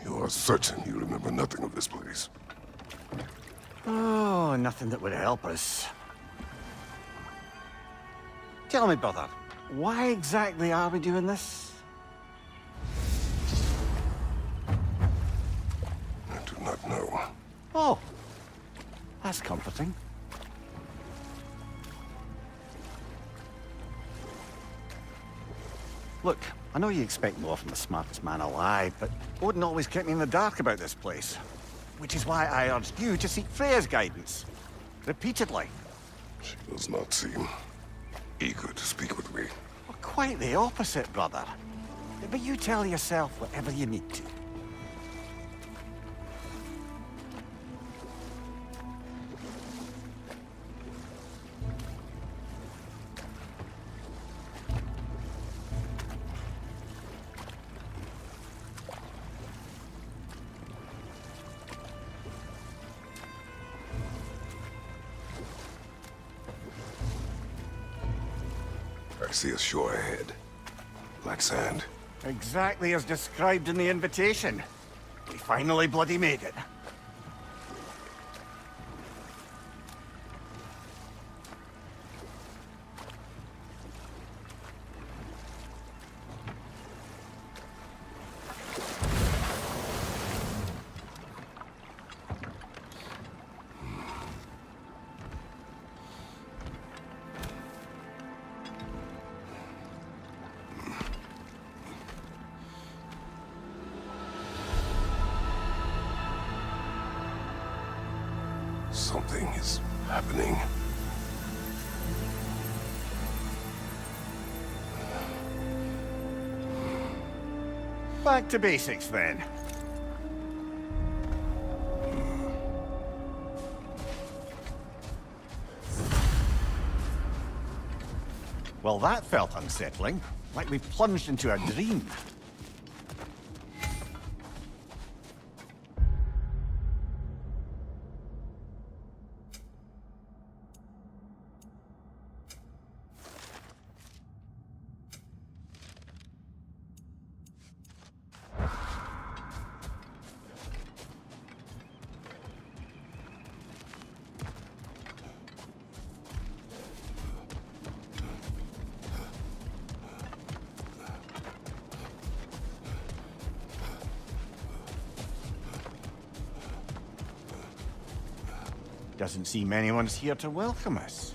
You are certain you remember nothing of this place? Oh, nothing that would help us. Tell me, brother, why exactly are we doing this? I do not know. Oh, that's comforting. Look, I know you expect more from the smartest man alive, but Odin always kept me in the dark about this place. Which is why I urged you to seek Freya's guidance. Repeatedly. She does not seem eager to speak with me. Well, quite the opposite, brother. But you tell yourself whatever you need to. I see a shore ahead. Black sand. Exactly as described in the invitation. We finally bloody made it. Something is happening. Back to basics, then. Well, that felt unsettling. Like we plunged into a dream. Doesn't seem anyone's here to welcome us.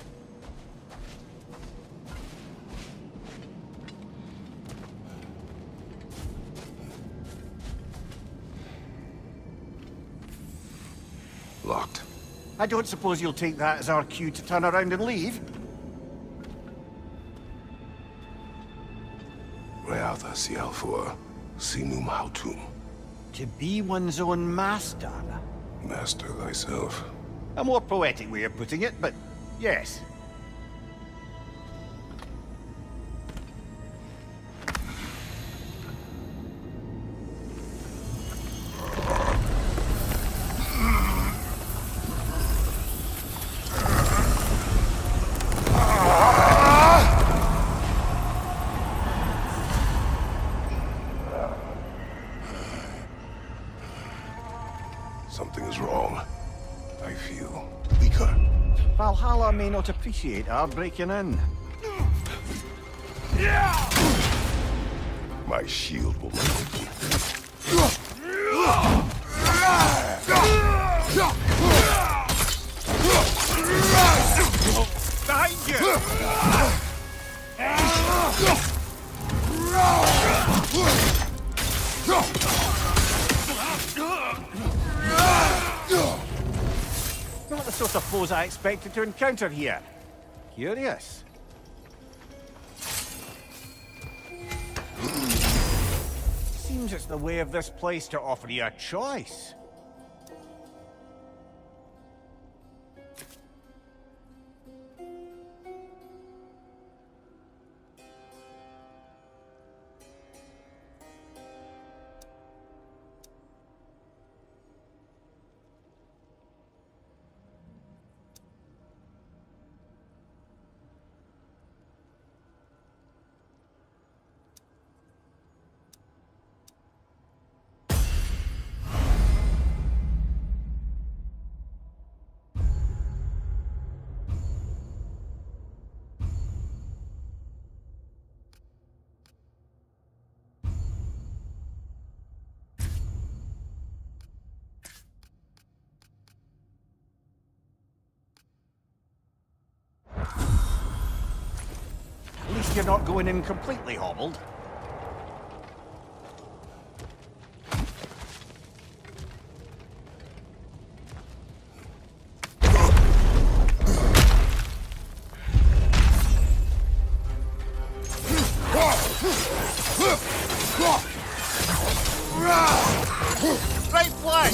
Locked. I don't suppose you'll take that as our cue to turn around and leave? Reatha Sialfur, Sinum Hautum. To be one's own master. Master thyself. A more poetic way of putting it, but yes. Something is wrong. I feel weaker. Valhalla may not appreciate our breaking in. My shield will not open. Behind you! Not the sort of foes I expected to encounter here. Curious. Seems it's the way of this place to offer you a choice. least you're not going in completely hobbled. Right flank!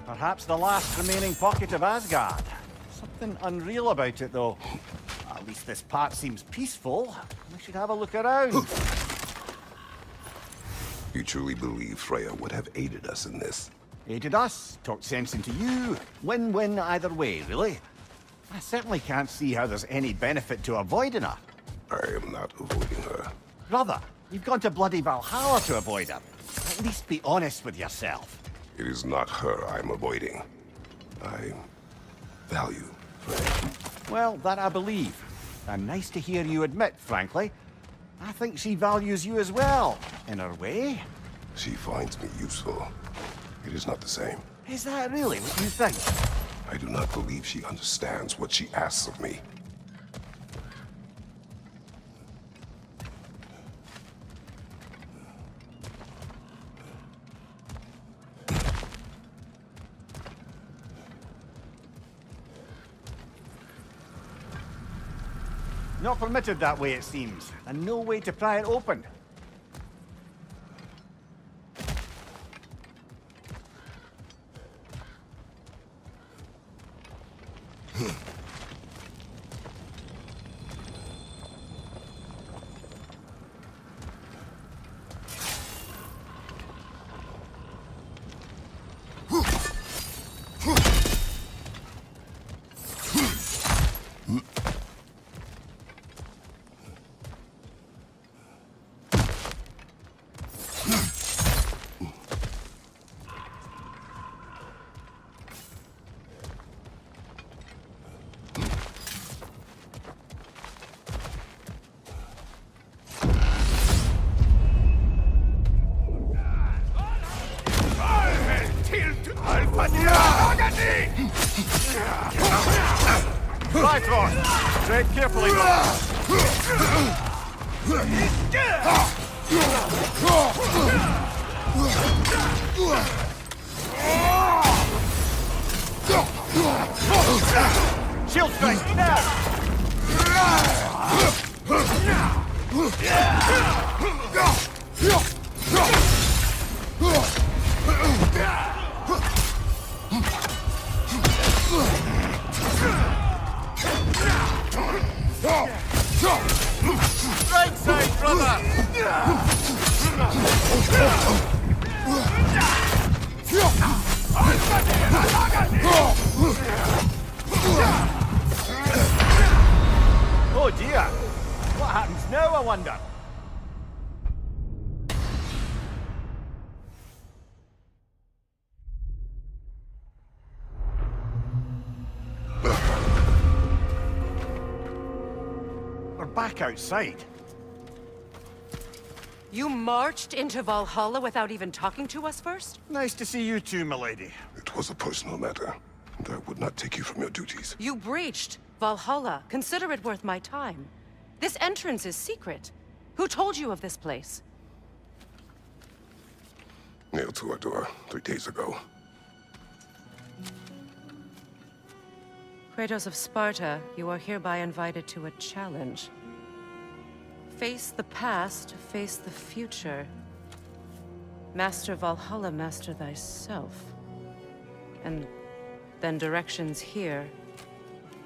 Perhaps the last remaining pocket of Asgard. Something unreal about it, though. At least this part seems peaceful. We should have a look around. You truly believe Freya would have aided us in this? Aided us, talked sense into you. Win-win either way, really. I certainly can't see how there's any benefit to avoiding her. I am not avoiding her. Brother, you've gone to bloody Valhalla to avoid her. At least be honest with yourself. It is not her I'm avoiding. I value Freya. Well, that I believe. And nice to hear you admit, frankly. I think she values you as well, in her way. She finds me useful. It is not the same. Is that really what you think? I do not believe she understands what she asks of me. Not permitted that way, it seems, and no way to pry it open. Right on! Tread carefully, Shield strike, now! Right side, brother! Oh dear! What happens now, I wonder? We're back outside. You marched into Valhalla without even talking to us first? Nice to see you too, milady. It was a personal matter, and I would not take you from your duties. You breached Valhalla. Consider it worth my time. This entrance is secret. Who told you of this place? Nailed to our door 3 days ago. Kratos of Sparta, you are hereby invited to a challenge. Face the past, face the future. Master Valhalla, master thyself. And then directions here,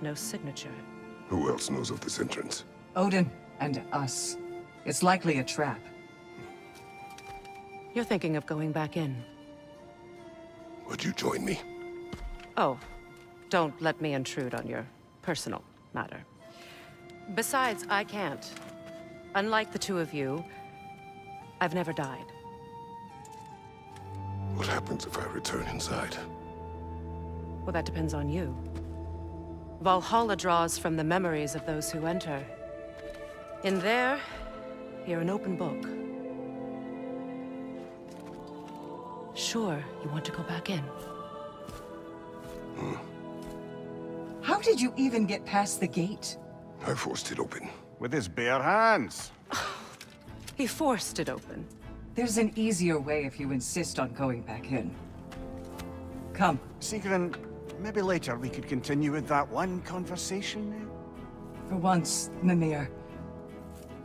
no signature. Who else knows of this entrance? Odin and us. It's likely a trap. You're thinking of going back in. Would you join me? Oh, don't let me intrude on your personal matter. Besides, I can't. Unlike the two of you, I've never died. What happens if I return inside? Well, that depends on you. Valhalla draws from the memories of those who enter. In there, you're an open book. Sure, you want to go back in? How did you even get past the gate? I forced it open. With his bare hands. He forced it open. There's an easier way if you insist on going back in. Come. Sigrun, maybe later we could continue with that one conversation. For once, Mimir,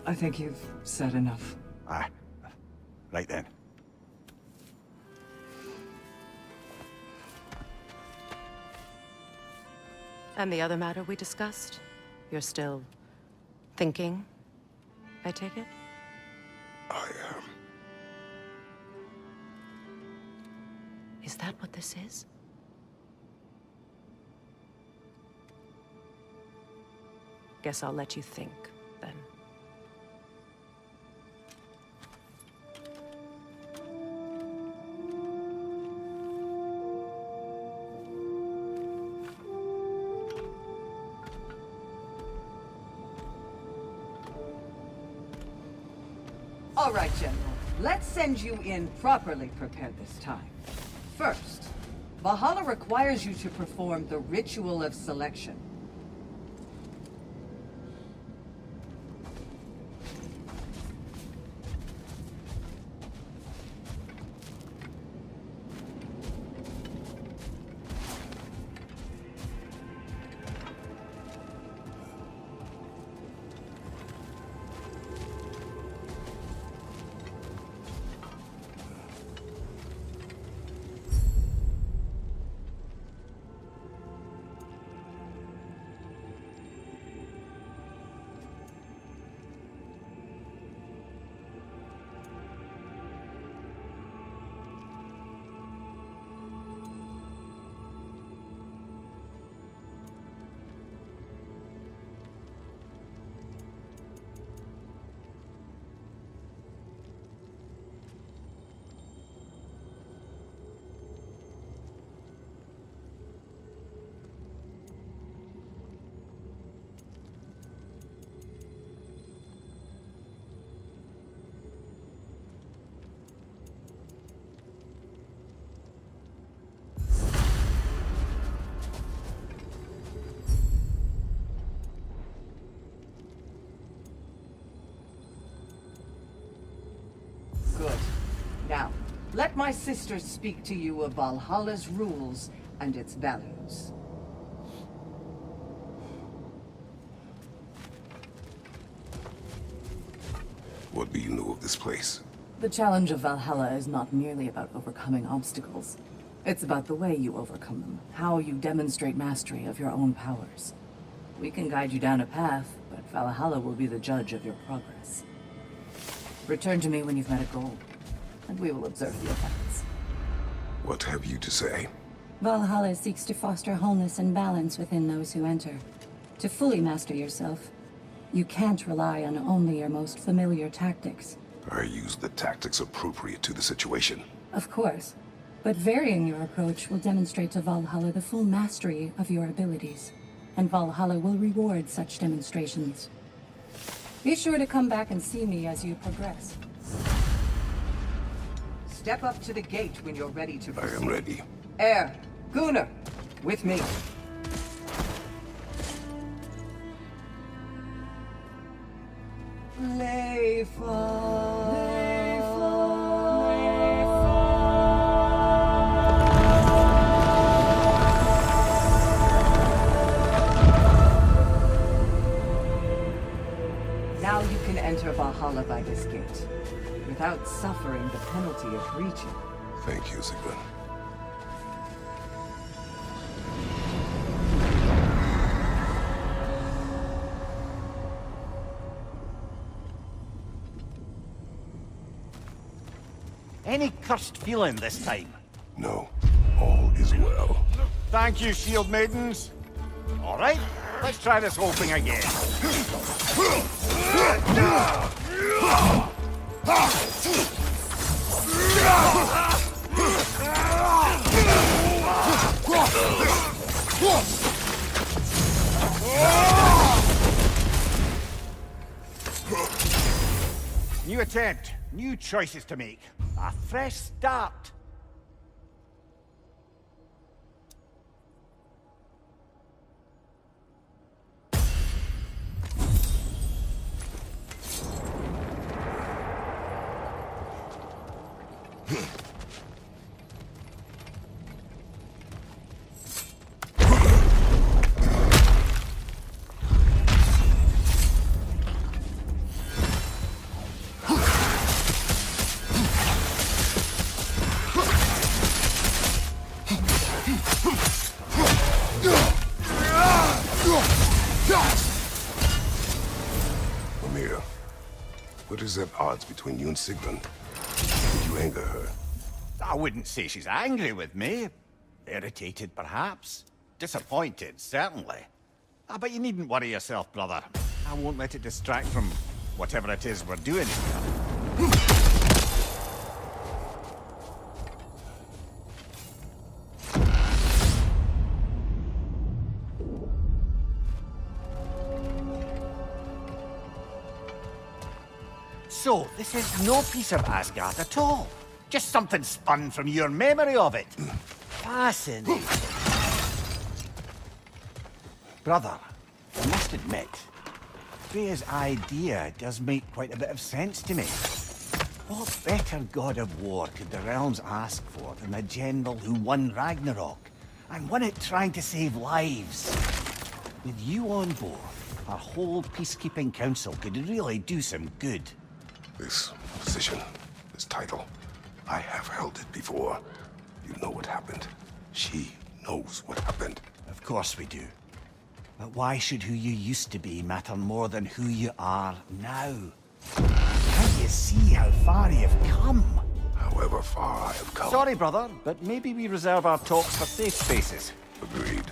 I think you've said enough. Ah, right then. And the other matter we discussed? You're still thinking, I take it? I am. Is that what this is? Guess I'll let you think, then. All right, General. Let's send you in properly prepared this time. First, Valhalla requires you to perform the ritual of selection. Good. Now, let my sister speak to you of Valhalla's rules and its values. What do you know of this place? The challenge of Valhalla is not merely about overcoming obstacles. It's about the way you overcome them, how you demonstrate mastery of your own powers. We can guide you down a path, but Valhalla will be the judge of your progress. Return to me when you've met a goal, and we will observe the effects. What have you to say? Valhalla seeks to foster wholeness and balance within those who enter. To fully master yourself, you can't rely on only your most familiar tactics. I use the tactics appropriate to the situation. Of course, but varying your approach will demonstrate to Valhalla the full mastery of your abilities, and Valhalla will reward such demonstrations. Be sure to come back and see me as you progress. Step up to the gate when you're ready to I proceed. am ready. Air, Gunnar, with me. Now you can enter Valhalla by this gate, without suffering the penalty of breaching. Thank you, Sigrun. Any cursed feeling this time? No, all Thank you, shield maidens. All right, let's try this whole thing again. New attempt, new choices to make. A fresh start. What is at odds between you and Sigrun? Did you anger her? I wouldn't say she's angry with me. Irritated, perhaps. Disappointed, certainly. But you needn't worry yourself, brother. I won't let it distract from whatever it is we're doing here. So, this is no piece of Asgard at all. Just something spun from your memory of it. Fascinating. Brother, I must admit, Freya's idea does make quite a bit of sense to me. What better god of war could the realms ask for than the general who won Ragnarok, and won it trying to save lives? With you on board, our whole peacekeeping council could really do some good. This position, this title, I have held it before. You know what happened. She knows what happened. Of course we do. But why should who you used to be matter more than who you are now? Can't you see how far you've come? However far I have come. Sorry, brother, but maybe we reserve our talks for safe spaces. Agreed.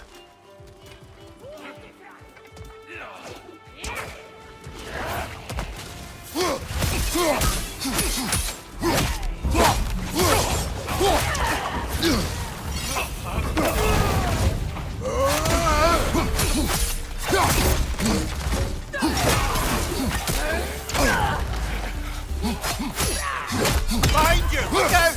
Behind you! Look out!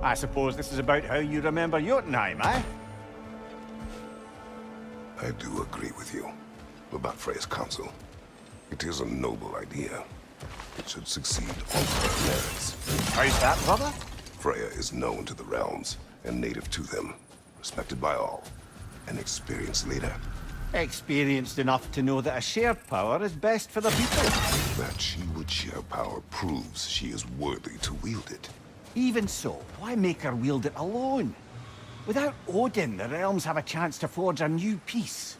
I suppose this is about how you remember Jotnirman, eh? I do agree with you about Freya's council. It is a noble idea. It should succeed on her merits. How's that, brother? Freya is known to the realms and native to them, respected by all, an experienced leader. Experienced enough to know that a shared power is best for the people. That she would share power proves she is worthy to wield it. Even so, why make her wield it alone? Without Odin, the realms have a chance to forge a new peace.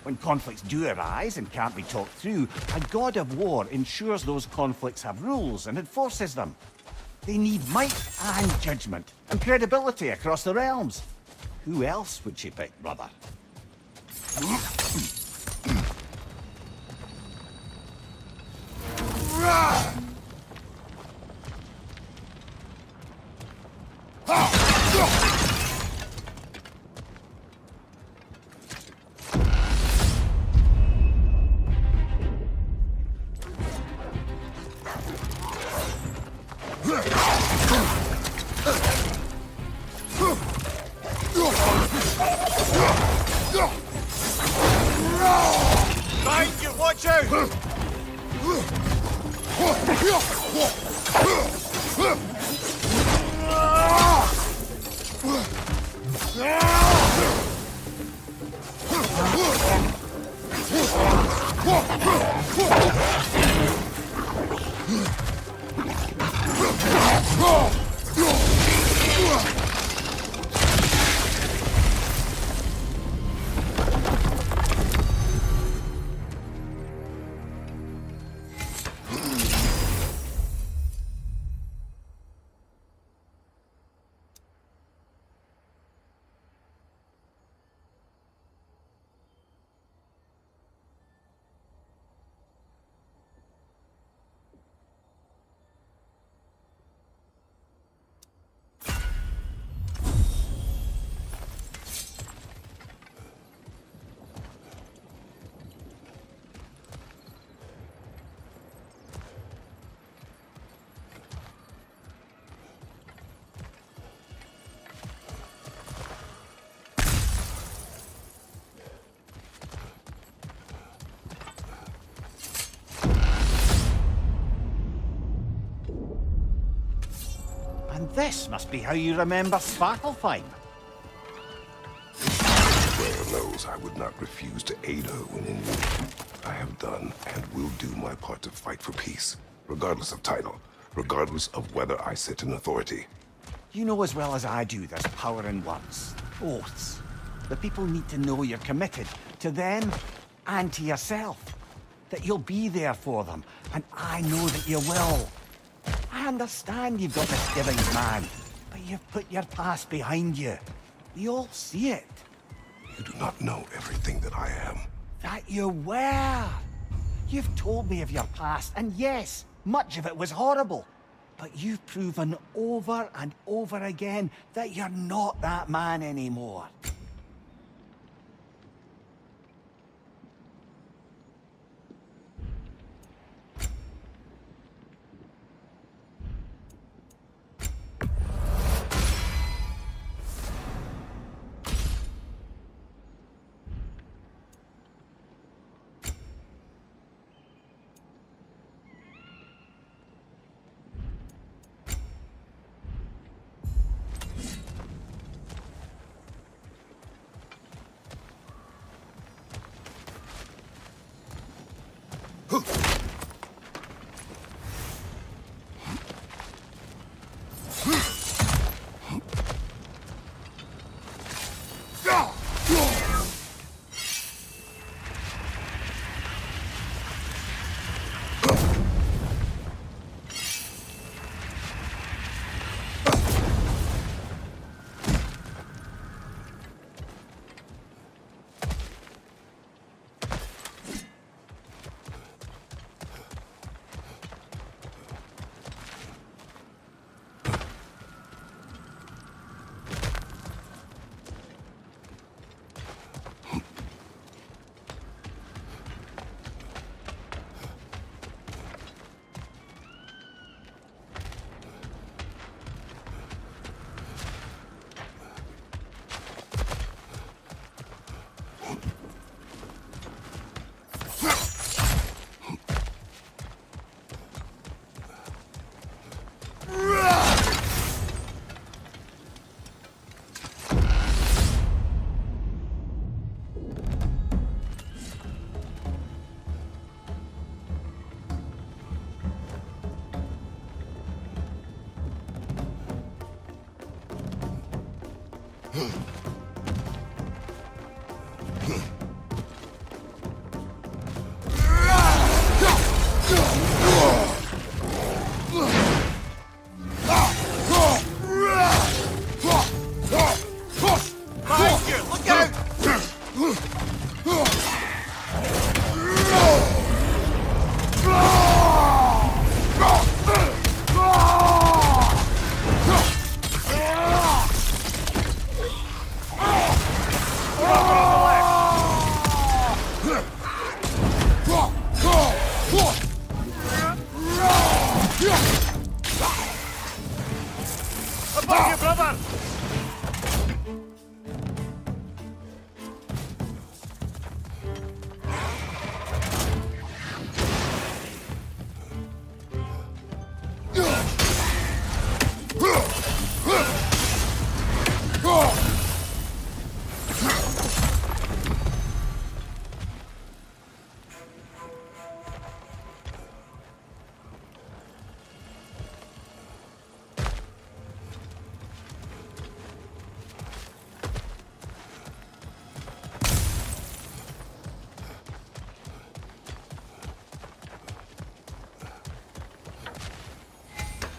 When conflicts do arise and can't be talked through, a god of war ensures those conflicts have rules and enforces them. They need might and judgment, and credibility across the realms. Who else would she pick, brother? Behind you, watch out! And this must be how you remember Svartalfheim. Claire knows I would not refuse to aid her when in need. I have done and will do my part to fight for peace, regardless of title, regardless of whether I sit in authority. You know as well as I do there's power in words, oaths. The people need to know you're committed to them and to yourself. That you'll be there for them, and I know that you will. I understand you've got misgivings, man, but you've put your past behind you. We all see it. You do not know everything that I am. That you were. You've told me of your past, and yes, much of it was horrible. But you've proven over and over again that you're not that man anymore.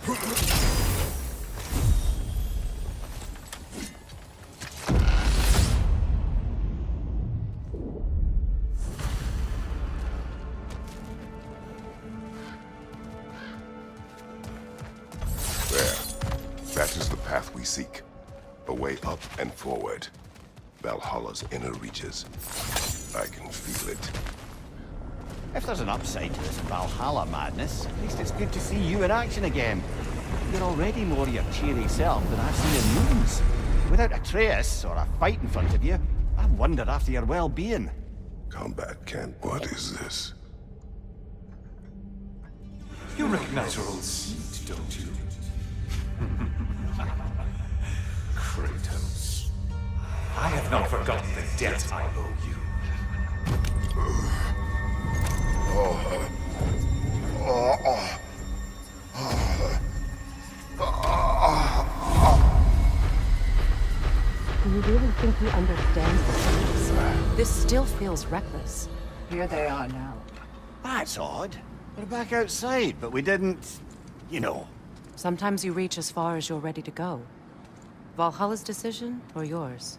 That is the path we seek. A way up and forward. Valhalla's inner reaches. I can feel it. If there's an upside to this Valhalla madness, at least it's good to see you in action again. You're already more your cheery self than I've seen in moons. Without Atreus, or a fight in front of you, I wonder after your well-being. Combat can't... What is this? You recognize your old seat, don't you? Kratos. I have not forgotten the debt I owe you. Do you really think he understands the stakes? This still feels reckless. Here they are now. That's odd. We're back outside, but we didn't... you know. Sometimes you reach as far as you're ready to go. Valhalla's decision, or yours?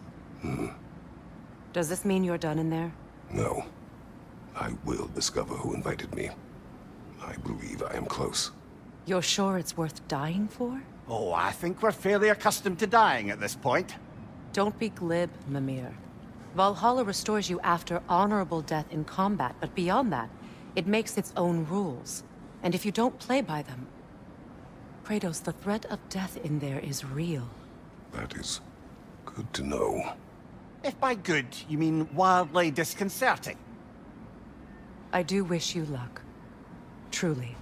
Does this mean you're done in there? No. I will discover who invited me. I believe I am close. You're sure it's worth dying for? Oh, I think we're fairly accustomed to dying at this point. Don't be glib, Mimir. Valhalla restores you after honorable death in combat, but beyond that, it makes its own rules. And if you don't play by them... Kratos, the threat of death in there is real. That is good to know. If by good, you mean wildly disconcerting. I do wish you luck. Truly.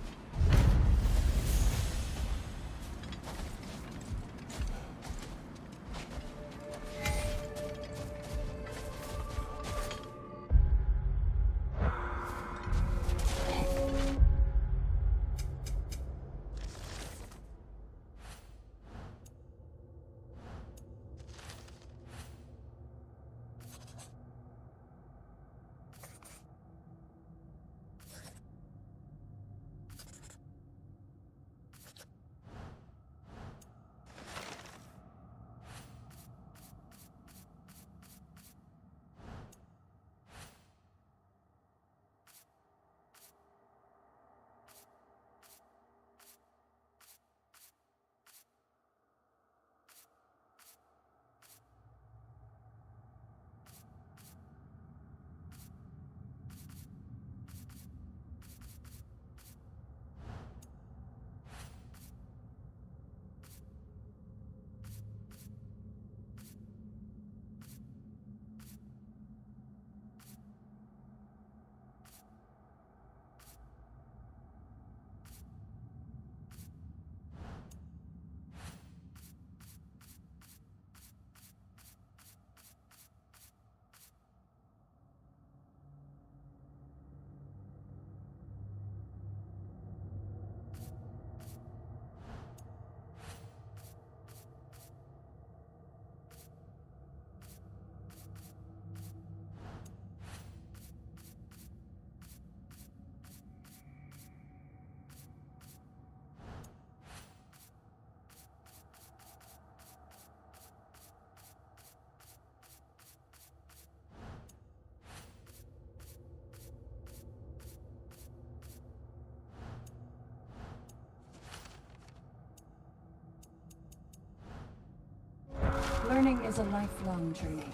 Learning is a lifelong journey,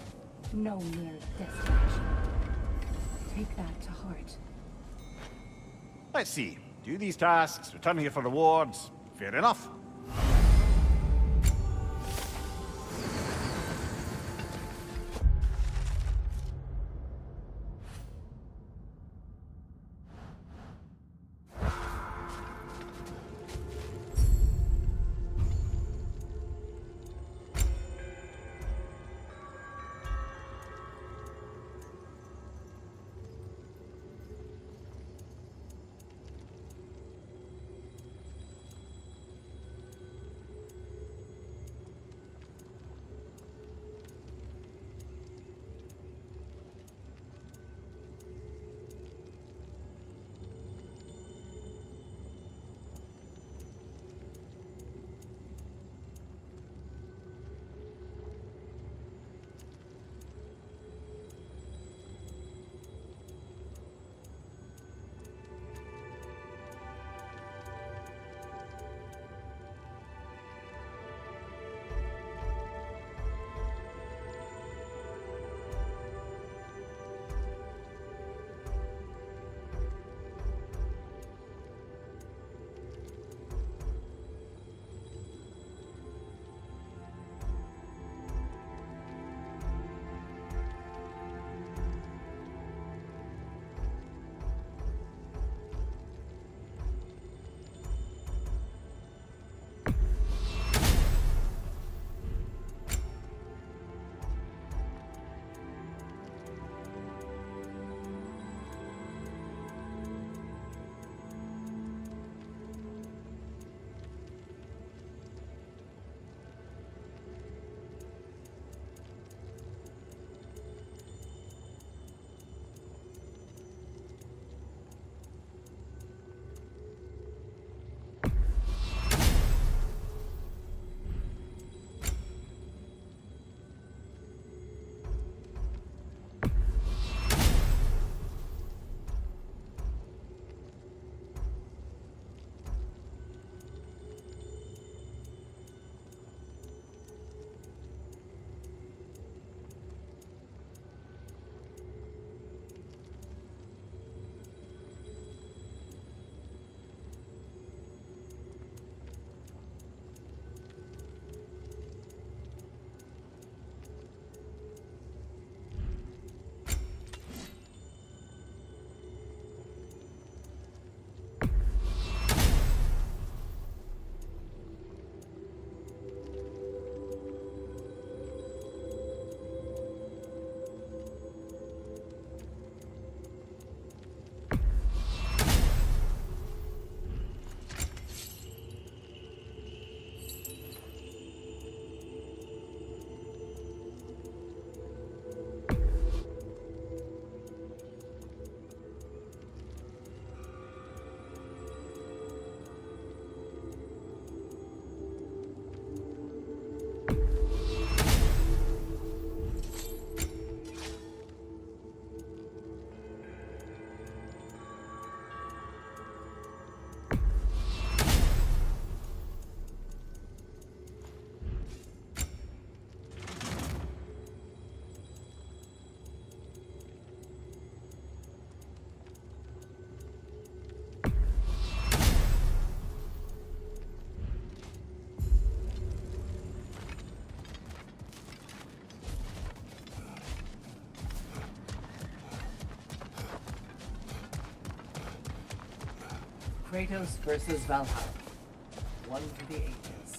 no mere destination. Take that to heart. Let's see. Do these tasks, return here for rewards. Fair enough. Kratos versus Valhalla. One for the ages.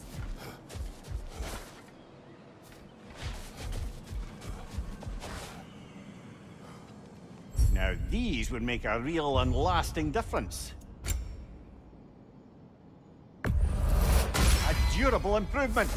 Now these would make a real and lasting difference. A durable improvement.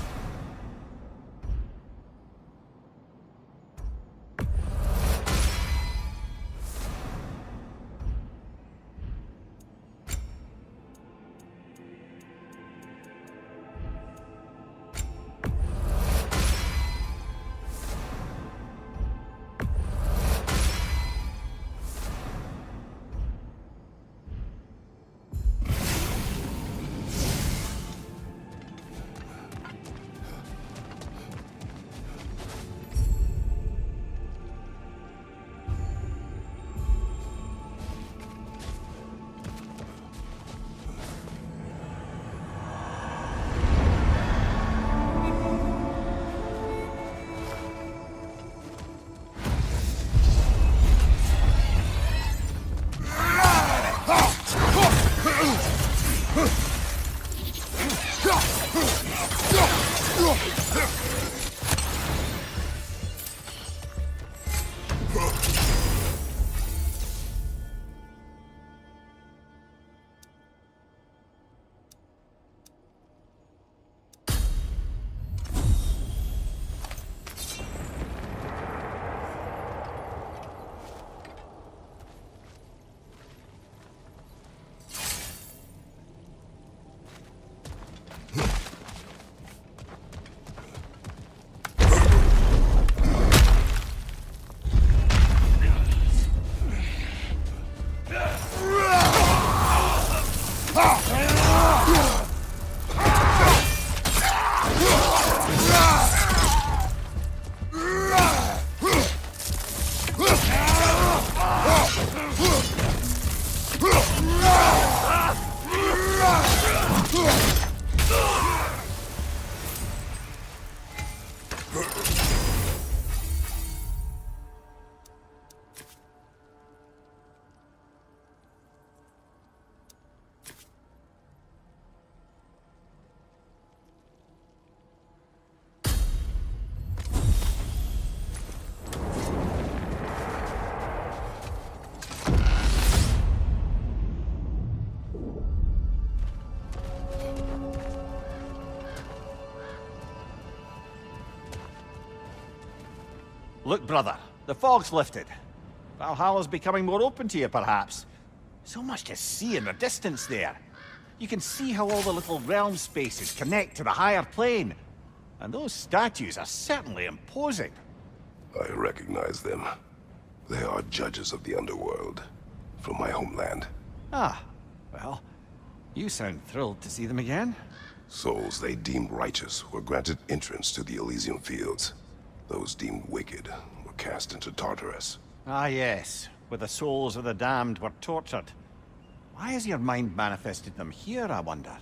Look, brother, the fog's lifted. Valhalla's becoming more open to you, perhaps. So much to see in the distance there. You can see how all the little realm spaces connect to the higher plane. And those statues are certainly imposing. I recognize them. They are judges of the underworld, from my homeland. Ah, well, you sound thrilled to see them again. Souls they deemed righteous were granted entrance to the Elysian fields. Those deemed wicked were cast into Tartarus. Ah, yes, where the souls of the damned were tortured. Why has your mind manifested them here, I wonder?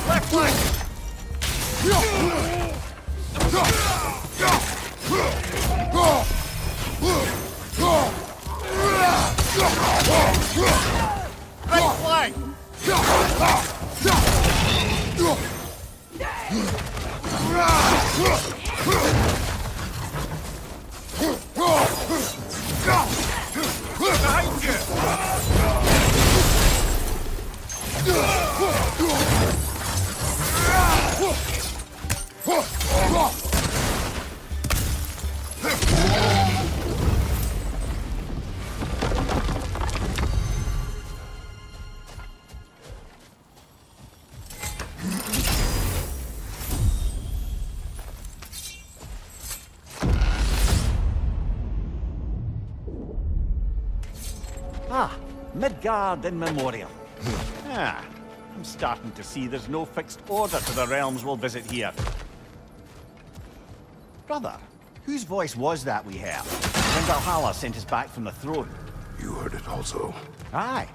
Left flank! Ah, Midgard in memoriam. I'm starting to see there's no fixed order to the realms we'll visit here. Brother, whose voice was that we heard when Valhalla sent us back from the throne? You heard it also. Aye.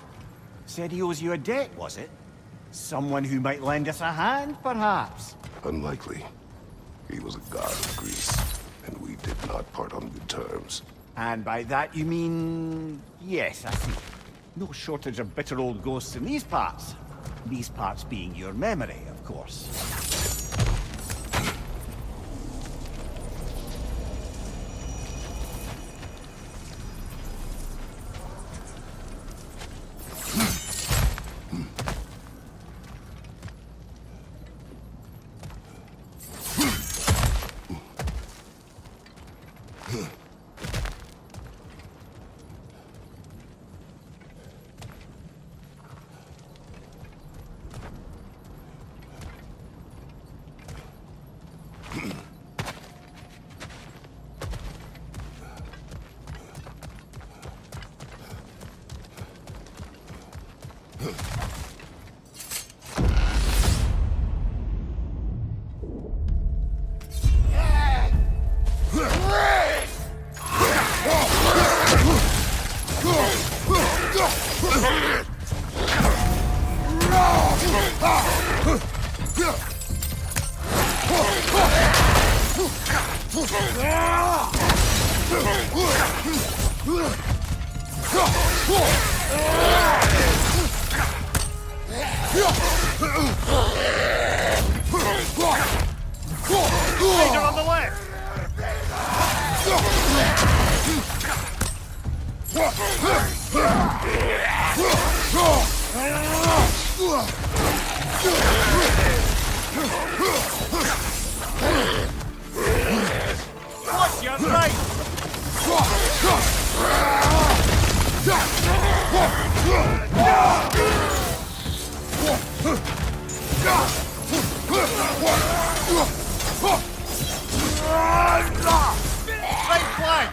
Said he owes you a debt, was it? Someone who might lend us a hand, perhaps? Unlikely. He was a god of Greece, and we did not part on good terms. And by that you mean... Yes, I see. No shortage of bitter old ghosts in these parts. These parts being your memory, of course. Later on the left! Watch your right! Right flank!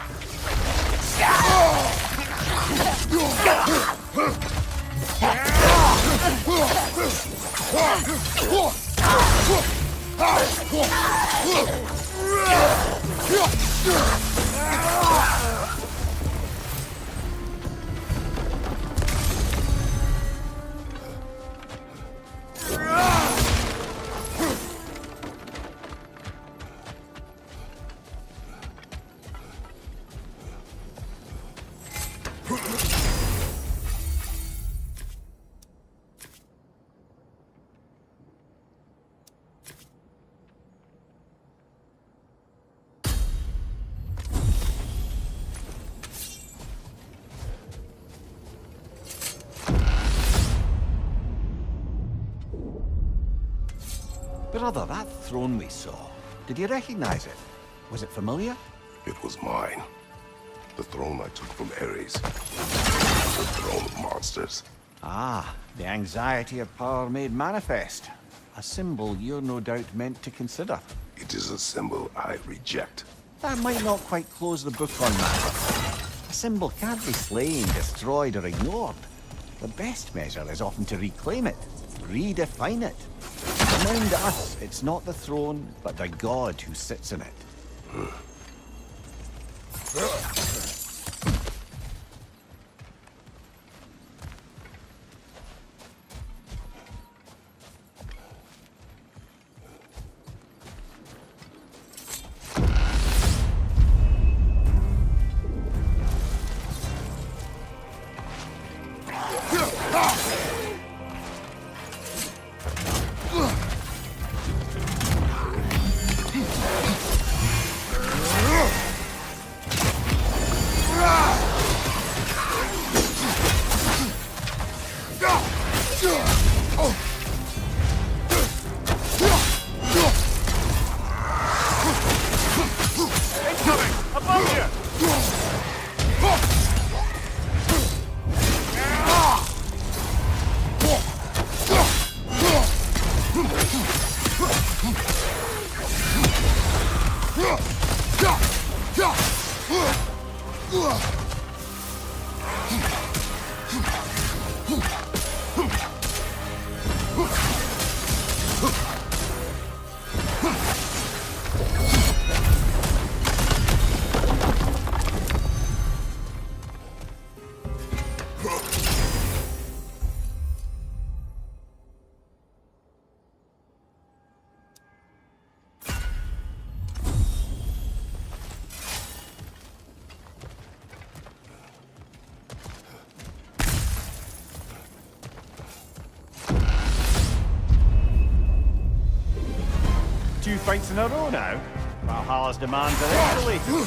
Brother, that throne we saw, did you recognize it? Was it familiar? It was mine. The throne I took from Ares. The throne of monsters. Ah, the anxiety of power made manifest. A symbol you're no doubt meant to consider. It is a symbol I reject. That might not quite close the book on that. A symbol can't be slain, destroyed, or ignored. The best measure is often to reclaim it, redefine it. Remind us, it's not the throne, but the god who sits in it. fights in a row now. Valhalla's demands are escalating.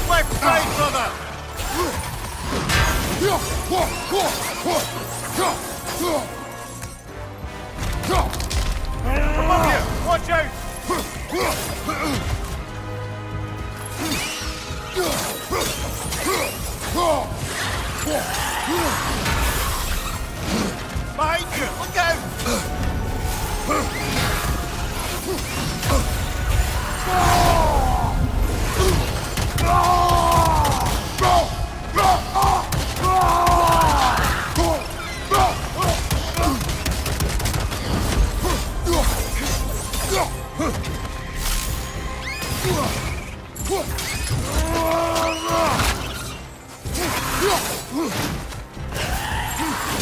Left side, brother! Come on here! Watch out! Behind you! Look out!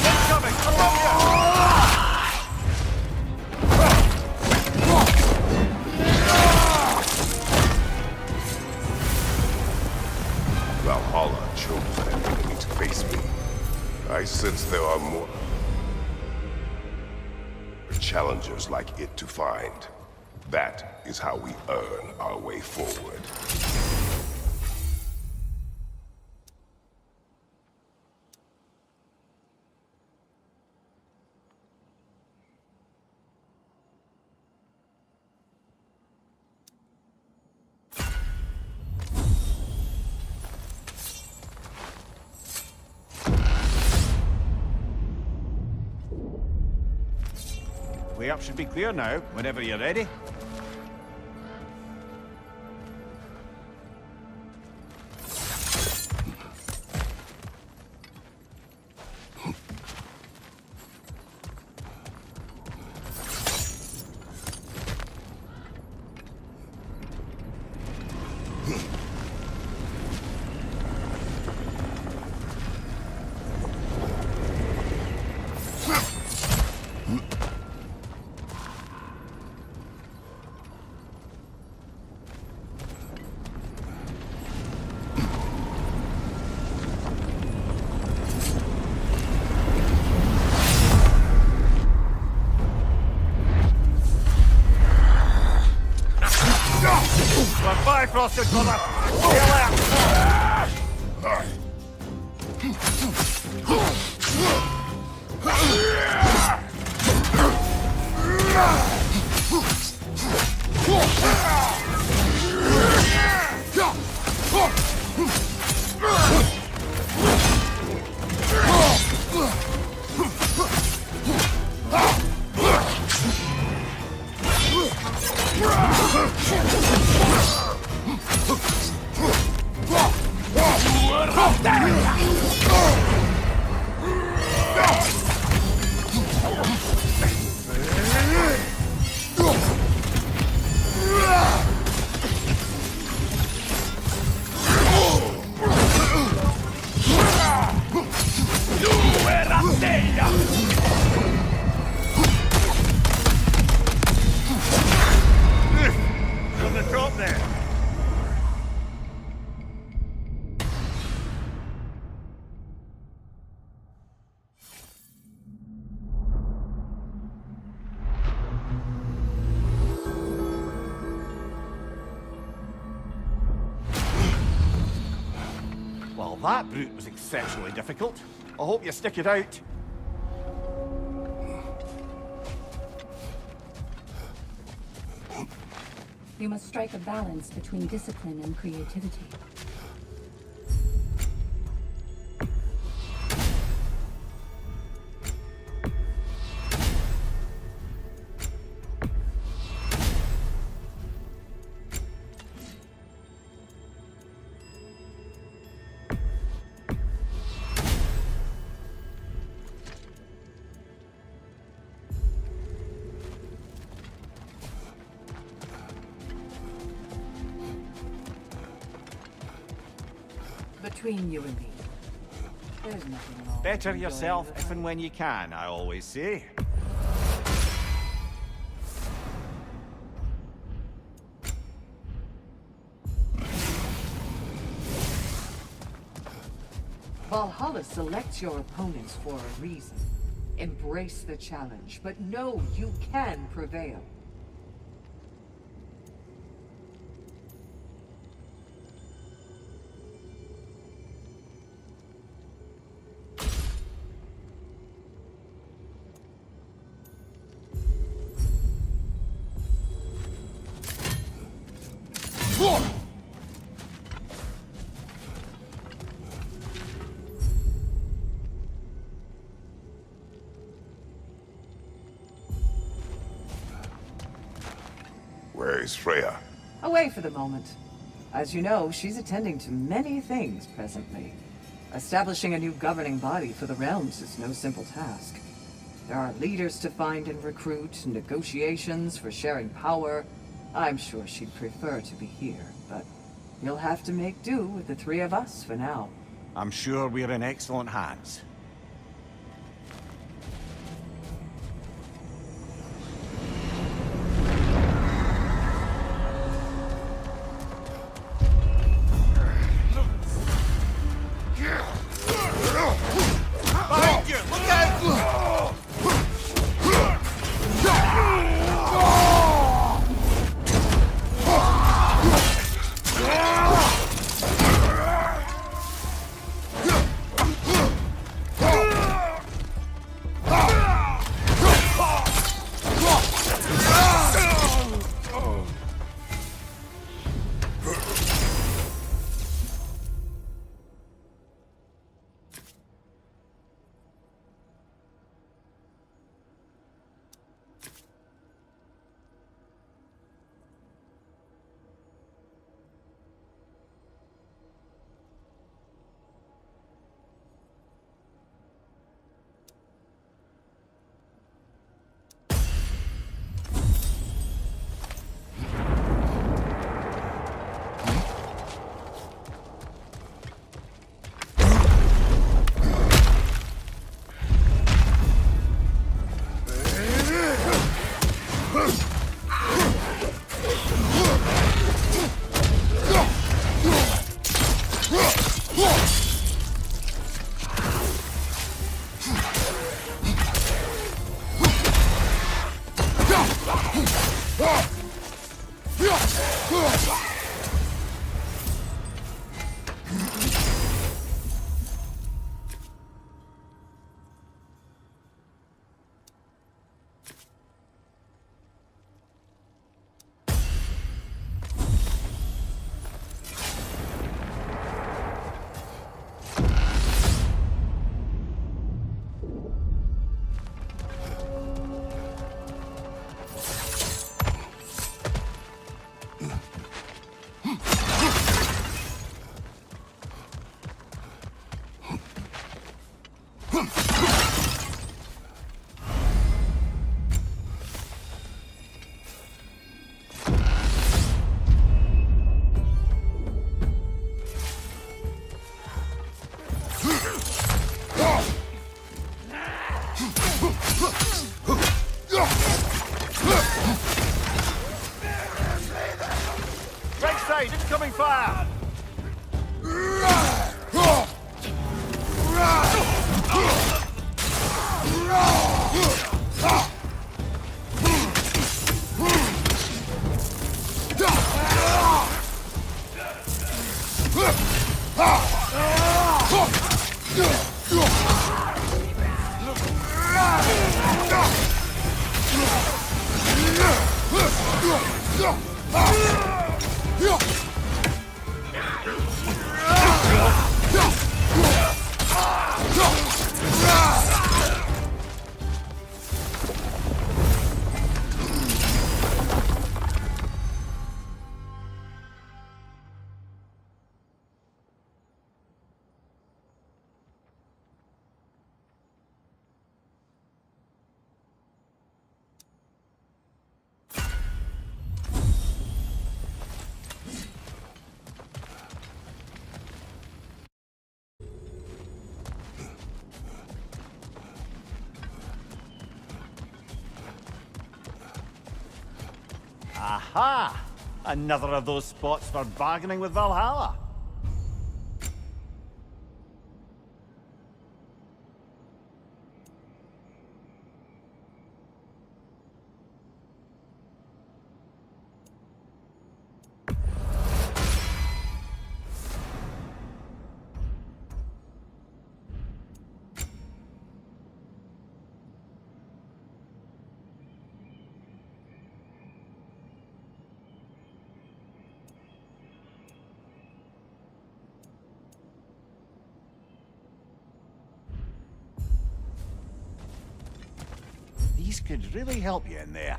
Incoming! Above you! Valhalla chose an enemy to face me. I sense there are more challengers like it to find. That is how we earn our way forward. Way up should be clear now, whenever you're ready. Bye, Frosted brother! On the top there! Well, that brute was exceptionally difficult. I hope you stick it out. You must strike a balance between discipline and creativity. Between you and me, There's nothing wrong. Better with yourself enjoying if and when you can, I always say. Valhalla selects your opponents for a reason. Embrace the challenge, but know you can prevail. Where is Freya? Away for the moment. As you know, she's attending to many things presently. Establishing a new governing body for the realms is no simple task. There are leaders to find and recruit, negotiations for sharing power. I'm sure she'd prefer to be here, but you'll have to make do with the three of us for now. I'm sure we're in excellent hands. Behind you! Look out! Right side, incoming fire! Aha! Another of those spots for bargaining with Valhalla. These could really help you in there.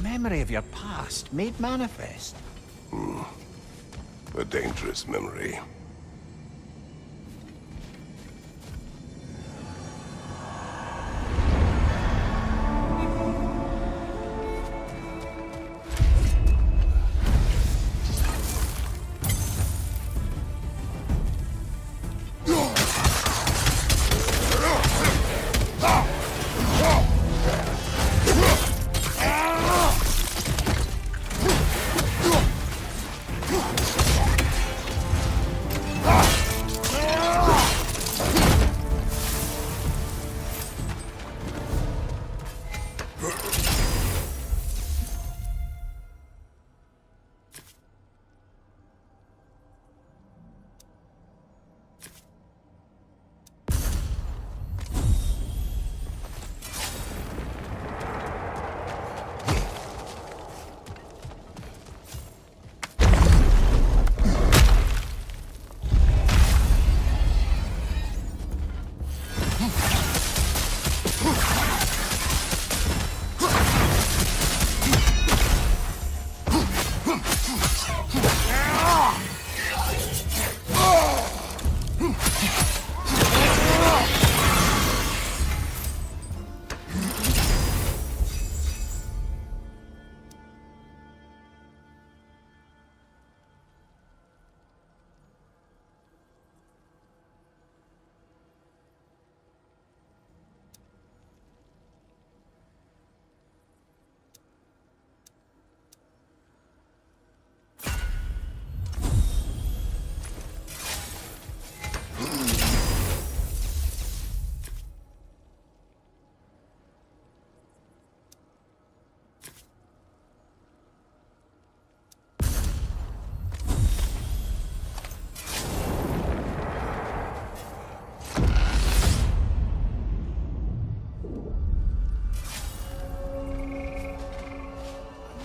Memory of your past made manifest. A dangerous memory.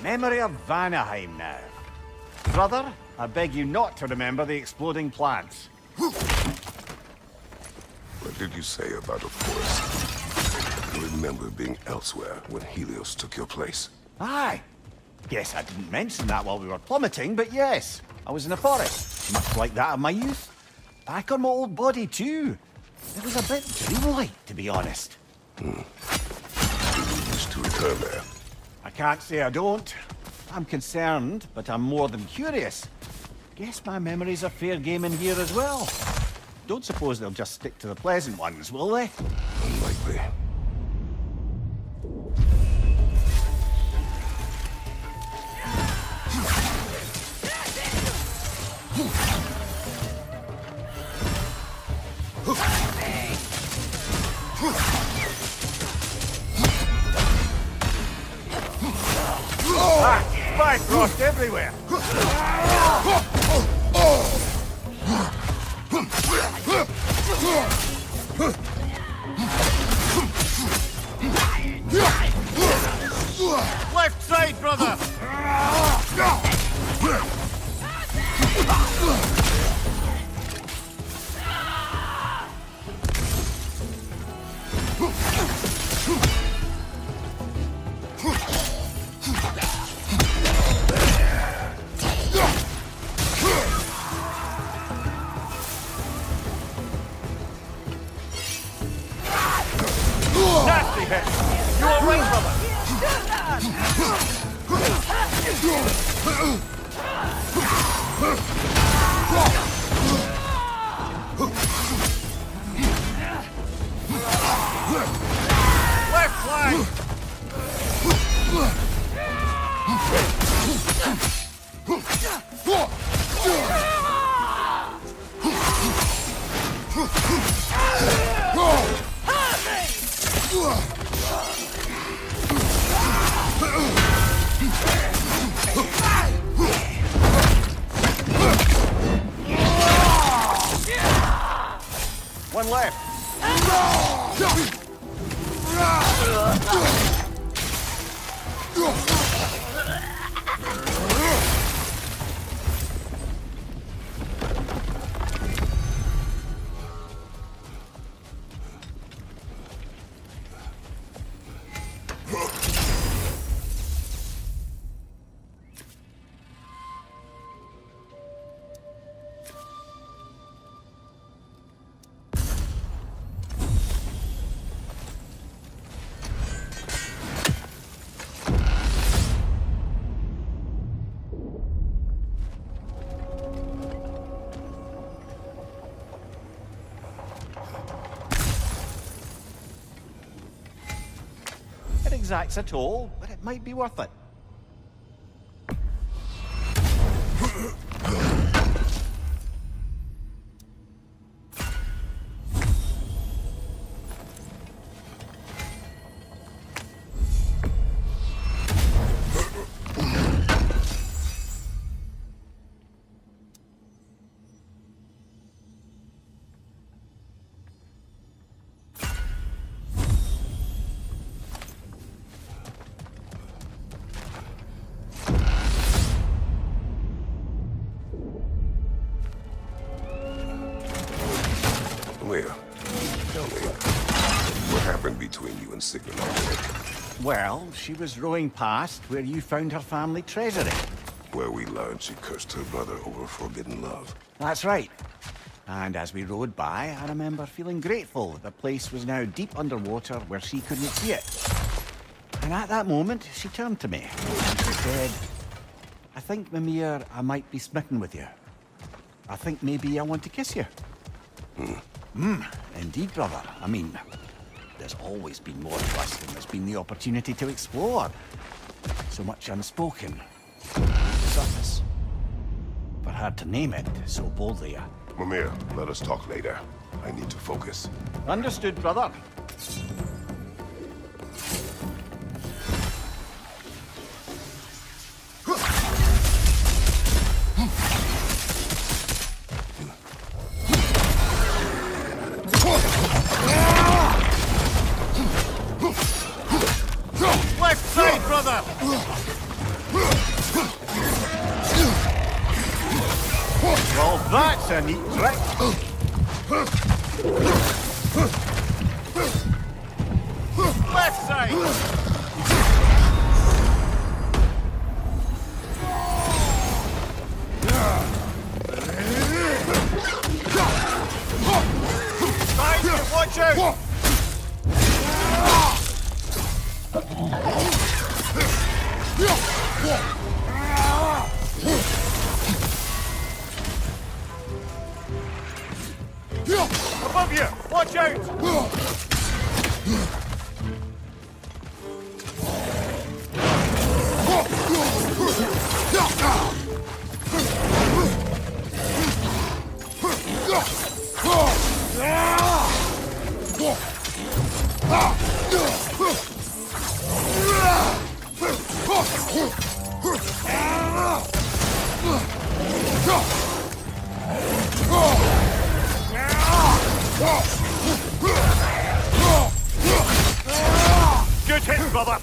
Memory of Vanaheim now. Brother, I beg you not to remember the exploding plants. What did you say about a forest? You remember being elsewhere when Helios took your place? Aye. Guess I didn't mention that while we were plummeting, but yes. I was in a forest, much like that of my youth. Back on my old body, too. It was a bit dreamlike, to be honest. Do you wish to return there? I can't say I don't. I'm concerned, but I'm more than curious. Guess my memories are fair game in here as well. Don't suppose they'll just stick to the pleasant ones, will they? Unlikely. Bifrost everywhere! Left side, brother! Nasty hit! You alright, brother? Left flank! One left. It exacts a toll, but it might be worth it. Leah, tell me, what happened between you and Sigrid? Well, she was rowing past where you found her family treasury. Where we learned she cursed her brother over forbidden love. That's right. And as we rowed by, I remember feeling grateful that the place was now deep underwater where she couldn't see it. And at that moment, she turned to me. And she said, I think, Mimir, I might be smitten with you. I think maybe I want to kiss you. Indeed, brother. I mean, there's always been more to us than there's been the opportunity to explore. So much unspoken. Surface. For her to name it so boldly. Mimir, let us talk later. I need to focus. Understood, brother. Left side, brother! Well, that's a neat trick. Left side! Side, watch out! Above you! Watch out! Good hit, brother!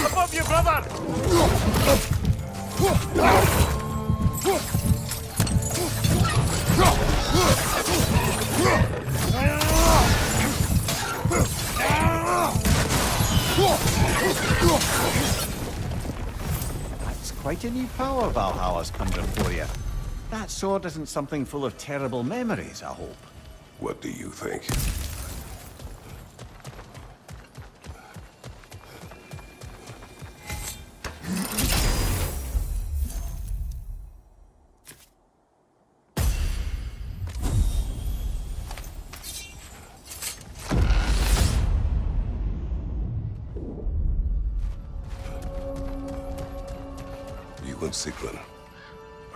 Above you, brother! That's quite a new power Valhalla's conjured for you. That sword isn't something full of terrible memories, I hope. What do you think? Siglin.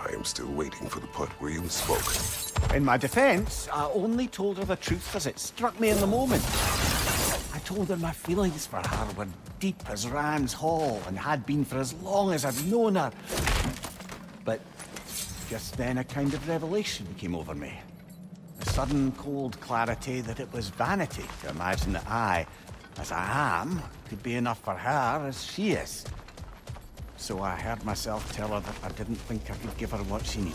I am still waiting for the part where you spoke. In my defense, I only told her the truth as it struck me in the moment. I told her my feelings for her were deep as Rand's Hall and had been for as long as I'd known her. But just then a kind of revelation came over me. A sudden cold clarity that it was vanity to imagine that I, as I am, could be enough for her as she is. So I heard myself tell her that I didn't think I could give her what she needed.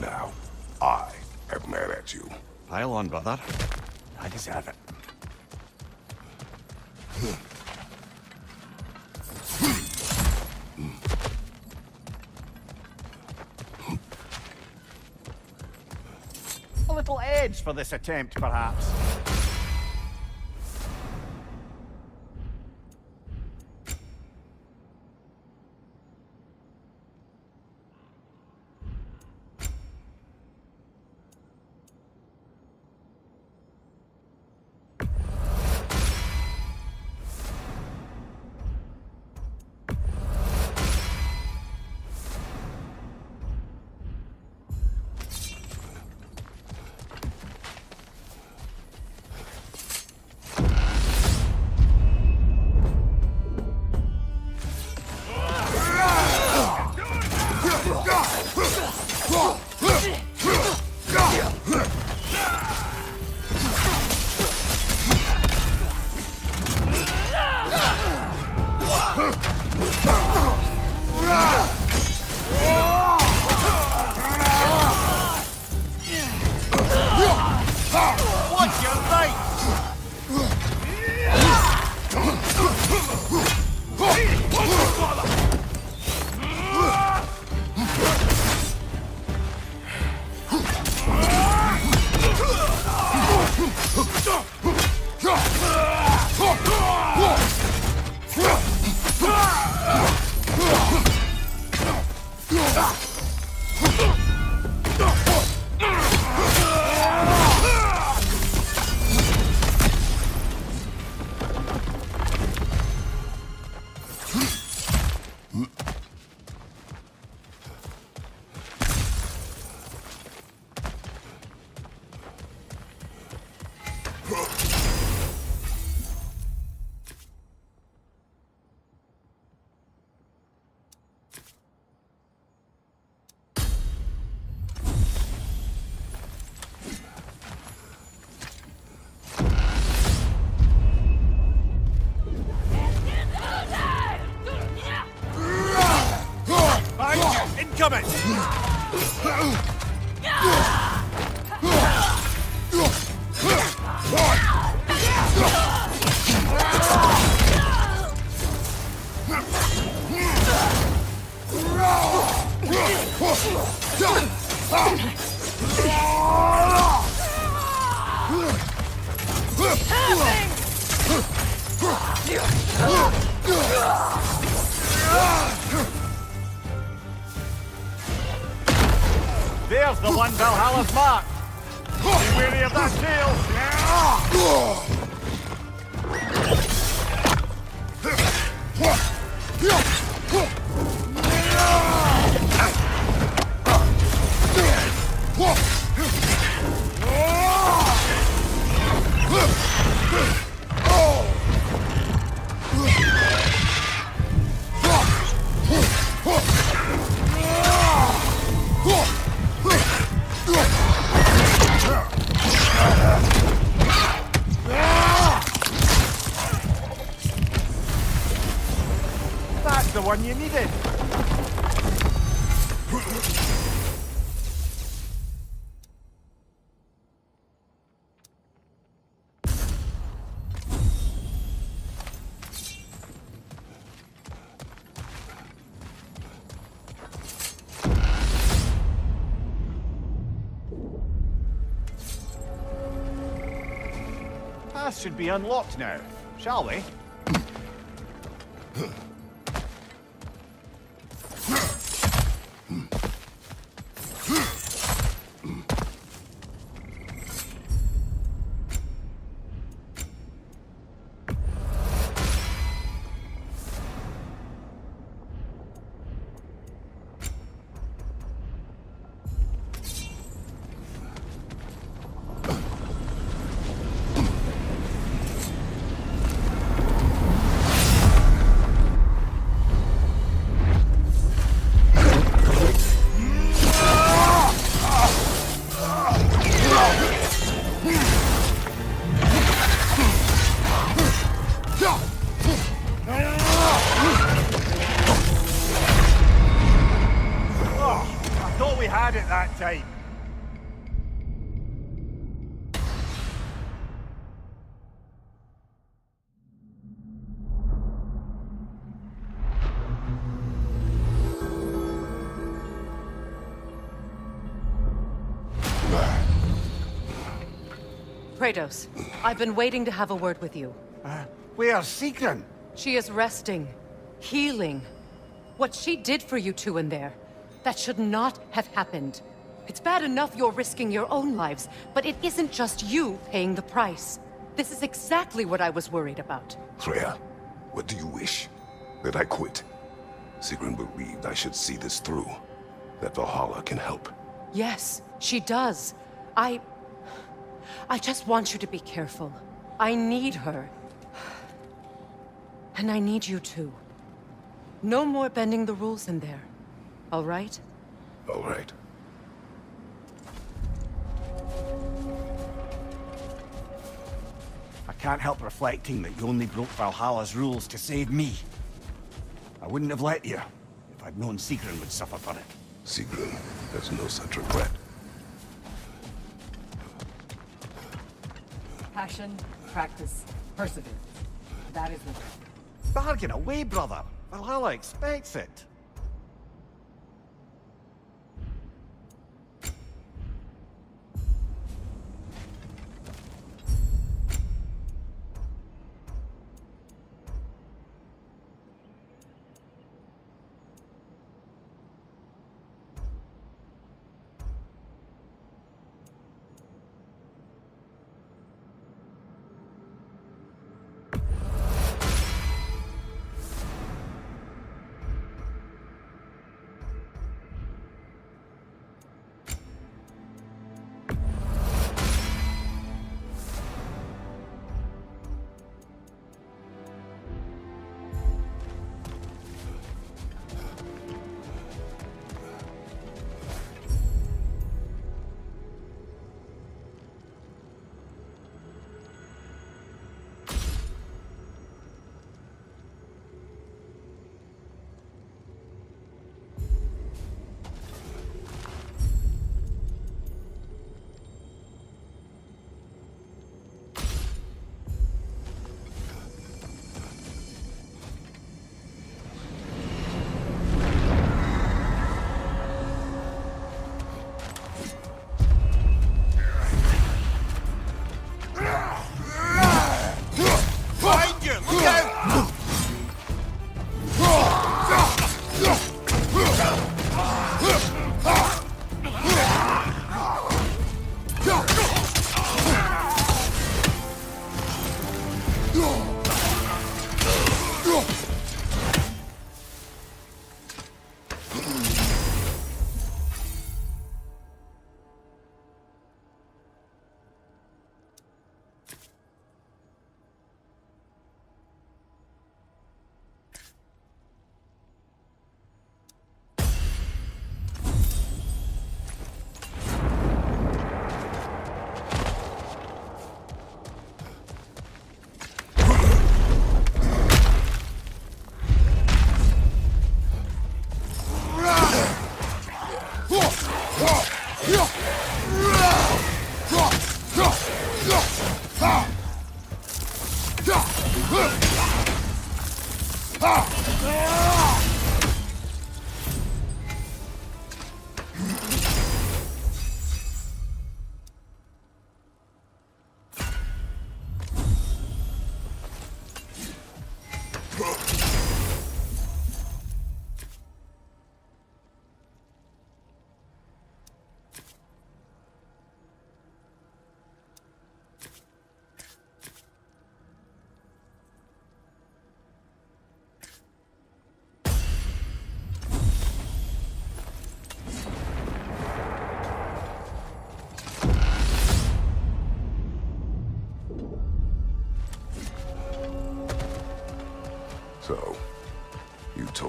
Now, I am mad at you. Pile on, brother. I deserve it. A little edge for this attempt, perhaps. Incoming! There's the one Valhalla's marked. Be wary of that tail. That's the one you needed. path should be unlocked now, shall we? Time. Kratos, I've been waiting to have a word with you. Where's Sigrun? She is resting, healing. What she did for you two in there, that should not have happened. It's bad enough you're risking your own lives, but it isn't just you paying the price. This is exactly what I was worried about. Freya, what do you wish? That I quit? Sigrun believed I should see this through. That Valhalla can help. Yes, she does. I just want you to be careful. I need her. And I need you too. No more bending the rules in there. All right? All right. I can't help reflecting that you only broke Valhalla's rules to save me. I wouldn't have let you, if I'd known Sigrun would suffer for it. Sigrun has no such regret. Passion, practice, perseverance. That is the way. Bargain away, brother. Valhalla expects it.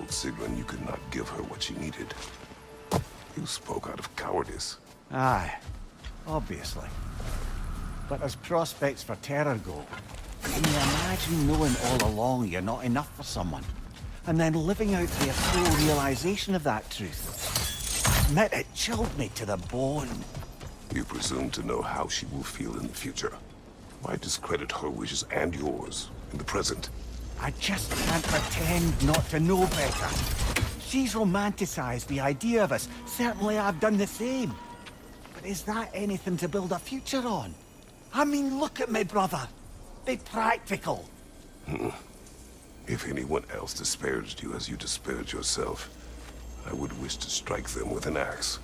told Sigrun you could not give her what she needed. You spoke out of cowardice. Aye, obviously. But as prospects for terror go, can you imagine knowing all along you're not enough for someone, and then living out the full realization of that truth? I admit it chilled me to the bone. You presume to know how she will feel in the future. Why discredit her wishes and yours in the present? I just can't pretend not to know better. She's romanticized the idea of us. Certainly I've done the same. But is that anything to build a future on? I mean, look at me, brother. Be practical. If anyone else disparaged you as you disparaged yourself, I would wish to strike them with an axe.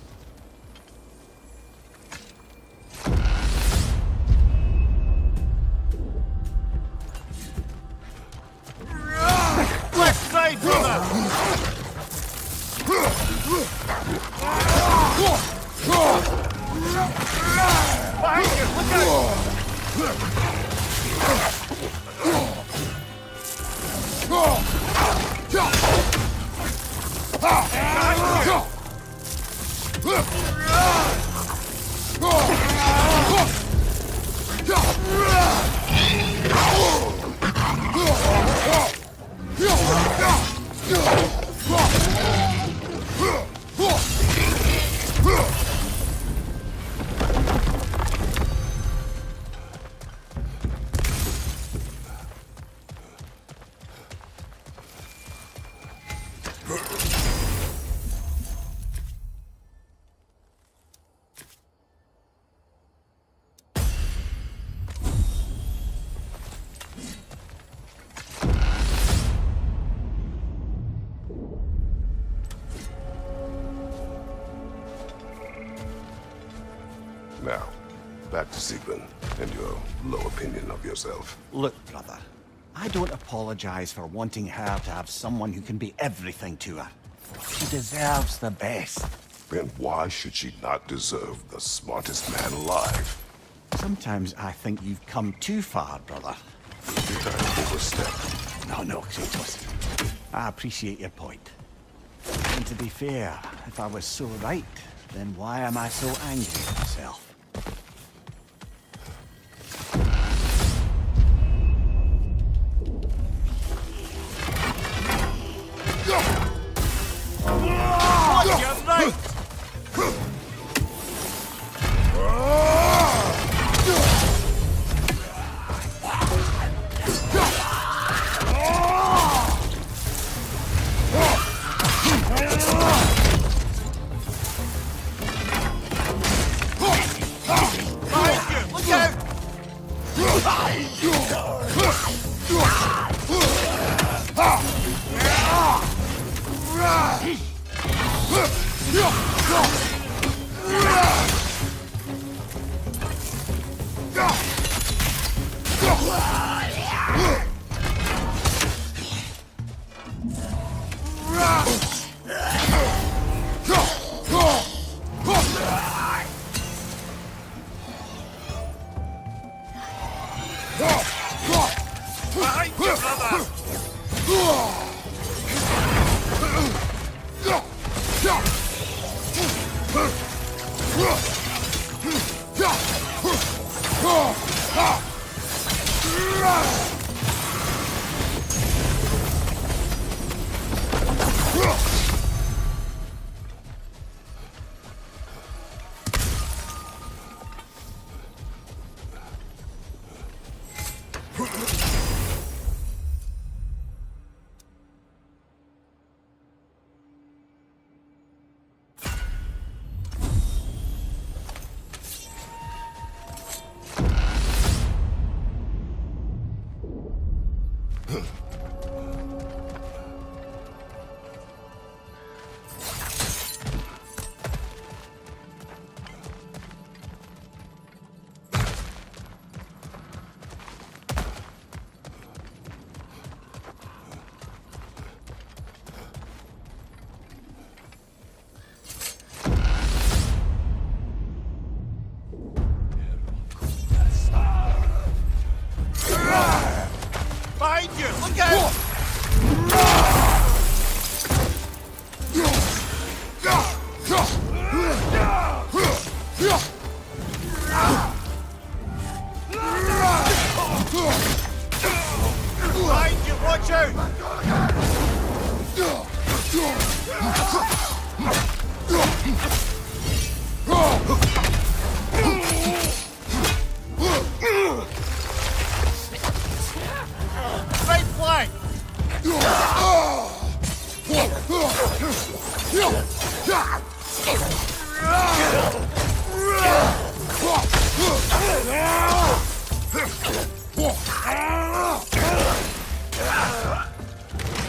Left side, brother! Behind you, look out! Now, back to Sigrun and your low opinion of yourself. Look, brother. I don't apologize for wanting her to have someone who can be everything to her. She deserves the best. Then why should she not deserve the smartest man alive? Sometimes I think you've come too far, brother. Did I overstep? No, Kratos. I appreciate your point. And to be fair, if I was so right, then why am I so angry at myself?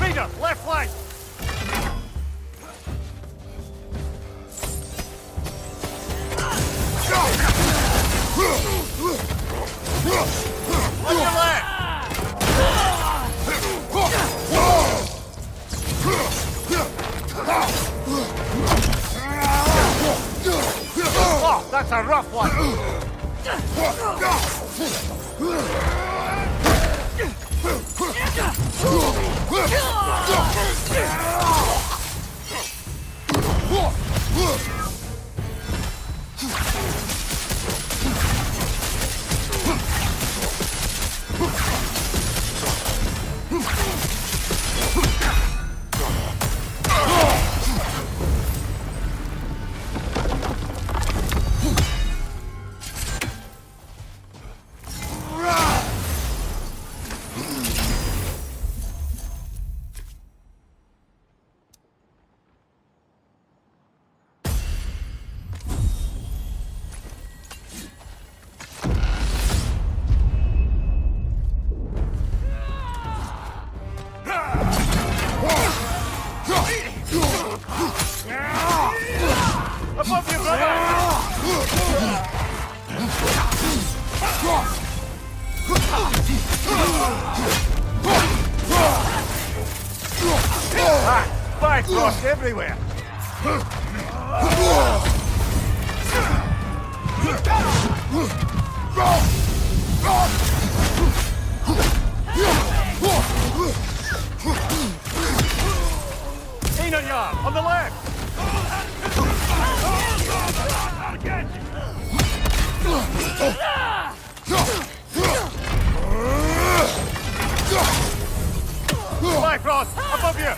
Leader, left flank! On your left! Oh, that's a rough one! Above you, brother! Bifrost everywhere! Einarjar, on the left! Bifrost, above you!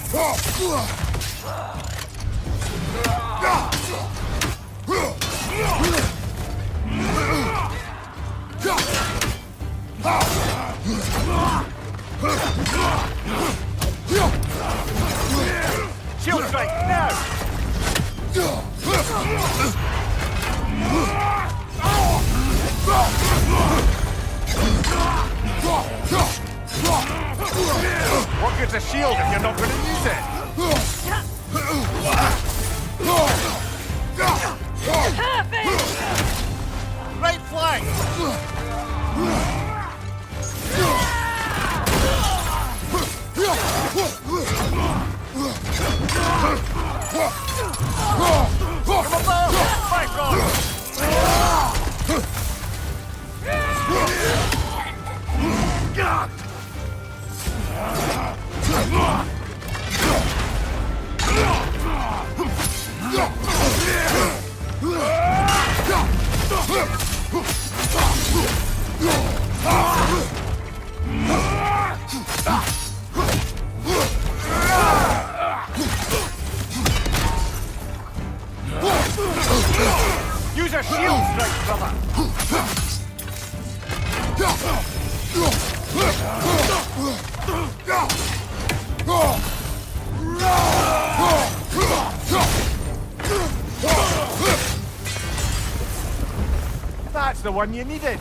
Shield strike, now! What gives a shield if you're not going to use it? Right flank! From above! Bifrost! Use a shield strike, brother! That's the one you needed!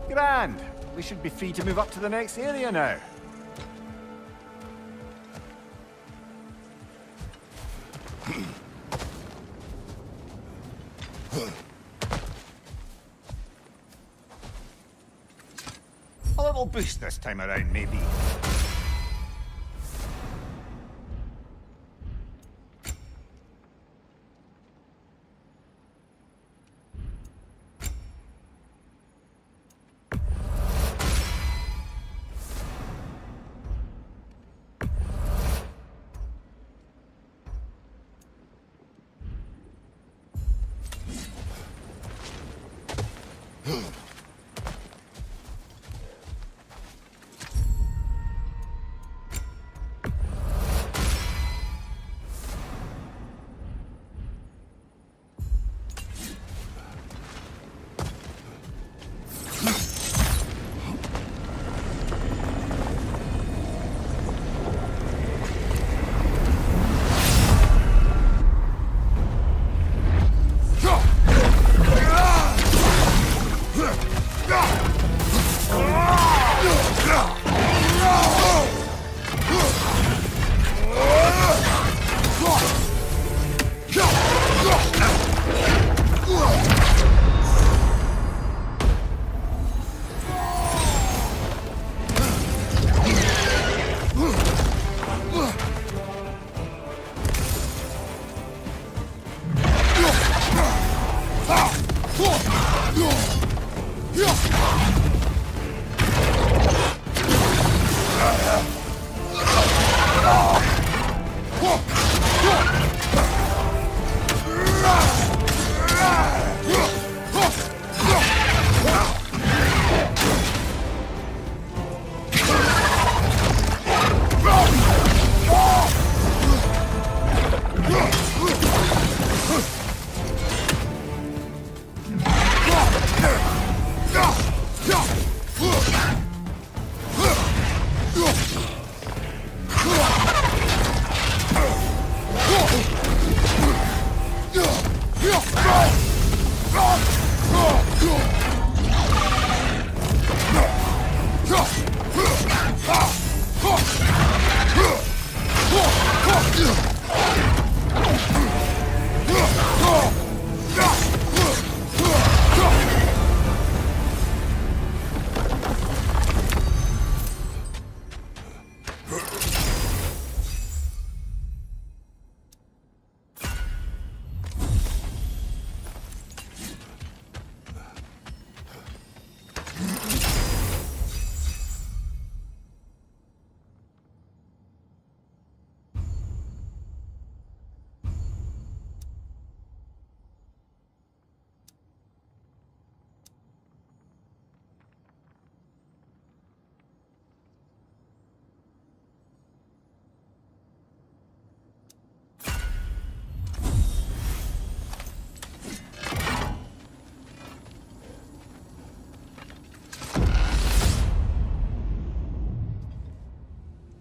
Grand! We should be free to move up to the next area now. A little boost this time around, maybe.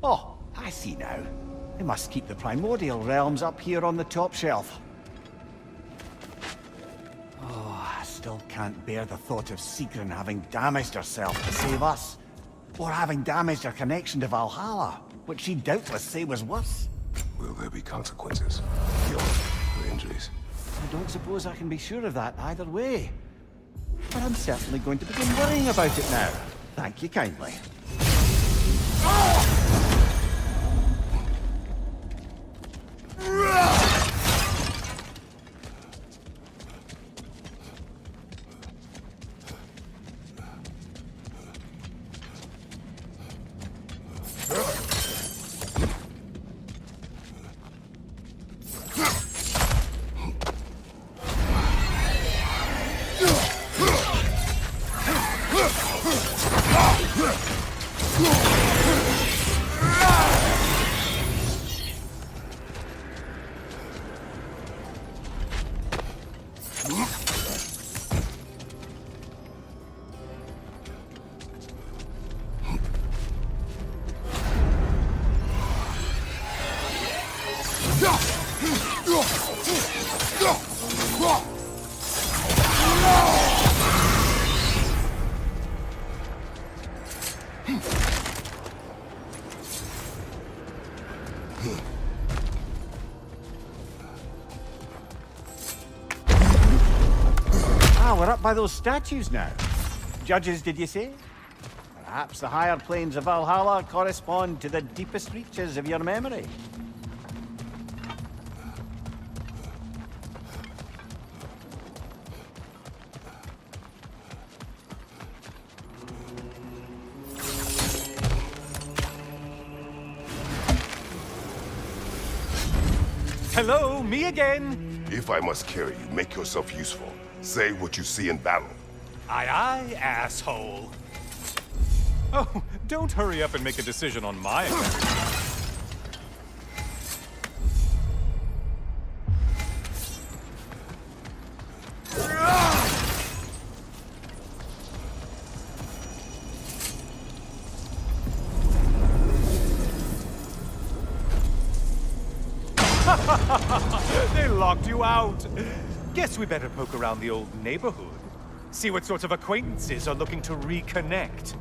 Oh, I see now. They must keep the primordial realms up here on the top shelf. Oh, I still can't bear the thought of Sigrun having damaged herself to save us. Or having damaged her connection to Valhalla, which she'd doubtless say was worse. Will there be consequences? Guilt or injuries? I don't suppose I can be sure of that either way. But I'm certainly going to begin worrying about it now. Thank you kindly. We're up by those statues now. Judges, did you say? Perhaps the higher planes of Valhalla correspond to the deepest reaches of your memory. Hello, me again. If I must carry you, make yourself useful. Say what you see in battle. Aye, aye, asshole. Oh, don't hurry up and make a decision on my account. They locked you out. Guess we better poke around the old neighborhood. See what sorts of acquaintances are looking to reconnect.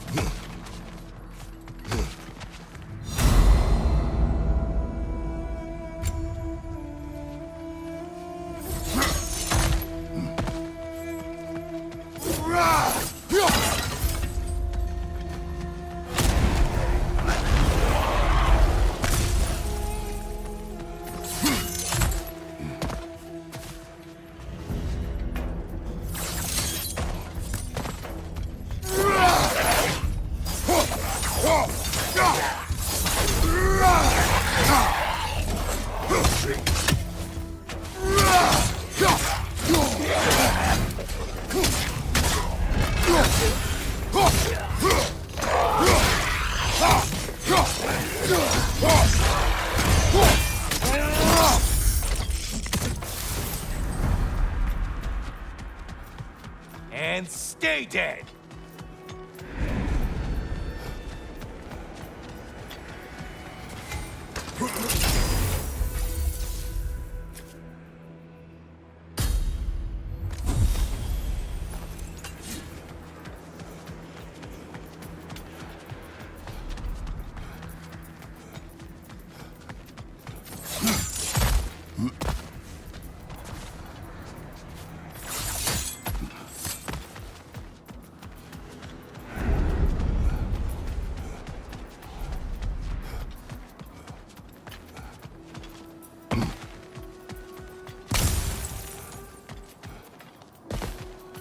And stay dead!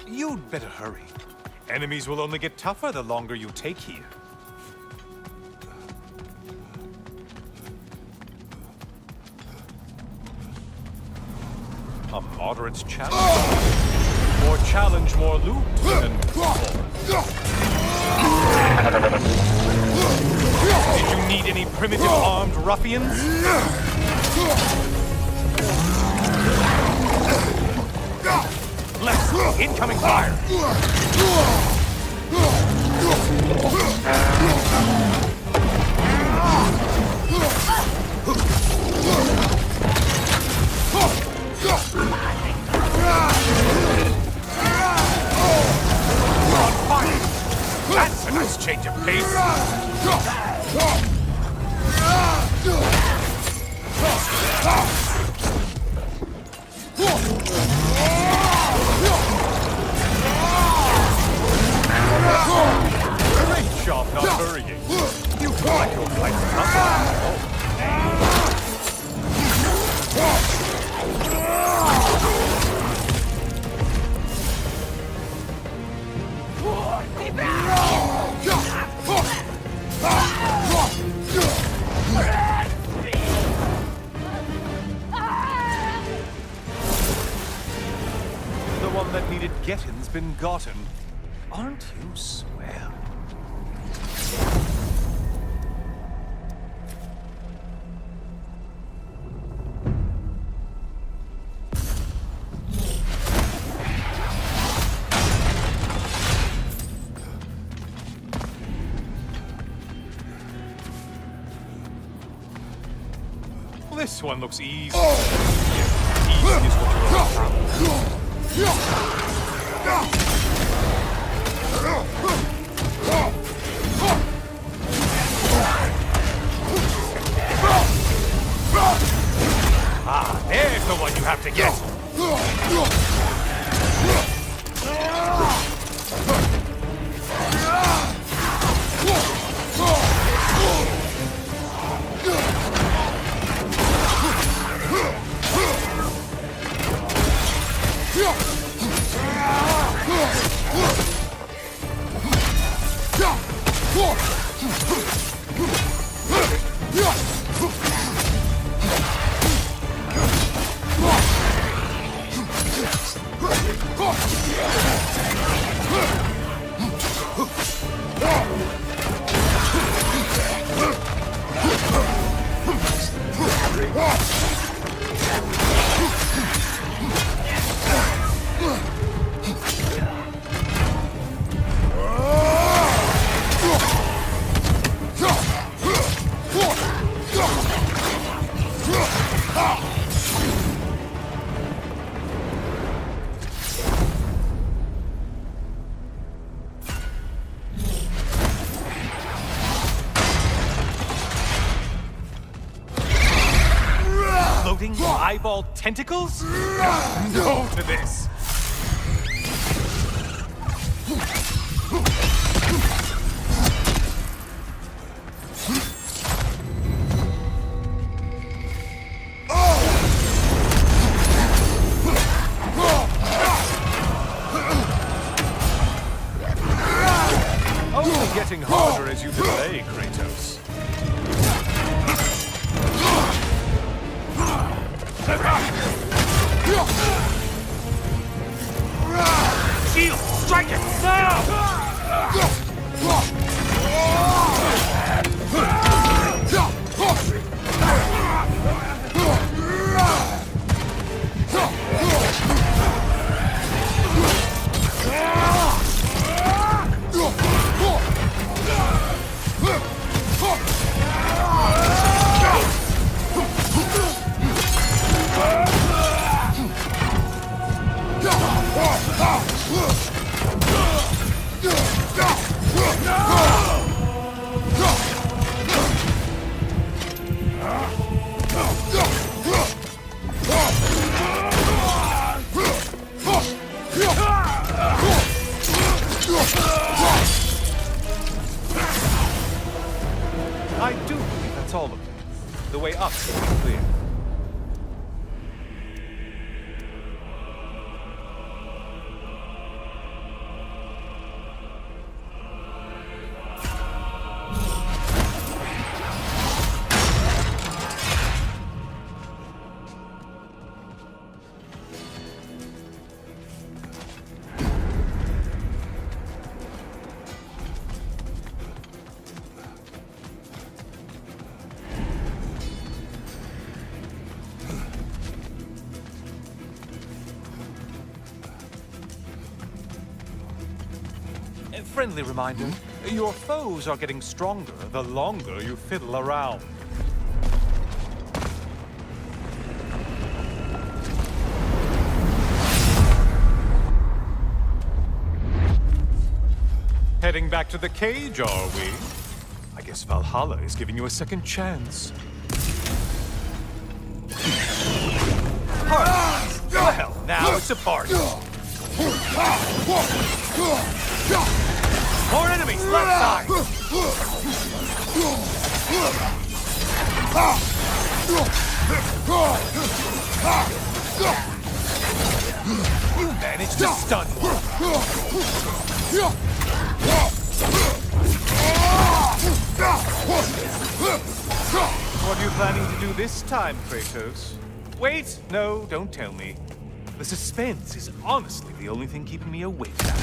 You'd better hurry. Enemies will only get tougher the longer you take here. A moderate challenge. More challenge, more loot. Did you need any primitive armed ruffians? Left! Incoming fire! On fire! That's a nice change of pace! Great job not hurrying. You feel like your flight's not. The one that needed getting's been gotten. Aren't you swell? This one looks easy. Easy is what you're all about. Ah, there's the one you have to get. eyeball tentacles? No to this! Only getting harder as you delay, Kratos. Shield, strike it now! I do believe that's all of them. The way up is clear. A friendly reminder, your foes are getting stronger the longer you fiddle around. Heading back to the cage, are we? I guess Valhalla is giving you a second chance. Party! Well, now it's a party. More enemies, left side! You managed to stun one. What are you planning to do this time, Kratos? Wait, no, don't tell me. The suspense is honestly the only thing keeping me awake now.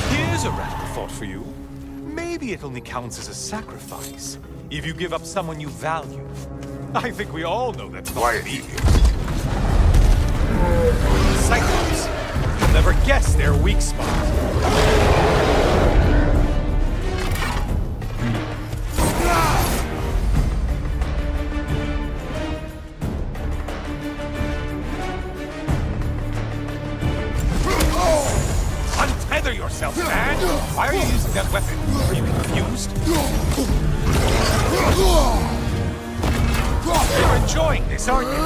Here's a random thought for you. Maybe it only counts as a sacrifice if you give up someone you value. I think we all know that's not me. Cyclops. You'll never guess their weak spot. Untether yourself, man! Why are you using that weapon? Are you confused? You're enjoying this, aren't you?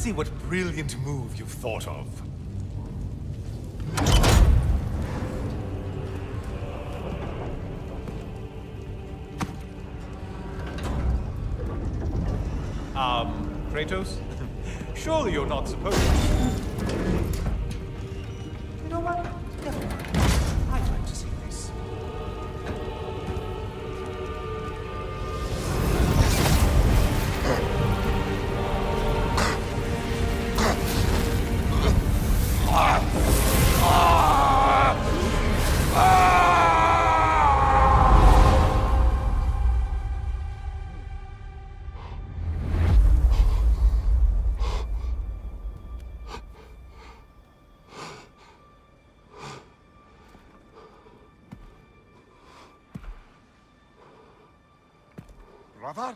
see what brilliant move you've thought of. Kratos? Surely you're not supposed to. You know what? Never mind. I'd like to see this. Brother?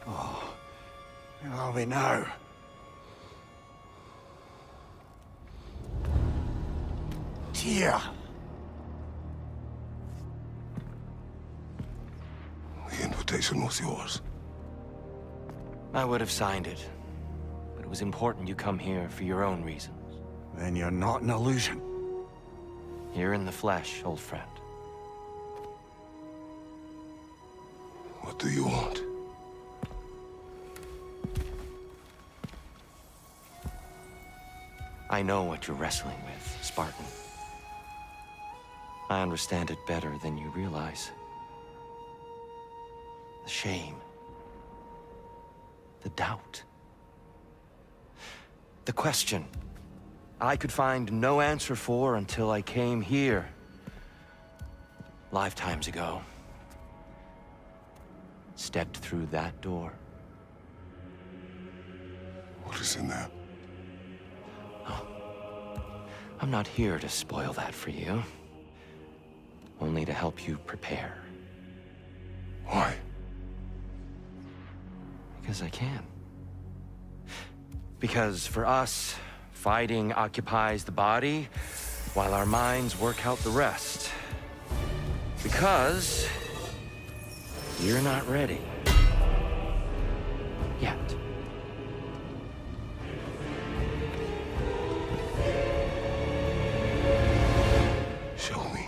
Oh, where are we now? Tyr! The invitation was yours. I would have signed it, but it was important you come here for your own reasons. Then you're not an illusion. Here in the flesh, old friend. What do you want? I know what you're wrestling with, Spartan. I understand it better than you realize. The shame. The doubt. The question I could find no answer for until I came here. Lifetimes ago. Stepped through that door. What is in there? I'm not here to spoil that for you. Only to help you prepare. Why? Because I can. Because for us, fighting occupies the body, while our minds work out the rest. Because you're not ready. Yet. Show me.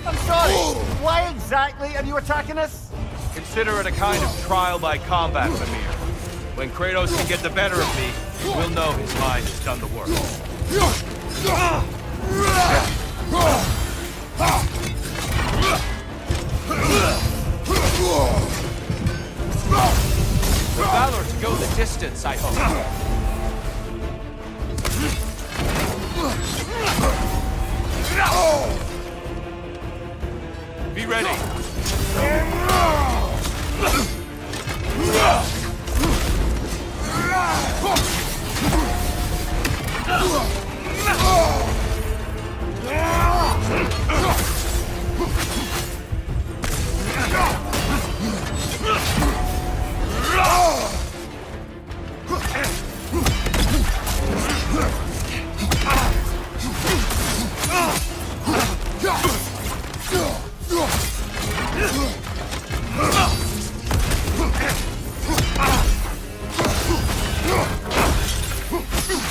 I'm sorry! Why exactly are you attacking us? Consider it a kind of trial by combat, Mimir. When Kratos can get the better of me, we'll know his mind has done the work. For valor to go the distance, I hope. Be ready.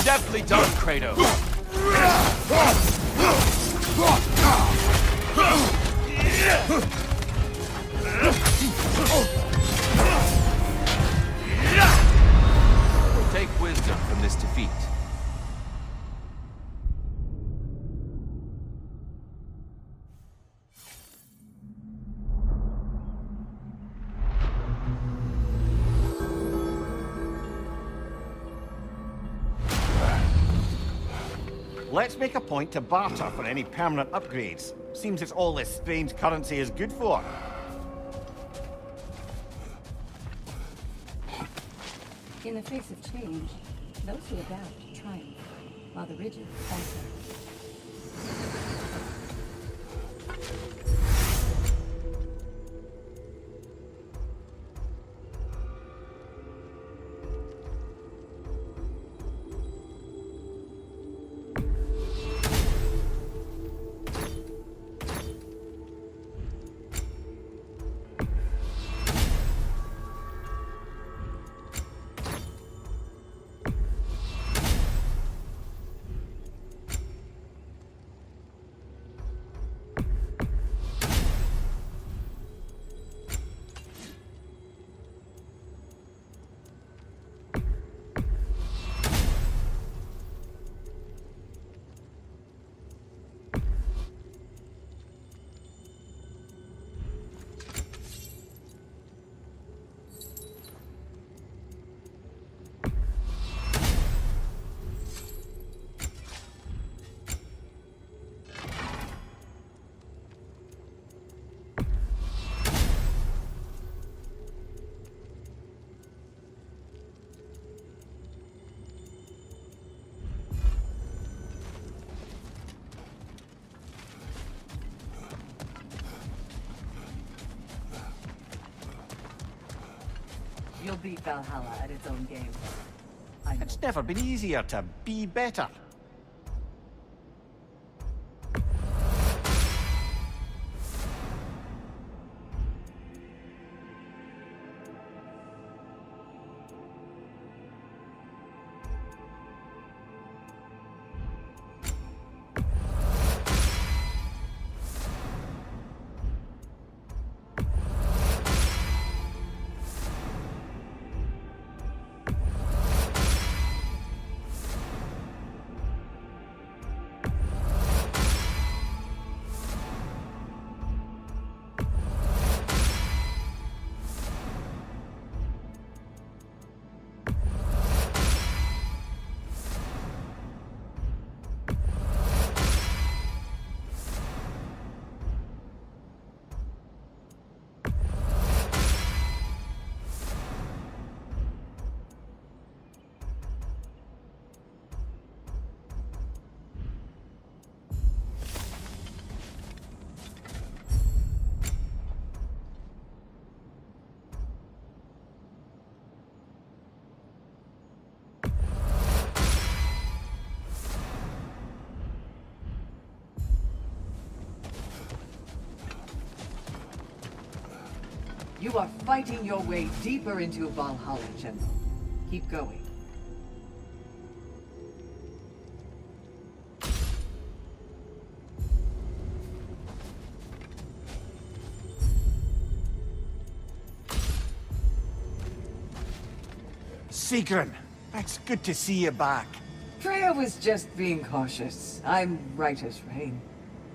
Deftly done, Kratos. Take wisdom from this defeat. Let's make a point to barter for any permanent upgrades. Seems it's all this strange currency is good for. In the face of change, those who adapt triumph, while the rigid falter. You'll beat Valhalla at its own game. I know. It's never been easier to be better. You are fighting your way deeper into Valhalla, General. Keep going. Sigrun, it's good to see you back. Freya was just being cautious. I'm right as rain.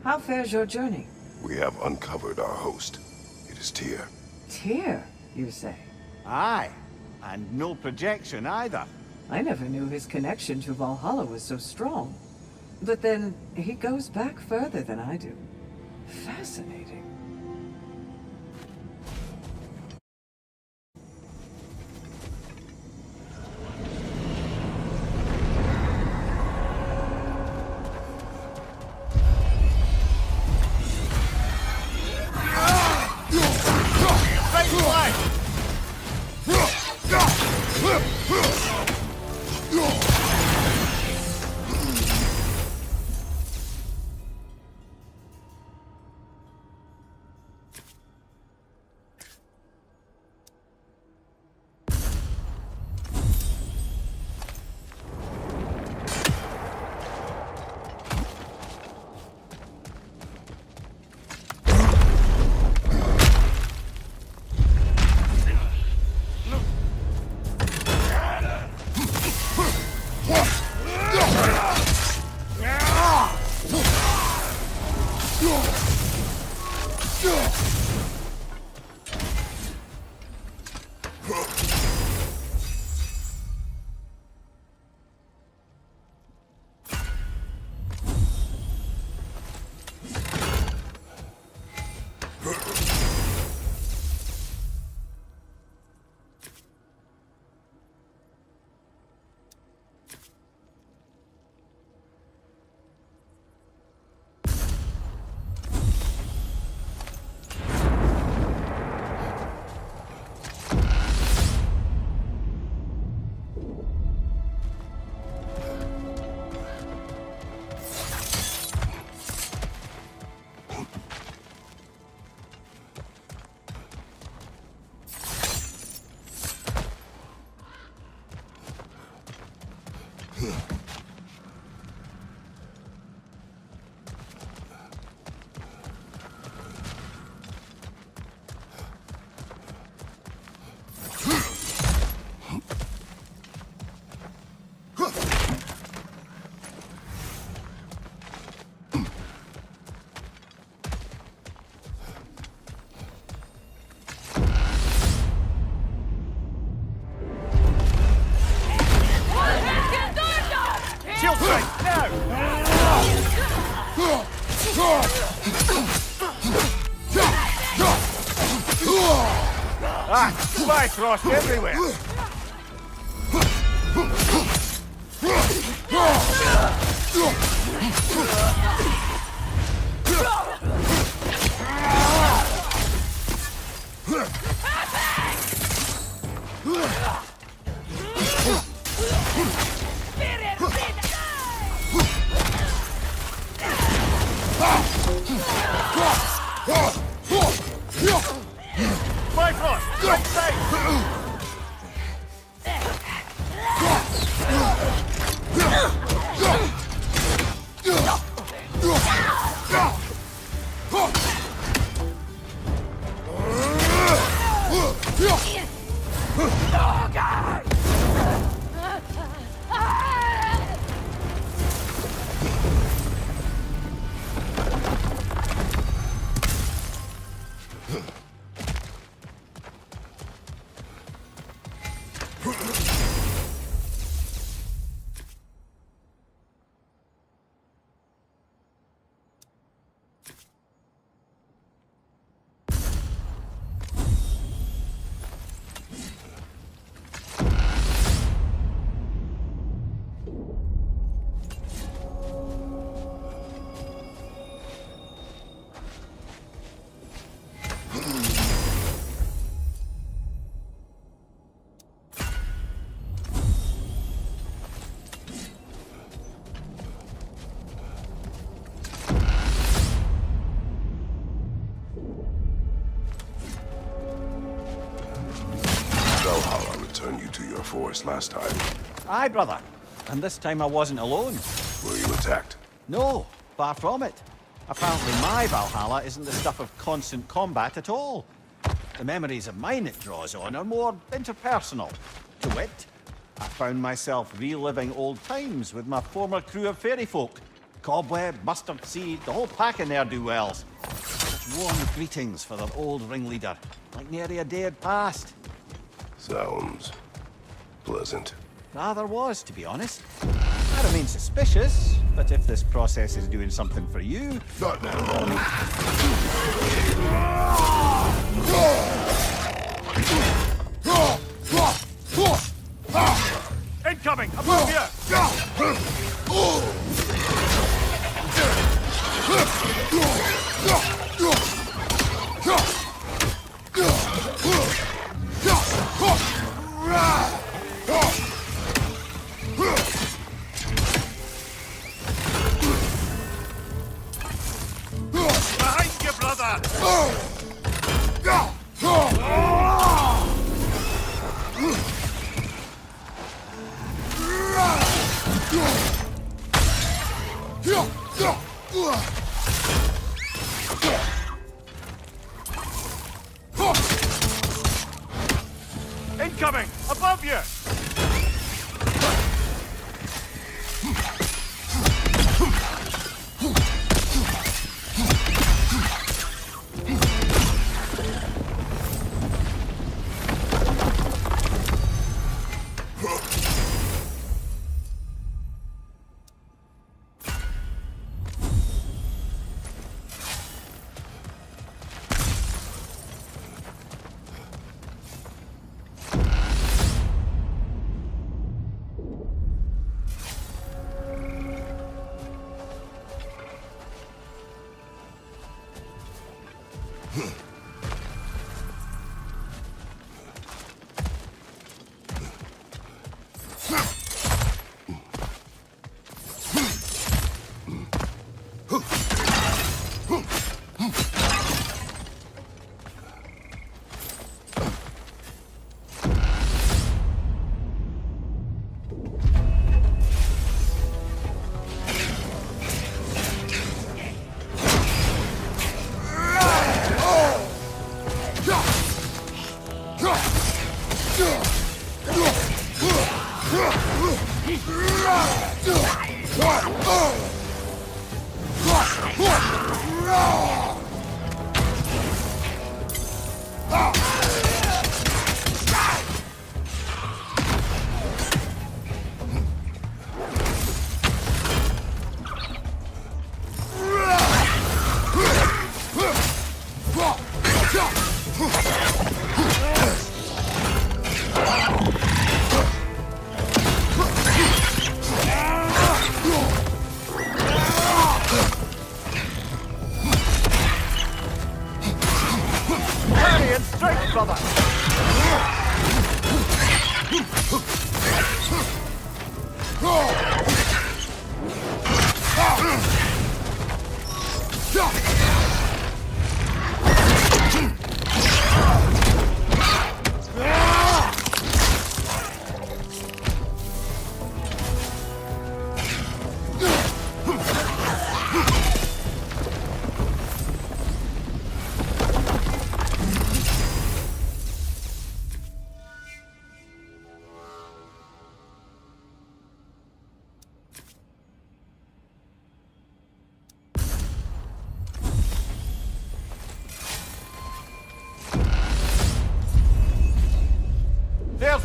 How fares your journey? We have uncovered our host. It is Tyr. Tyr, you say? Aye, and no projection either. I never knew his connection to Valhalla was so strong. But then, he goes back further than I do. Fascinating. Frost everywhere. Bifrost, right side! Valhalla returned you to your forest last time. Aye, brother. And this time I wasn't alone. Were you attacked? No, far from it. Apparently my Valhalla isn't the stuff of constant combat at all. The memories of mine it draws on are more interpersonal. To wit, I found myself reliving old times with my former crew of fairy folk. Cobweb, mustard seed, the whole pack of ne'er-do-wells. Such warm greetings for their old ringleader, like nary a day had passed. Sounds pleasant. Rather was, to be honest. I remain suspicious, but if this process is doing something for you... Not now. Incoming! Above you! Behind you, brother! Incoming! Above you!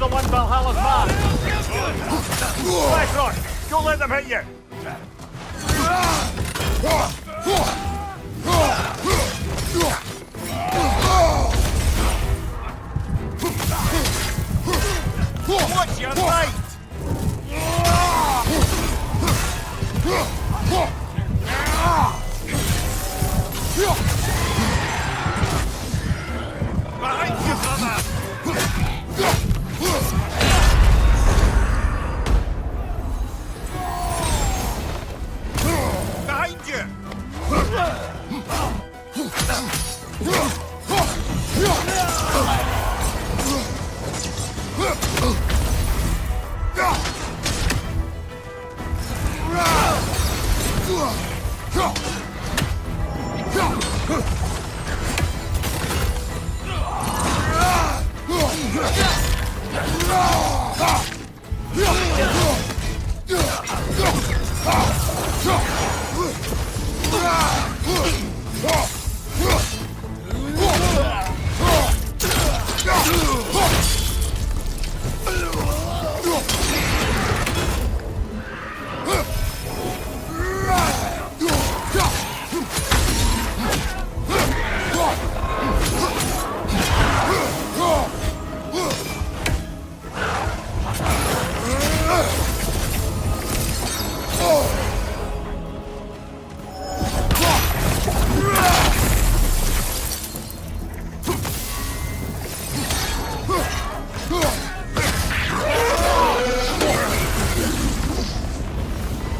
the one Valhalla's man! Let's don't let them hit you! What's your right? Behind you, brother! Behind you!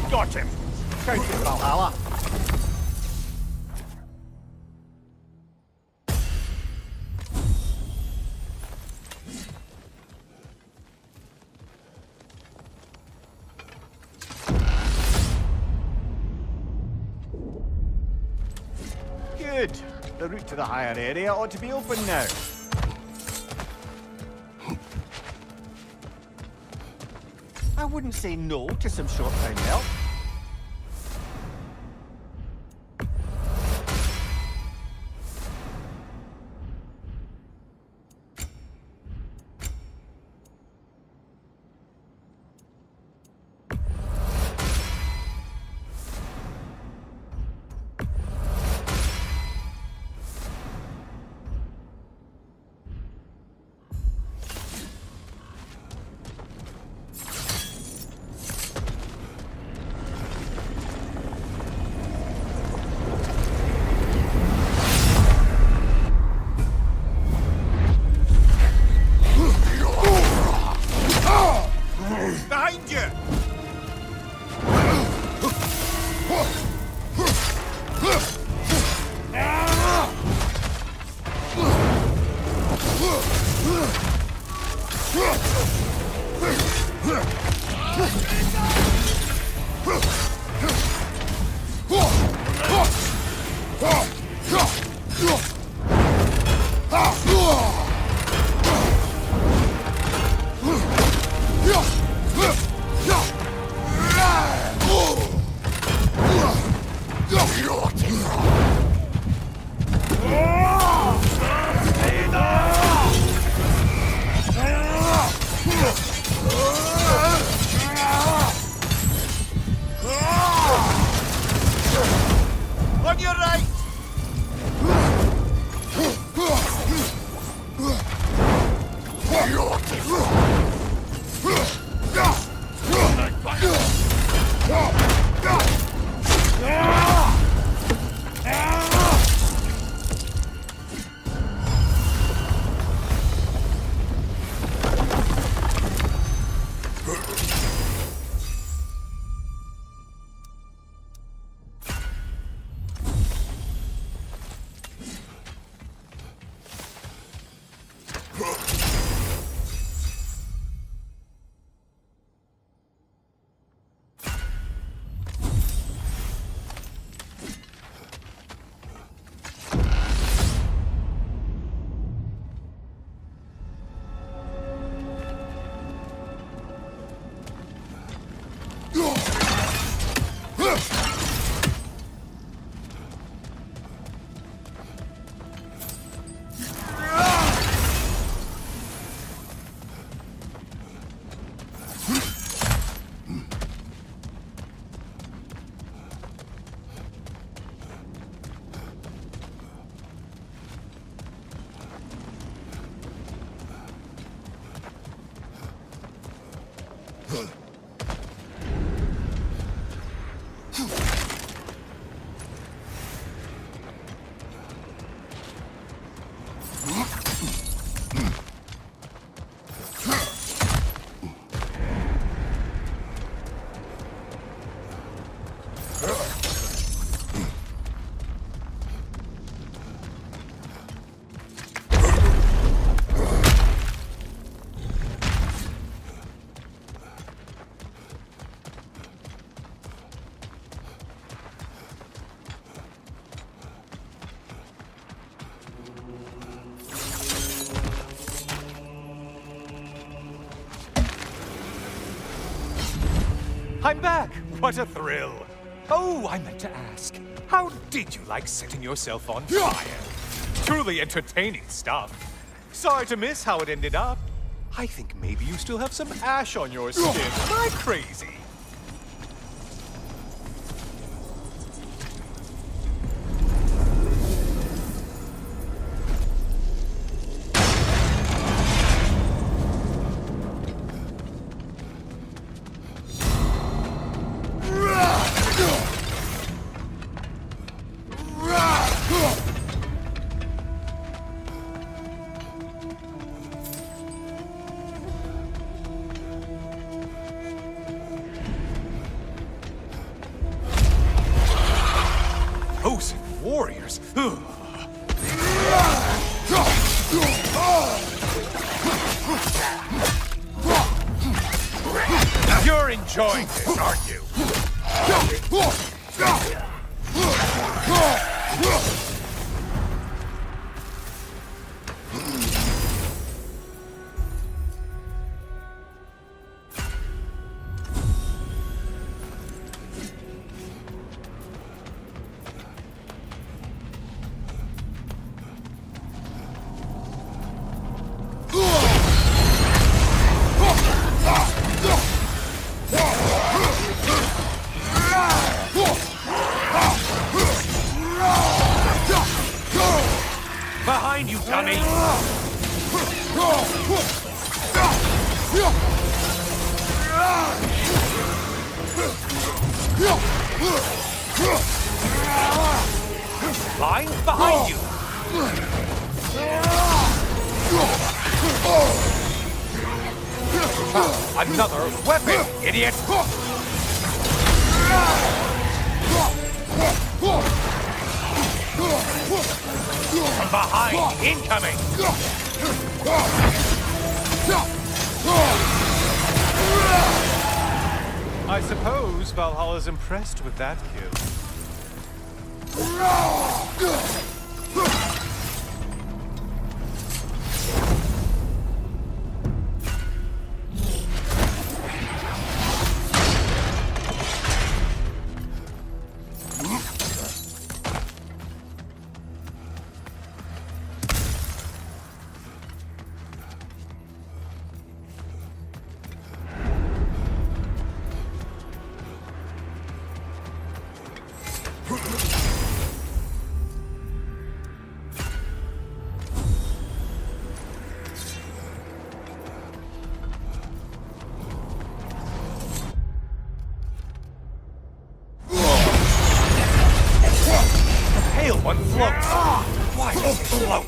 Got him! Thank you, Valhalla. Good. The route to the higher area ought to be open now. I wouldn't say no to some short time help. Behind you! On your right! I'm back! What a thrill! Oh, I meant to ask, how did you like setting yourself on fire? Truly entertaining stuff. Sorry to miss how it ended up. I think maybe you still have some ash on your skin. Am I crazy? Warriors. You're enjoying this, aren't you? Behind you, dummy! Lying behind you! Another weapon, idiot! From behind, incoming! I suppose Valhalla's impressed with that kill. One floats. Why does it float?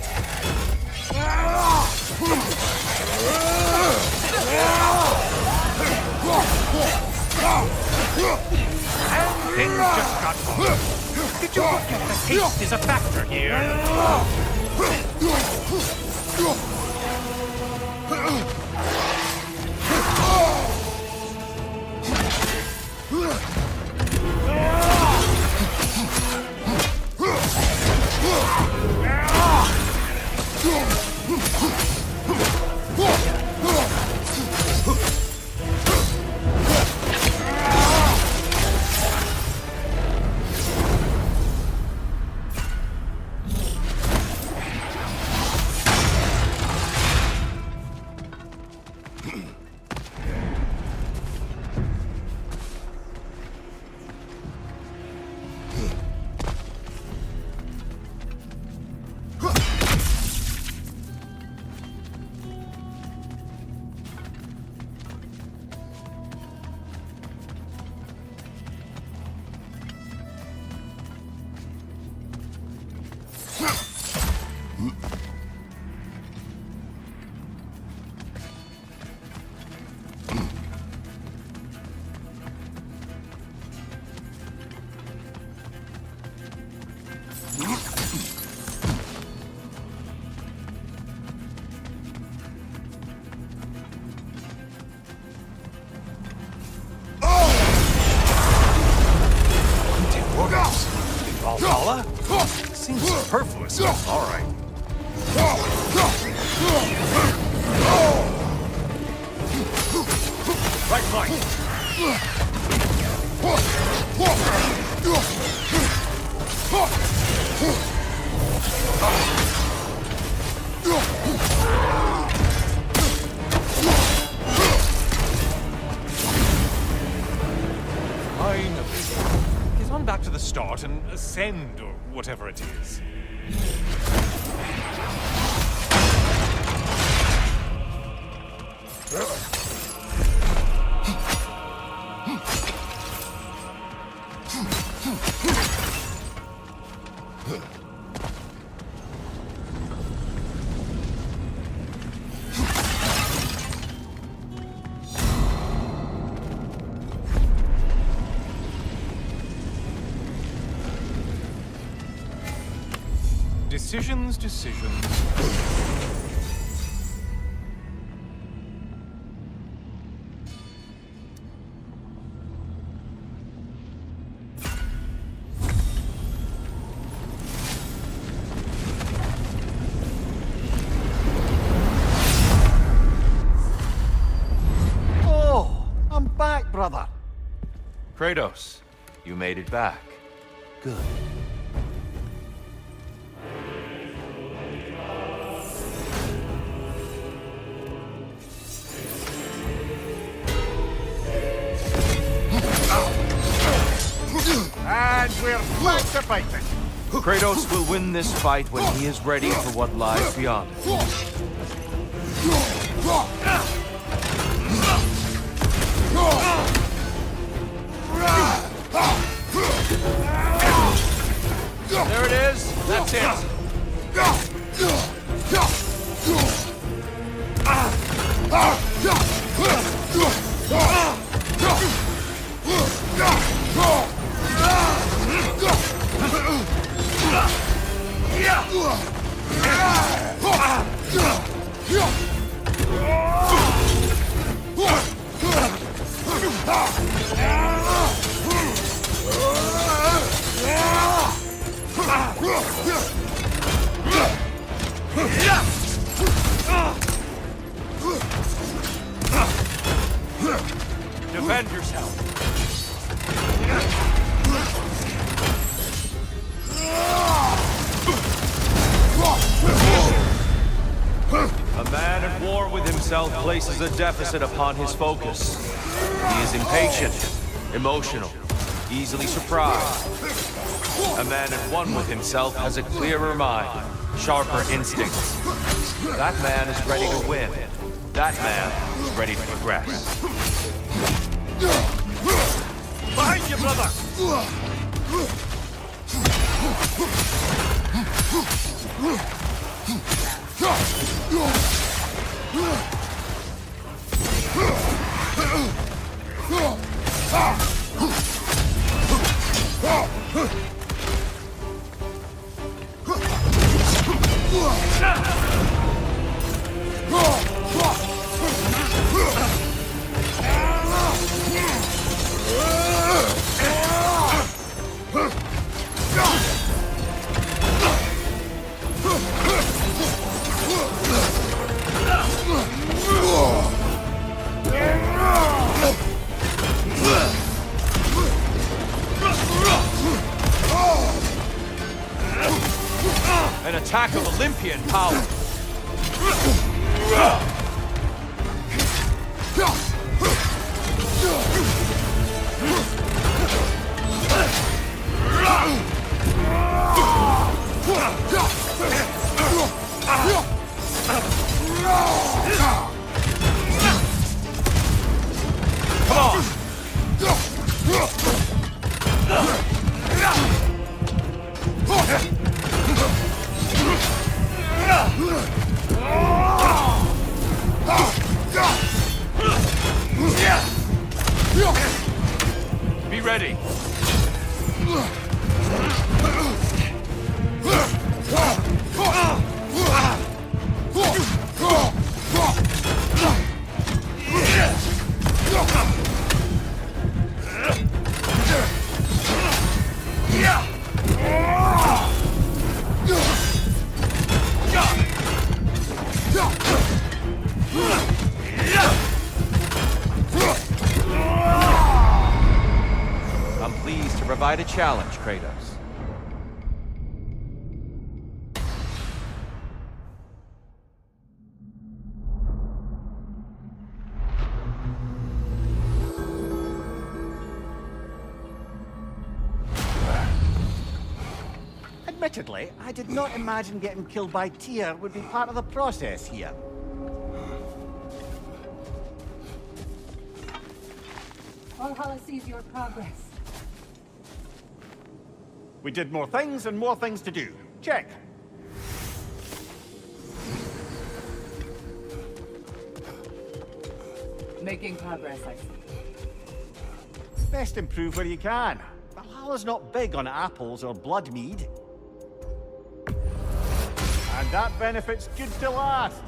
And things just got worse. Did you forget that haste is a factor here? superfluous. All right. Right flank. Finally. Get on back to the start and ascend, or whatever it is. Decisions. Oh, I'm back, brother. Kratos, you made it back. Good. And we're back to fighting. Kratos will win this fight when he is ready for what lies beyond it. There it is. That's it. Defend yourself. A man at war with himself places a deficit upon his focus. He is impatient, emotional, easily surprised. A man at one with himself has a clearer mind, sharper instincts. That man is ready to win. That man is ready to progress. Behind you, brother! An attack of Olympian power. Come on! Be ready. hereby to challenge, Kratos. Admittedly, I did not imagine getting killed by Tyr would be part of the process here. Valhalla sees your progress. We did more things and more things to do. Check. Making progress, I see. Best improve where you can. Valhalla's not big on apples or blood mead. And that benefit's good to last.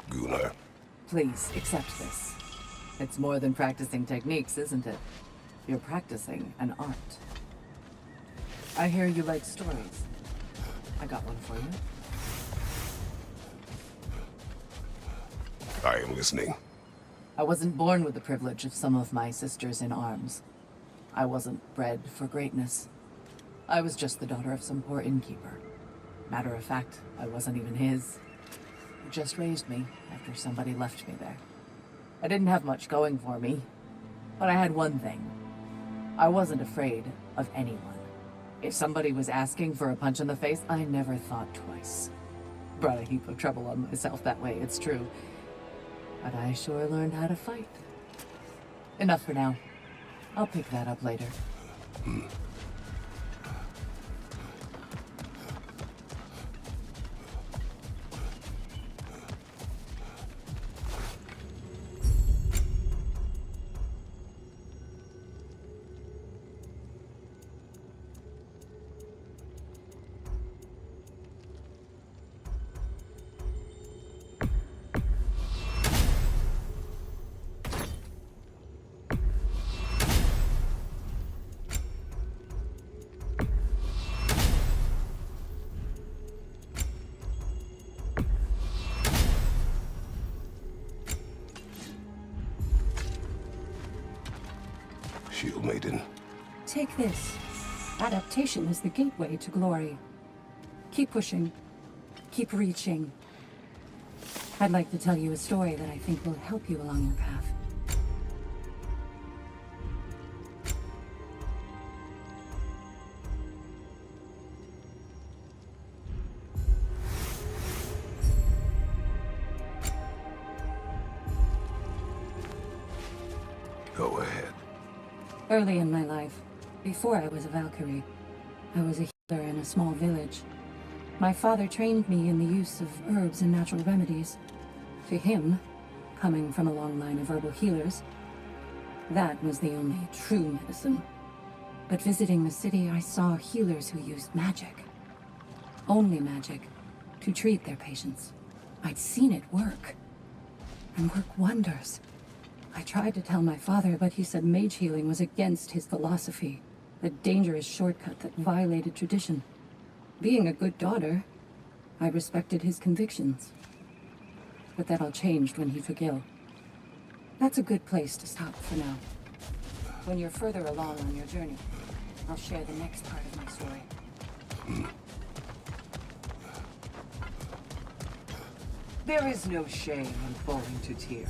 Gunnar. Please, accept this. It's more than practicing techniques, isn't it? You're practicing an art. I hear you like stories. I got one for you. I am listening. I wasn't born with the privilege of some of my sisters in arms. I wasn't bred for greatness. I was just the daughter of some poor innkeeper. Matter of fact, I wasn't even his. He just raised me after somebody left me there. I didn't have much going for me, but I had one thing. I wasn't afraid of anyone. If somebody was asking for a punch in the face, I never thought twice. Brought a heap of trouble on myself that way, it's true. But I sure learned how to fight. Enough for now. I'll pick that up later. Shield Maiden. Take this. Adaptation is the gateway to glory. Keep pushing. Keep reaching. I'd like to tell you a story that I think will help you along your path. Go ahead. Early in my life, before I was a Valkyrie, I was a healer in a small village. My father trained me in the use of herbs and natural remedies. To him, coming from a long line of herbal healers, that was the only true medicine. But visiting the city, I saw healers who used magic. Only magic, to treat their patients. I'd seen it work. And work wonders. I tried to tell my father, but he said mage healing was against his philosophy, a dangerous shortcut that violated tradition. Being a good daughter, I respected his convictions. But that all changed when he took ill. That's a good place to stop for now. When you're further along on your journey, I'll share the next part of my story. There is no shame in falling to Tyr.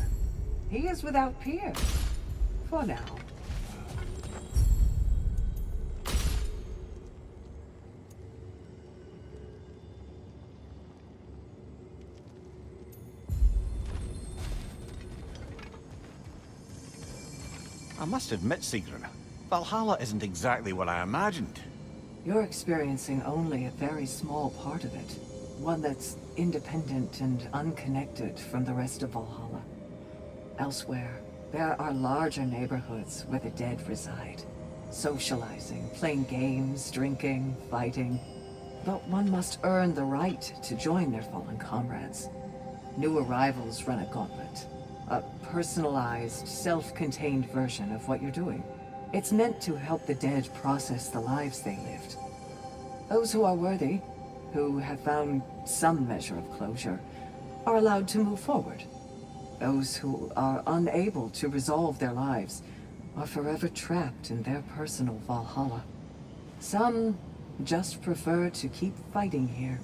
He is without peer. For now. I must admit, Sigrun, Valhalla isn't exactly what I imagined. You're experiencing only a very small part of it. One that's independent and unconnected from the rest of Valhalla. Elsewhere, there are larger neighborhoods where the dead reside. Socializing, playing games, drinking, fighting. But one must earn the right to join their fallen comrades. New arrivals run a gauntlet. A personalized, self-contained version of what you're doing. It's meant to help the dead process the lives they lived. Those who are worthy, who have found some measure of closure, are allowed to move forward. Those who are unable to resolve their lives are forever trapped in their personal Valhalla. Some just prefer to keep fighting here.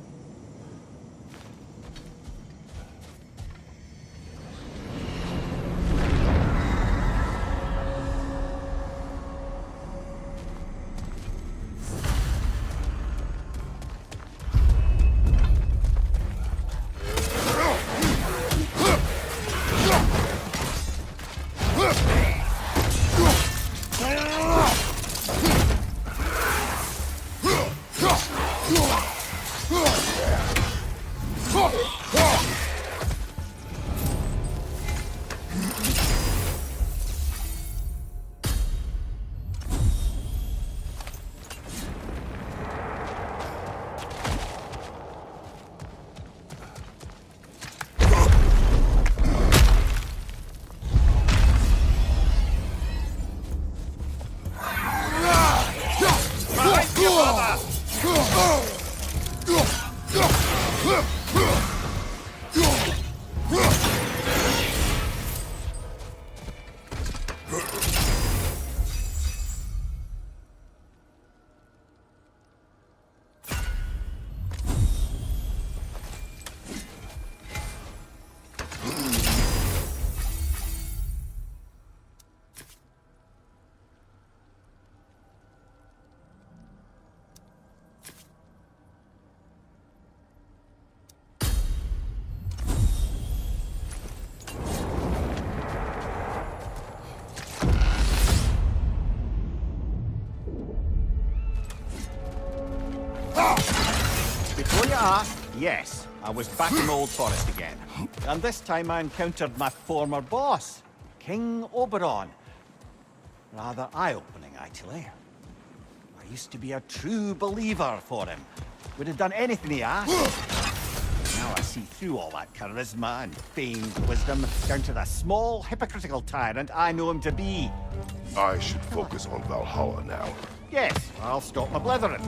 Yes, I was back in the Old Forest again. And this time I encountered my former boss, King Oberon. Rather eye-opening, actually. I used to be a true believer for him. Would have done anything he asked. Now I see through all that charisma and feigned wisdom down to the small, hypocritical tyrant I know him to be. I should focus on Valhalla now. Yes, I'll stop my blithering.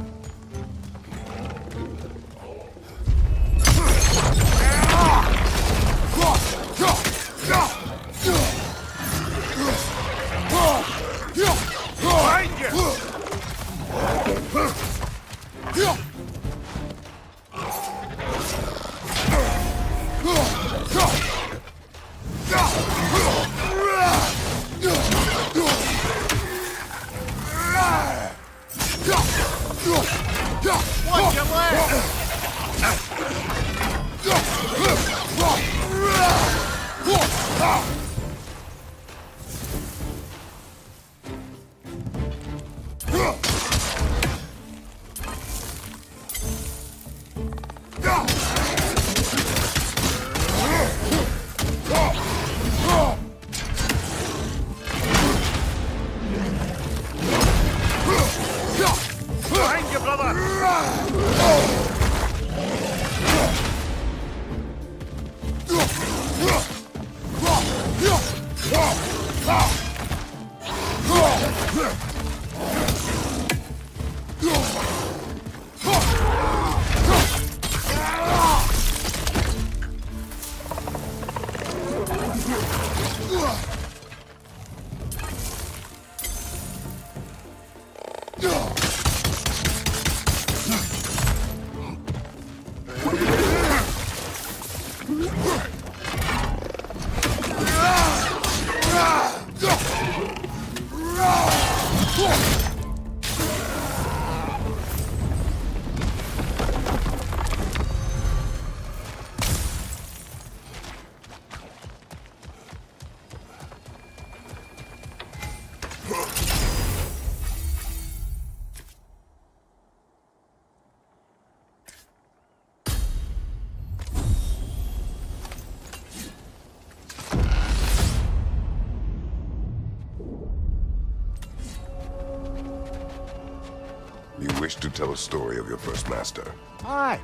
wish to tell a story of your first master? Aye.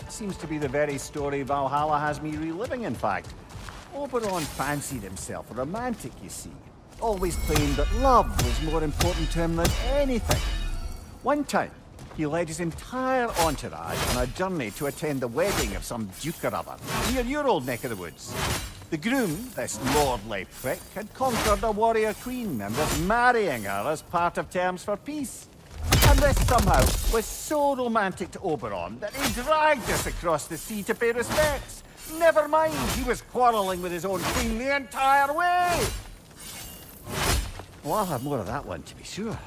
Seems to be the very story Valhalla has me reliving, in fact. Oberon fancied himself a romantic, you see. Always claimed that love was more important to him than anything. One time, he led his entire entourage on a journey to attend the wedding of some duke or other, near your old neck of the woods. The groom, this lordly prick, had conquered a warrior queen and was marrying her as part of terms for peace. And this somehow was so romantic to Oberon that he dragged us across the sea to pay respects. Never mind, he was quarrelling with his own queen the entire way! Well, I'll have more of that one, to be sure.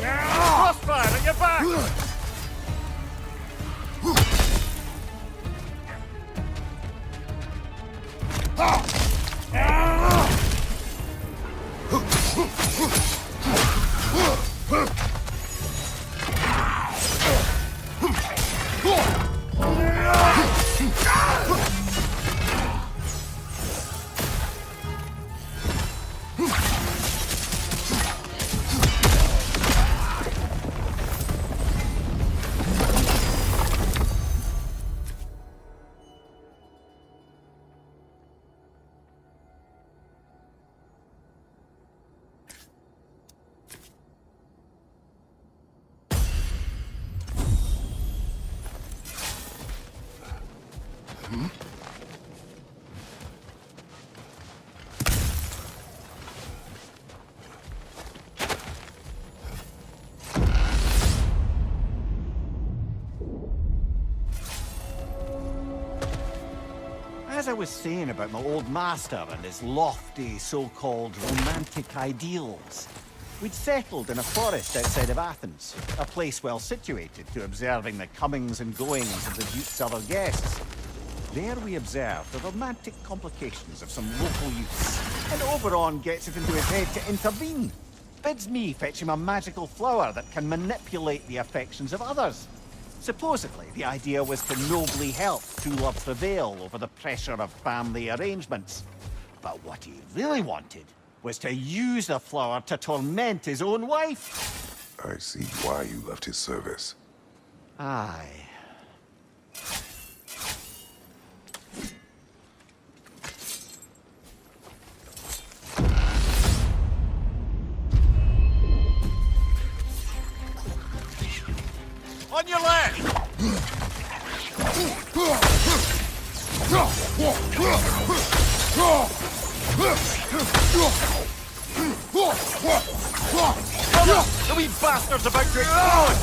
Crossfire at your back! As I was saying about my old master and his lofty, so-called romantic ideals, we'd settled in a forest outside of Athens, a place well situated to observing the comings and goings of the Duke's other guests. There we observed the romantic complications of some local youths, and Oberon gets it into his head to intervene. Bids me fetch him a magical flower that can manipulate the affections of others. Supposedly, the idea was to nobly help true love prevail over the pressure of family arrangements. But what he really wanted was to use the flower to torment his own wife. I see why you left his service. Aye. On your left! The wee bastard's about to explode!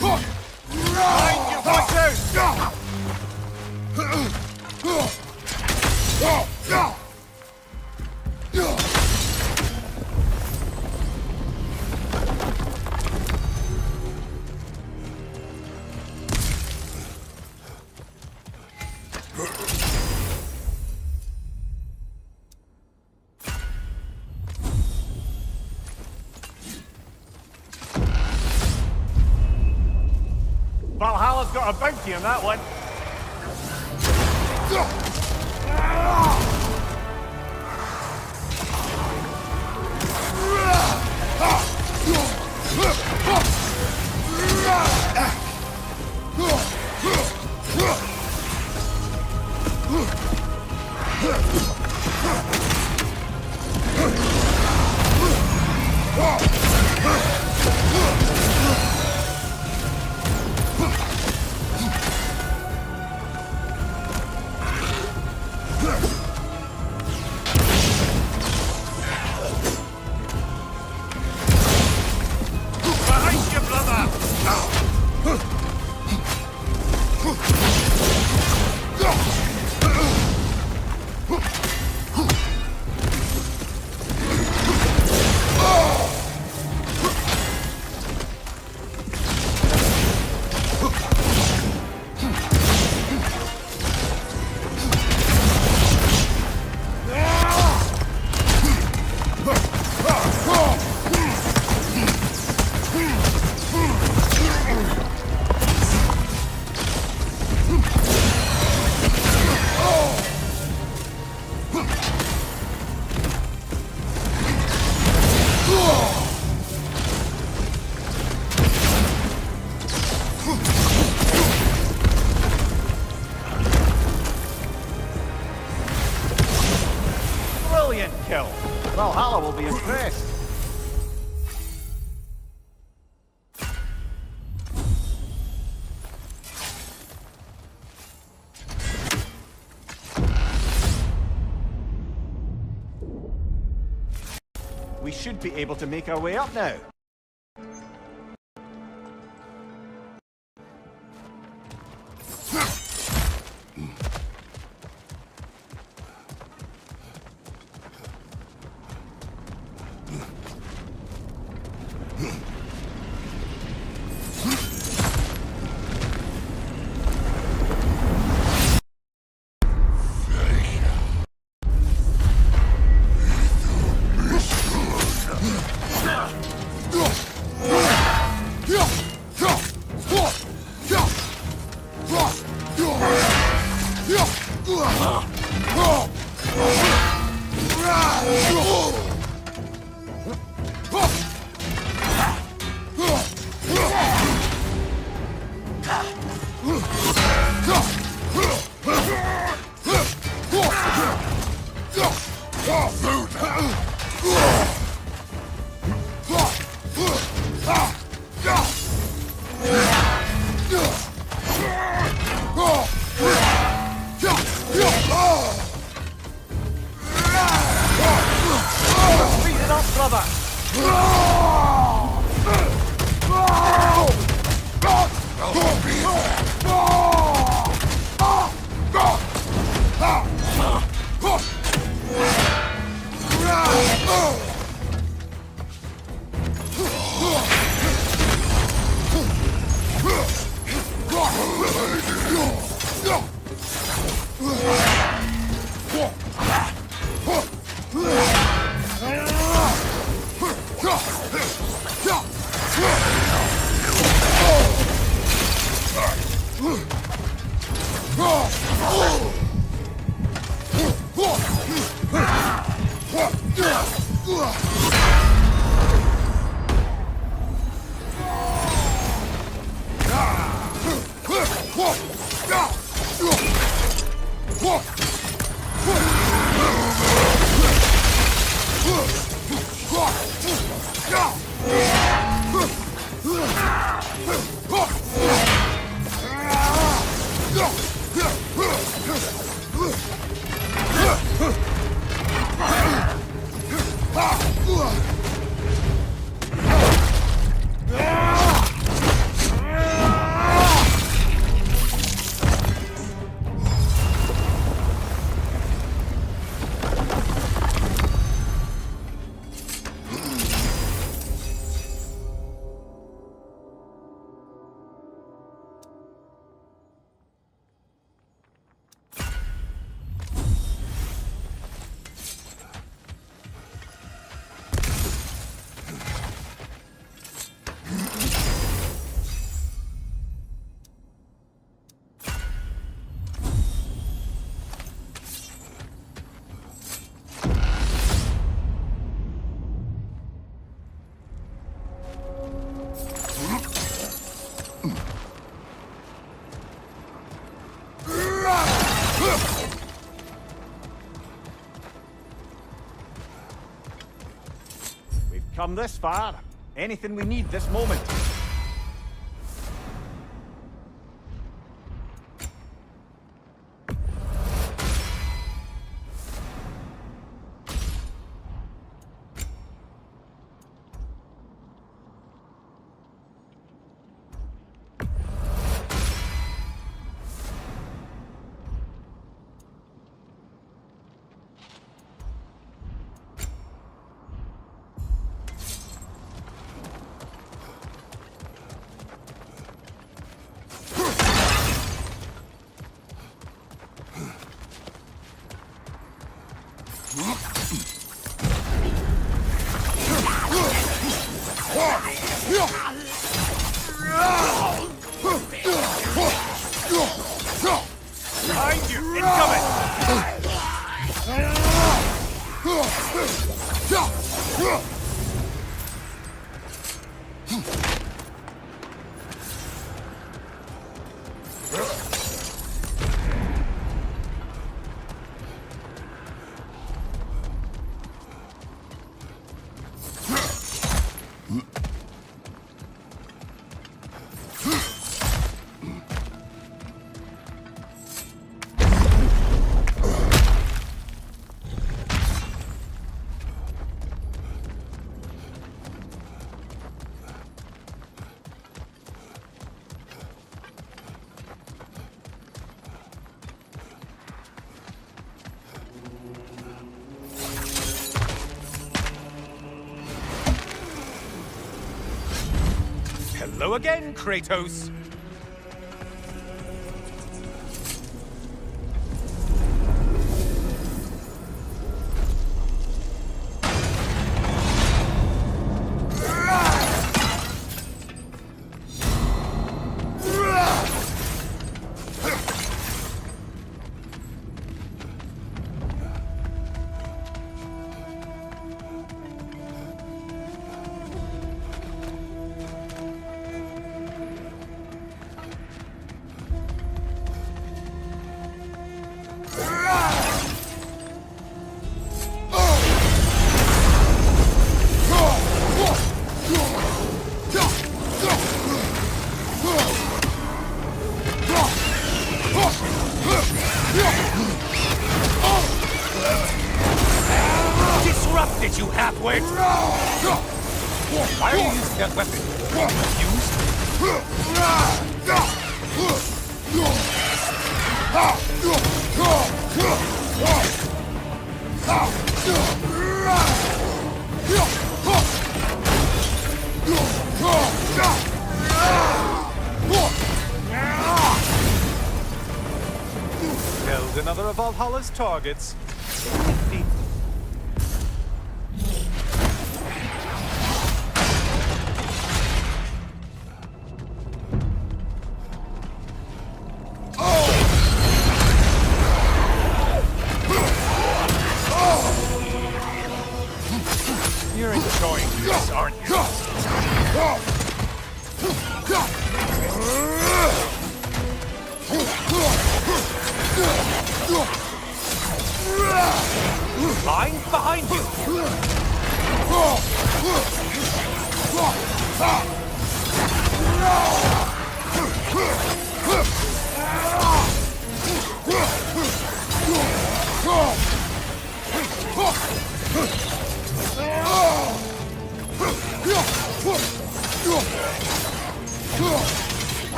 Mind you, watch out! Valhalla's got a bounty on that one. Behind you! be impressed. We should be able to make our way up now. Come this far. Anything we need this moment. Hello again, Kratos. Disrupted, you half-wit! Why are you using that weapon? Killed another of Valhalla's targets. You're enjoying this, aren't you? Lying behind you!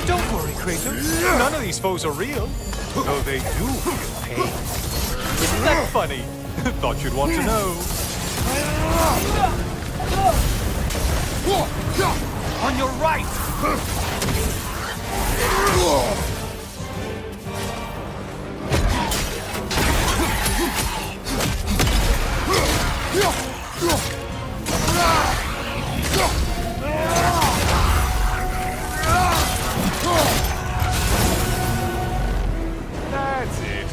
Don't worry, Kratos. None of these foes are real. Though they do feel pain. Isn't that funny? Thought you'd want to know. On your right! That's it.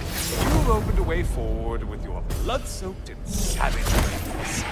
You've opened a way forward with your blood-soaked and savage ways.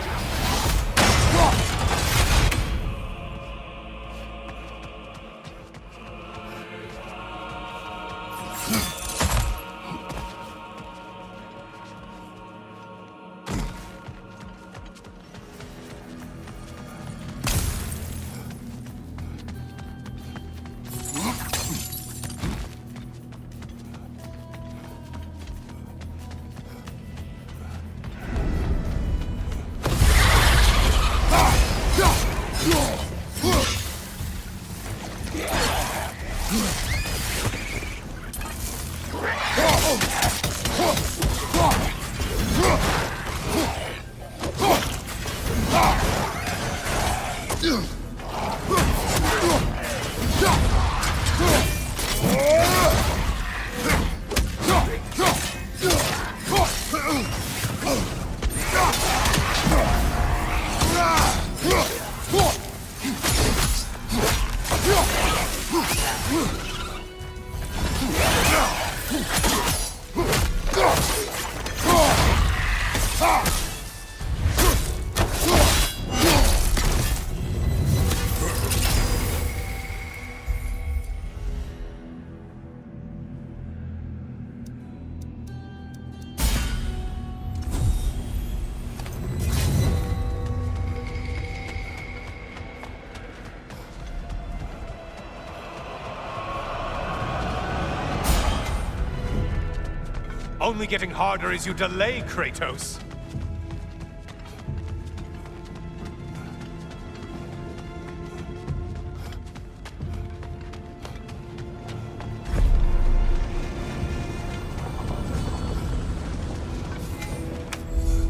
Only getting harder as you delay, Kratos.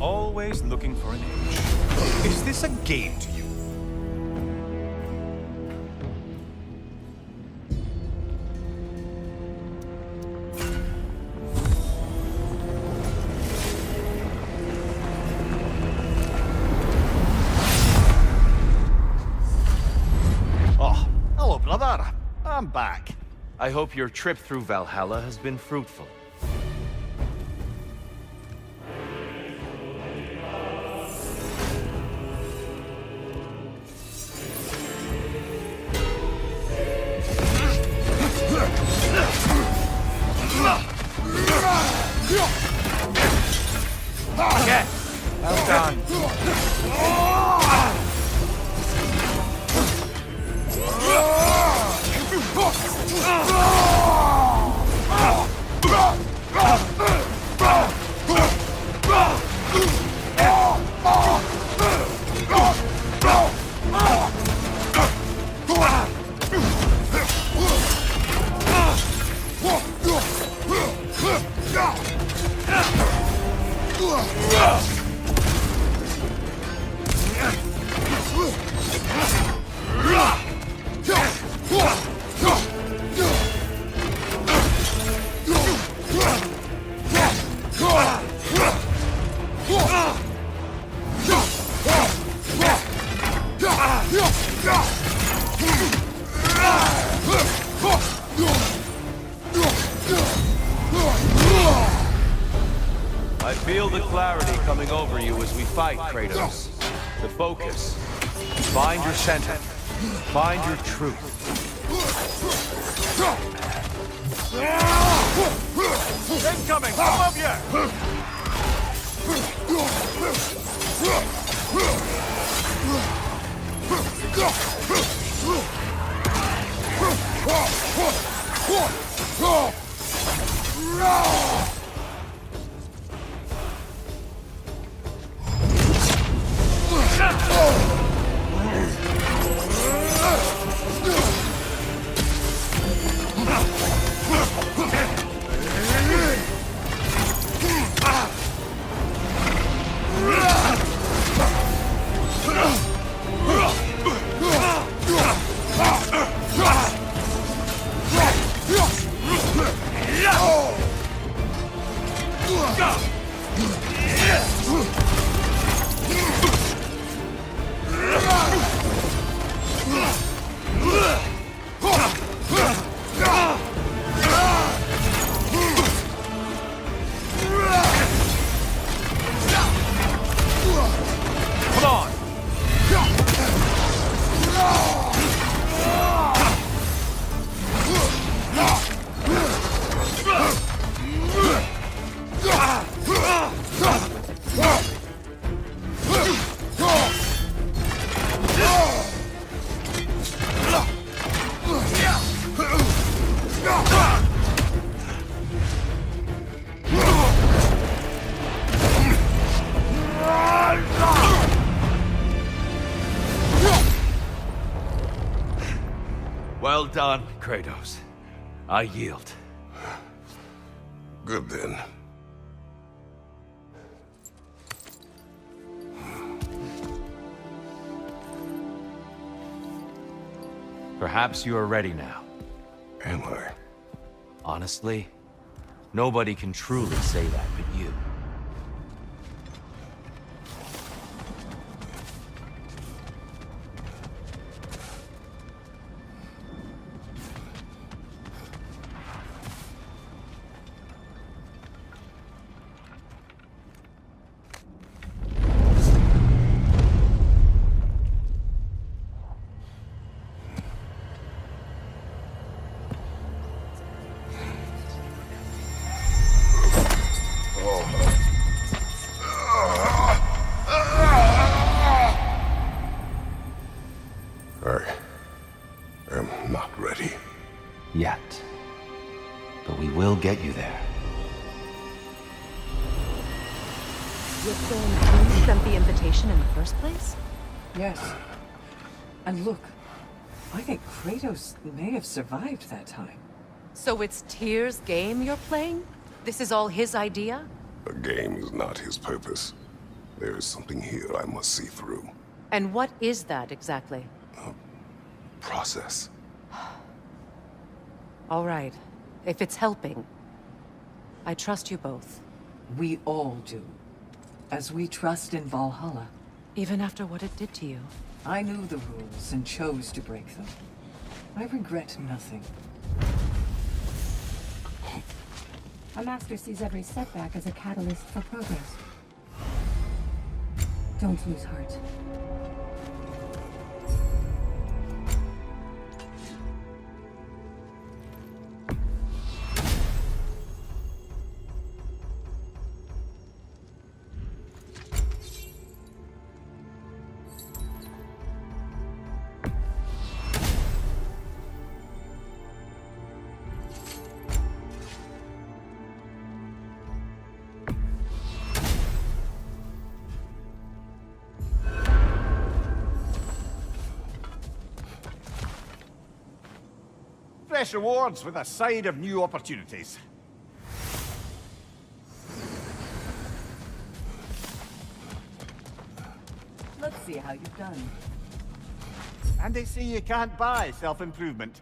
Always looking for an edge. Is this a game to you? Oh, hello, brother. I'm back. I hope your trip through Valhalla has been fruitful. Yeah, well done. I feel the clarity coming over you as we fight, Kratos. The focus. Find your center. Find your truth. Incoming! Above you! Come on! Well done, Kratos. I yield. Good then. Perhaps you are ready now. Am I? Honestly, nobody can truly say that but you. I am not ready. Yet. But we will get you there. Who sent the invitation in the first place? Yes. And look, I think Kratos may have survived that time. So it's Tyr's game you're playing? This is all his idea? A game is not his purpose. There is something here I must see through. And what is that exactly? Process. All right. If it's helping, I trust you both. We all do. As we trust in Valhalla. Even after what it did to you. I knew the rules and chose to break them. I regret nothing. A master sees every setback as a catalyst for progress. Don't lose heart. Fresh rewards with a side of new opportunities. Let's see how you've done. And they say you can't buy self-improvement.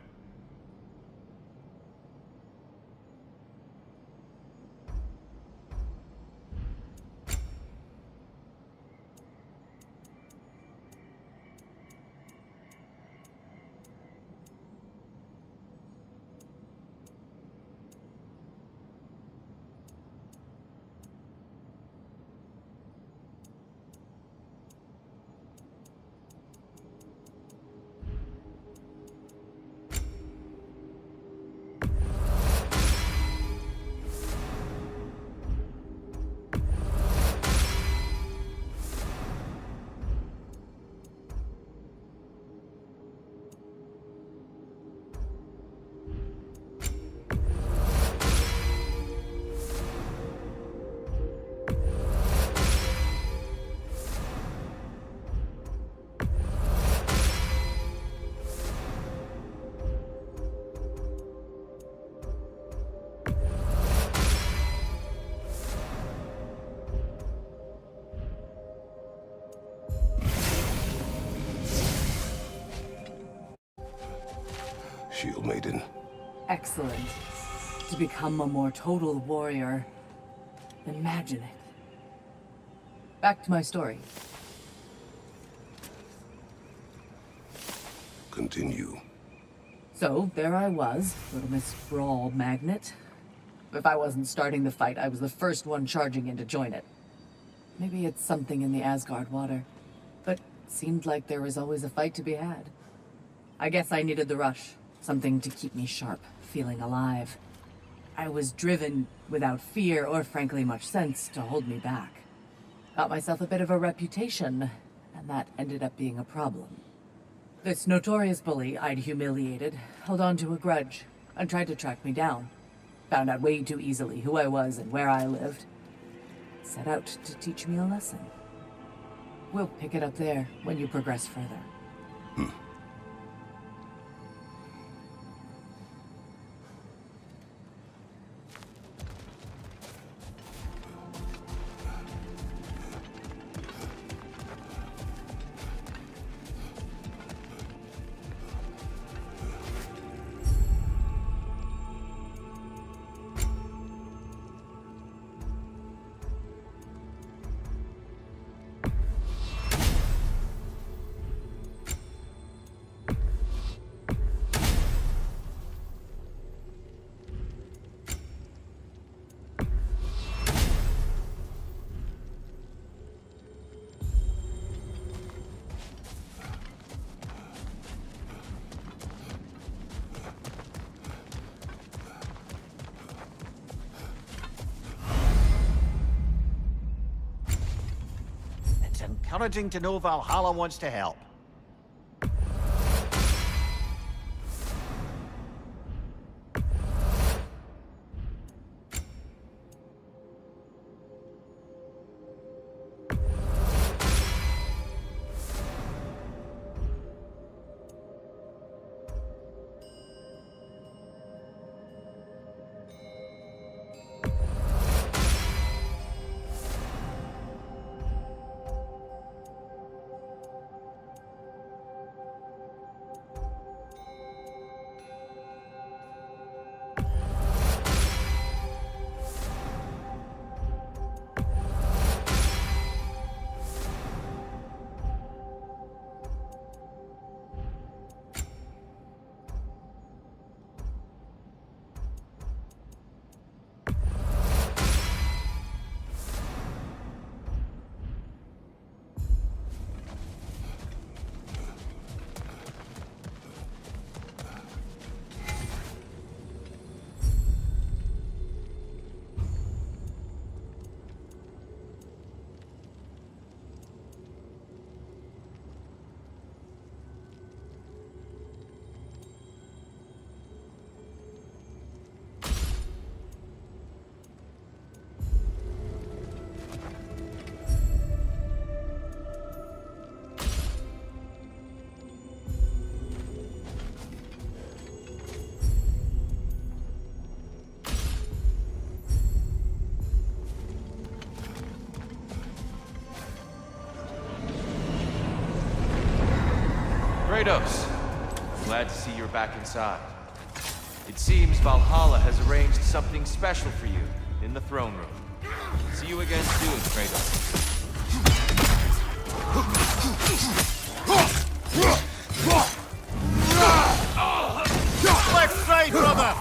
Shield Maiden. Excellent. To become a more total warrior. Imagine it. Back to my story. Continue. So, there I was, little Miss Brawl Magnet. If I wasn't starting the fight, I was the first one charging in to join it. Maybe it's something in the Asgard water, but seemed like there was always a fight to be had. I guess I needed the rush, something to keep me sharp, feeling alive. I was driven, without fear or frankly much sense, to hold me back. Got myself a bit of a reputation, and that ended up being a problem. This notorious bully I'd humiliated held on to a grudge and tried to track me down. Found out way too easily who I was and where I lived. Set out to teach me a lesson. We'll pick it up there when you progress further. It's encouraging to know Valhalla wants to help. Kratos, glad to see you're back inside. It seems Valhalla has arranged something special for you in the throne room. See you again soon, Kratos. Left side, brother!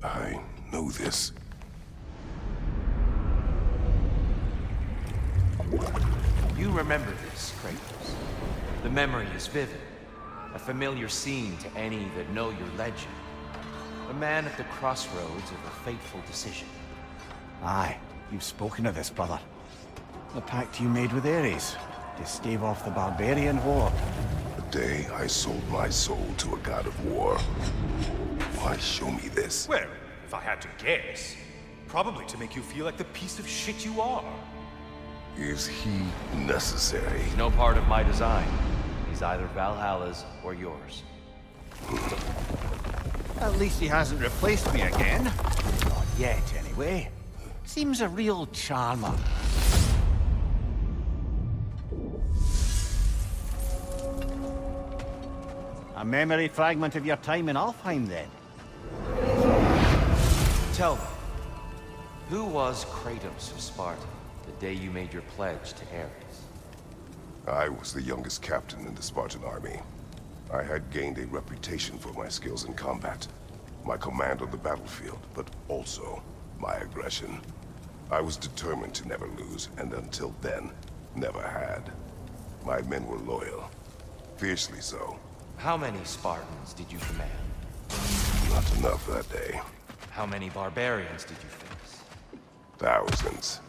I know this. You remember this, Kratos. The memory is vivid. A familiar scene to any that know your legend. A man at the crossroads of a fateful decision. Aye, you've spoken of this, brother. The pact you made with Ares to stave off the barbarian horde. The day I sold my soul to a god of war. Why show me this? Well, if I had to guess, probably to make you feel like the piece of shit you are. Is he necessary? He's no part of my design. He's either Valhalla's or yours. At least he hasn't replaced me again. Not yet, anyway. Seems a real charmer. A memory fragment of your time in Alfheim, then? Tell me, who was Kratos of Sparta the day you made your pledge to Ares? I was the youngest captain in the Spartan army. I had gained a reputation for my skills in combat, my command on the battlefield, but also my aggression. I was determined to never lose, and until then, never had. My men were loyal, fiercely so. How many Spartans did you command? Not enough that day. How many barbarians did you face? Thousands.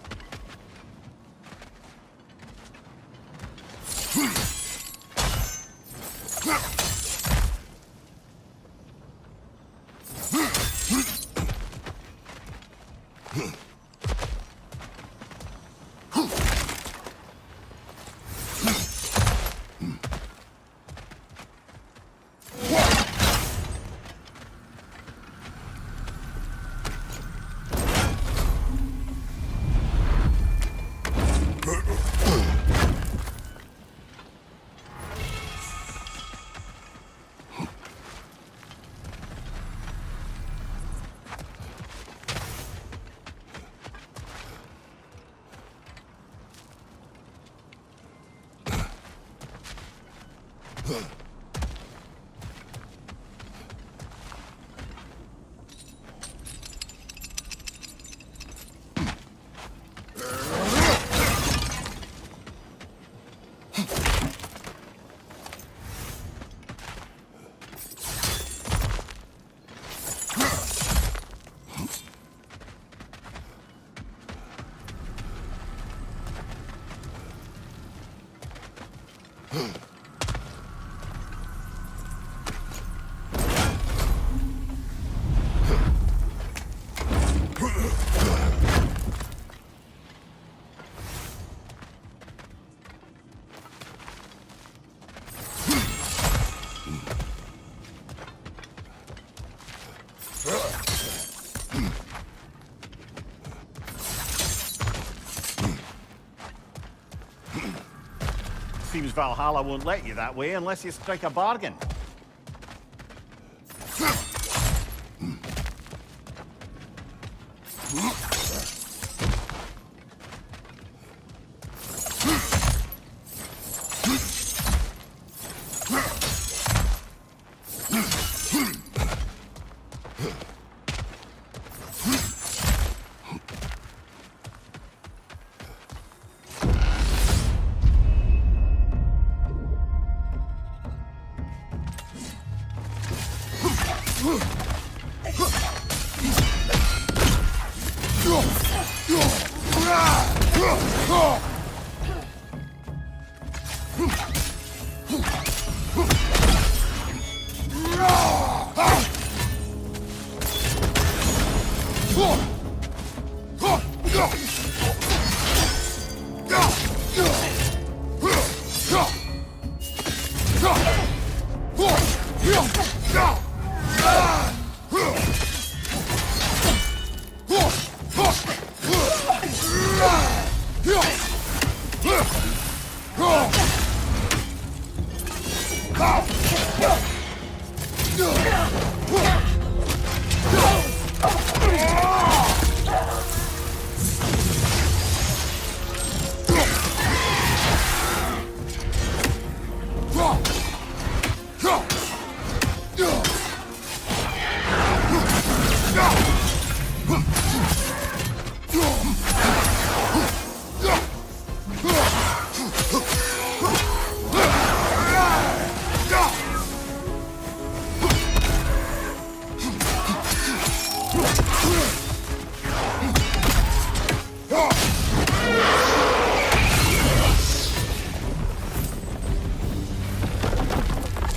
seems Valhalla won't let you that way unless you strike a bargain.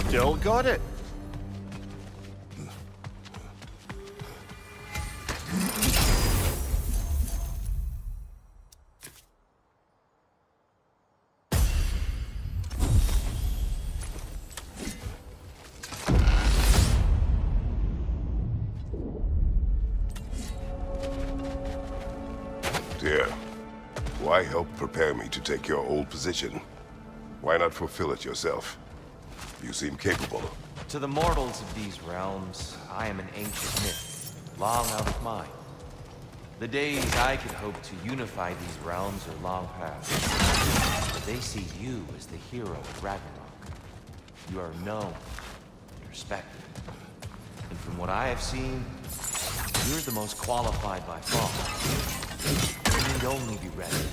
Still got it. Dear, why help prepare me to take your old position? Why not fulfill it yourself? You seem capable. To the mortals of these realms, I am an ancient myth, long out of mind. The days I could hope to unify these realms are long past. But they see you as the hero of Ragnarok. You are known and respected. And from what I have seen, you're the most qualified by far. You need only be ready.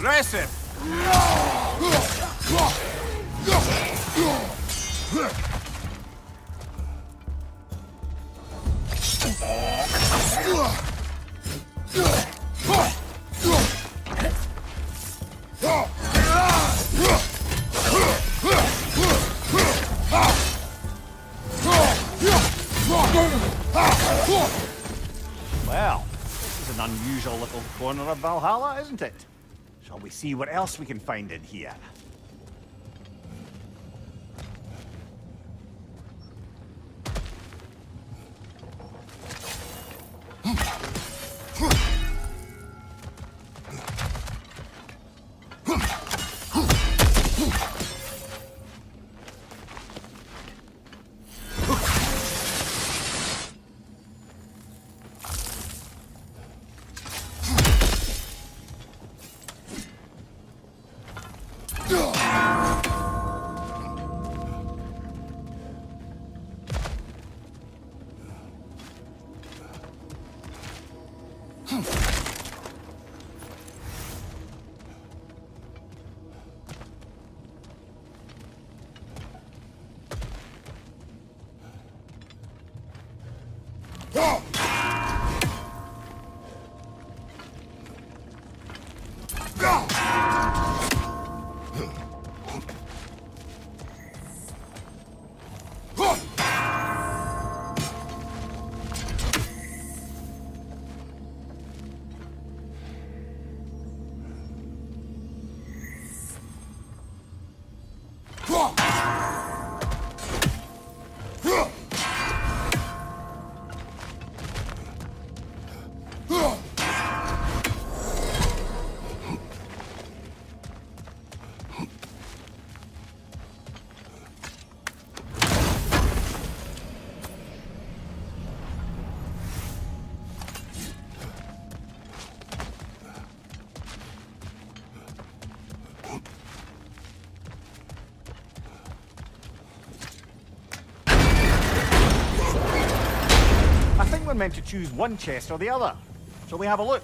Impressive! Well, this is an unusual little corner of Valhalla, isn't it? Shall we see what else we can find in here? were meant to choose one chest or the other. Shall we have a look?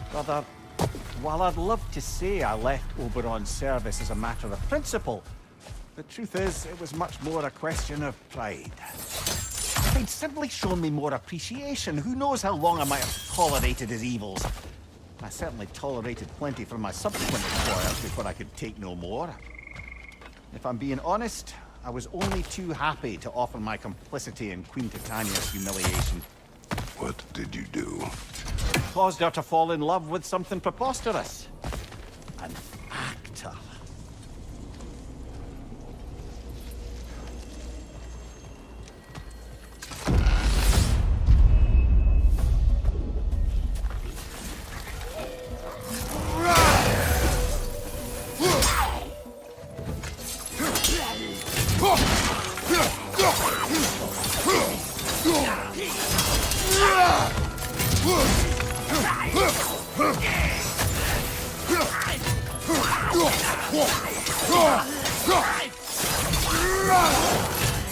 Brother, while I'd love to say I left Oberon's service as a matter of principle, the truth is it was much more a question of pride. If he'd simply shown me more appreciation, who knows how long I might have tolerated his evils. I certainly tolerated plenty from my subsequent employers before I could take no more. If I'm being honest, I was only too happy to offer my complicity in Queen Titania's humiliation. What did you do? Caused her to fall in love with something preposterous. An actor.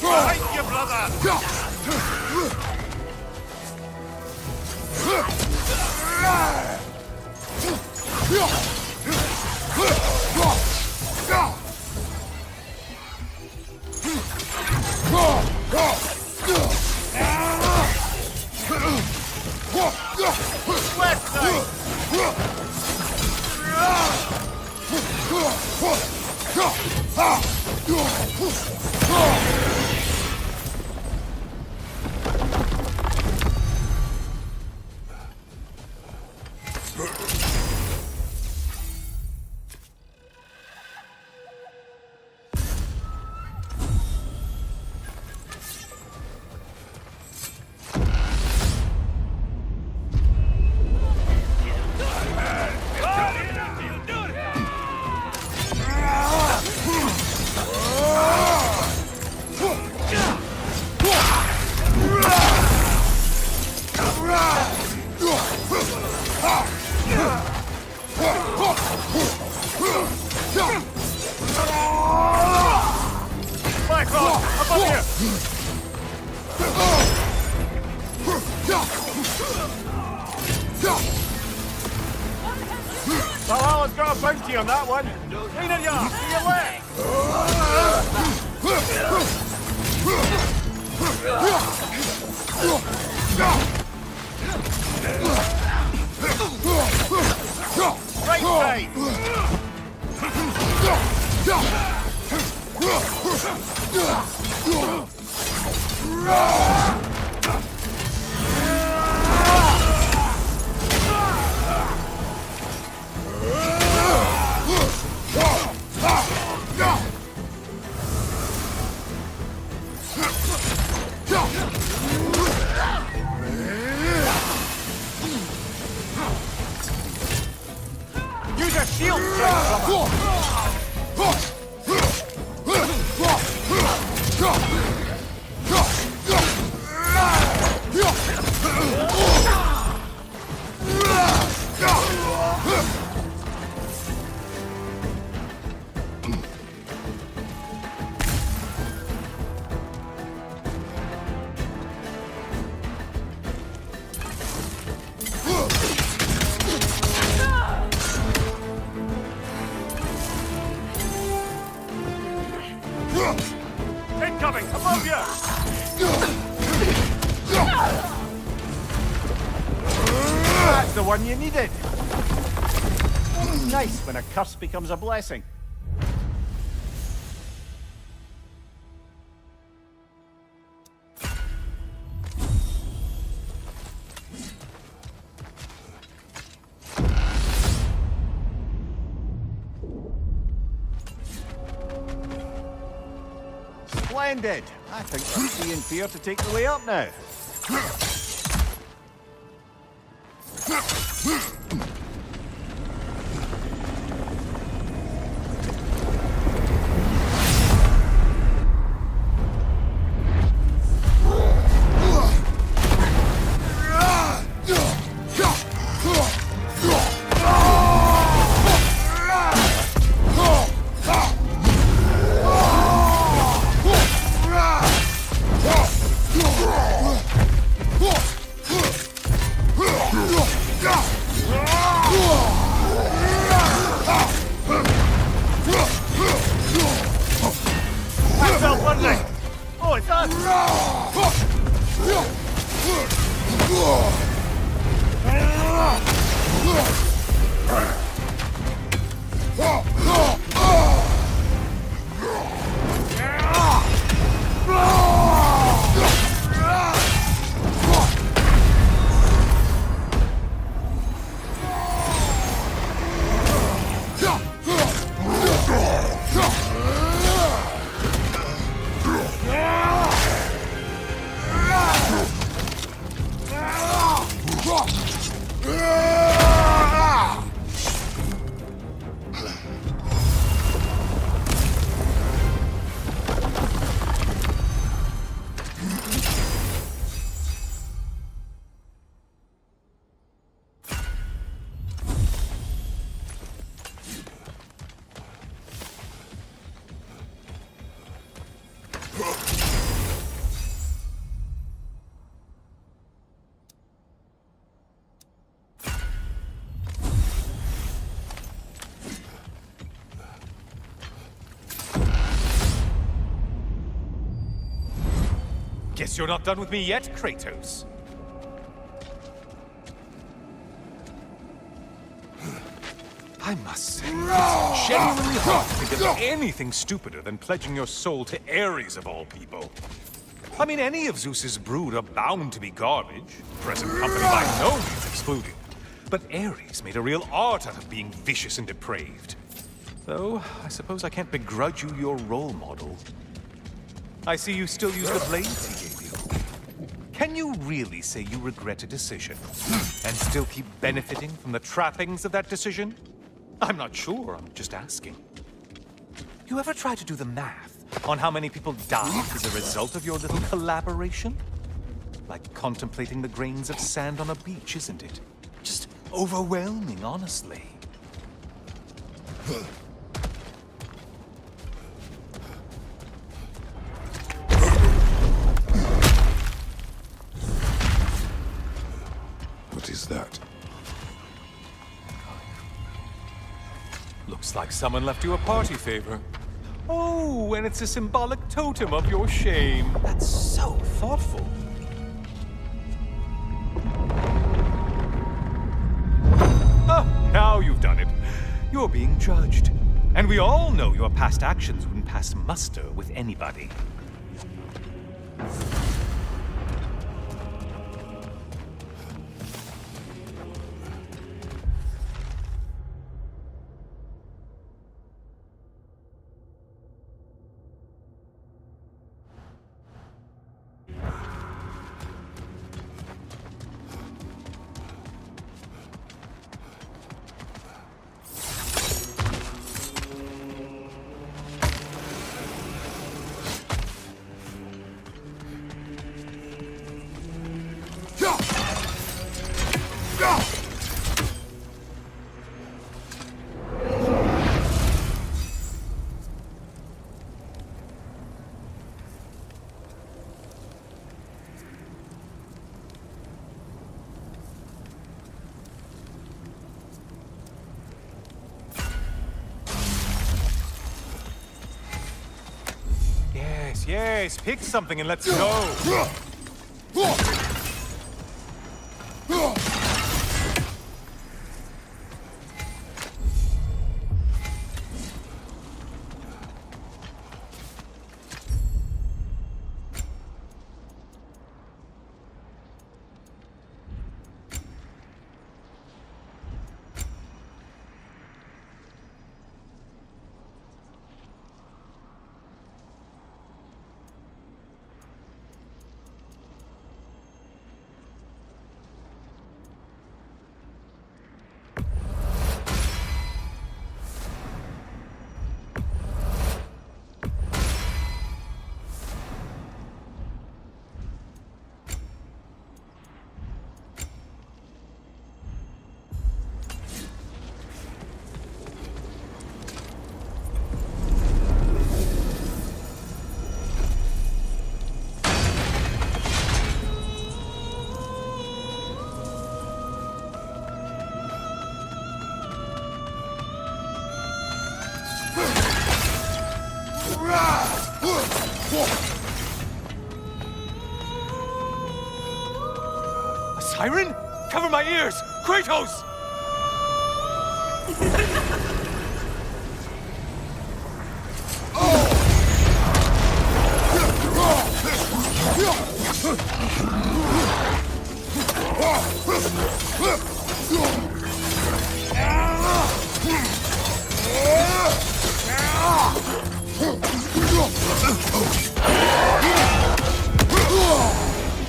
Behind you, brother! Left side! Valhalla's got a bounty on that one. Lean at ya! To your left! Right side! Use a shield strike, incoming! Above you! That's the one you needed! Nice when a curse becomes a blessing. Splendid! I think we're seeing fear to take the way up now. Guess you're not done with me yet, Kratos. I must say, it's genuinely hard to think of anything stupider than pledging your soul to Ares of all people. I mean, any of Zeus's brood are bound to be garbage, present company by no means excluded. But Ares made a real art out of being vicious and depraved. Though, I suppose I can't begrudge you your role model. I see you still use the blades he gave you. Can you really say you regret a decision, and still keep benefiting from the trappings of that decision? I'm not sure, I'm just asking. You ever try to do the math on how many people died as a result of your little collaboration? Like contemplating the grains of sand on a beach, isn't it? Just overwhelming, honestly. What is that? Looks like someone left you a party favor. Oh, and it's a symbolic totem of your shame. That's so thoughtful. Ah, now you've done it. You're being judged. And we all know your past actions wouldn't pass muster with anybody. Yes, pick something and let's go. A siren? Cover my ears! Kratos!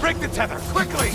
Break the tether, quickly!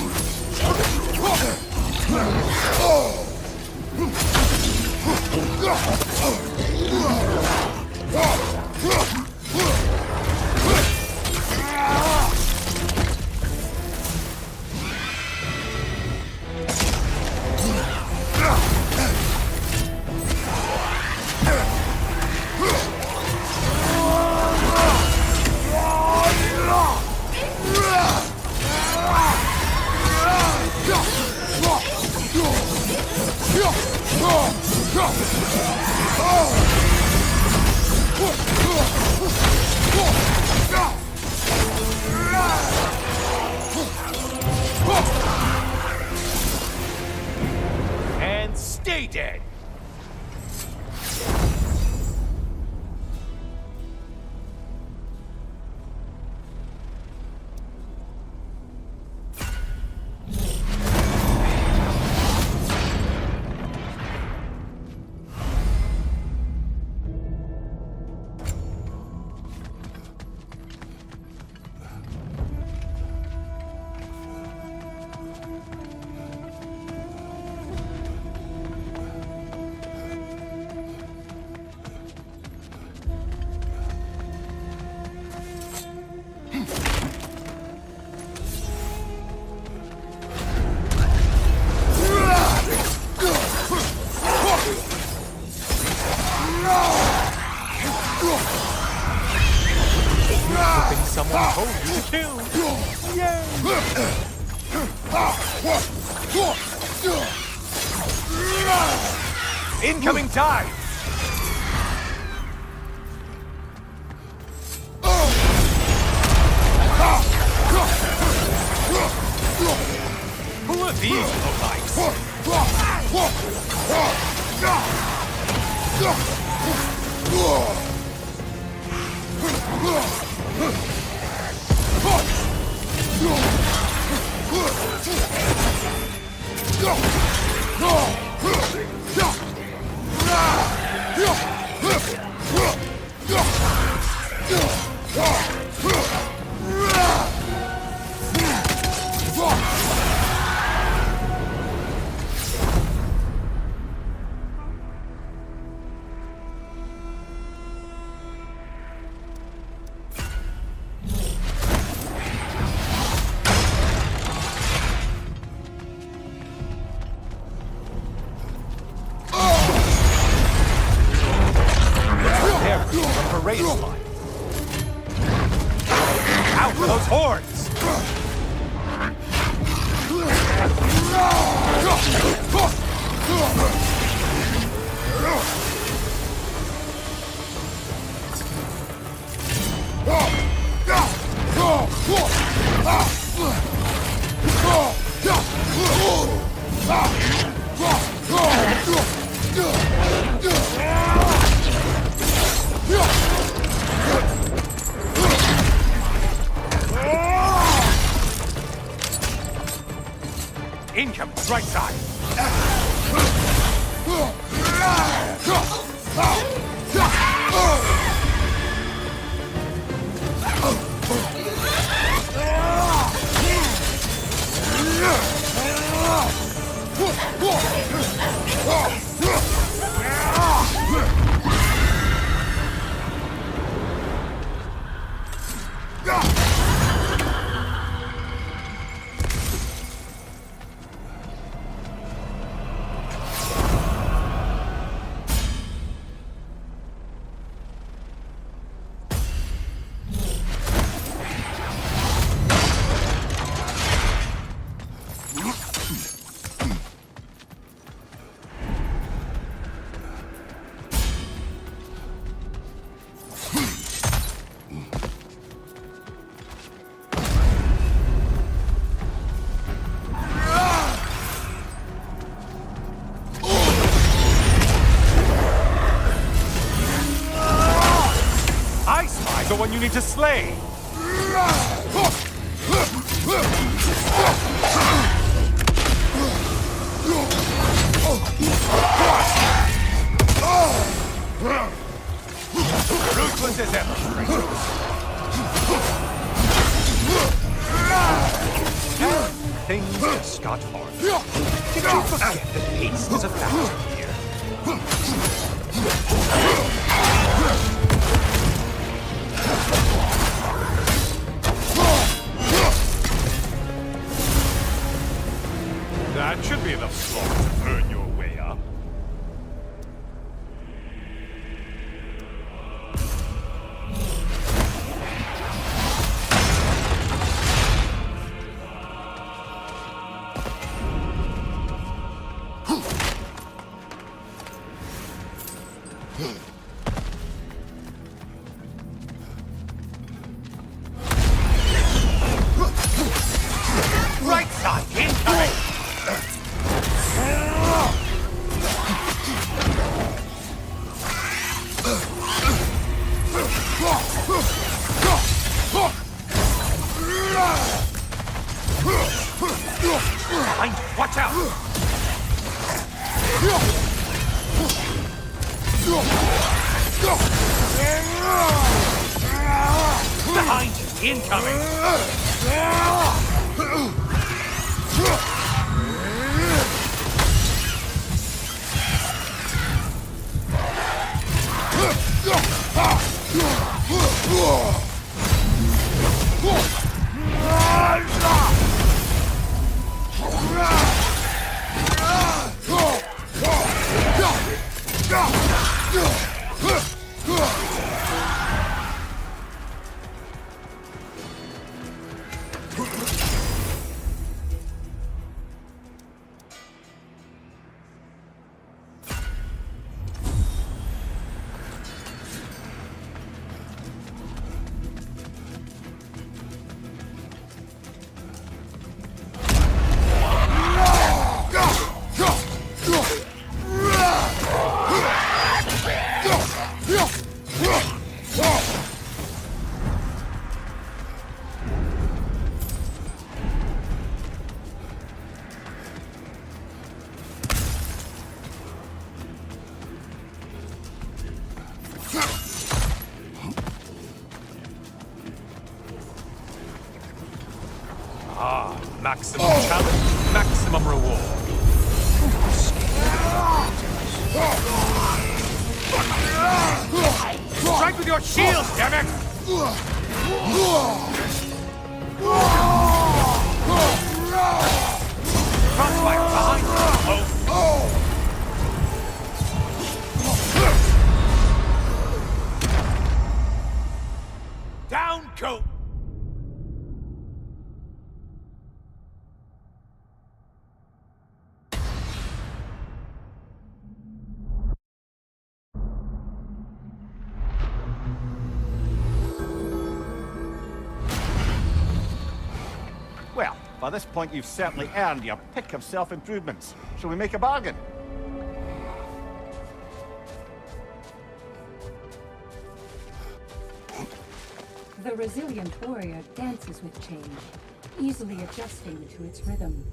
And stay dead! Hoping someone told you to kill! Yay! Incoming dive! Who are these lowlifes? Out for those horns! Incoming, right side! one you need to slay! Ruthless as ever, Kratos. And things just got hard. Did you forget that haste is a factor here? That should be enough slaughter to earn your way up. Right side, incoming! Behind you, watch out! Behind you, incoming! Maximum challenge, maximum reward. Strike with your shield, damn it! Crossfire behind you! Down, coat! Well, by this point you've certainly earned your pick of self-improvements. Shall we make a bargain? The resilient warrior dances with change, easily adjusting to its rhythm.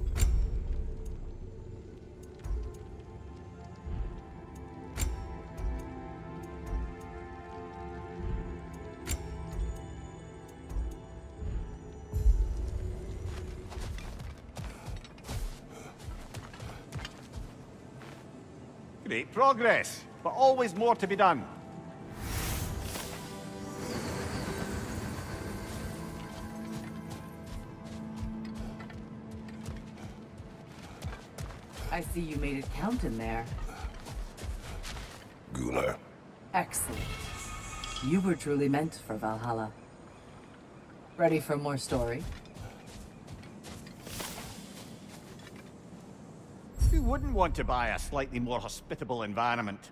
Great progress, but always more to be done. I see you made it count in there. Gunnar. Excellent. You were truly meant for Valhalla. Ready for more story? Who wouldn't want to buy a slightly more hospitable environment?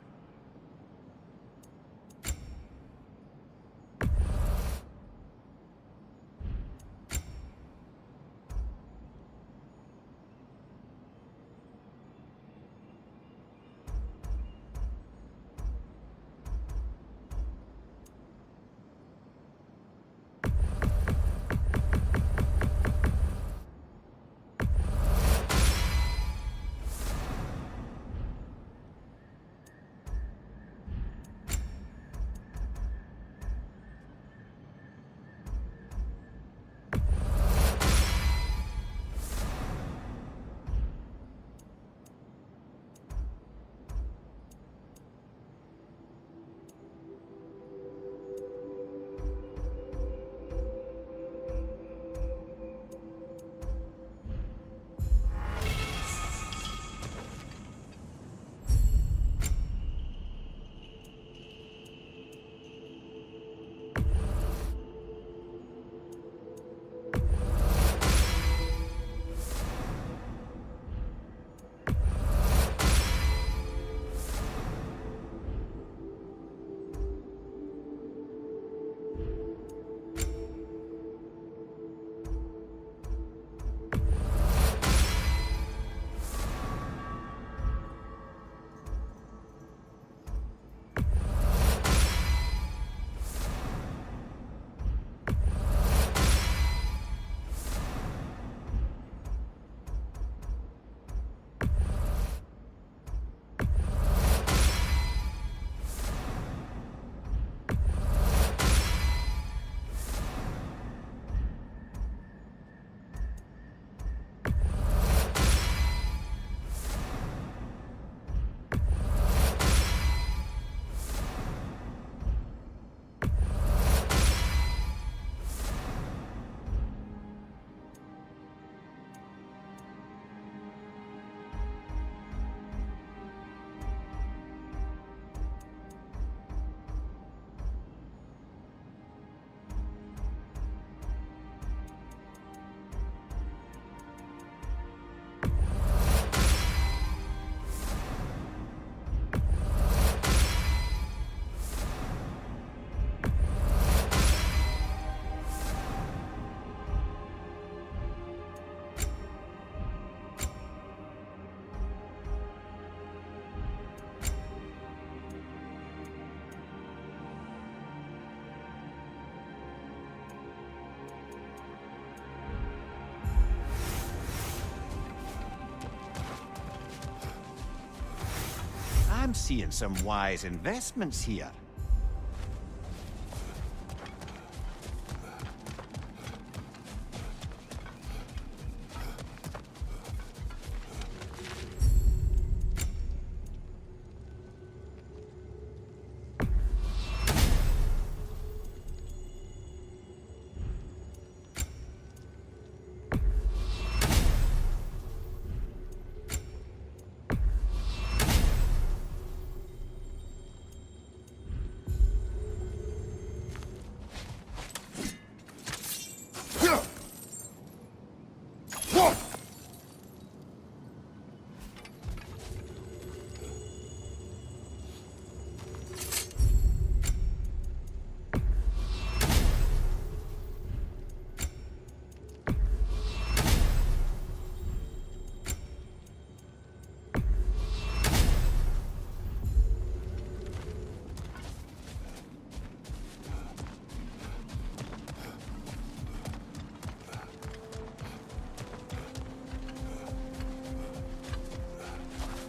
I'm seeing some wise investments here.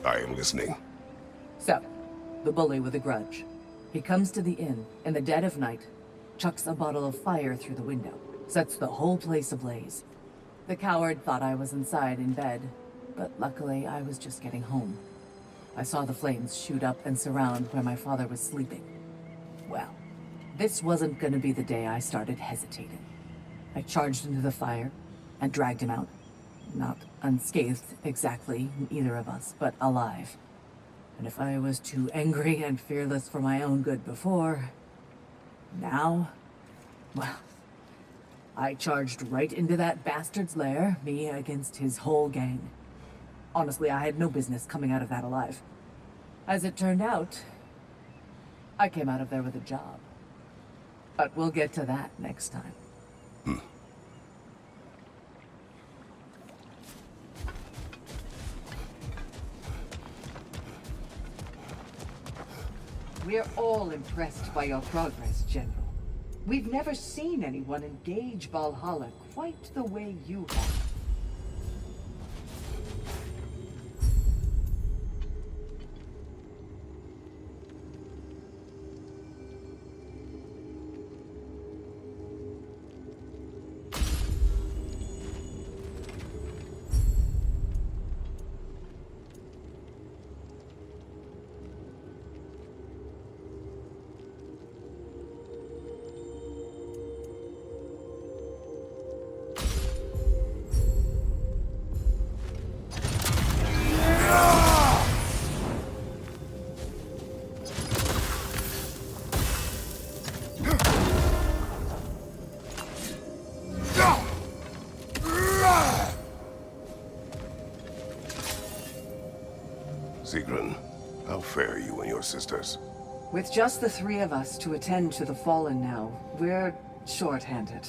I am listening. So, the bully with a grudge. He comes to the inn in the dead of night, chucks a bottle of fire through the window, sets the whole place ablaze. The coward thought I was inside in bed, but luckily I was just getting home. I saw the flames shoot up and surround where my father was sleeping. Well, this wasn't gonna be the day I started hesitating. I charged into the fire and dragged him out. Not unscathed, exactly, either of us, but alive. And if I was too angry and fearless for my own good before, now, well, I charged right into that bastard's lair, me against his whole gang. Honestly, I had no business coming out of that alive. As it turned out, I came out of there with a job. But we'll get to that next time. We're all impressed by your progress, General. We've never seen anyone engage Valhalla quite the way you have. Sigrun, how fare you and your sisters? With just the three of us to attend to the fallen now, we're short-handed.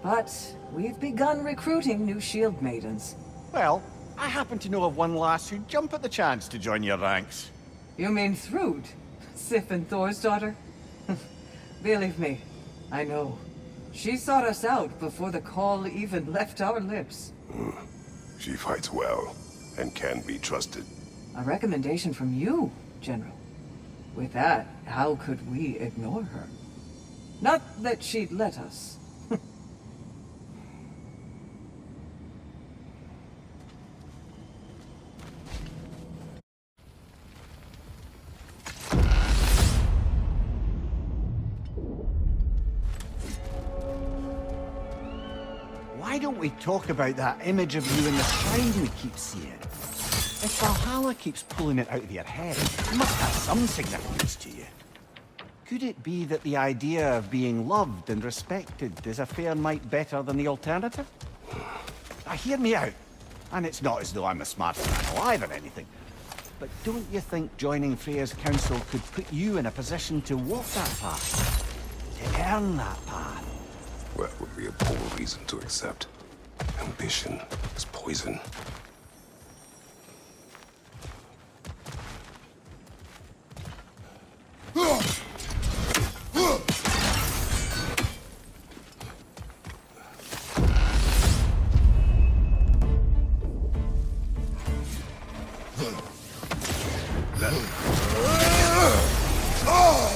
But we've begun recruiting new shield maidens. Well, I happen to know of one lass who'd jump at the chance to join your ranks. You mean Thrud? Sif and Thor's daughter? Believe me, I know. She sought us out before the call even left our lips. She fights well, and can be trusted. A recommendation from you, General. With that, how could we ignore her? Not that she'd let us. Why don't we talk about that image of you in the shrine we keep seeing? If Valhalla keeps pulling it out of your head, it must have some significance to you. Could it be that the idea of being loved and respected is a fair mite better than the alternative? Hear me out. And it's not as though I'm the smartest man alive or anything. But don't you think joining Freya's council could put you in a position to walk that path? To earn that path? Well, that would be a poor reason to accept. Ambition is poison.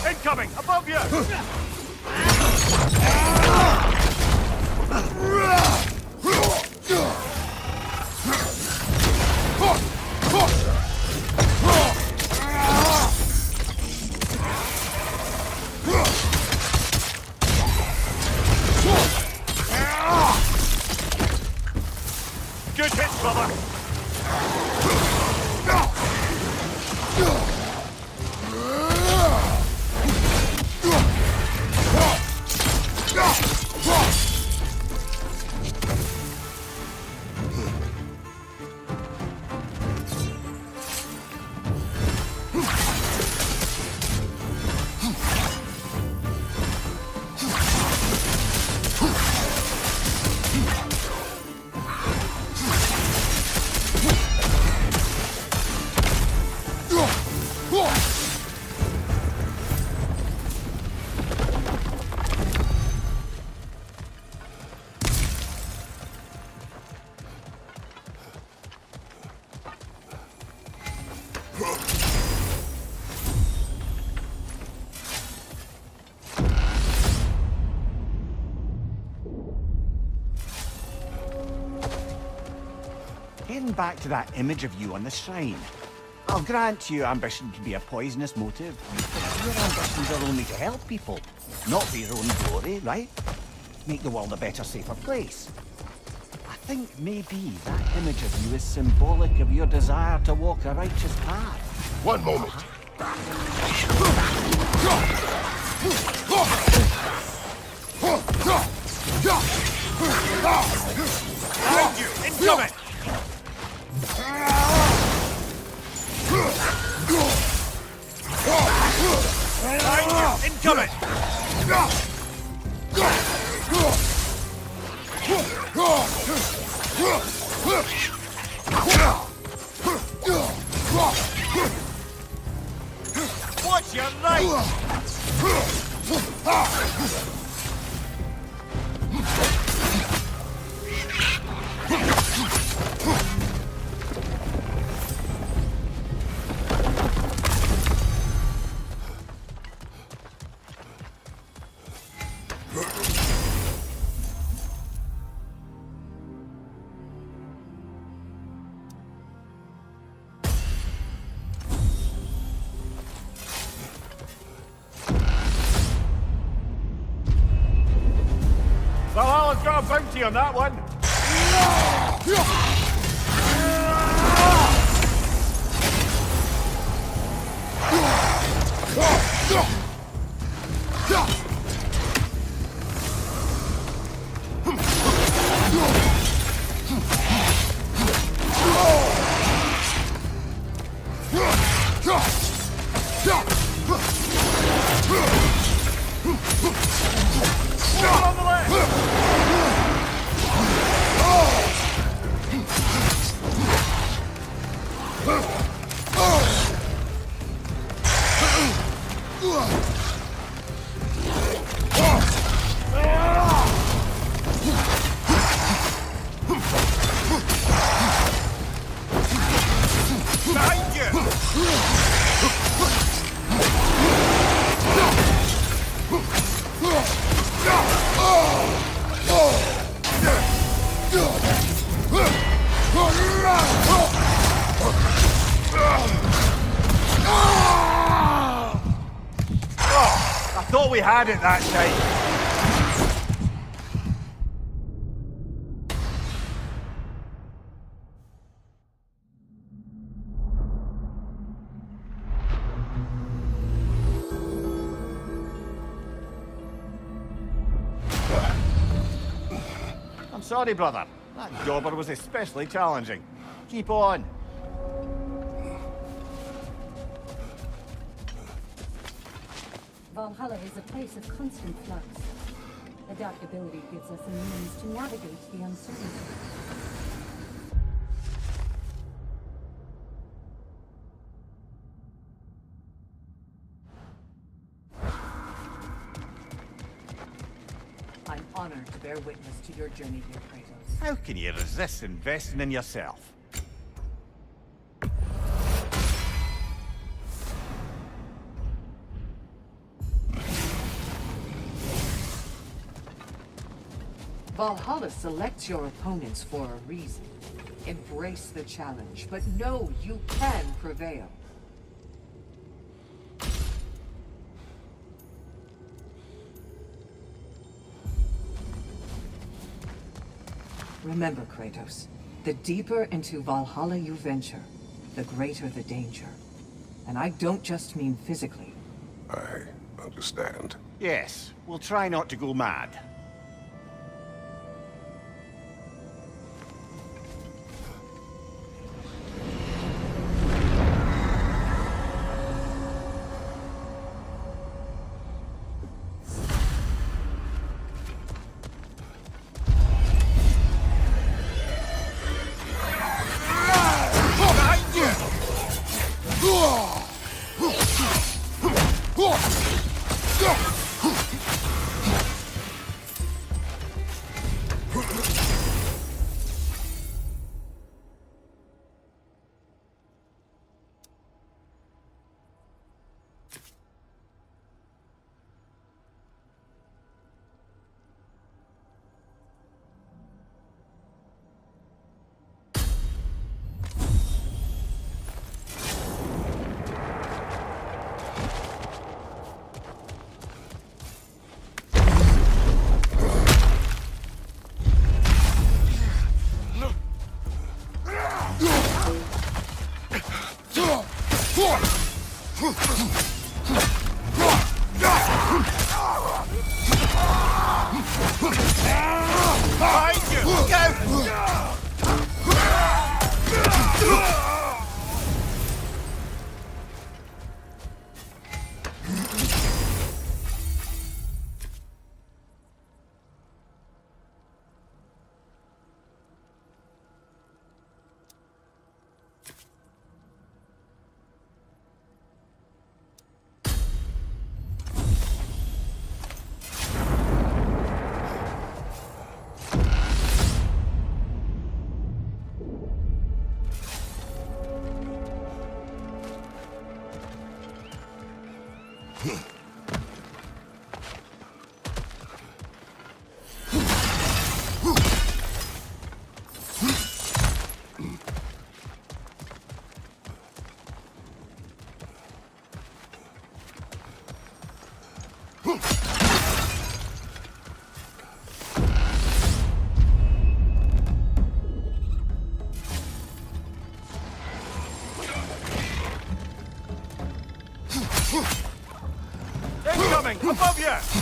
Incoming! Above you! Good hit, brother! Getting back to that image of you on the shrine. I'll grant you ambition can be a poisonous motive, but your ambitions are only to help people, not for your own glory, right? Make the world a better, safer place. I think maybe that image of you is symbolic of your desire to walk a righteous path. One moment. Behind you! Incoming! Behind you! Incoming! Watch your right! Valhalla's got a bounty on that one! On the left! Behind I thought we had it that time. I'm sorry, brother. That jobber was especially challenging. Keep on. Valhalla is a place of constant flux. Adaptability gives us a means to navigate the uncertainty. I'm honored to bear witness to your journey, dear Kratos. How can you resist investing in yourself? Valhalla selects your opponents for a reason. Embrace the challenge, but know you can prevail. Remember, Kratos, the deeper into Valhalla you venture, the greater the danger. And I don't just mean physically. I understand. Yes, we'll try not to go mad. Incoming! Above you!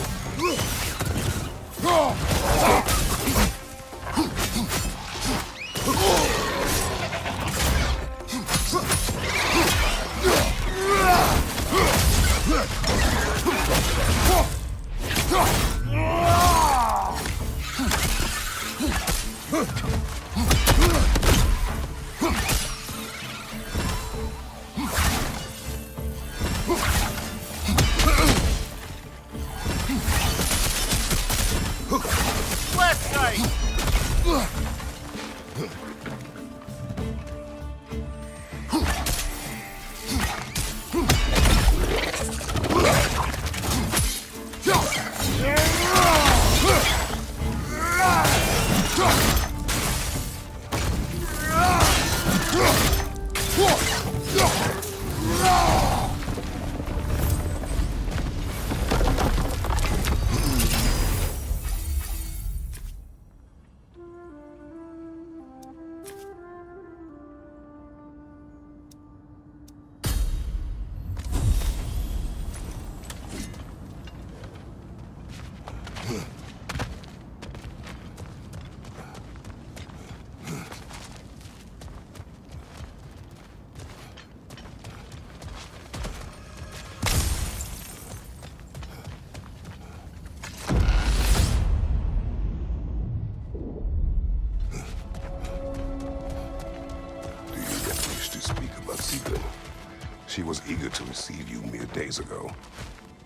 She was eager to receive you mere days ago.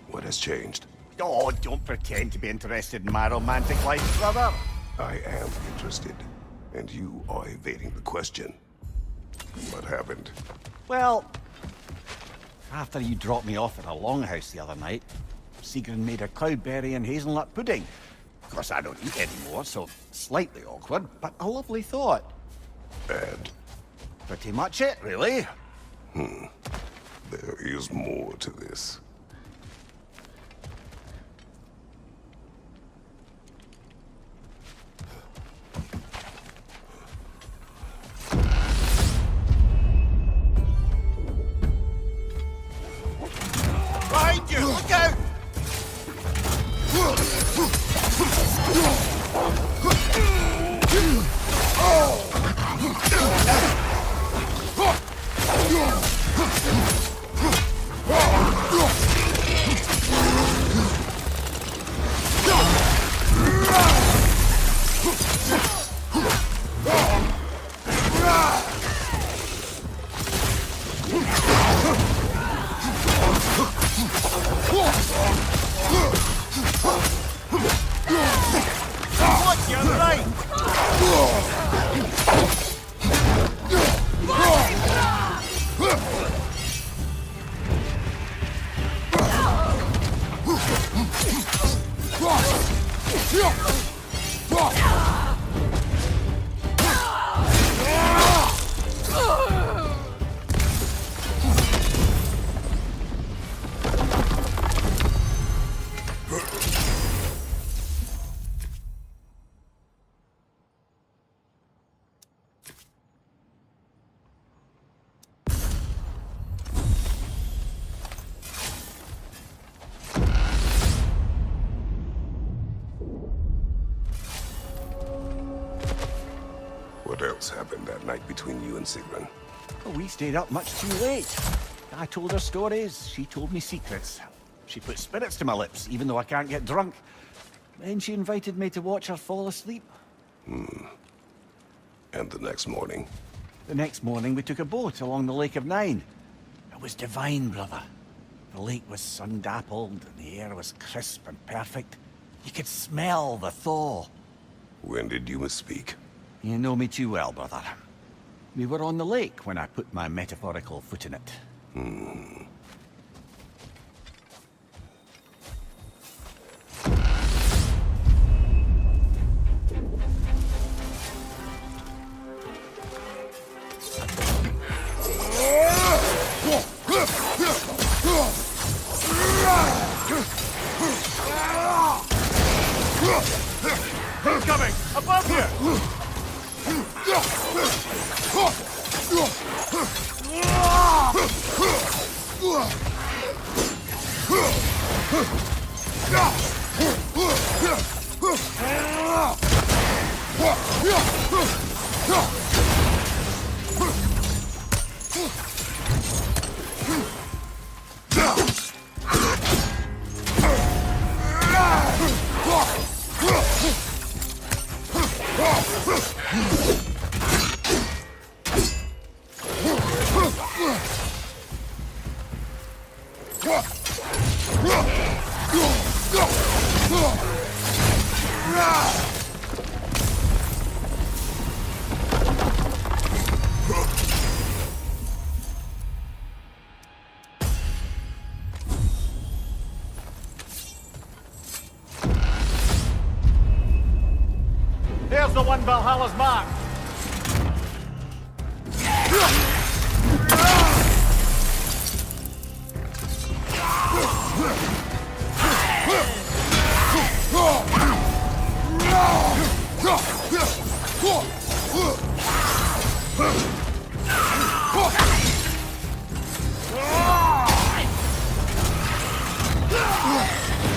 What has changed? Oh, don't pretend to be interested in my romantic life, brother. I am interested, and you are evading the question. What happened? Well, after you dropped me off at a longhouse the other night, Sigrun made a cloudberry and hazelnut pudding. course, I don't eat anymore, so slightly awkward, but a lovely thought. And Pretty much it, really. there is more to this. Behind you! Look out! Look, you're right! What else happened that night between you and Sigrun? Well, we stayed up much too late. I told her stories, she told me secrets. She put spirits to my lips, even though I can't get drunk. Then she invited me to watch her fall asleep. And the next morning? The next morning, we took a boat along the Lake of Nine. It was divine, brother. The lake was sun-dappled, and the air was crisp and perfect. You could smell the thaw. When did you misspeak? You know me too well, brother. We were on the lake when I put my metaphorical foot in it. Coming! Above you! There's the one Valhalla's mark!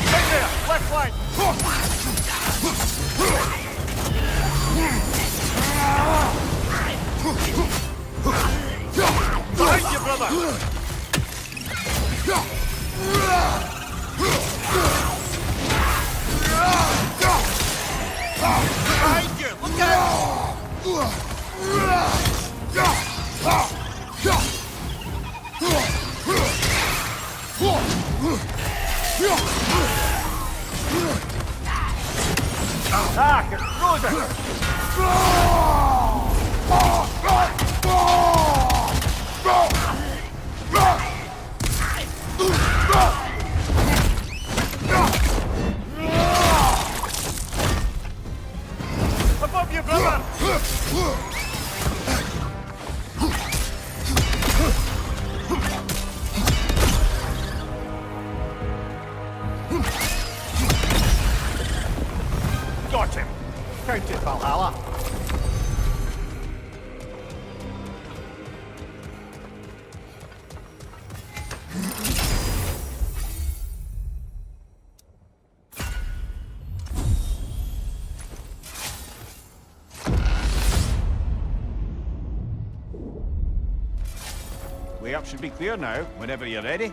Right there! Left flank! Behind you, brother! Behind you! Look Ah, get up should be clear now, whenever you're ready.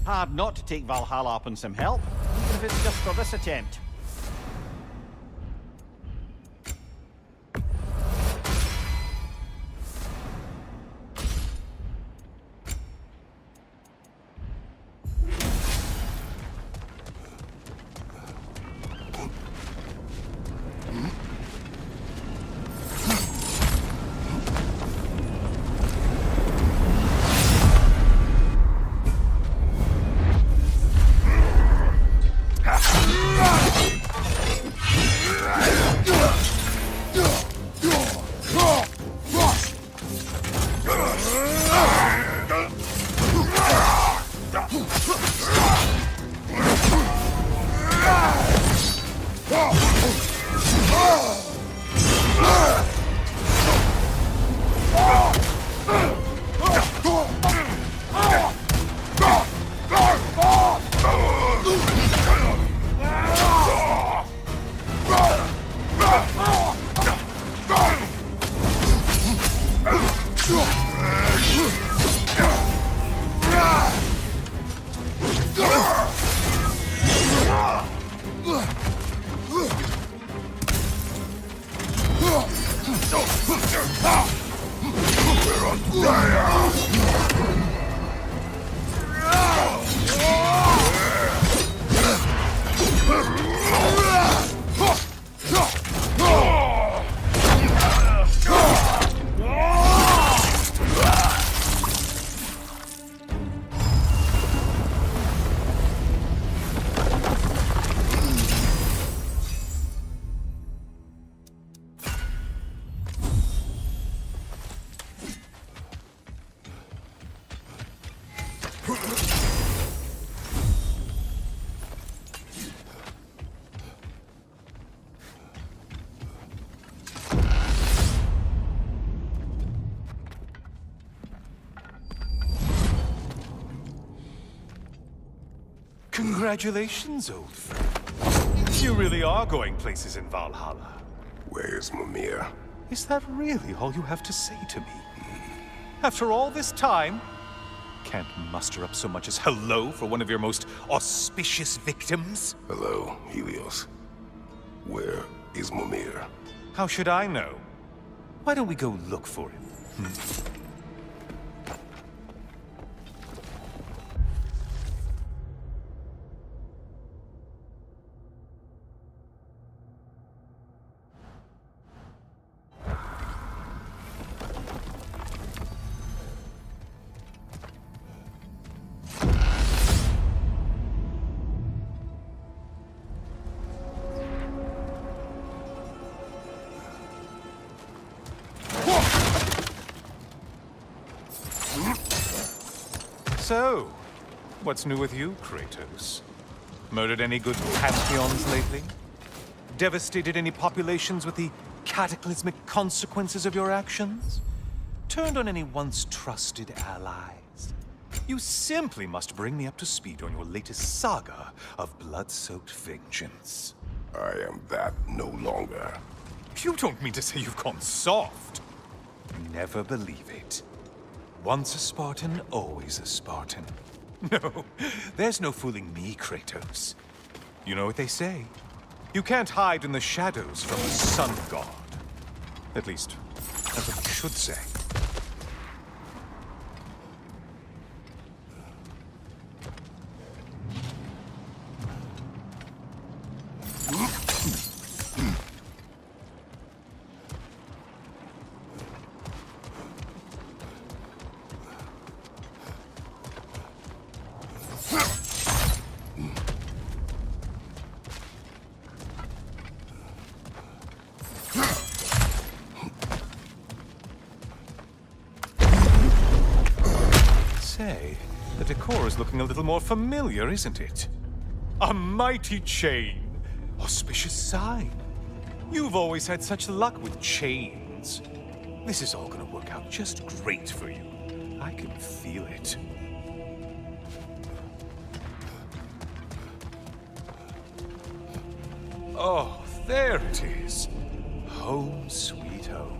Hard not to take Valhalla up on some help, even if it's just for this attempt. Congratulations, old friend. You really are going places in Valhalla. Where's Mimir? Is that really all you have to say to me? After all this time, can't muster up so much as hello for one of your most auspicious victims? Hello, Helios. Where is Mimir? How should I know? Why don't we go look for him? So, what's new with you, Kratos? Murdered any good pantheons lately? Devastated any populations with the cataclysmic consequences of your actions? Turned on any once trusted allies? You simply must bring me up to speed on your latest saga of blood-soaked vengeance. I am that no longer. You don't mean to say you've gone soft? Never believe it. Once a Spartan, always a Spartan. No, there's no fooling me, Kratos. You know what they say. You can't hide in the shadows from the sun god. At least, that's what you should say. Say, the decor is looking a little more familiar, isn't it? A mighty chain. Auspicious sign. You've always had such luck with chains. This is all gonna work out just great for you. I can feel it. Oh, there it is. Home sweet home.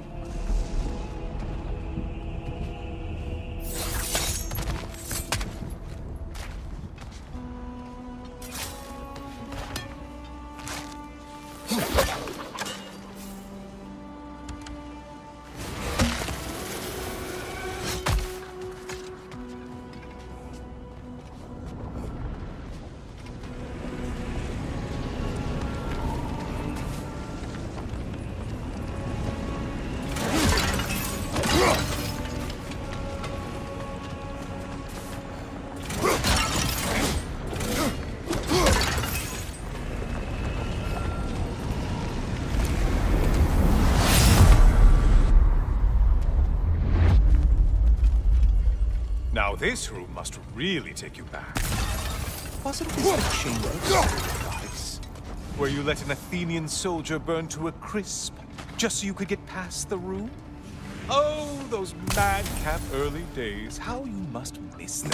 Now this room must really take you back. Wasn't this the chamber of sacrifice? Where you let an Athenian soldier burn to a crisp, just so you could get past the room? Oh, those madcap early days. How you must miss them.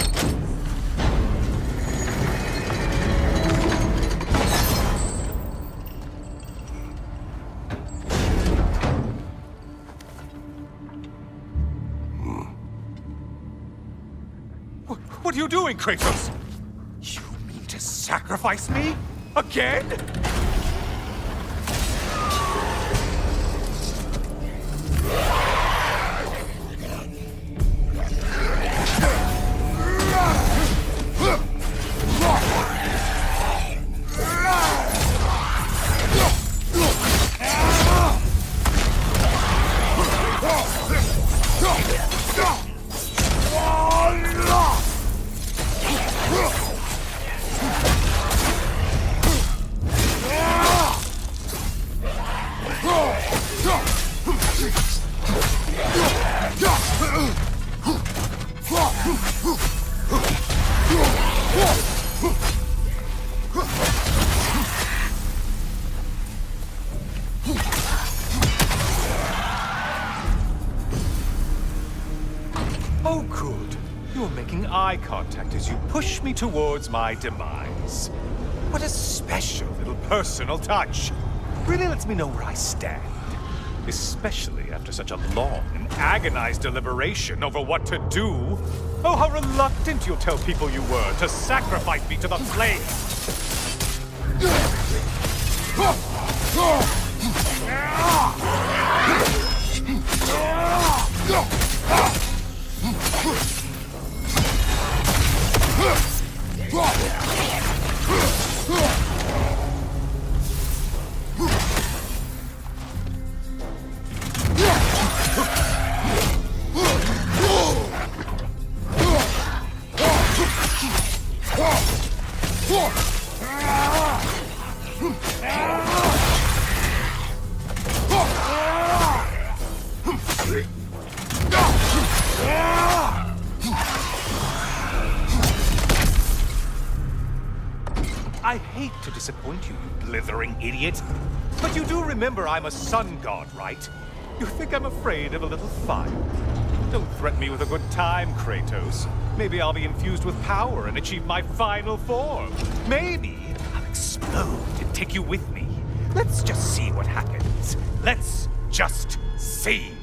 What are you doing, Kratos? You mean to sacrifice me? Again? Oh, good. You're making eye contact as you push me towards my demise. What a special little personal touch. Really lets me know where I stand. Especially after such a long and agonized deliberation over what to do. Oh, how reluctant you'll tell people you were to sacrifice me to the flames. I hate to disappoint you, you blithering idiot. But you do remember I'm a sun god, right? You think I'm afraid of a little fire? Don't threaten me with a good time, Kratos. Maybe I'll be infused with power and achieve my final form. Maybe I'll explode and take you with me. Let's just see what happens. Let's just see.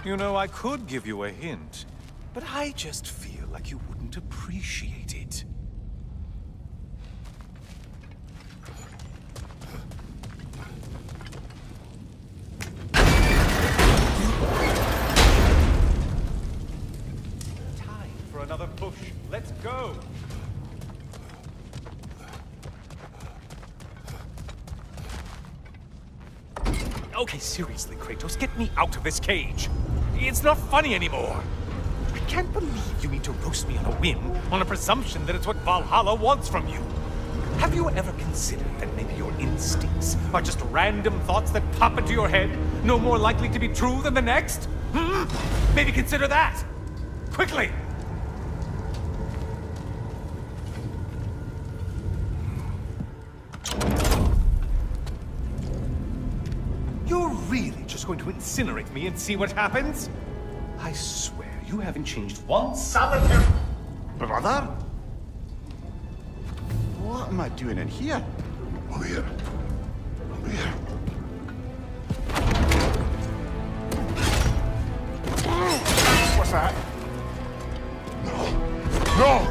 You know, I could give you a hint, but I just feel like you wouldn't appreciate it. Okay, seriously, Kratos, get me out of this cage. It's not funny anymore. I can't believe you mean to roast me on a whim, on a presumption that it's what Valhalla wants from you. Have you ever considered that maybe your instincts are just random thoughts that pop into your head, no more likely to be true than the next? Hmm? Maybe consider that! Quickly! You're really just going to incinerate me and see what happens? I swear, you haven't changed one solitary... Brother? What am I doing in here? Over here. Over here. What's that? No! No!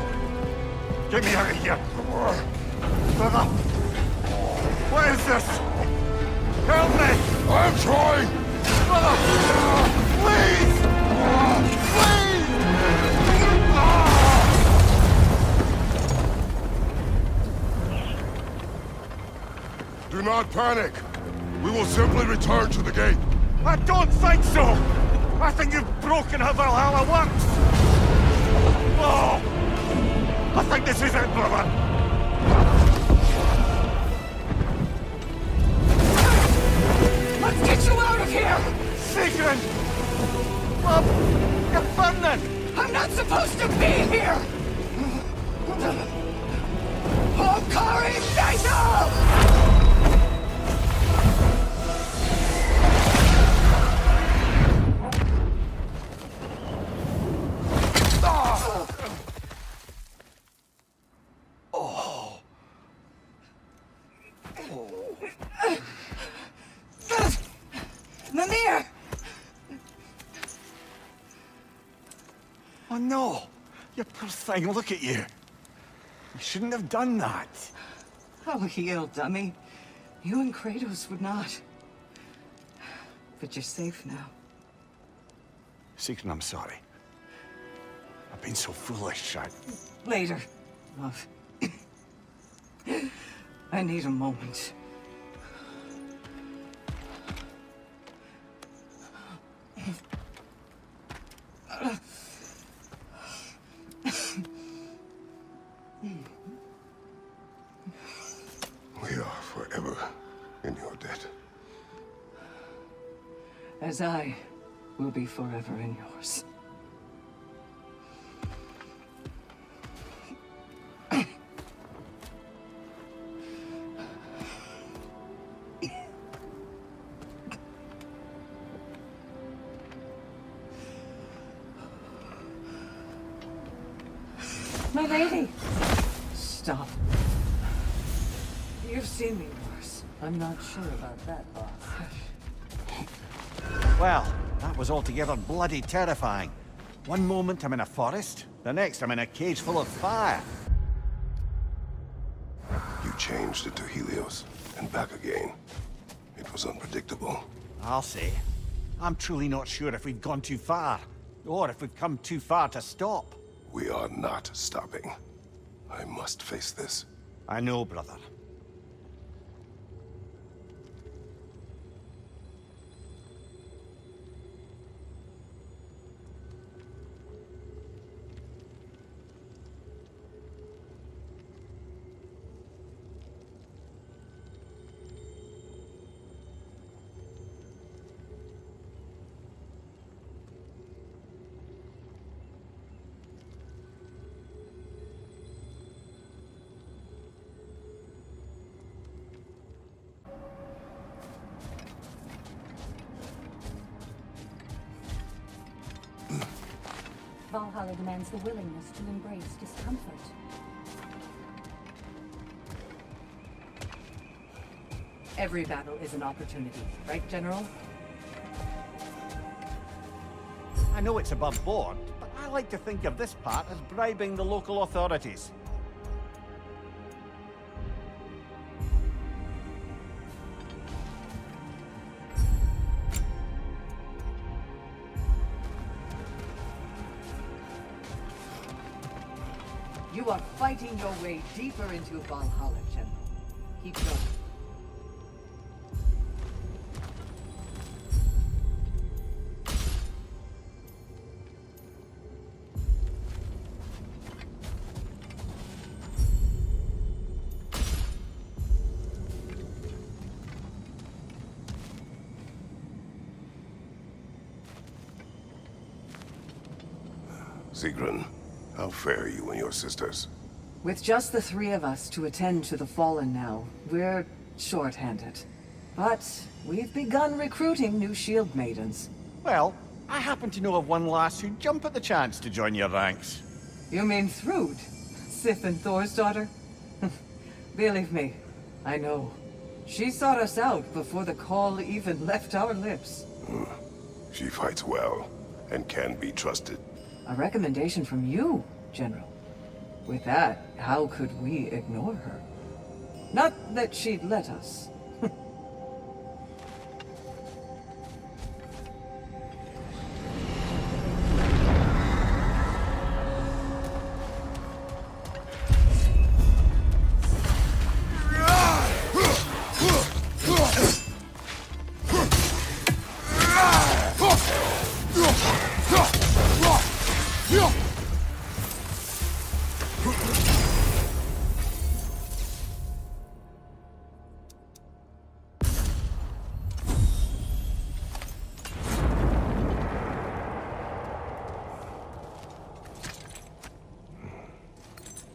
Get me out of here! Brother! What is this? Help me! I'm trying! Brother! Please! Please! Do not panic! We will simply return to the gate. I don't think so! I think you've broken how Valhalla works! Oh! I think this is it, brother! Let's get you out of here! Sigrun! Love, you're burning! I'm not supposed to be here! Hokari Fatal! Mimir! Oh no! You poor thing, look at you! You shouldn't have done that! Oh, heal, dummy. You and Kratos would not. But you're safe now. Sigrun, I'm sorry. I've been so foolish, Later, love. I need a moment. We are forever in your debt. As I will be forever in yours. My lady! Stop. You've seen me worse. I'm not sure about that, boss. Well, that was altogether bloody terrifying. One moment I'm in a forest, the next I'm in a cage full of fire. You changed into Helios, and back again. It was unpredictable. I'll say. I'm truly not sure if we've gone too far, or if we've come too far to stop. We are not stopping. I must face this. I know, brother. Valhalla demands the willingness to embrace discomfort. Every battle is an opportunity, right, General? I know it's above board, but I like to think of this part as bribing the local authorities. You are fighting your way deeper into Valhalla, General. Keep going. Sigrun, how fare you and your sisters? With just the three of us to attend to the fallen now, we're short-handed. But we've begun recruiting new shield maidens. Well, I happen to know of one lass who'd jump at the chance to join your ranks. You mean Thrud? Sif and Thor's daughter? Believe me, I know. She sought us out before the call even left our lips. She fights well, and can be trusted. A recommendation from you, General. With that, how could we ignore her? Not that she'd let us.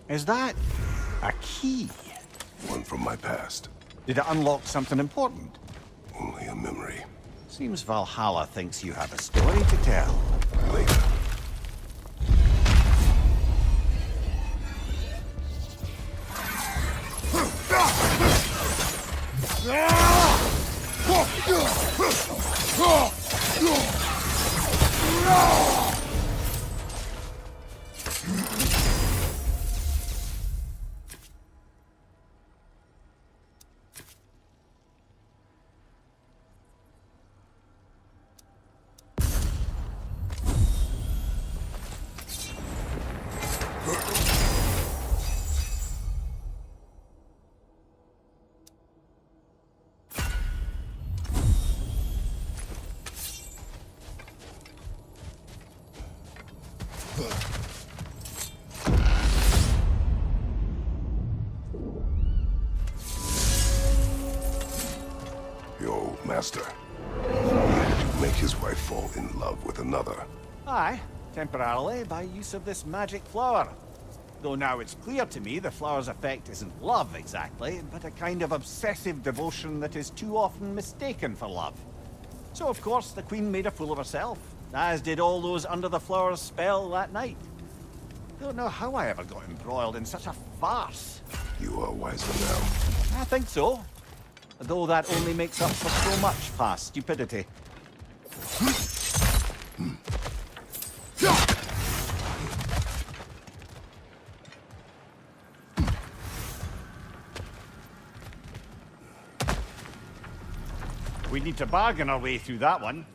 Is that a key? One from my past. Did it unlock something important? Only a memory. Seems Valhalla thinks you have a story to tell. Later. Your master. Make his wife fall in love with another. Aye, temporarily by use of this magic flower. Though now it's clear to me the flower's effect isn't love exactly, but a kind of obsessive devotion that is too often mistaken for love. So of course the Queen made a fool of herself, as did all those under the flower's spell that night. Don't know how I ever got embroiled in such a farce. You are wiser now. I think so. Though that only makes up for so much past stupidity. We need to bargain our way through that one.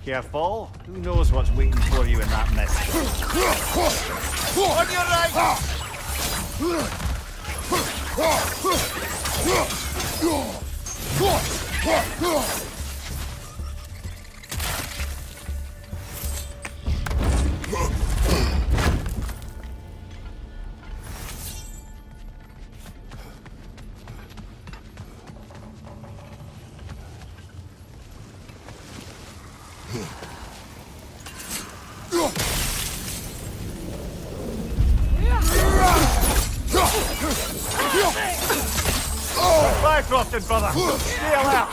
Careful. Who knows what's waiting for you in that mist? On your right! Bifrosted, brother! Stay alert!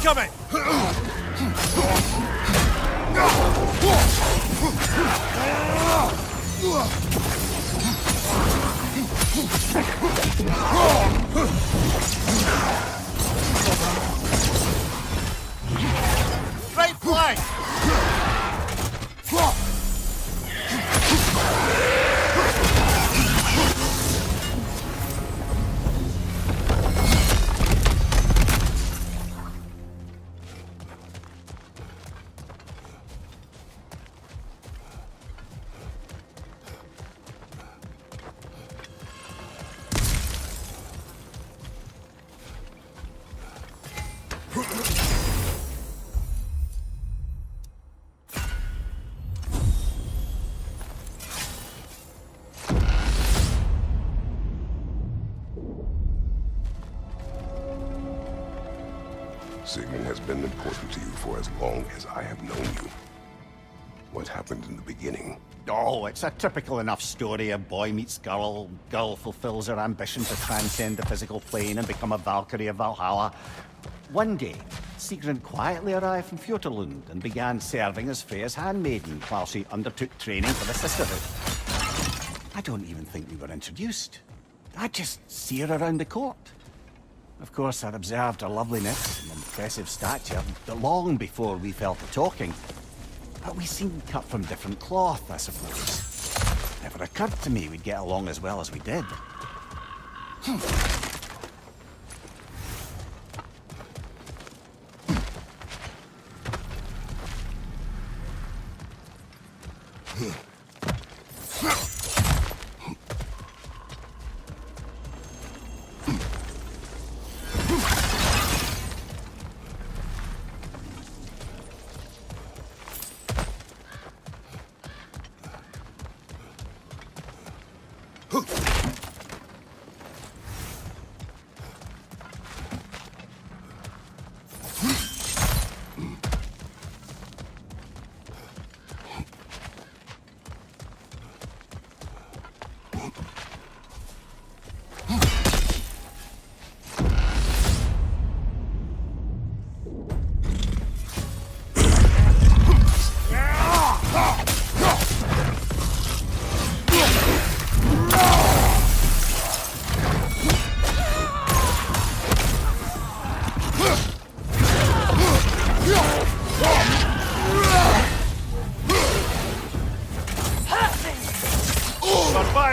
Incoming! Right flank! Sigmund has been important to you for as long as I have known you. What happened in the beginning? Oh, it's a typical enough story. A boy meets girl, girl fulfills her ambition to transcend the physical plane and become a Valkyrie of Valhalla. One day, Sigrun quietly arrived from Fjoturlund and began serving as Freya's handmaiden while she undertook training for the sisterhood. I don't even think we were introduced. I'd just see her around the court. Of course, I'd observed her loveliness and impressive stature long before we fell to talking. But we seemed cut from different cloth, I suppose. Never occurred to me we'd get along as well as we did.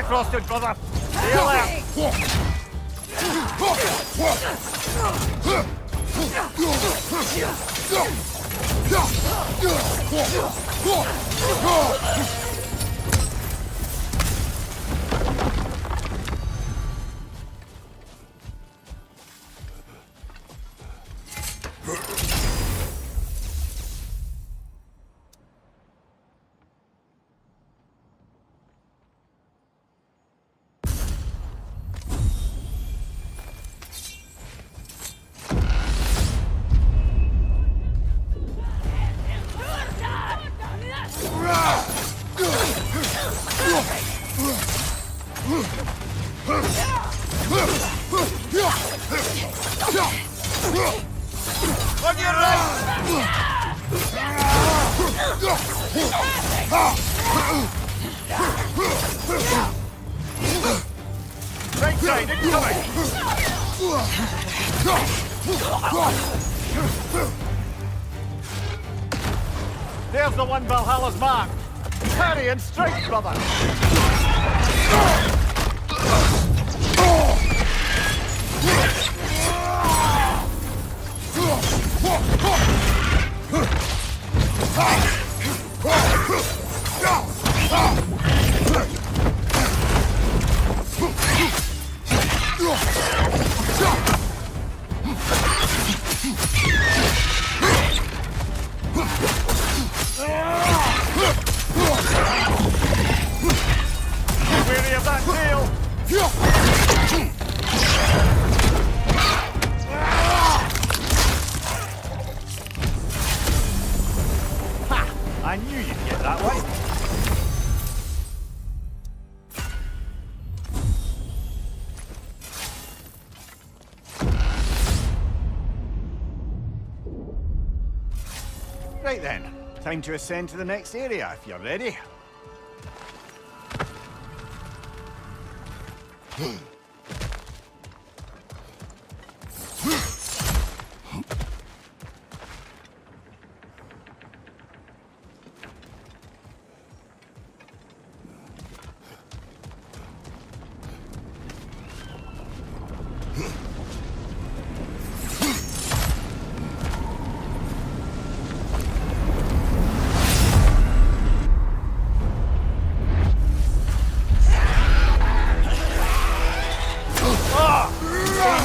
Frosted, brother! See you later! On your right! Right side, incoming! There's the one Valhalla's marked. Parry and strike, brother! Weary of that tail! Ha! I knew you'd get that one. Right then, time to ascend to the next area if you're ready.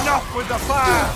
Enough with the fire!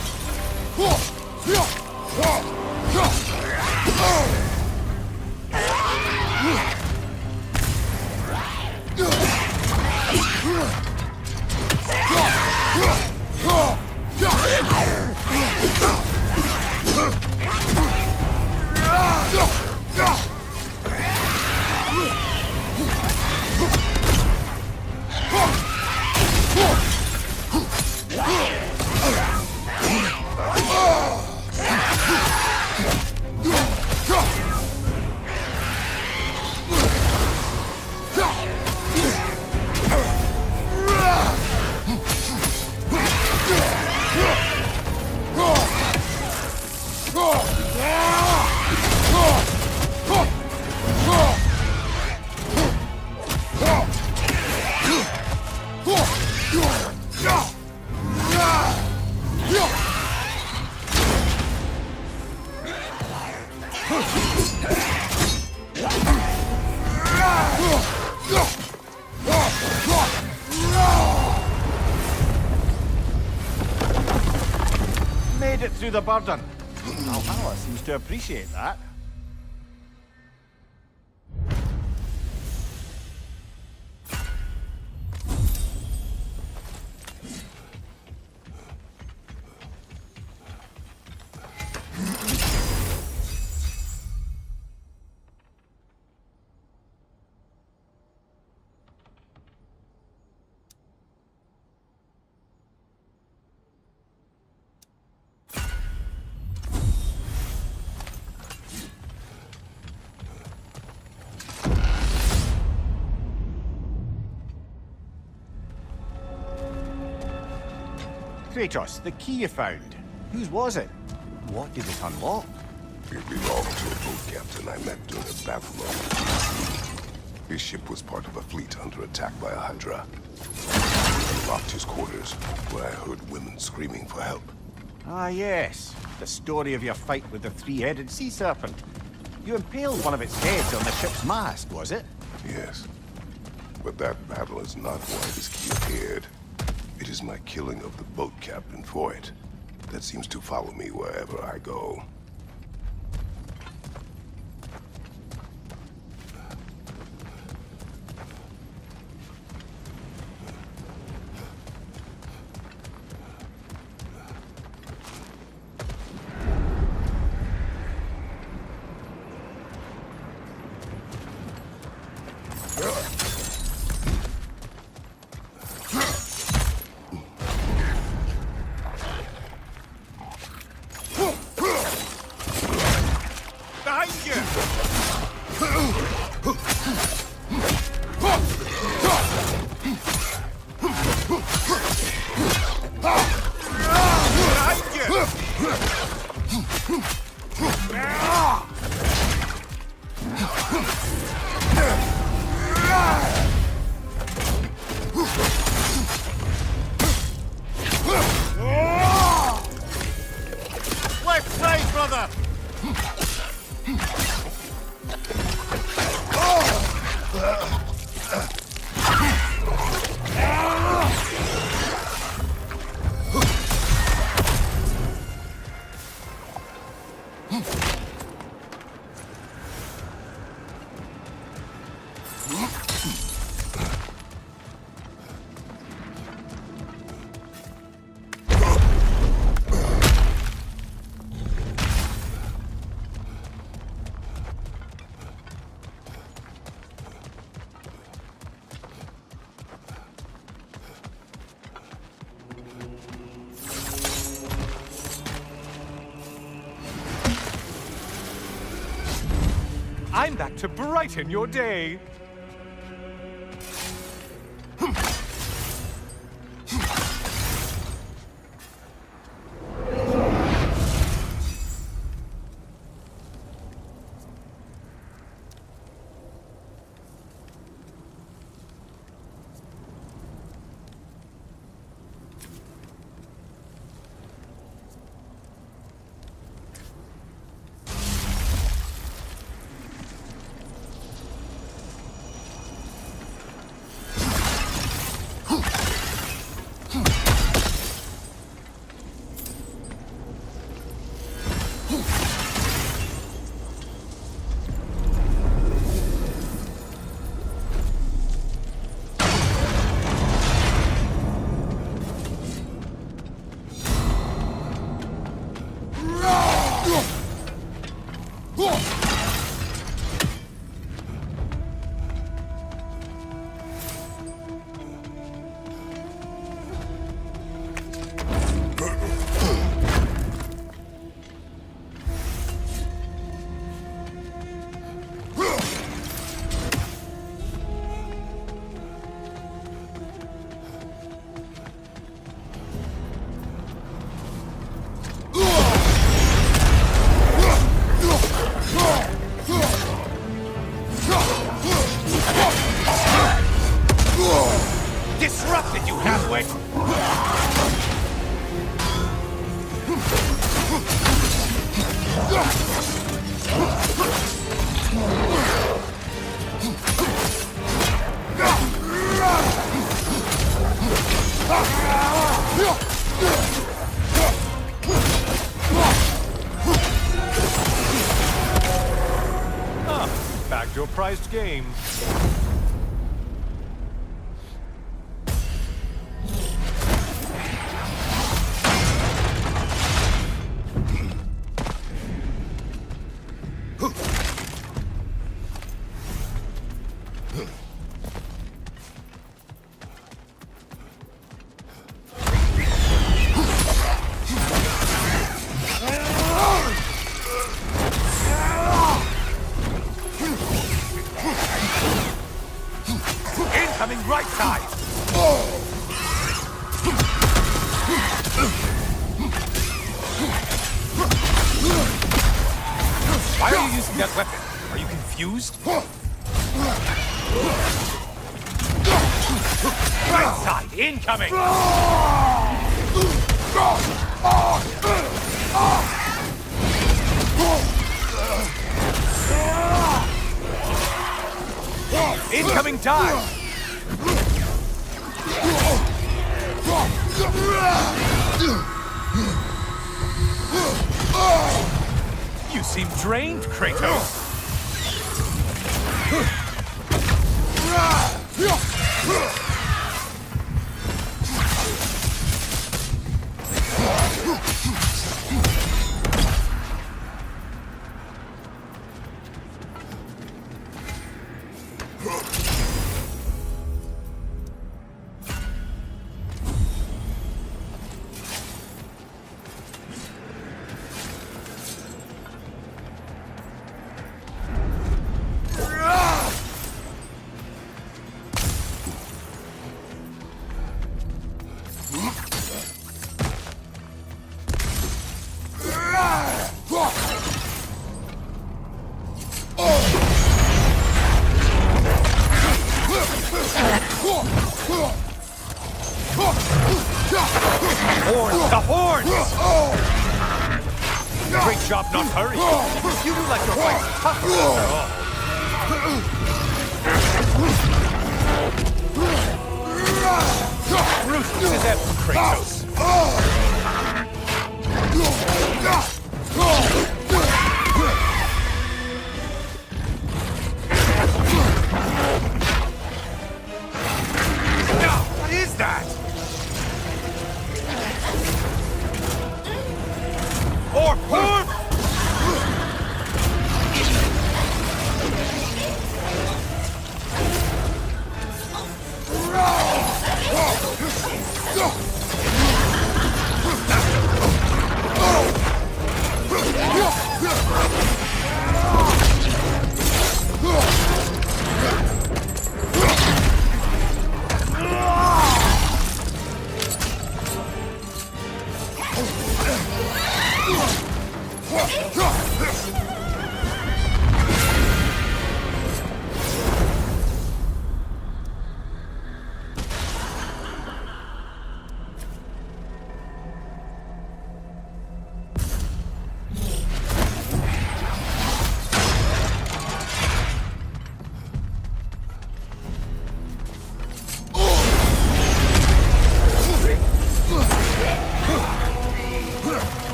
made it through the burden. Valhalla seems to appreciate that. Kratos, the key you found. Whose was it? What did it unlock? It belonged to a boat captain I met during a battle. His ship was part of a fleet under attack by a Hydra. He locked his quarters, where I heard women screaming for help. Ah, yes. The story of your fight with the three-headed sea serpent. You impaled one of its heads on the ship's mast, was it? Yes. But that battle is not why this key appeared. It is my killing of the boat captain for it that seems to follow me wherever I go. I'm back to brighten your day. Disrupted you halfway! prized game. Incoming right side! Why are you using that weapon? Are you confused? Right side, incoming! Incoming dive! You seem drained, Kratos. Horns! The horns! Great job not hurrying. You do like your fights tougher after all. Ruthless as ever, Kratos. What is that? Orb! Orb!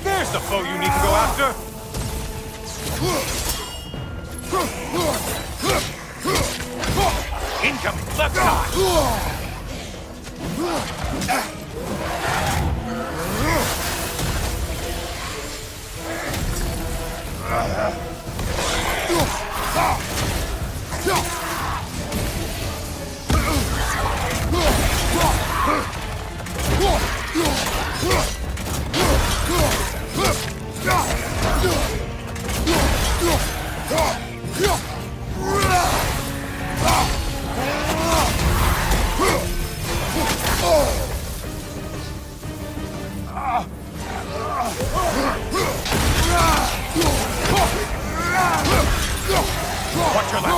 There's the foe you need to go after! Incoming, left side! Watch your left!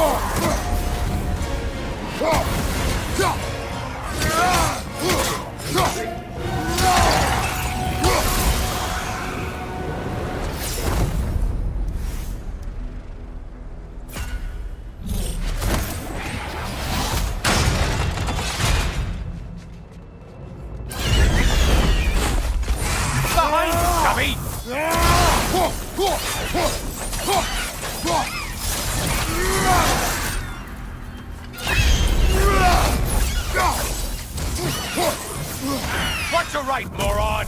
Behind you, Chubby! Watch your right, moron!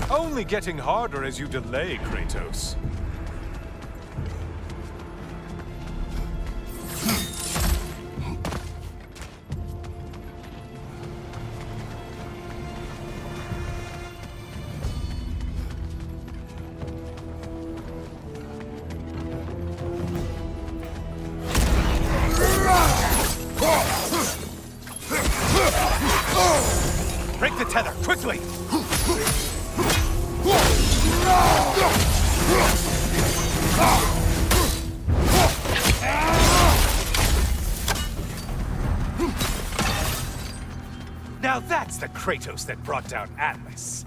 Only getting harder as you delay, Kratos. Break the tether, quickly! Now that's the Kratos that brought down Atlas.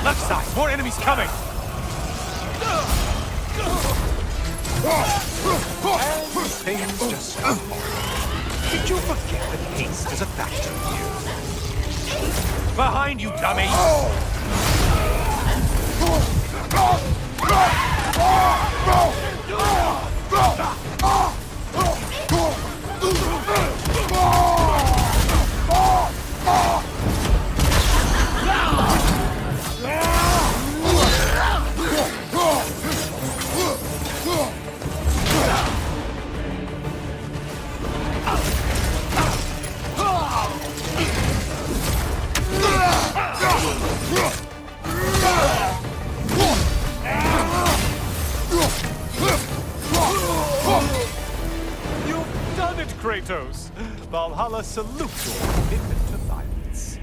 Left side, more enemies coming! And things just go hard. Did you forget that haste is a factor here? Behind you, dummy! You've done it, Kratos! Valhalla salutes your commitment to violence.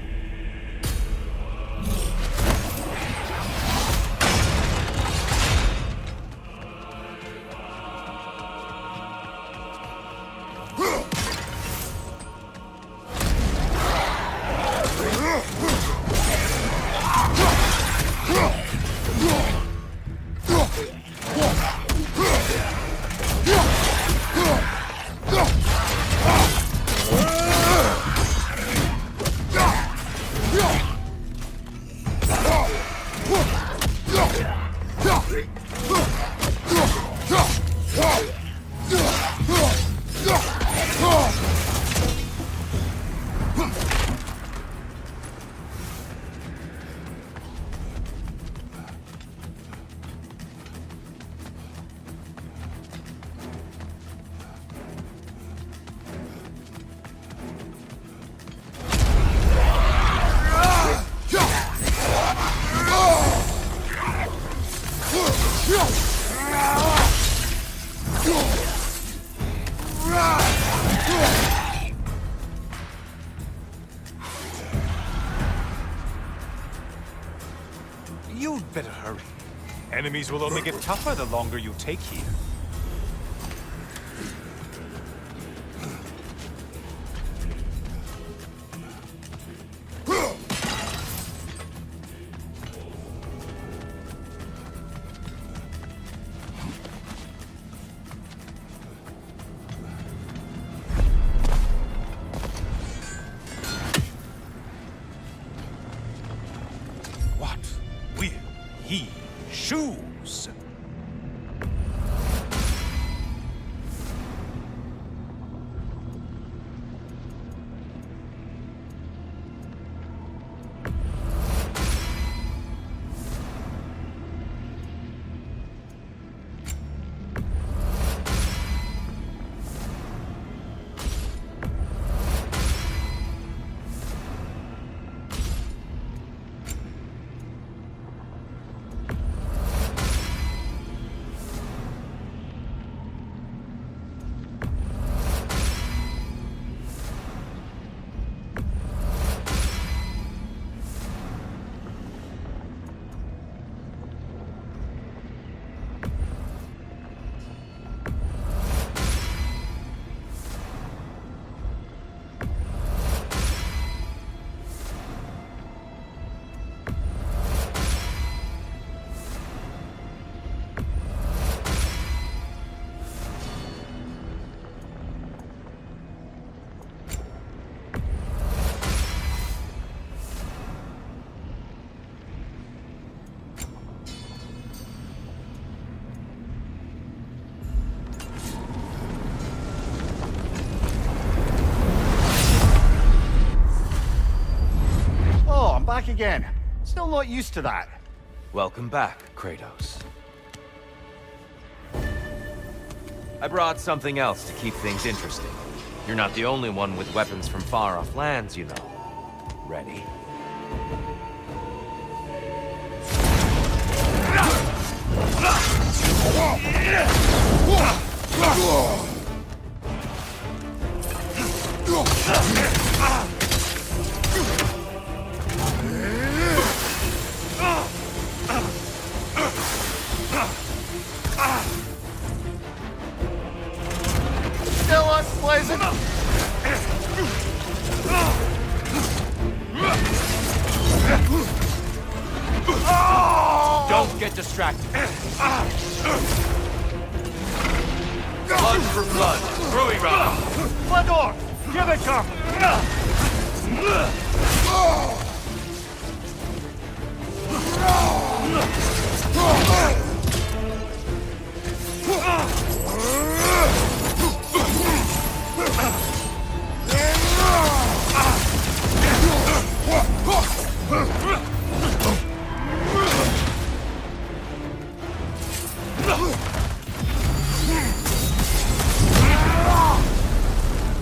You'd better hurry. Enemies will only get tougher the longer you take here. What will he choose? Back again. Still not used to that. Welcome back, Kratos. I brought something else to keep things interesting. You're not the only one with weapons from far-off lands, you know. Ready? Still unpleasant. Don't get distracted. Blood for blood. Brewing rod. Blood orc! Give it to him!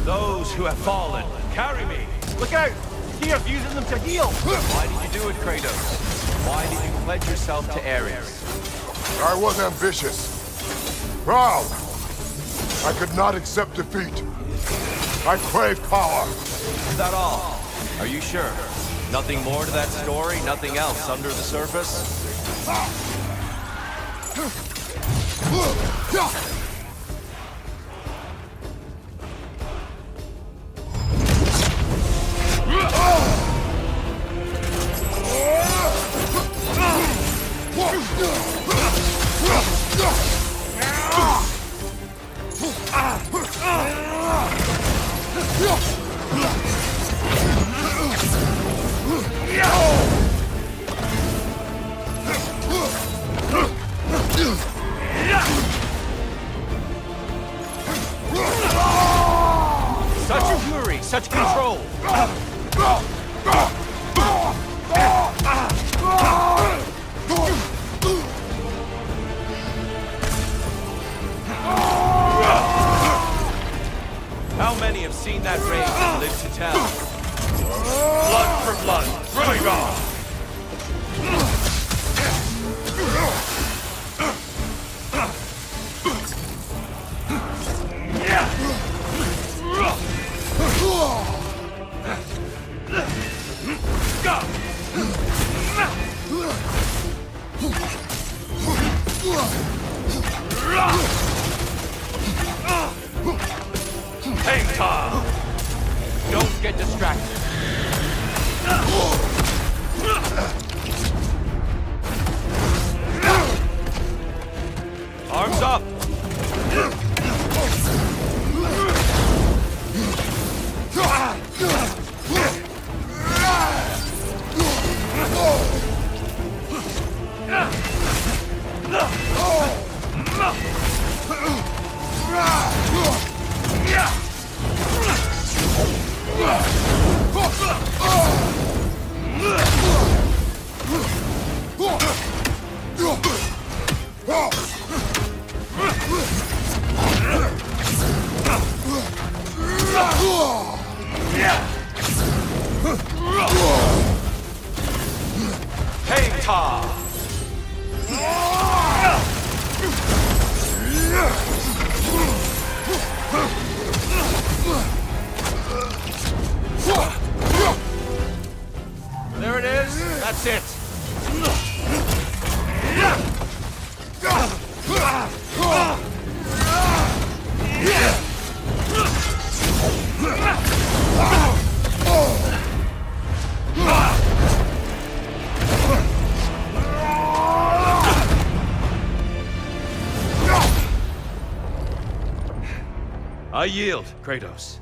Those who have fallen, carry me. Look out! Tyr's using them to heal! Why did you do it, Kratos? Why did you pledge yourself to Ares? I was ambitious. Proud. I could not accept defeat. I crave power. Is that all? Are you sure? Nothing more to that story? Nothing else under the surface? Such fury, such control! How many have seen that rage and lived to tell? Blood for blood, brewing rod! Beta! There it is. That's it. I yield, Kratos.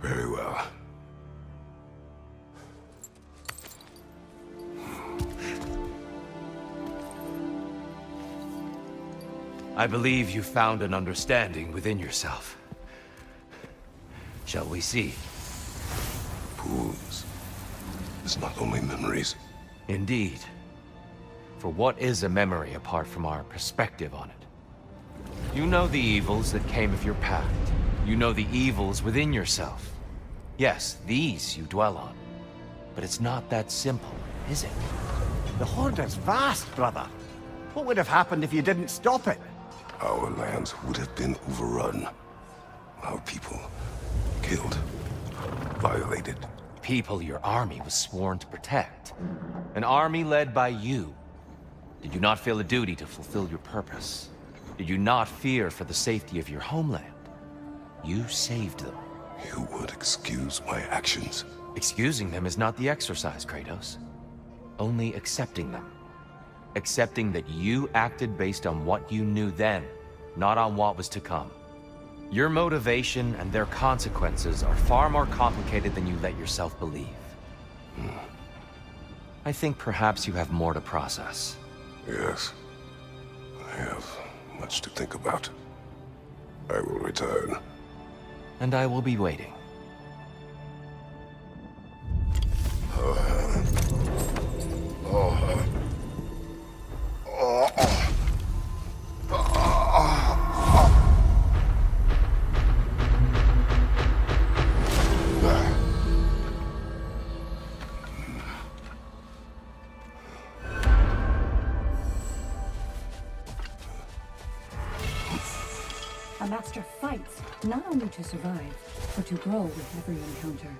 Very well. I believe you found an understanding within yourself. Shall we see? Wounds. It's not only memories. Indeed. For what is a memory apart from our perspective on it? You know the evils that came of your pact. You know the evils within yourself. Yes, these you dwell on. But it's not that simple, is it? The Horde is vast, brother. What would have happened if you didn't stop it? Our lands would have been overrun. Our people killed, violated. People your army was sworn to protect. An army led by you. Did you not feel a duty to fulfill your purpose? Did you not fear for the safety of your homeland? You saved them. You would excuse my actions. Excusing them is not the exercise, Kratos. Only accepting them. Accepting that you acted based on what you knew then, not on what was to come. Your motivation and their consequences are far more complicated than you let yourself believe. I think perhaps you have more to process. Yes. I have much to think about. I will return. And I will be waiting. A master fights, not only to survive, but to grow with every encounter.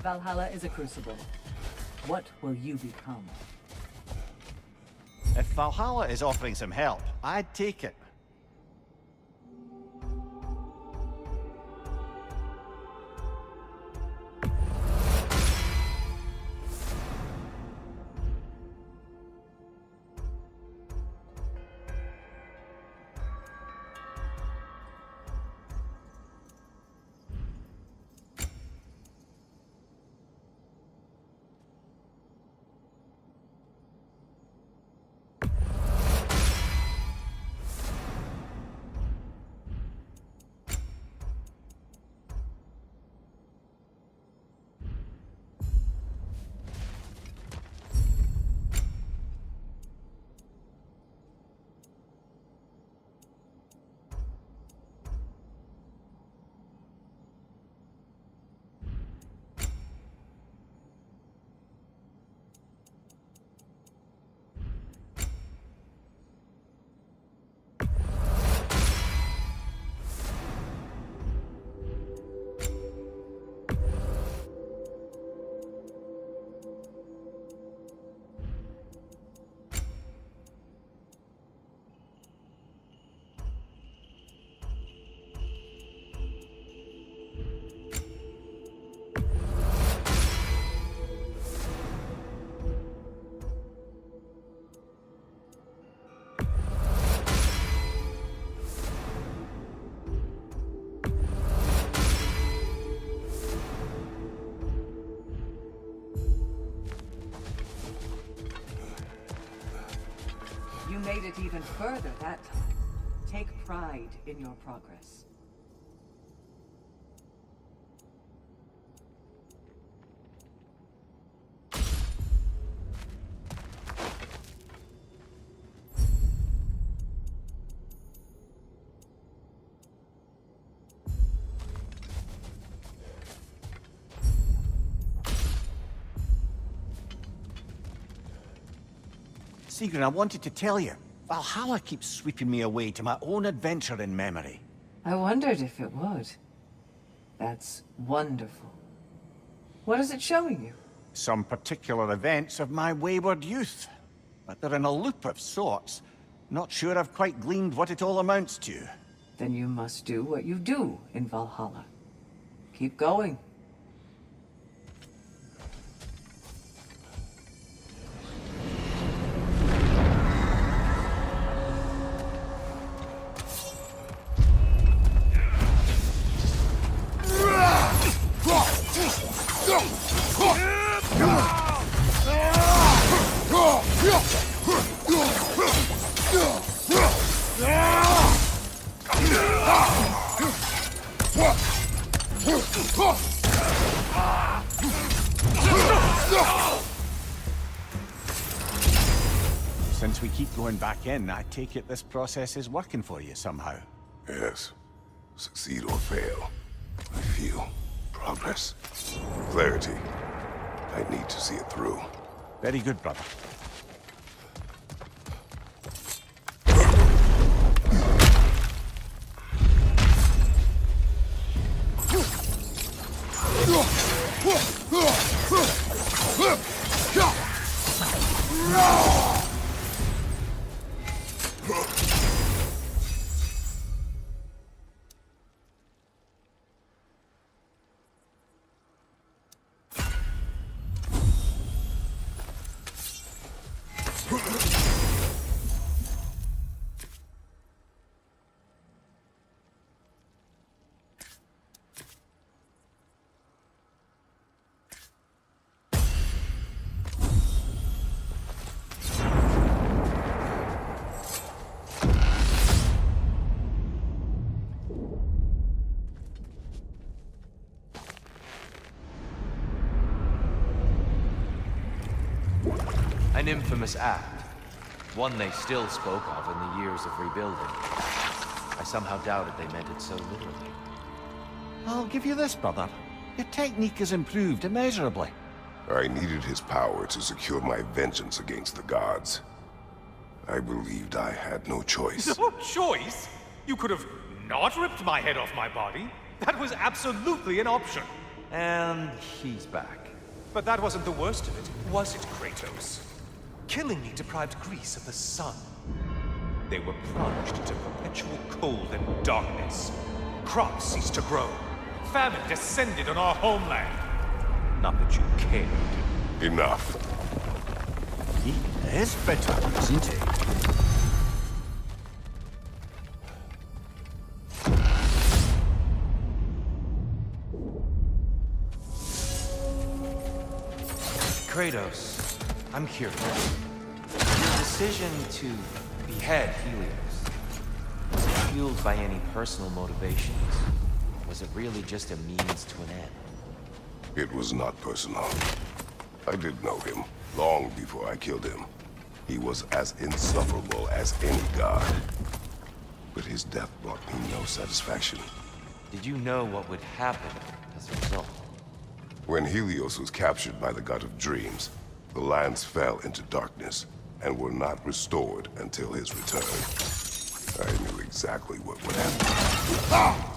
Valhalla is a crucible. What will you become? If Valhalla is offering some help, I'd take it. even further that time. Take pride in your progress. Sigrun, I wanted to tell you, Valhalla keeps sweeping me away to my own adventure in memory. I wondered if it would. That's wonderful. What is it showing you? Some particular events of my wayward youth. But they're in a loop of sorts. Not sure I've quite gleaned what it all amounts to. Then you must do what you do in Valhalla. Keep going. Since we keep going back in, I take it this process is working for you somehow. Yes. Succeed or fail. I feel progress. Clarity. I need to see it through. Very good, brother. An infamous act. One they still spoke of in the years of rebuilding. I somehow doubted they meant it so literally. I'll give you this, brother. Your technique has improved immeasurably. I needed his power to secure my vengeance against the gods. I believed I had no choice. No choice? You could have not ripped my head off my body. That was absolutely an option. And he's back. But that wasn't the worst of it, was it, Kratos? Killing me deprived Greece of the sun. They were plunged into perpetual cold and darkness. Crops ceased to grow. Famine descended on our homeland. Not that you cared. Enough. He is bitter, isn't he? Kratos, I'm curious. Your decision to behead Helios, was it fueled by any personal motivations? Was it really just a means to an end? It was not personal. I did know him, long before I killed him. He was as insufferable as any god. But his death brought me no satisfaction. Did you know what would happen as a result? When Helios was captured by the god of dreams, the lands fell into darkness and were not restored until his return. I knew exactly what would happen.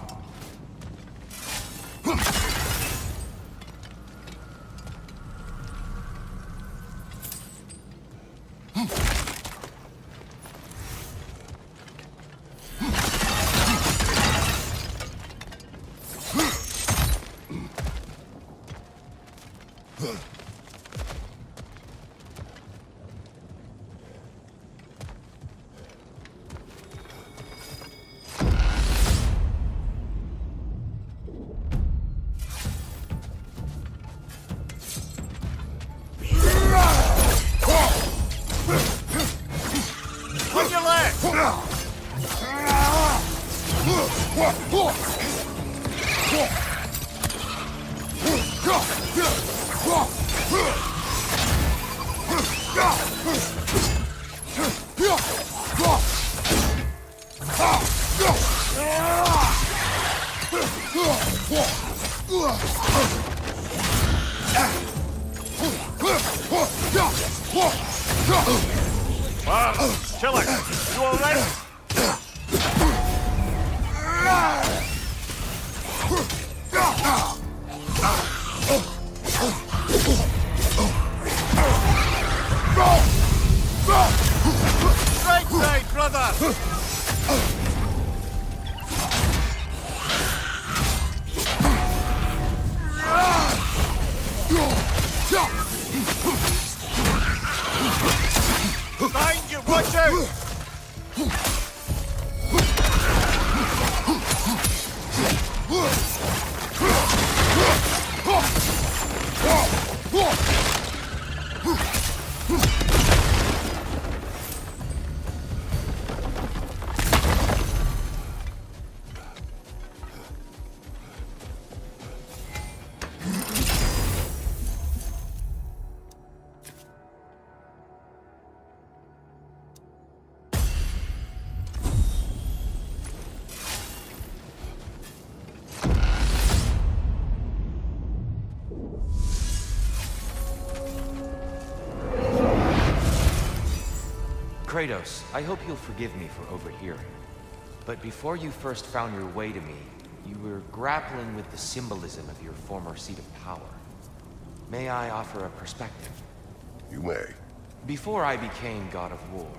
Killer, you alright? Right side, brother! Behind you, watch out! Kratos, I hope you'll forgive me for overhearing. But before you first found your way to me, you were grappling with the symbolism of your former seat of power. May I offer a perspective? You may. Before I became God of War,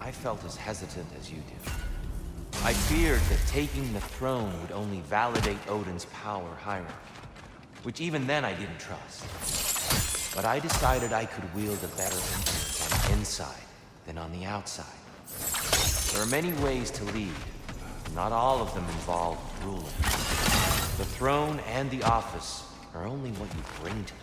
I felt as hesitant as you do. I feared that taking the throne would only validate Odin's power hierarchy, which even then I didn't trust. But I decided I could wield a better influence on the inside than on the outside. There are many ways to lead. Not all of them involve ruling. The throne and the office are only what you bring to them.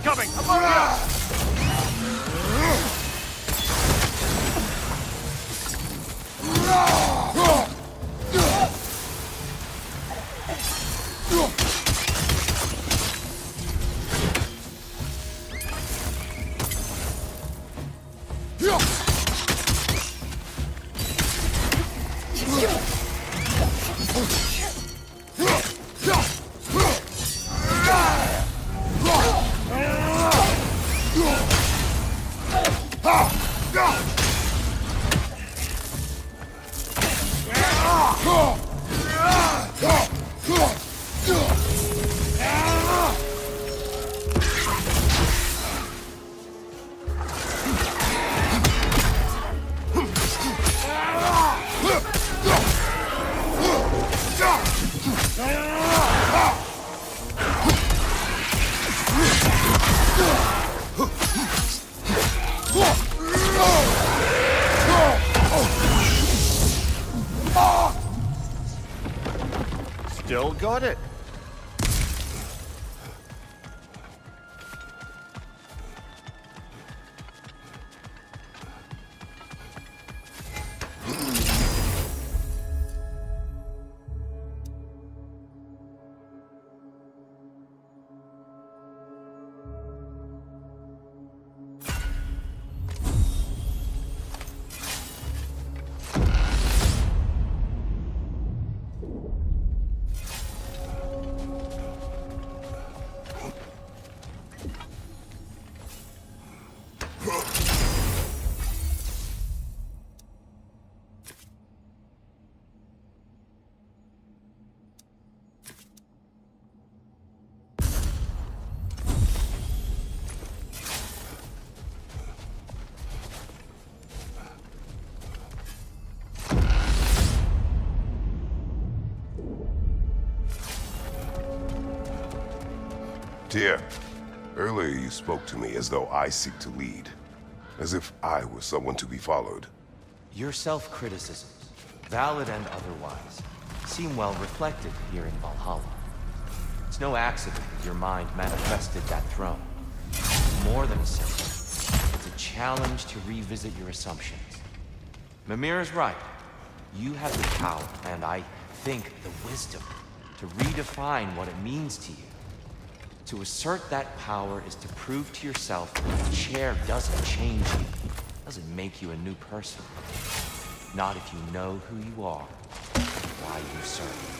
Incoming! Ammonia! Still got it. Tyr, earlier you spoke to me as though I seek to lead. As if I were someone to be followed. Your self-criticisms, valid and otherwise, seem well reflected here in Valhalla. It's no accident that your mind manifested that throne. More than a symbol, it's a challenge to revisit your assumptions. Mimir is right. You have the power, and I think the wisdom, to redefine what it means to you. To assert that power is to prove to yourself that the chair doesn't change you, doesn't make you a new person. Not if you know who you are, why you serve.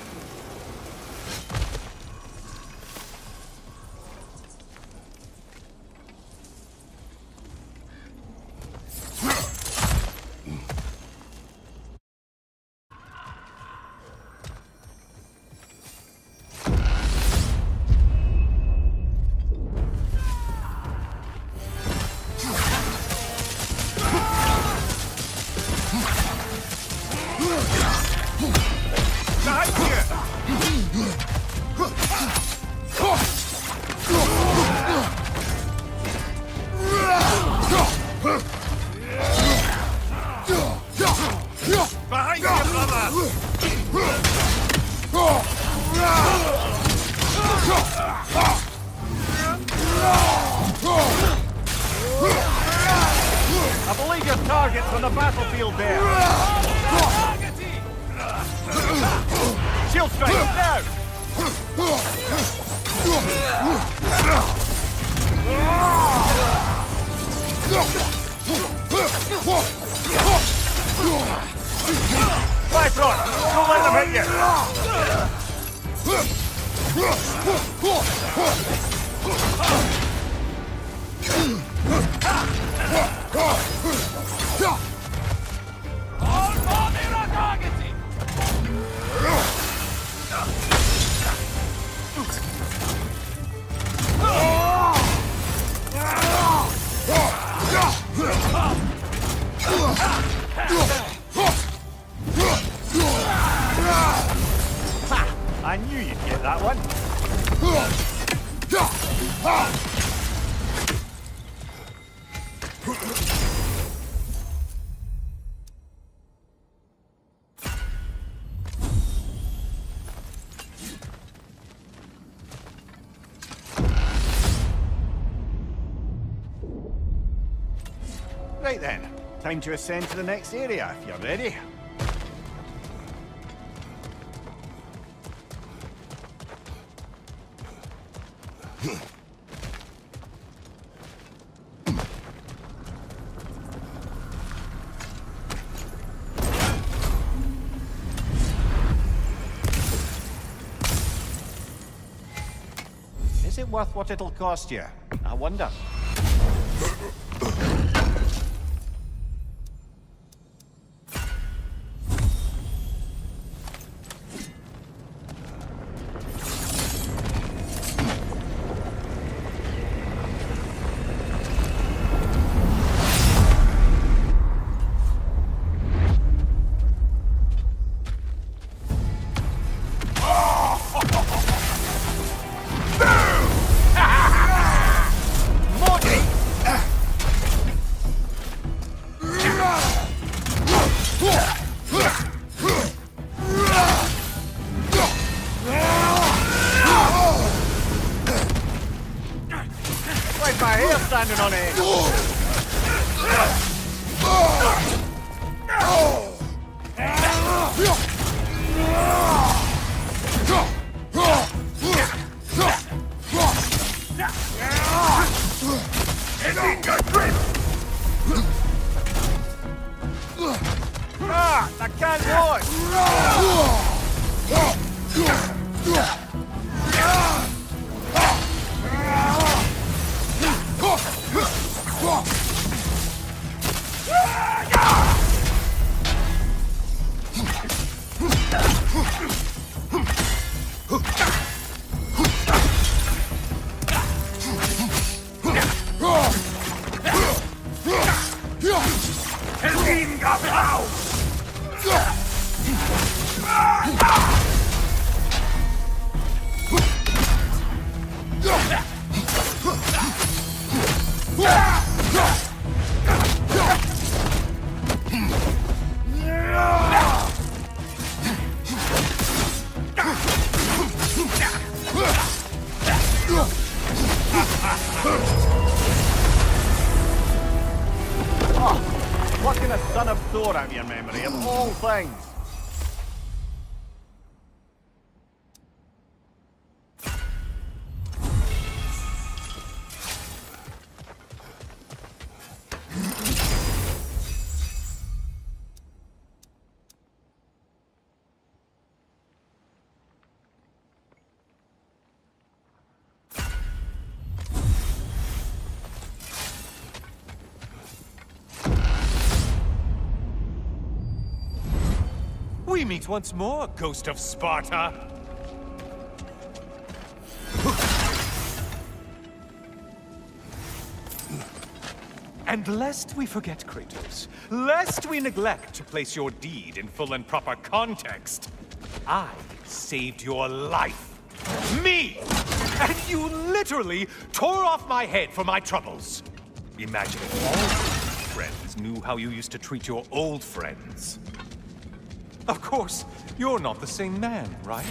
I believe your target's on the battlefield there. Shield strike, now! Fight on! Don't let them hit I knew you'd get that one. Right then, time to ascend to the next area if you're ready. Is it worth what it'll cost you? I wonder. My hair standing on end. I can't watch. Plucking a son of Thor out of your memory, of all things. We meet once more, Ghost of Sparta! And lest we forget, Kratos, lest we neglect to place your deed in full and proper context, I saved your life. Me! And you literally tore off my head for my troubles. Imagine if all your friends knew how you used to treat your old friends. Of course, you're not the same man, right?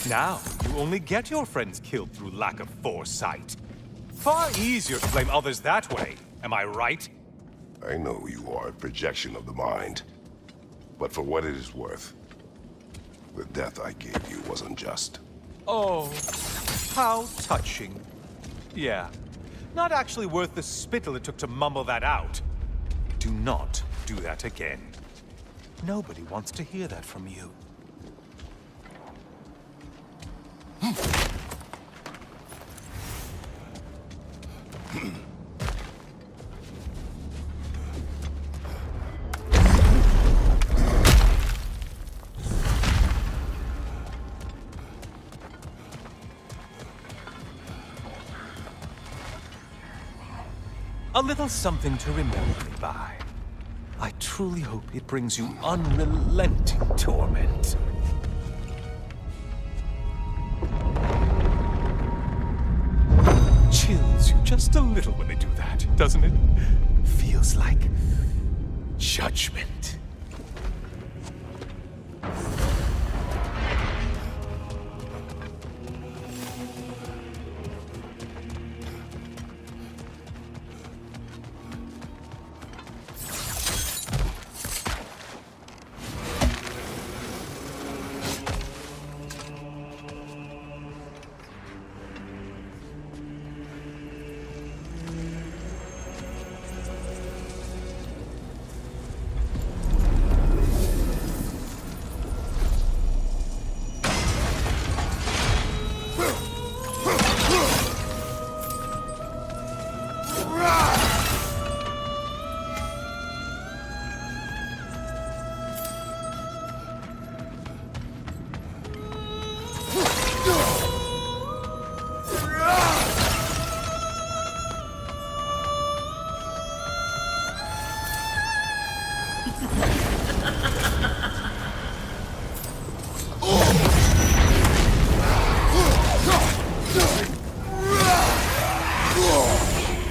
Now, you only get your friends killed through lack of foresight. Far easier to blame others that way, am I right? I know you are a projection of the mind. But for what it is worth, the death I gave you was unjust. Oh, how touching. Yeah, not actually worth the spittle it took to mumble that out. Do not do that again. Nobody wants to hear that from you. A little something to remember me by. I truly hope it brings you unrelenting torment. Chills you just a little when they do that, doesn't it? Feels like judgment.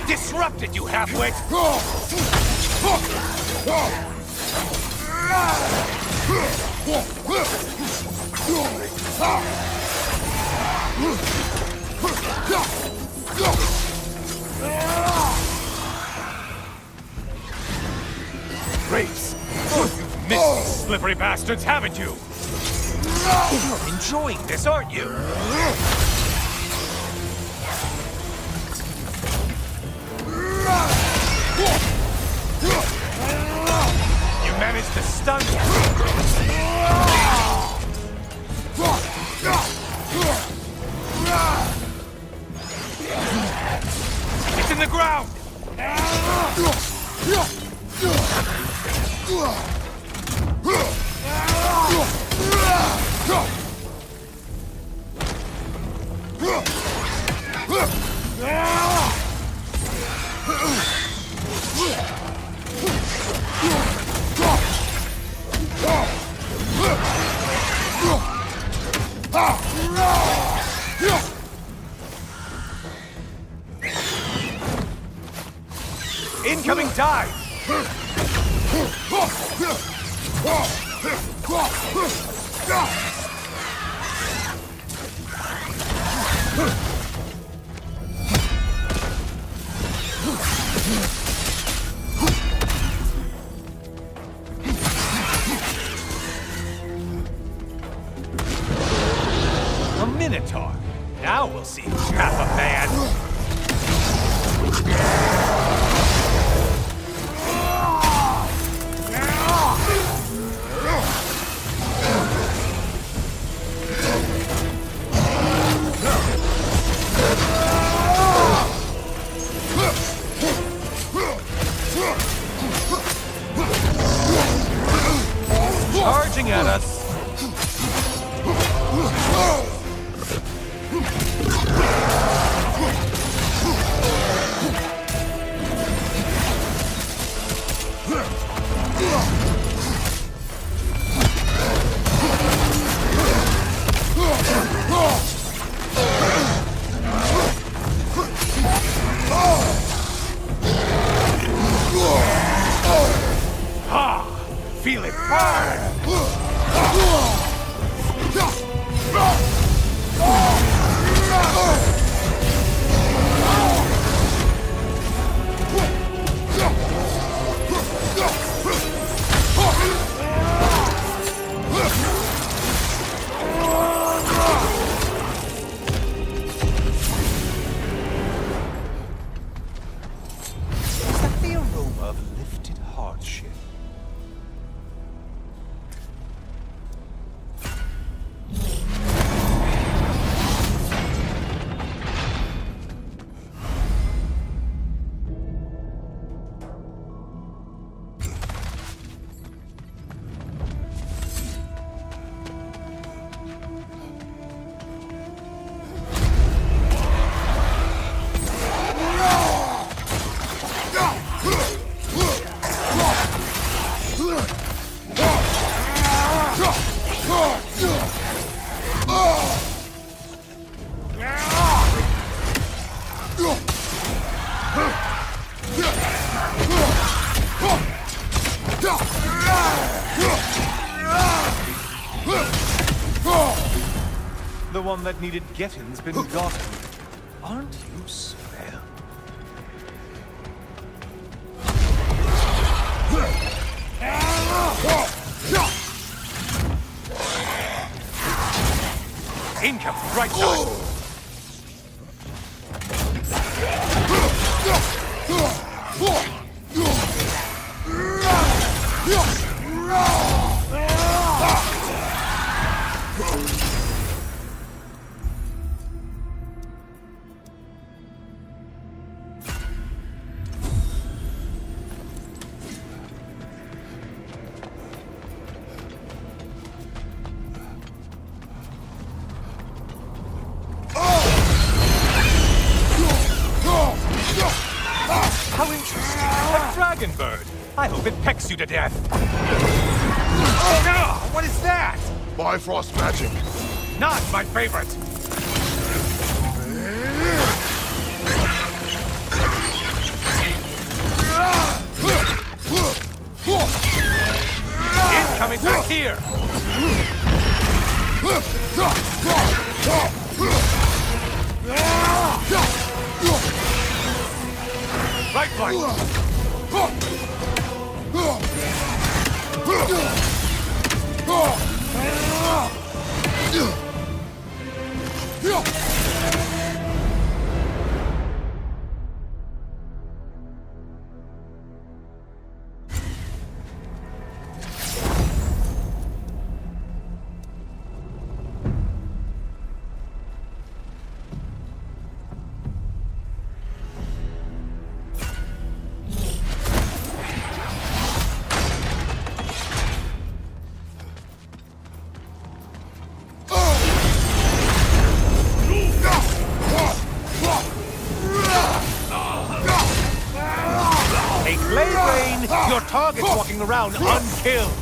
Disrupted, you half-wit! Race! Oh, you've missed these slippery bastards, haven't you? You're enjoying this, aren't you? You managed to stun me. It's in the ground! Die! A Minotaur. Now we'll see who's half a man. Charging at us. Feel it burn! Is that the aroma of lifted hardship? The one that needed getting's been gotten. Aren't you swell? Incoming, right side! How interesting. A dragon bird. I hope it pecks you to death. Oh no! What is that? Bifrost magic. Not my favorite. Incoming back here. Right flank. Your target's walking around unkilled.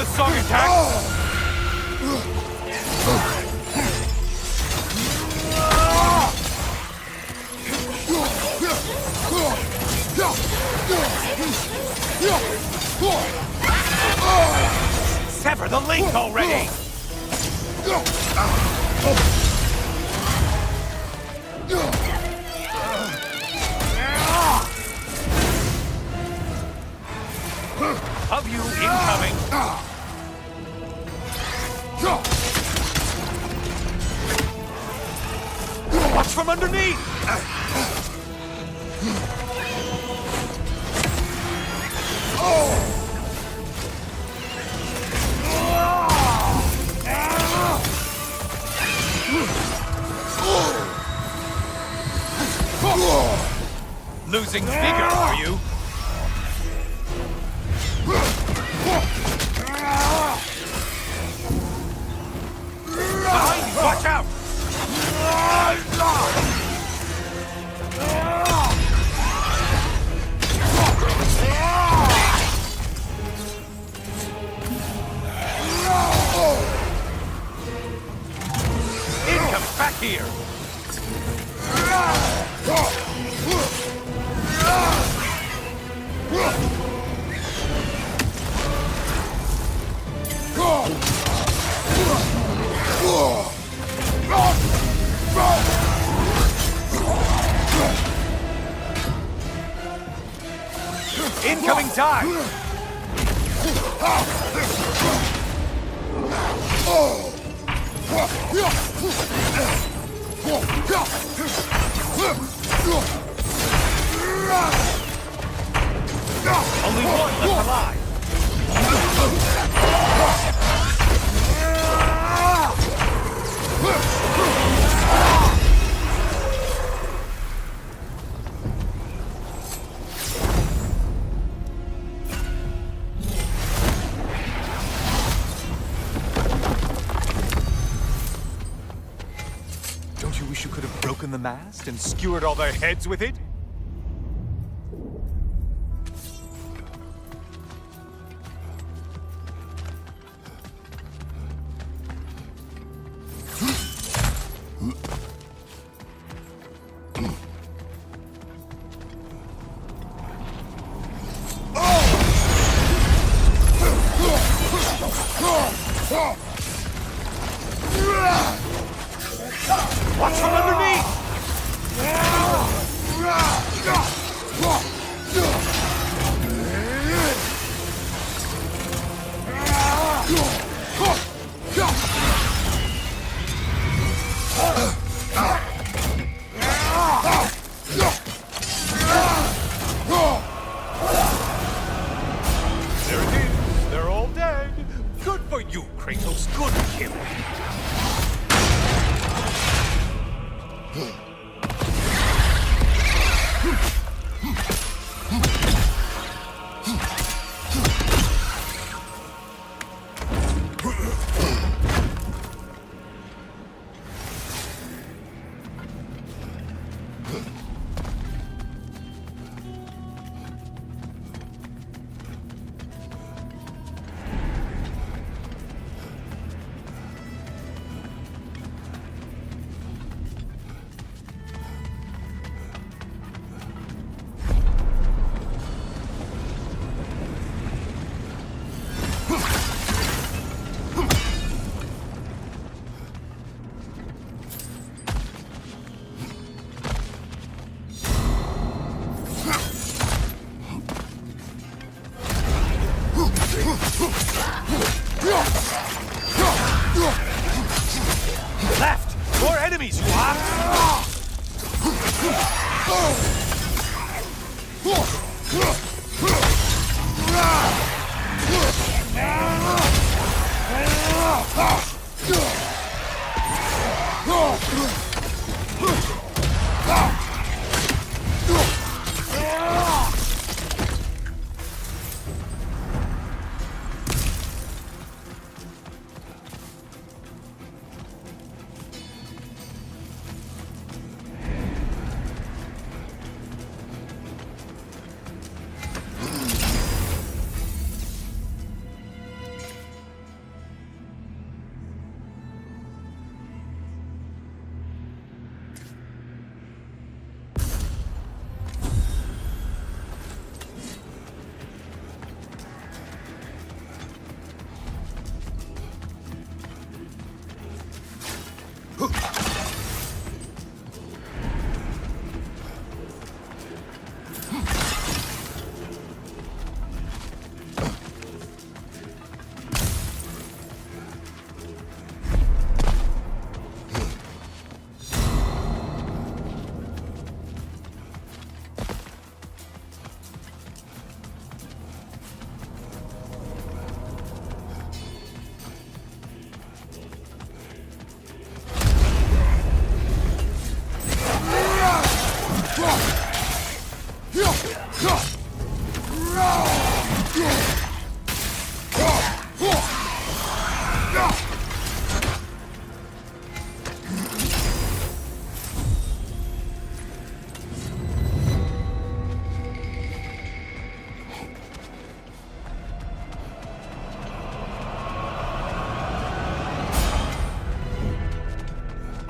the song attack! Sever the link already! Of you incoming! Watch from underneath! Losing vigor, are you? Behind you! Watch out! Incoming! Back here! Incoming dive! Only one left alive! Don't you wish you could have broken the mast and skewered all their heads with it? Watch from underneath! There it is. They're all dead. Good for you, Kratos. Good kill. Left! More enemies, you are!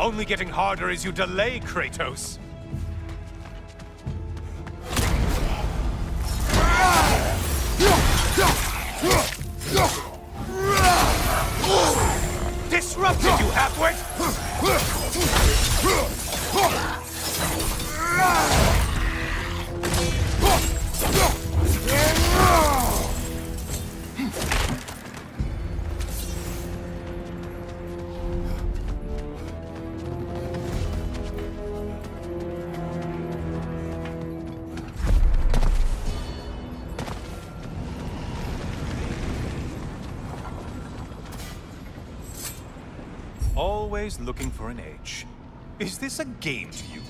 Only getting harder as you delay, Kratos. Disrupted, you halfwit! Always looking for an edge. Is this a game to you?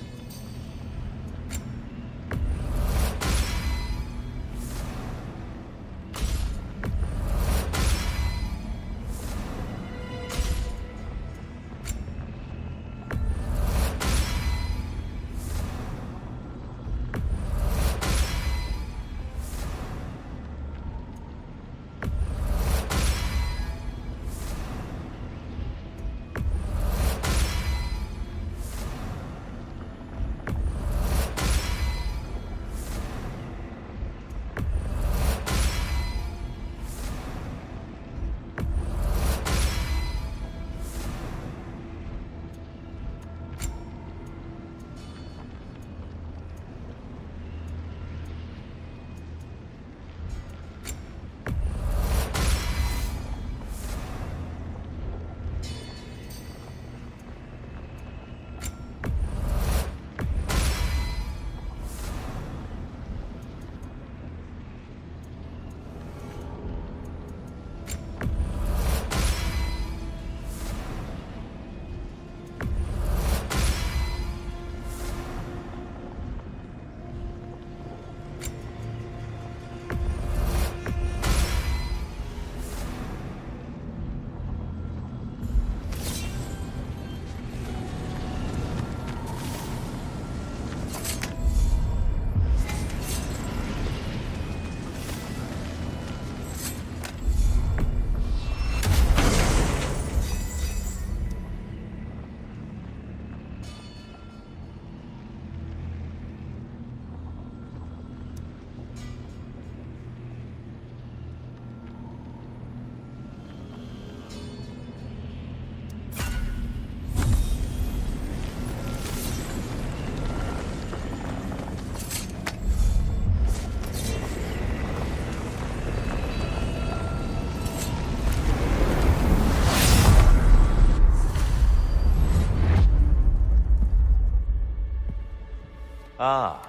Ah,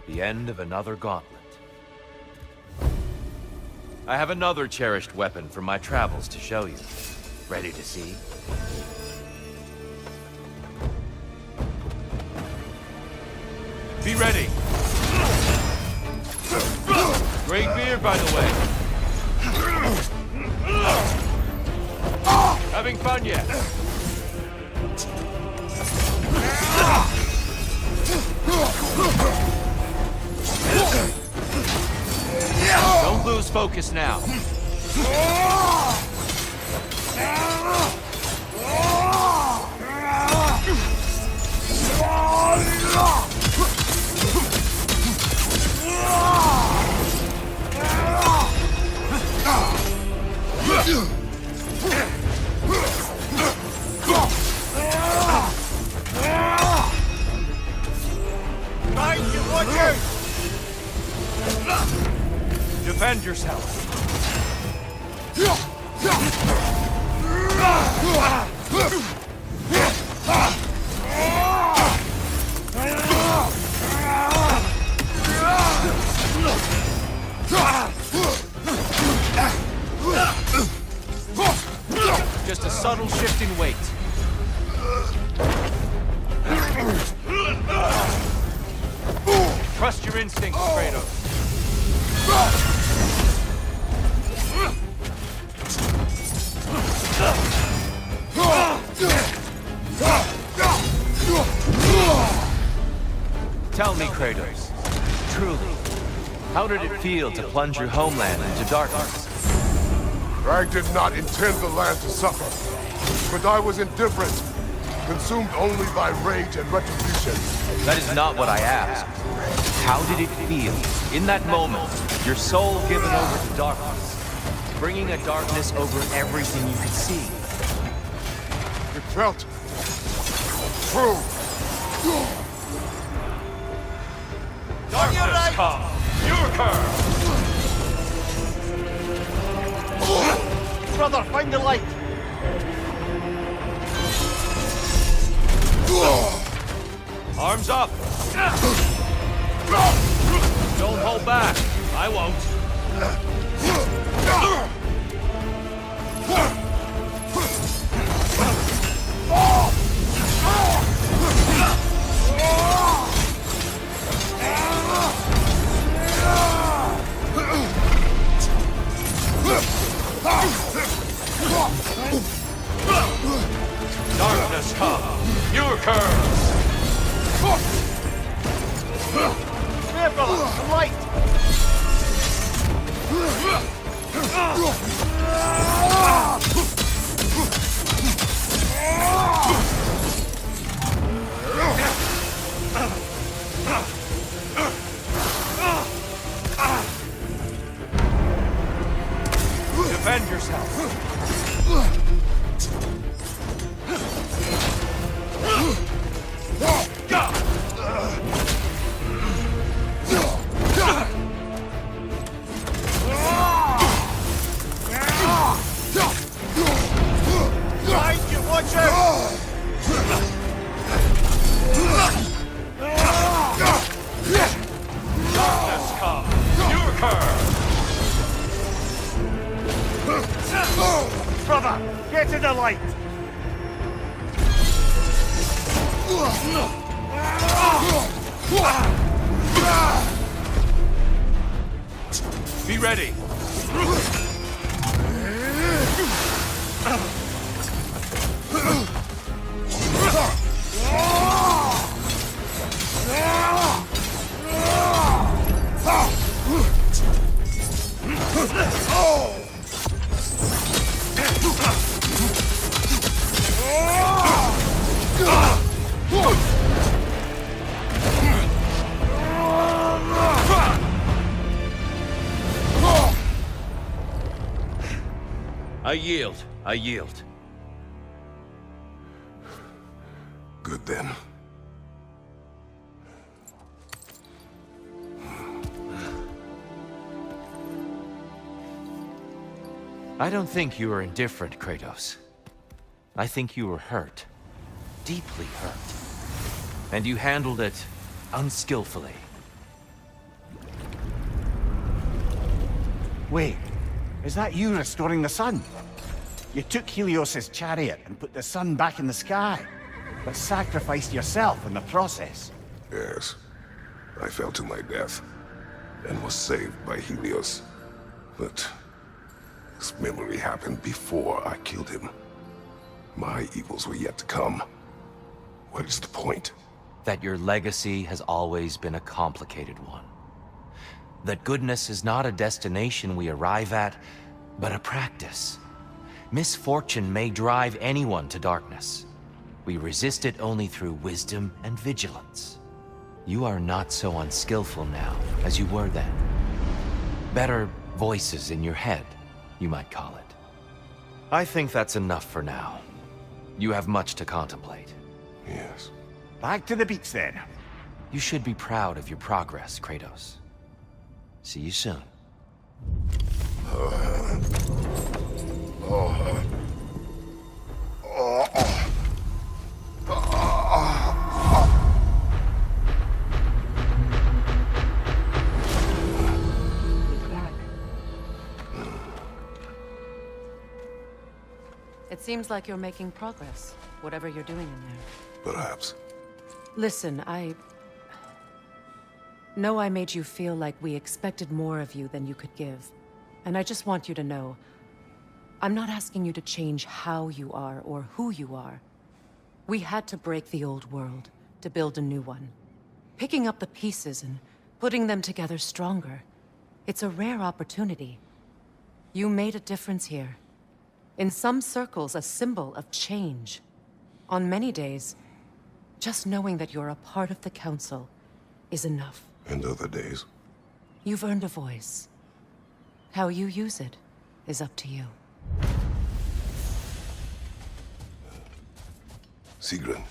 the end of another gauntlet. I have another cherished weapon from my travels to show you. Ready to see? Be ready! Great beard, by the way. Having fun yet? Don't lose focus now. Defend yourself. Just a subtle shift in weight. Trust your instincts, Kratos. Tell me, Kratos, truly, how did it feel to plunge your homeland into darkness? I did not intend the land to suffer, but I was indifferent. consumed only by rage and retribution. That is not what I asked. How did it feel, in that moment, your soul given over to darkness, bringing a darkness over everything you could see? It felt true. Darkness come, your curse! Brother, find the light! Arms up! Don't hold back. I won't. Darkness come. Your curse! There, brother, the light! Defend yourself. Brother, get to the light! Be ready. I yield. Good then. I don't think you were indifferent, Kratos. I think you were hurt. Deeply hurt. And you handled it unskillfully. Wait, is that you restoring the sun? You took Helios's chariot and put the sun back in the sky, but sacrificed yourself in the process. Yes. I fell to my death, and was saved by Helios. But this memory happened before I killed him. My evils were yet to come. What is the point? That your legacy has always been a complicated one. That goodness is not a destination we arrive at, but a practice. Misfortune may drive anyone to darkness. We resist it only through wisdom and vigilance. You are not so unskillful now as you were then. Better voices in your head, you might call it. I think that's enough for now. You have much to contemplate. Yes. Back to the beach then. You should be proud of your progress, Kratos. See you soon. It seems like you're making progress, whatever you're doing in there. Perhaps. Listen, I know I made you feel like we expected more of you than you could give. And I just want you to know, I'm not asking you to change how you are or who you are. We had to break the old world to build a new one. Picking up the pieces and putting them together stronger. It's a rare opportunity. You made a difference here. In some circles, a symbol of change. On many days, just knowing that you're a part of the Council is enough. And other days? You've earned a voice. How you use it is up to you. Sigrun,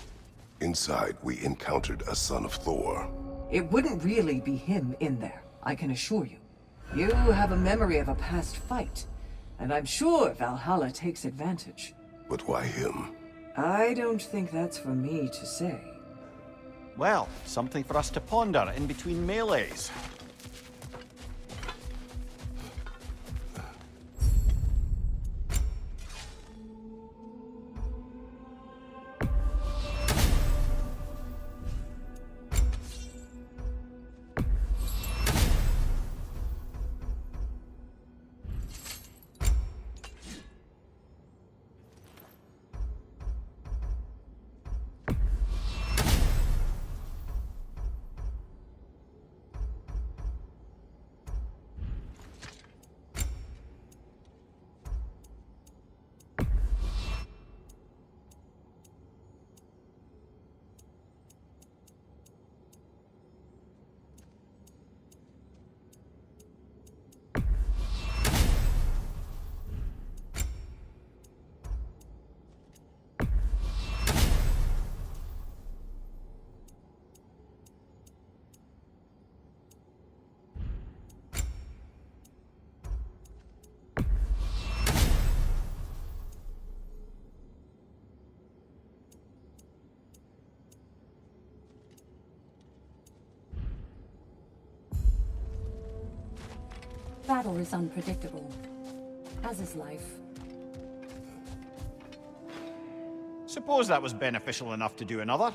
inside we encountered a son of Thor. It wouldn't really be him in there, I can assure you. You have a memory of a past fight, and I'm sure Valhalla takes advantage. But why him? I don't think that's for me to say. Well, something for us to ponder in between melees. Battle is unpredictable, as is life. Suppose that was beneficial enough to do another.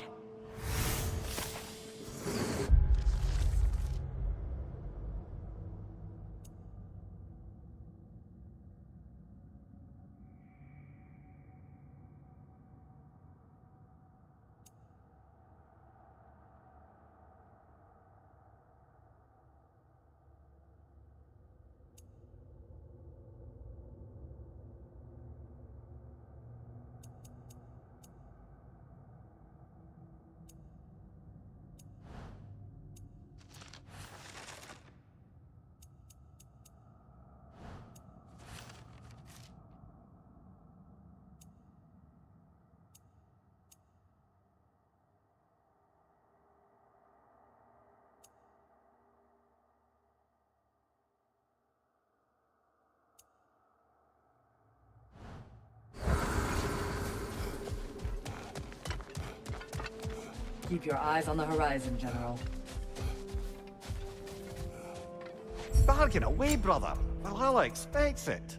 Keep your eyes on the horizon, General. Bargain away, brother. Valhalla expects it.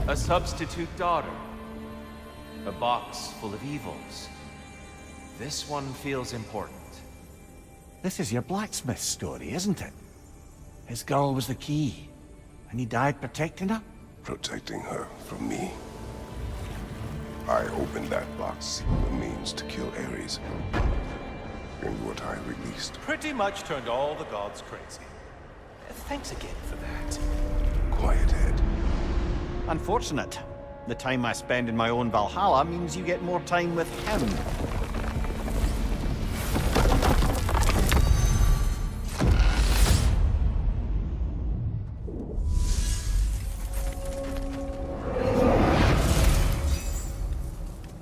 A substitute daughter. A box full of evils. This one feels important. This is your blacksmith story, isn't it? His girl was the key, and he died protecting her? Protecting her from me. I opened that box, the means to kill Ares. And what I released. Pretty much turned all the gods crazy. Thanks again for that. Quiet head. Unfortunate. The time I spend in my own Valhalla means you get more time with him.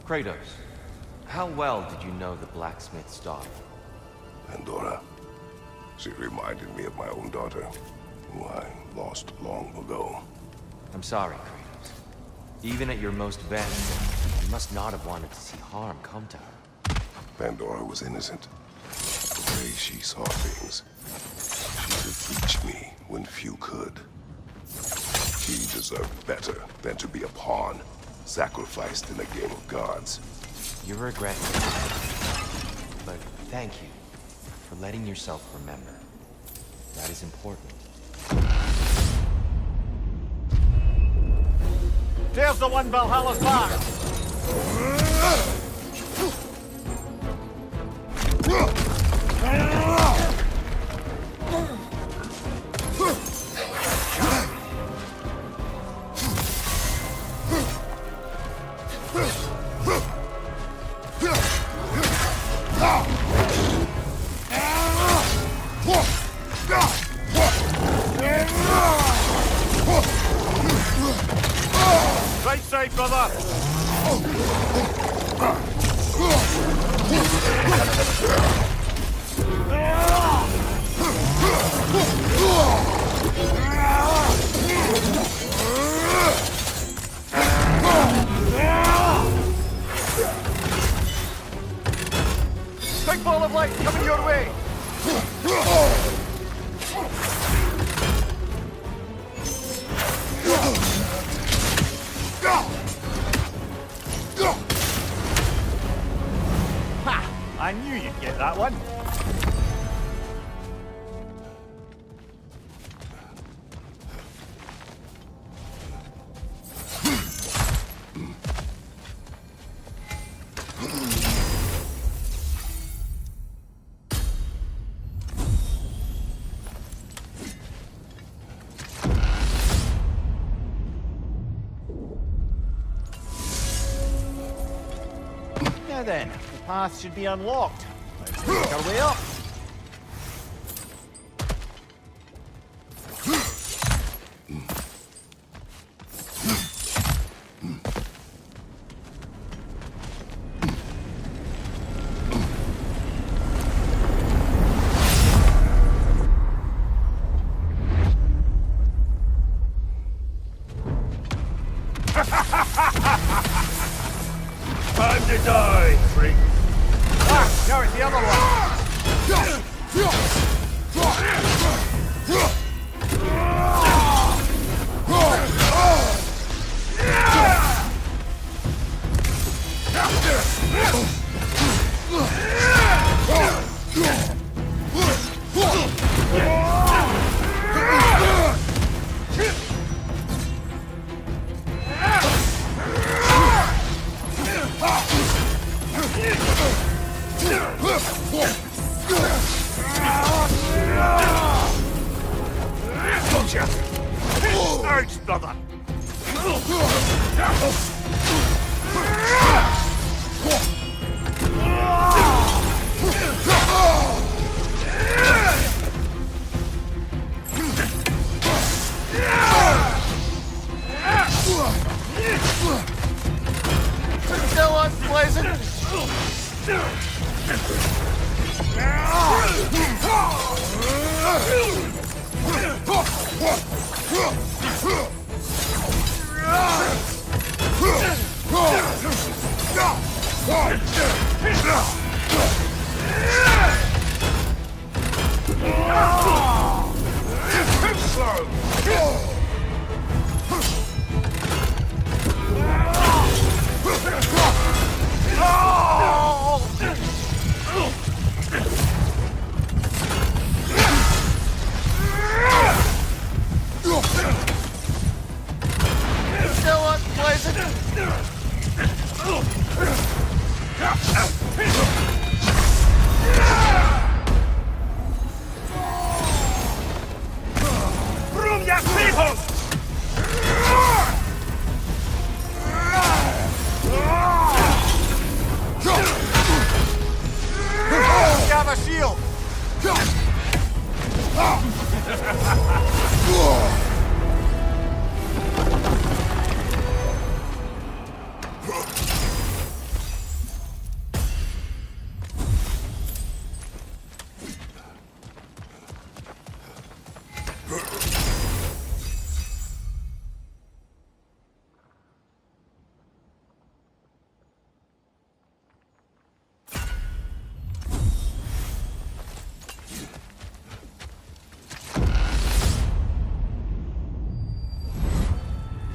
Kratos, how well did you know the blacksmith's daughter? Pandora. She reminded me of my own daughter, who I lost long ago. I'm sorry, Kratos. Even at your most vengeful, you must not have wanted to see harm come to her. Pandora was innocent. The way she saw things. She could reach me when few could. She deserved better than to be a pawn, sacrificed in a game of gods. You're regretting it. But thank you for letting yourself remember. That is important. There's the one Valhalla's back! Right side, brother! Big ball of light coming your way! Ha! I knew you'd get that one. Now then, the path should be unlocked. Let's make our way up. Time to die, freak. Ah, now it's the other one. Thanks, brother. Still unpleasant. Still unpleasant. Room your people! Got a shield.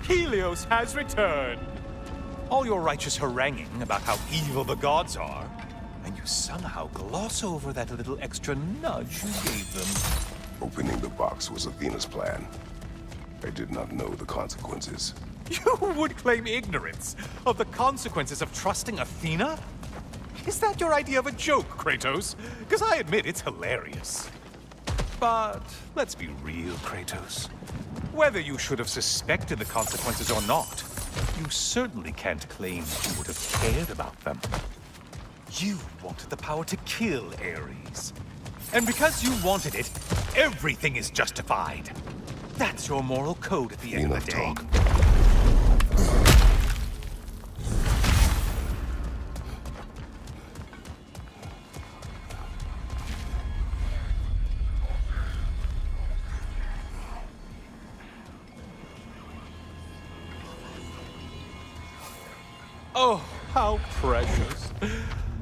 Helios has returned. All your righteous haranguing about how evil the gods are, and you somehow gloss over that little extra nudge you gave them. Opening the box was Athena's plan. I did not know the consequences. You would claim ignorance of the consequences of trusting Athena? Is that your idea of a joke, Kratos? Because I admit it's hilarious. But let's be real, Kratos. Whether you should have suspected the consequences or not, you certainly can't claim that you would have cared about them. You wanted the power to kill Ares. And because you wanted it, everything is justified. That's your moral code at the end of the day. Talk. Oh, how precious.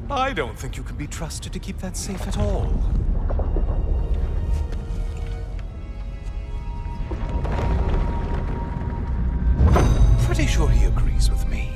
I don't think you can be trusted to keep that safe at all. Pretty sure he agrees with me.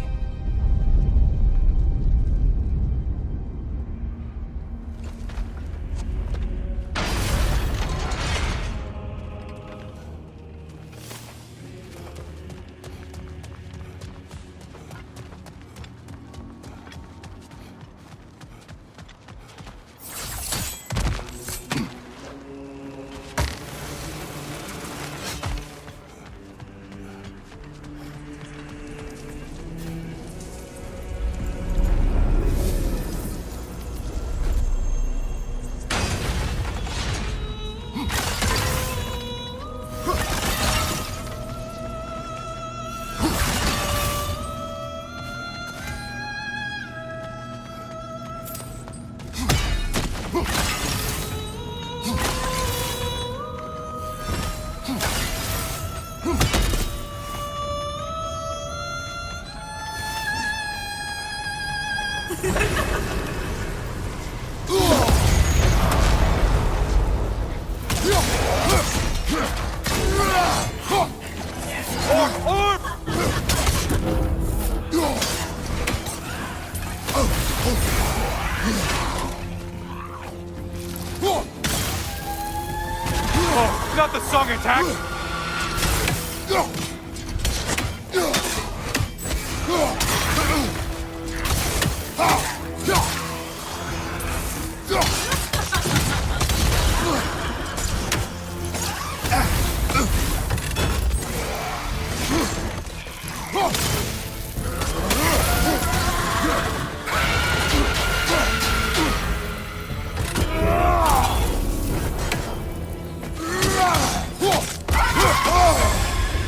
Attack!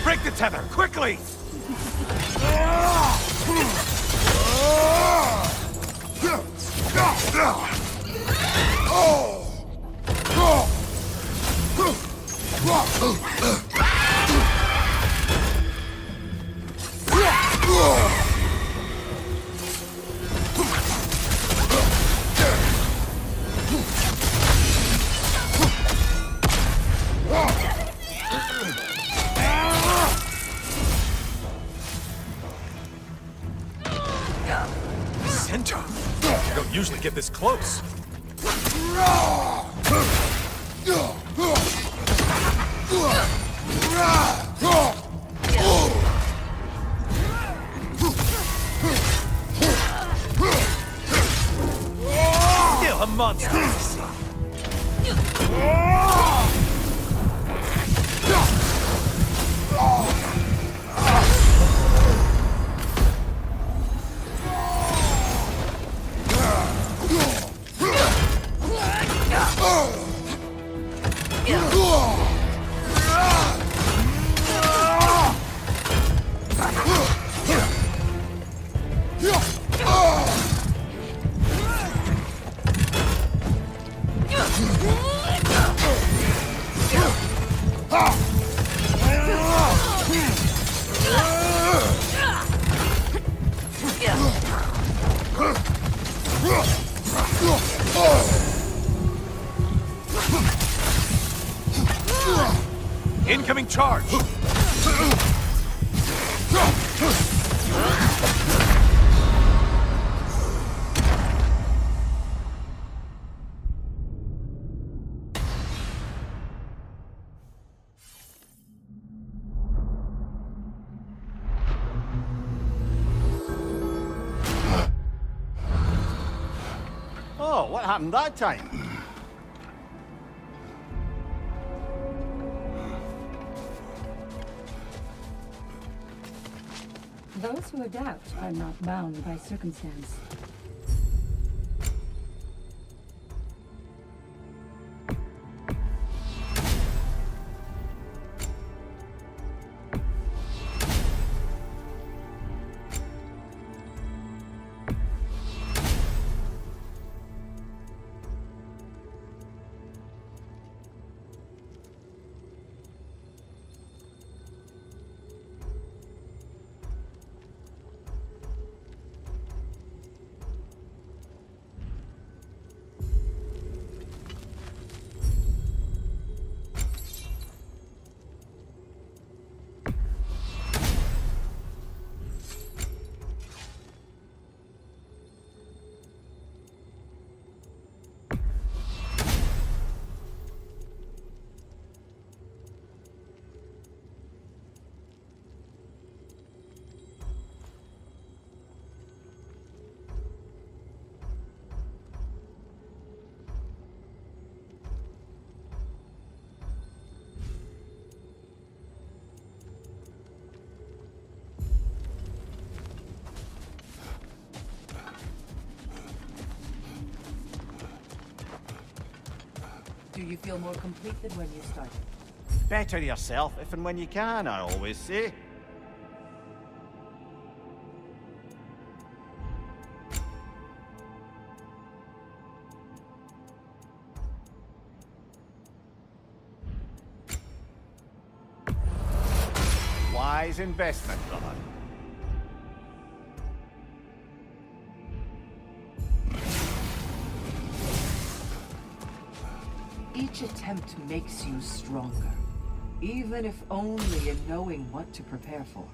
Break the tether, quickly! Centaur? I don't usually get this close. Still a monster! Incoming charge! Oh, what happened that time? Those who adapt are not bound by circumstance. Do you feel more complete than when you started? Better yourself if and when you can, I always say. Wise investment, brother. Each attempt makes you stronger, even if only in knowing what to prepare for.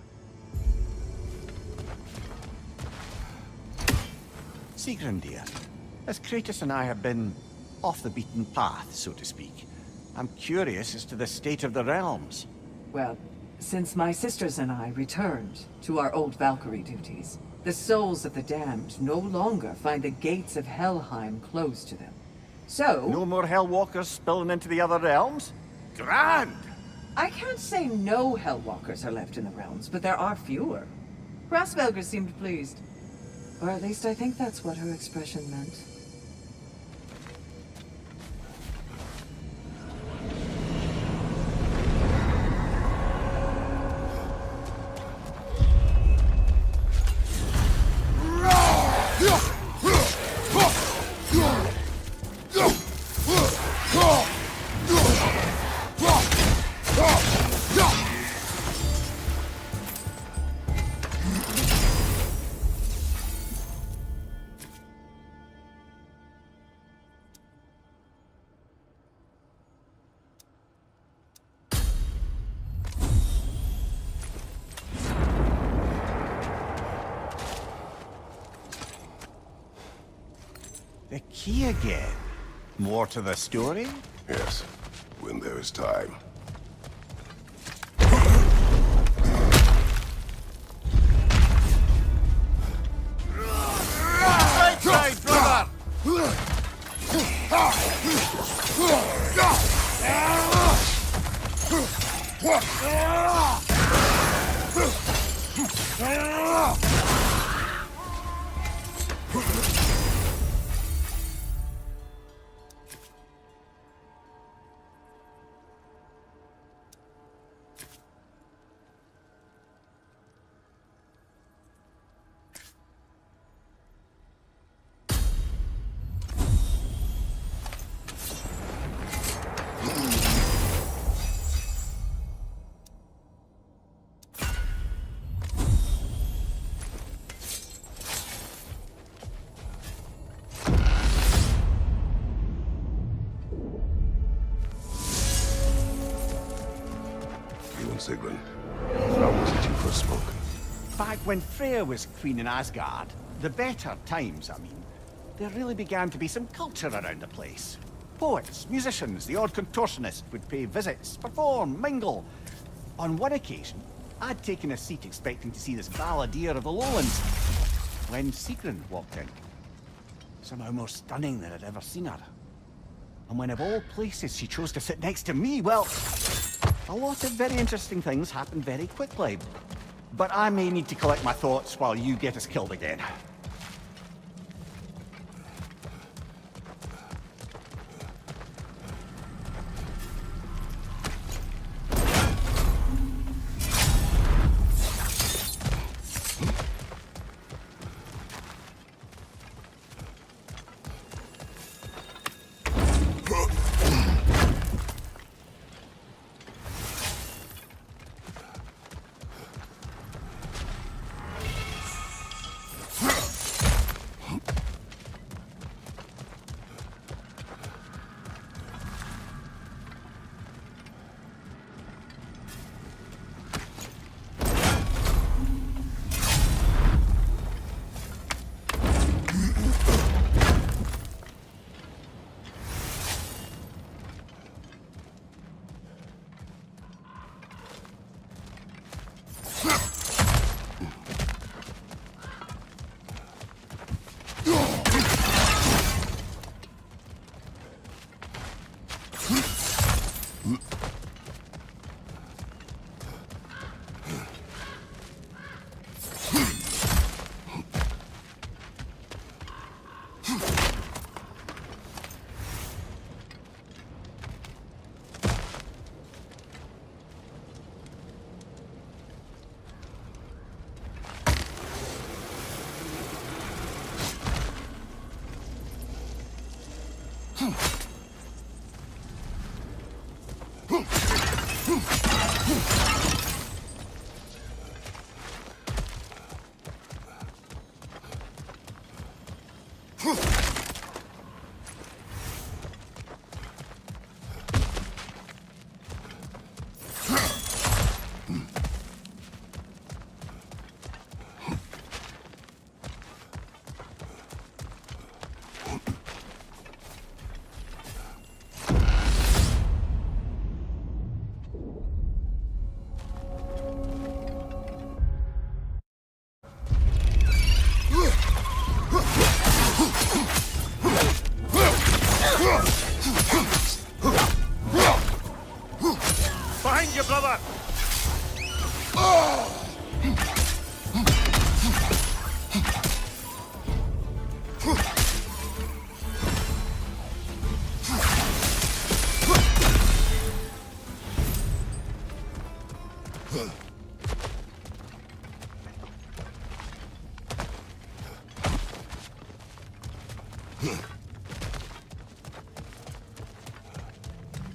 Sigrun, dear, as Kratos and I have been off the beaten path, so to speak, I'm curious as to the state of the realms. Well, since my sisters and I returned to our old Valkyrie duties, the souls of the damned no longer find the gates of Helheim closed to them. So... No more Hellwalkers spilling into the other realms? Grand! I can't say no Hellwalkers are left in the realms, but there are fewer. Hrassvelgr seemed pleased. Or at least I think that's what her expression meant. The key again. More to the story? Yes, when there is time. Right side, brother! Sigrun, how was it you first spoke? Back when Freya was queen in Asgard, the better times, I mean, there really began to be some culture around the place. Poets, musicians, the odd contortionist would pay visits, perform, mingle. On one occasion, I'd taken a seat expecting to see this balladeer of the lowlands, when Sigrun walked in. Somehow more stunning than I'd ever seen her. And when of all places she chose to sit next to me, well... a lot of very interesting things happened very quickly. But I may need to collect my thoughts while you get us killed again.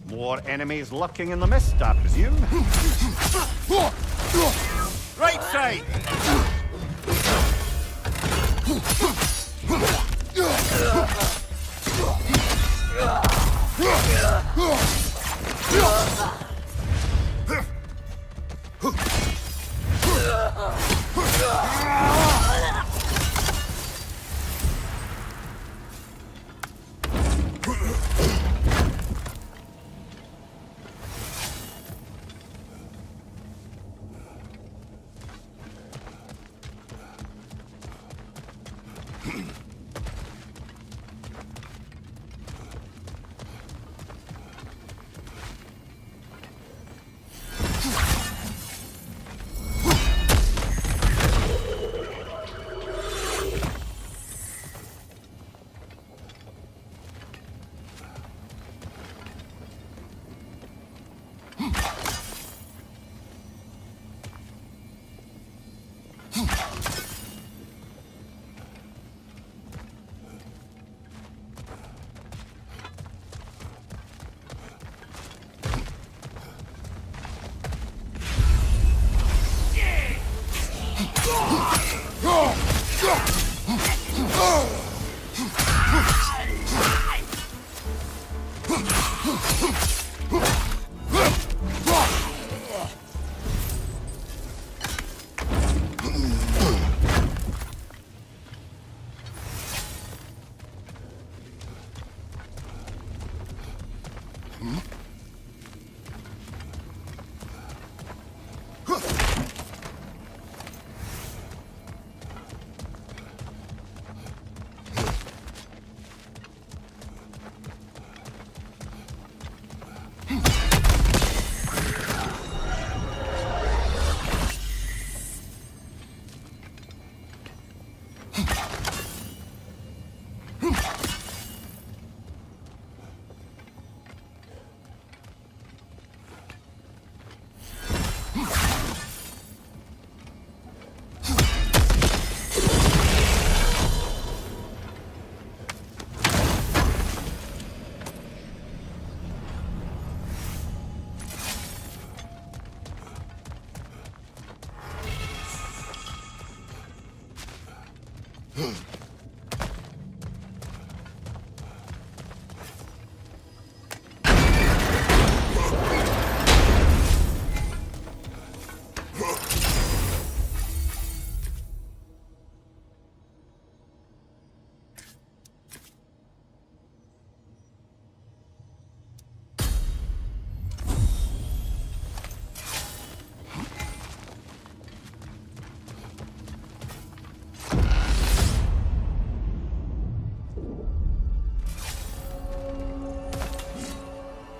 More enemies lurking in the mist, I presume. Right side!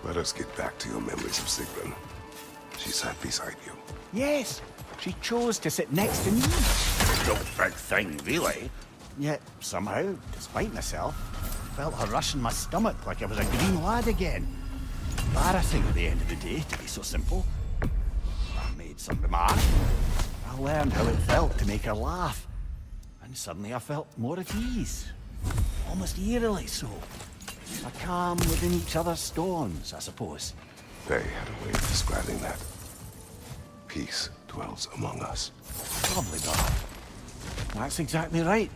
Let us get back to your memories of Sigrun. She sat beside you. Yes, she chose to sit next to me. No big thing, really. Yet, somehow, despite myself, felt her rush in my stomach like I was a green lad again. Embarrassing at the end of the day, to be so simple. I made some remark. I learned how it felt to make her laugh. And suddenly I felt more at ease. Almost eerily so. A calm within each other's storms, I suppose. They had a way of describing that. Peace dwells among us. Probably not. That's exactly right.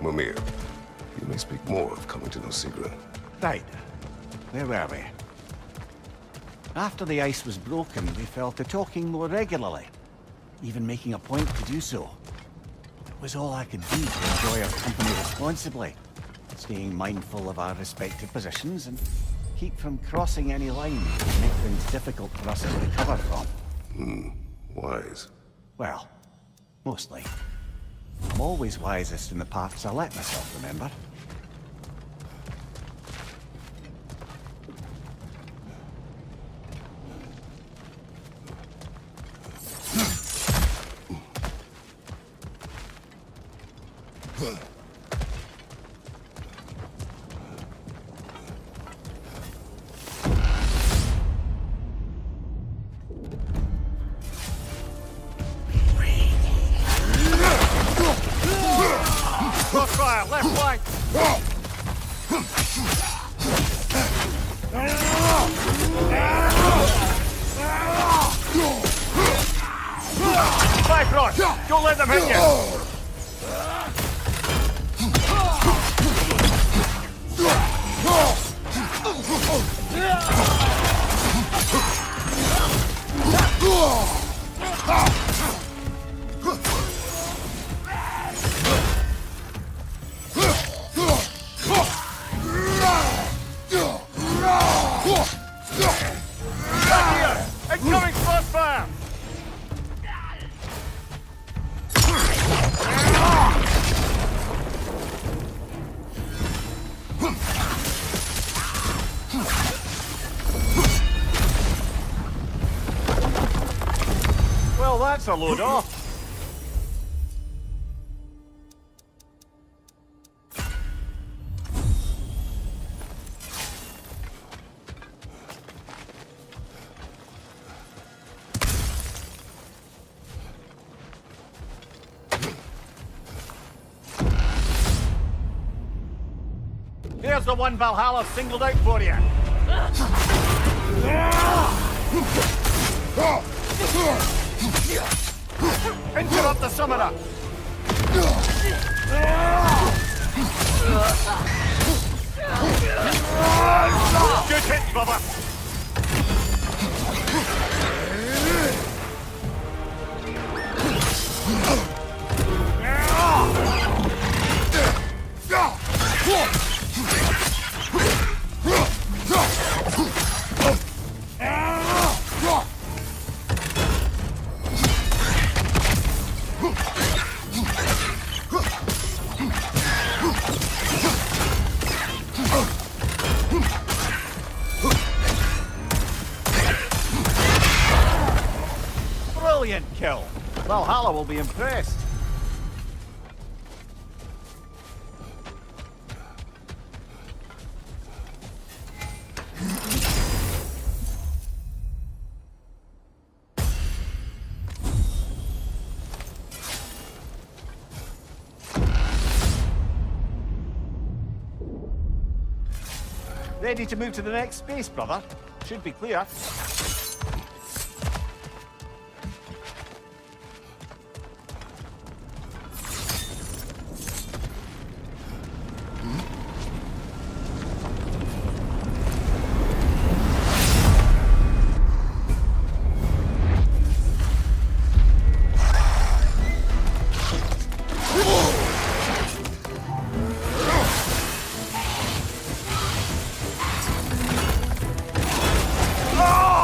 Mimir, you may speak more of coming to know Sigrun. Right. Where were we? After the ice was broken, we fell to talking more regularly, even making a point to do so. It was all I could do to enjoy our company responsibly, staying mindful of our respective positions and keep from crossing any lines that make things difficult for us to recover from. Wise. Well, mostly. I'm always wisest in the paths I let myself remember. Crossfire, left flank! Bifrost! Don't let them hit you! Incoming crossfire! Well, that's a load off. Here's the one Valhalla singled out for you. Interrupt the summoner. Good hit, brother. Brilliant kill. Valhalla will be impressed. Ready to move to the next space, brother? Should be clear. Oh!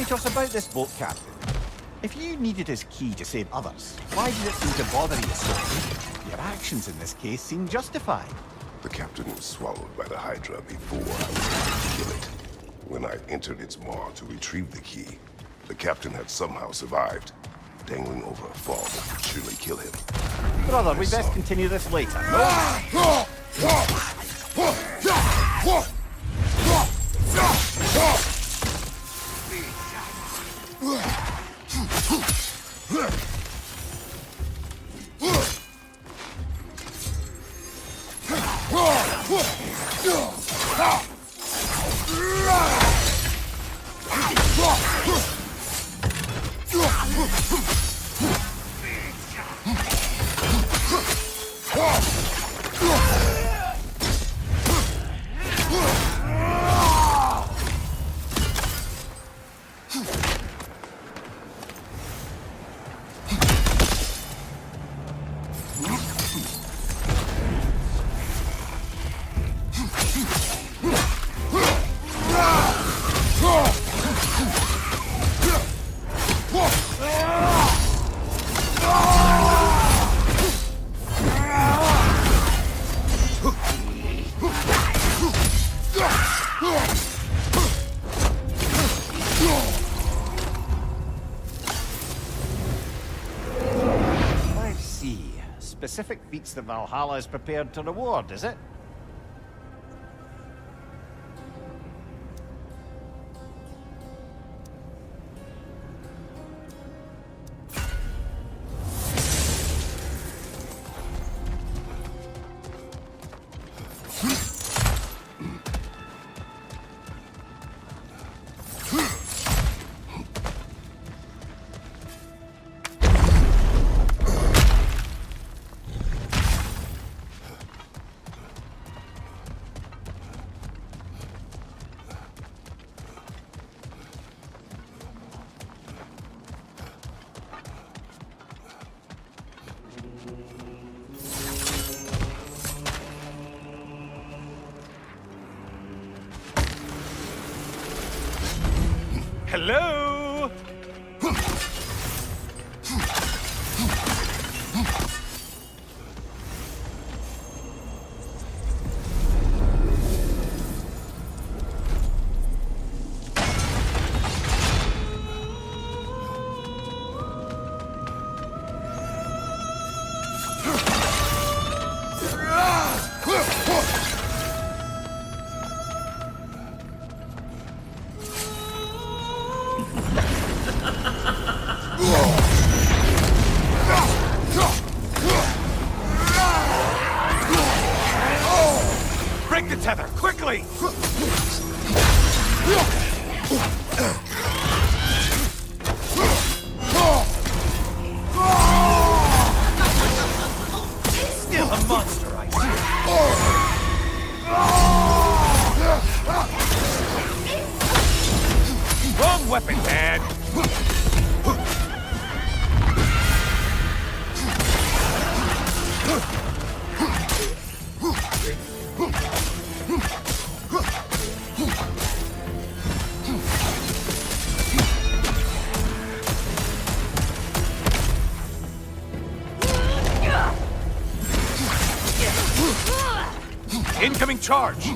to us about this boat, Captain. If you needed his key to save others, why did it seem to bother you so? Your actions in this case seem justified. The captain was swallowed by the Hydra before I was able to kill it. When I entered its maw to retrieve the key, the captain had somehow survived, dangling over a fall that would surely kill him. Brother, we best continue this later, no? Specific feats that Valhalla is prepared to reward, is it? Hello? Break the tether, quickly! Still a monster, I see. Wrong weapon, man! Incoming charge!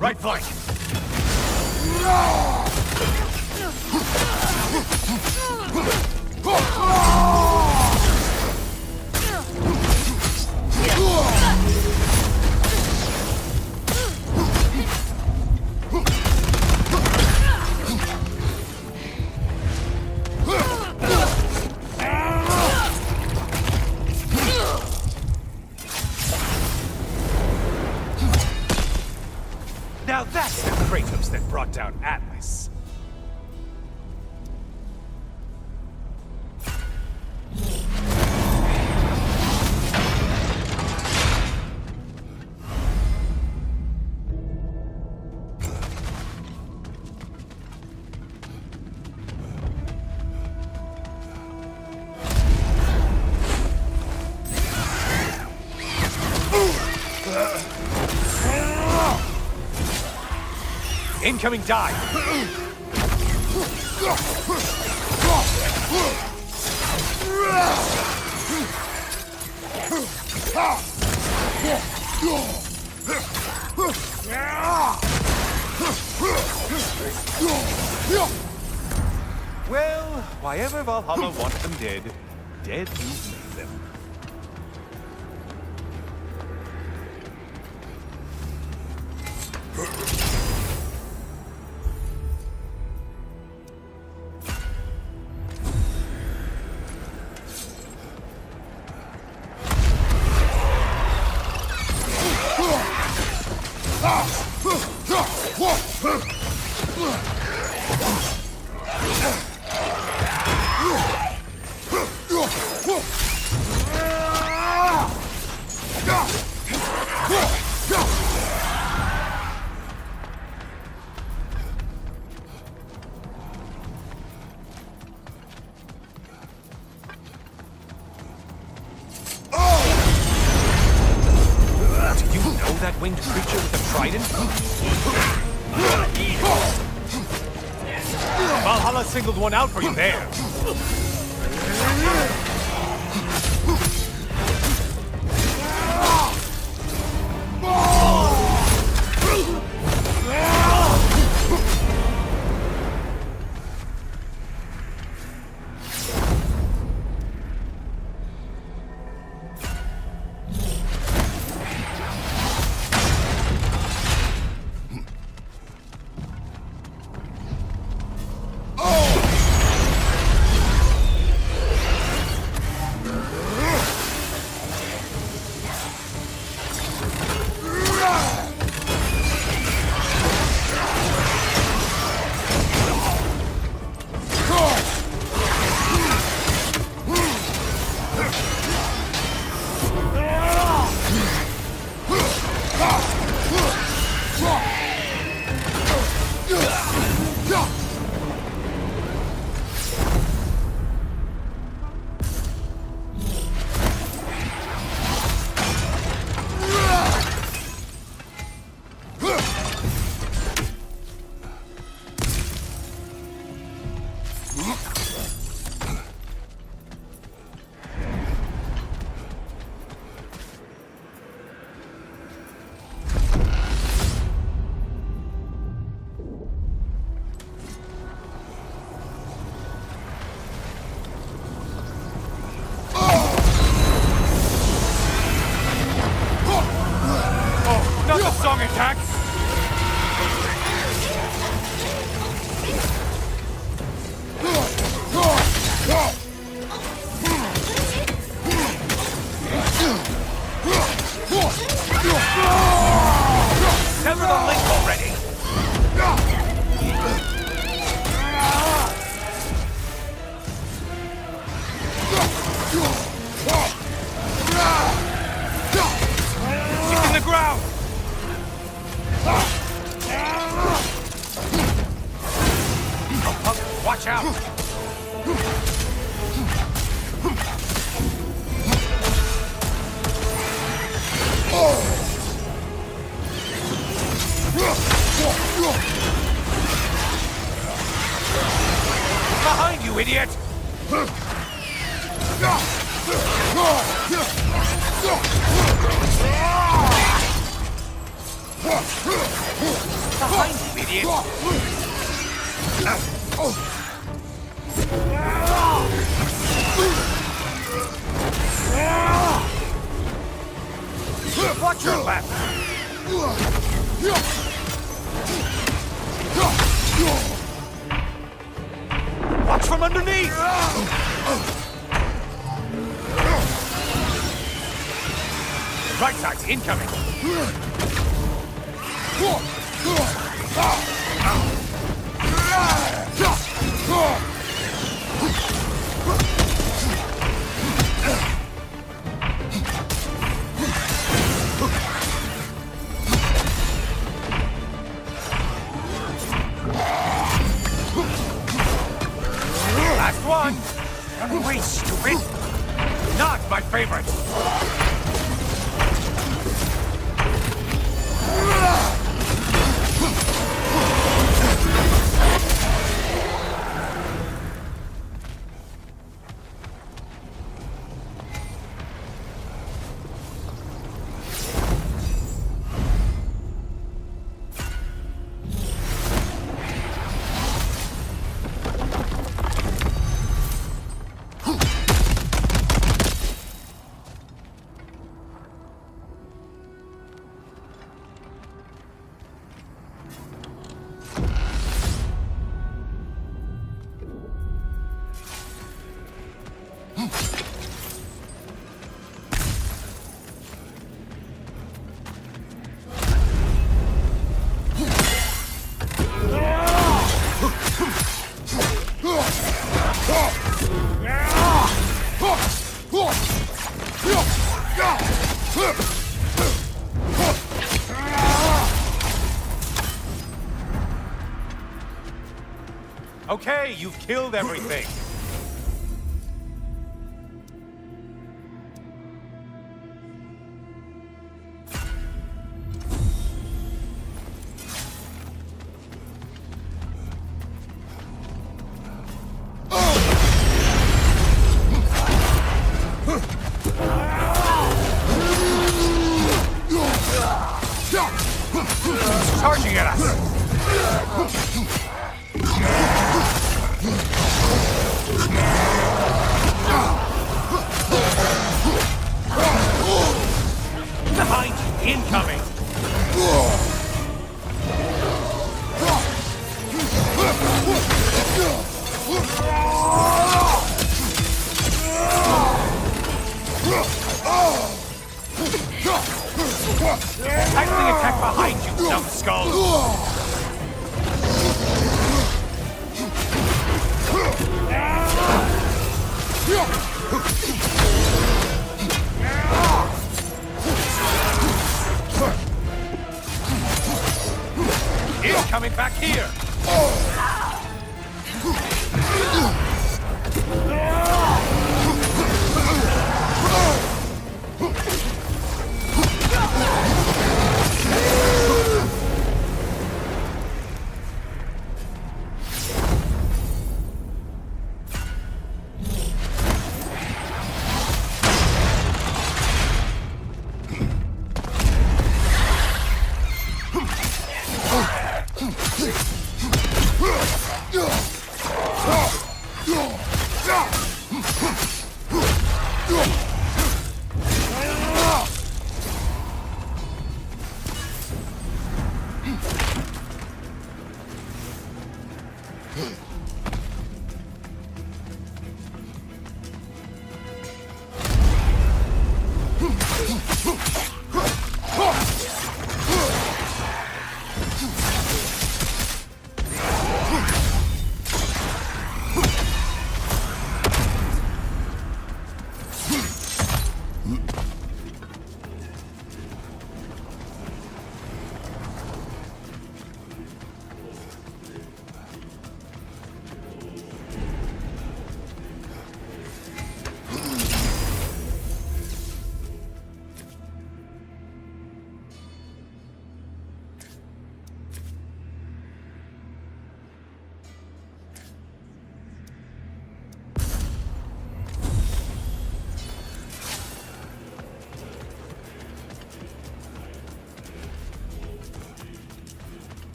Right flank! shut down Atlas. Incoming dive! Well, why ever Valhalla wants them dead, dead you've made them. That winged creature with the trident? Valhalla singled one out for you there. Song attack! Sever the link already! He's in the ground! Watch out! Behind you, idiot! Behind you, idiot! Watch your left! Watch from underneath! Right side's incoming! Last one! Run away, stupid! Not my favorite! Okay, you've killed everything. Charging at us! Behind you, incoming! Tackling attack behind you, numbskull! Incoming back here!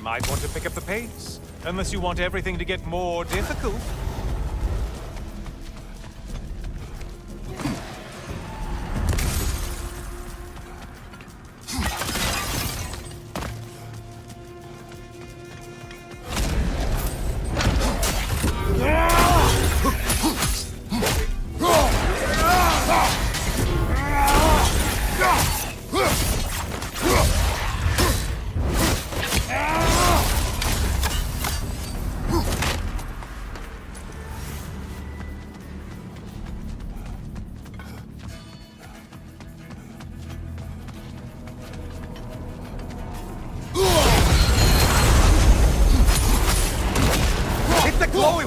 Might want to pick up the pace, unless you want everything to get more difficult.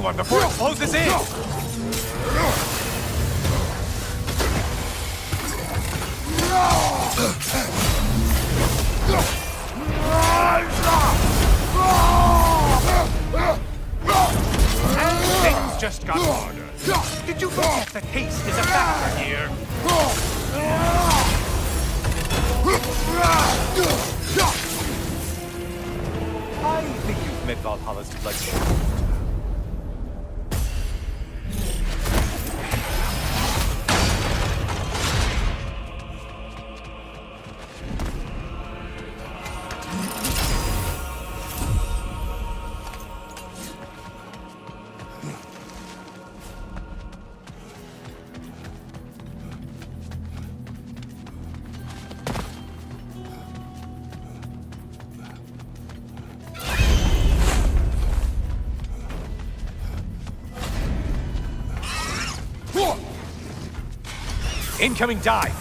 one before it closes in! And things just got harder. Did you forget that haste is a factor here? I think you've met Valhalla's bloodshed. Incoming dive!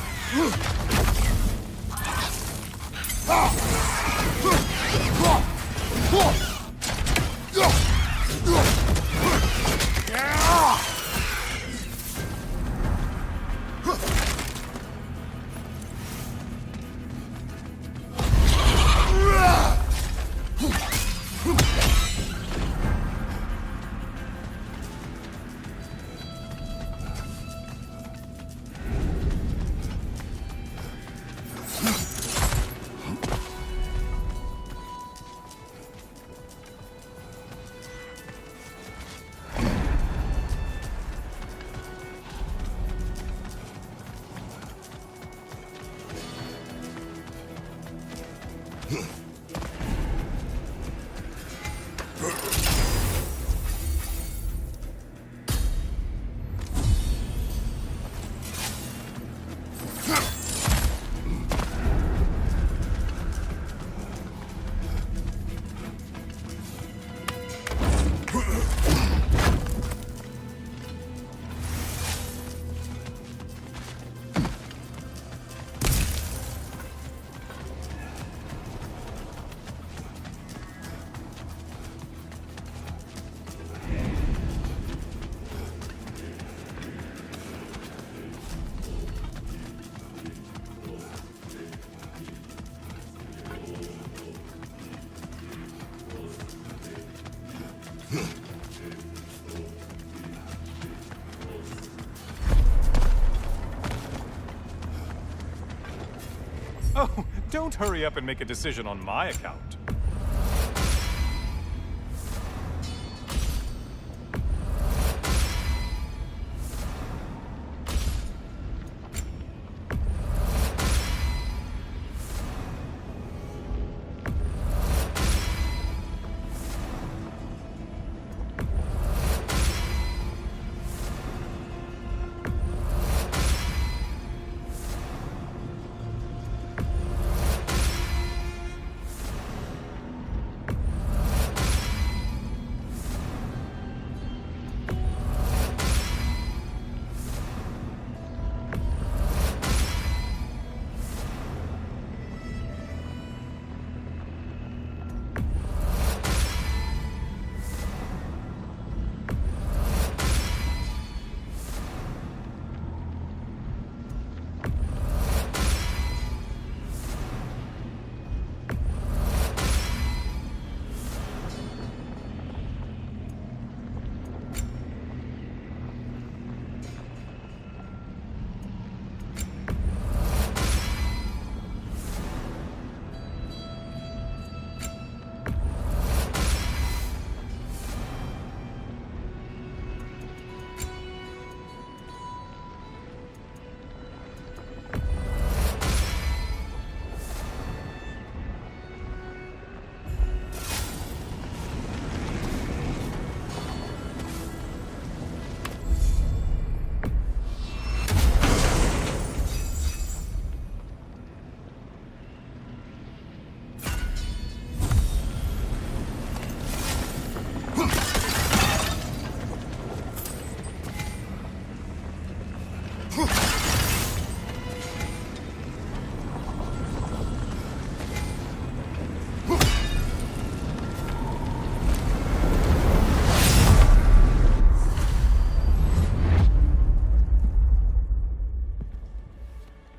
Oh, don't hurry up and make a decision on my account.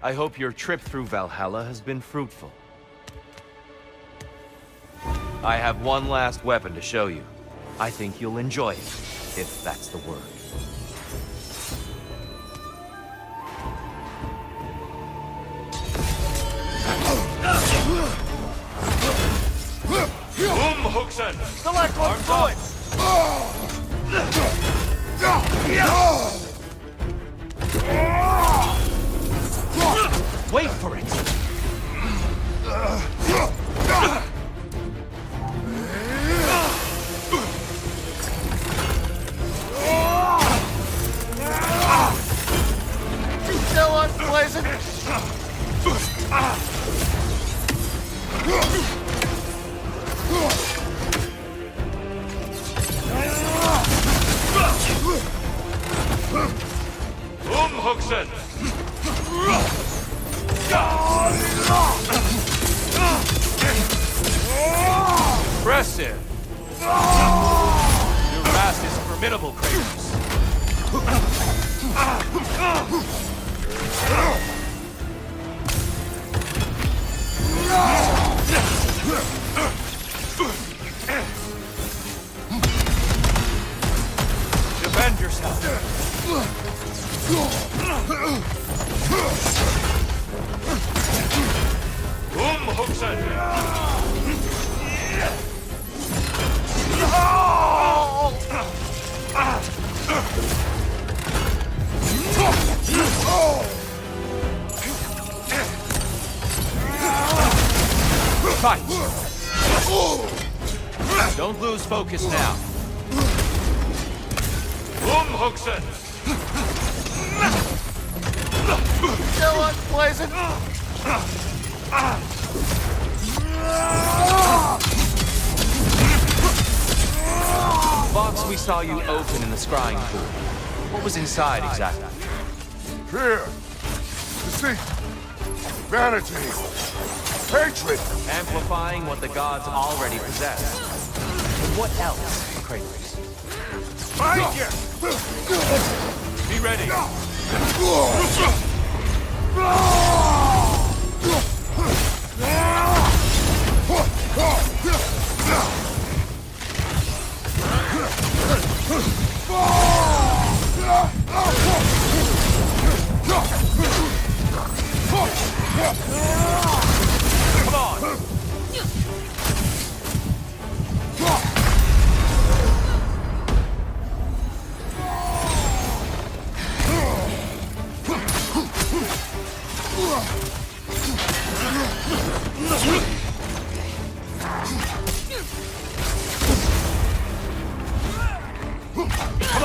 I hope your trip through Valhalla has been fruitful. I have one last weapon to show you. I think you'll enjoy it, if that's the word. Huksen! Select one foot! Wait for it! Still unpleasant! Huksen! Impressive! Your wrath is formidable, Kratos. Defend yourself! Fight! Don't lose focus now. Huksen! Still unpleasant! Box we saw you open in the scrying pool. What was inside exactly? Fear, deceit, vanity, hatred. Amplifying what the gods already possess. And what else, Kratos? Fight you! Be ready. Come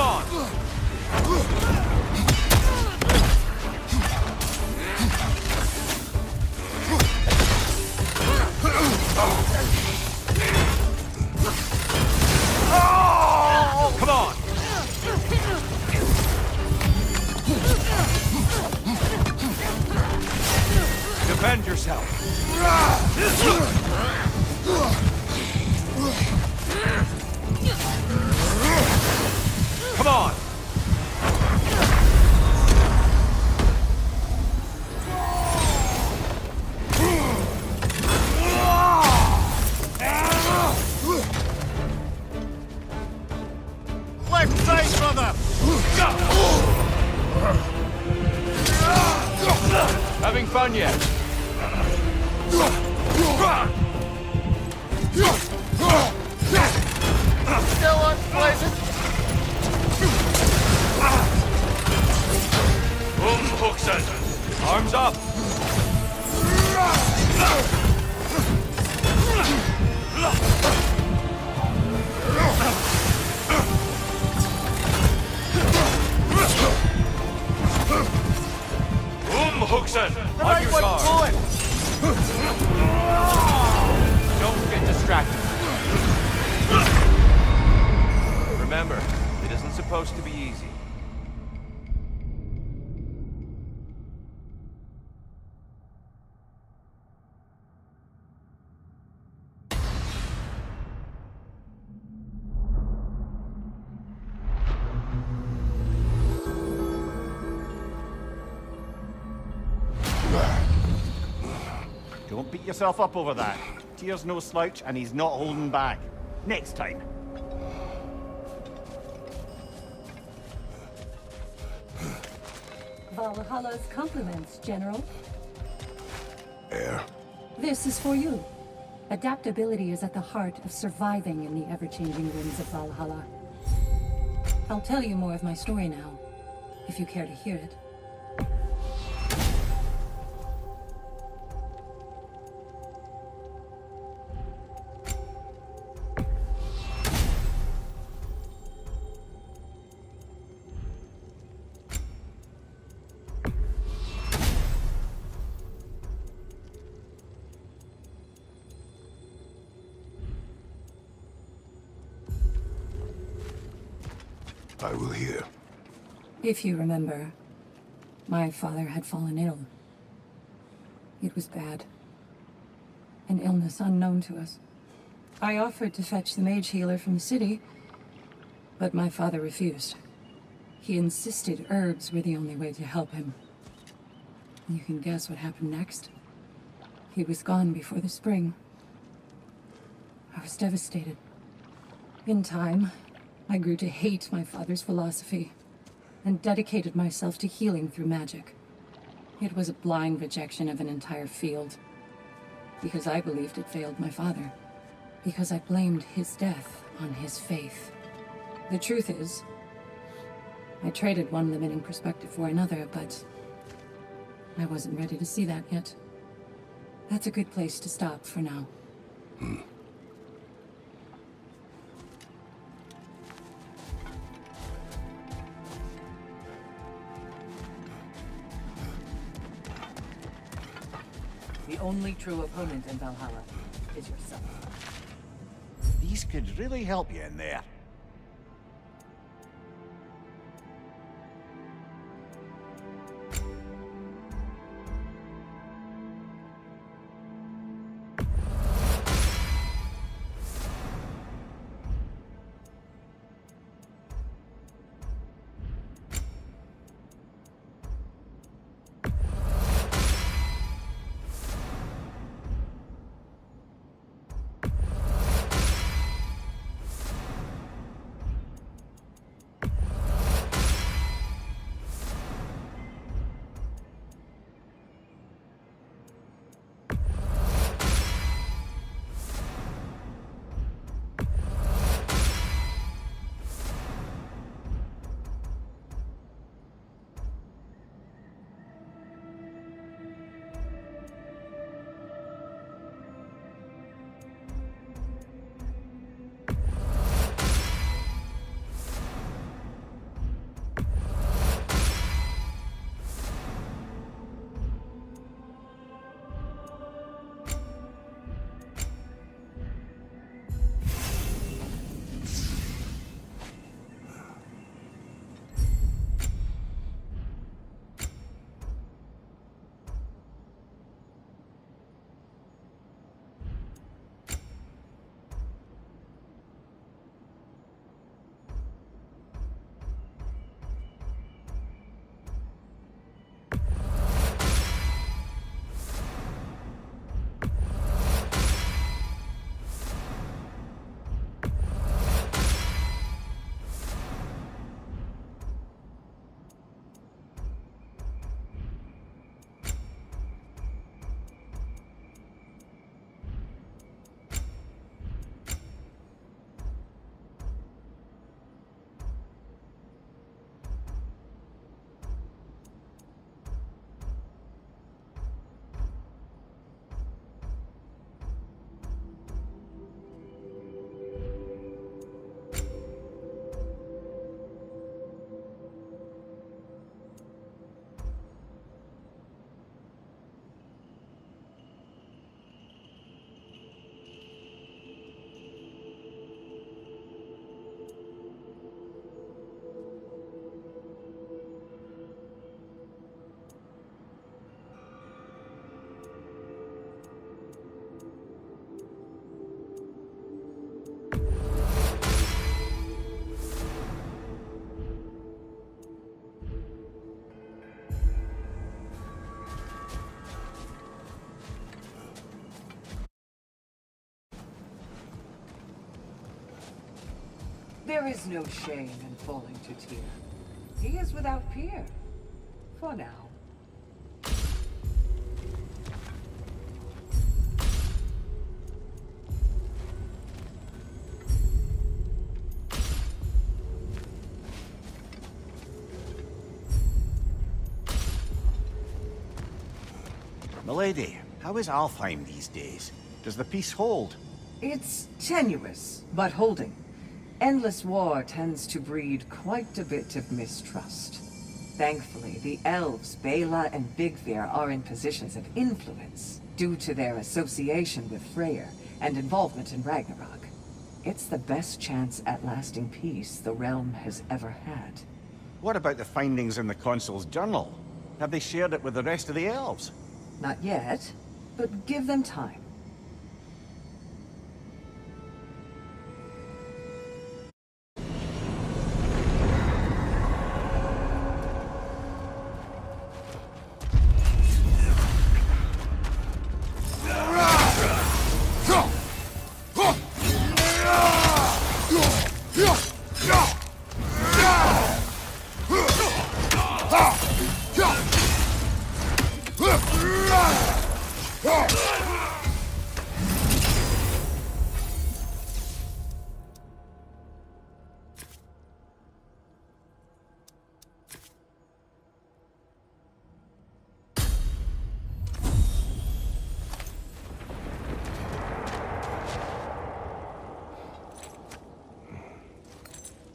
on! Come on! Come on! Defend yourself! Come on! Left face, brother! Having fun yet? Still unpleasant! Huksen! Arms up! Huksen! On your guard! Don't get distracted. Remember, it isn't supposed to be easy. Don't beat yourself up over that. Tyr's no slouch, and he's not holding back. Next time. Valhalla's compliments, General. Air? This is for you. Adaptability is at the heart of surviving in the ever-changing winds of Valhalla. I'll tell you more of my story now, if you care to hear it. I will hear. If you remember, my father had fallen ill. It was bad. An illness unknown to us. I offered to fetch the mage healer from the city, but my father refused. He insisted herbs were the only way to help him. You can guess what happened next. He was gone before the spring. I was devastated. In time, I grew to hate my father's philosophy, and dedicated myself to healing through magic. It was a blind rejection of an entire field, because I believed it failed my father, because I blamed his death on his faith. The truth is, I traded one limiting perspective for another, but I wasn't ready to see that yet. That's a good place to stop for now. The only true opponent in Valhalla is yourself. These could really help you in there. There is no shame in falling to Tyr. He is without peer. For now. Milady, how is Alfheim these days? Does the peace hold? It's tenuous, but holding. Endless war tends to breed quite a bit of mistrust. Thankfully, the elves, Bela and Bigvir, are in positions of influence due to their association with Freyr and involvement in Ragnarok. It's the best chance at lasting peace the realm has ever had. What about the findings in the Consul's journal? Have they shared it with the rest of the elves? Not yet, but give them time.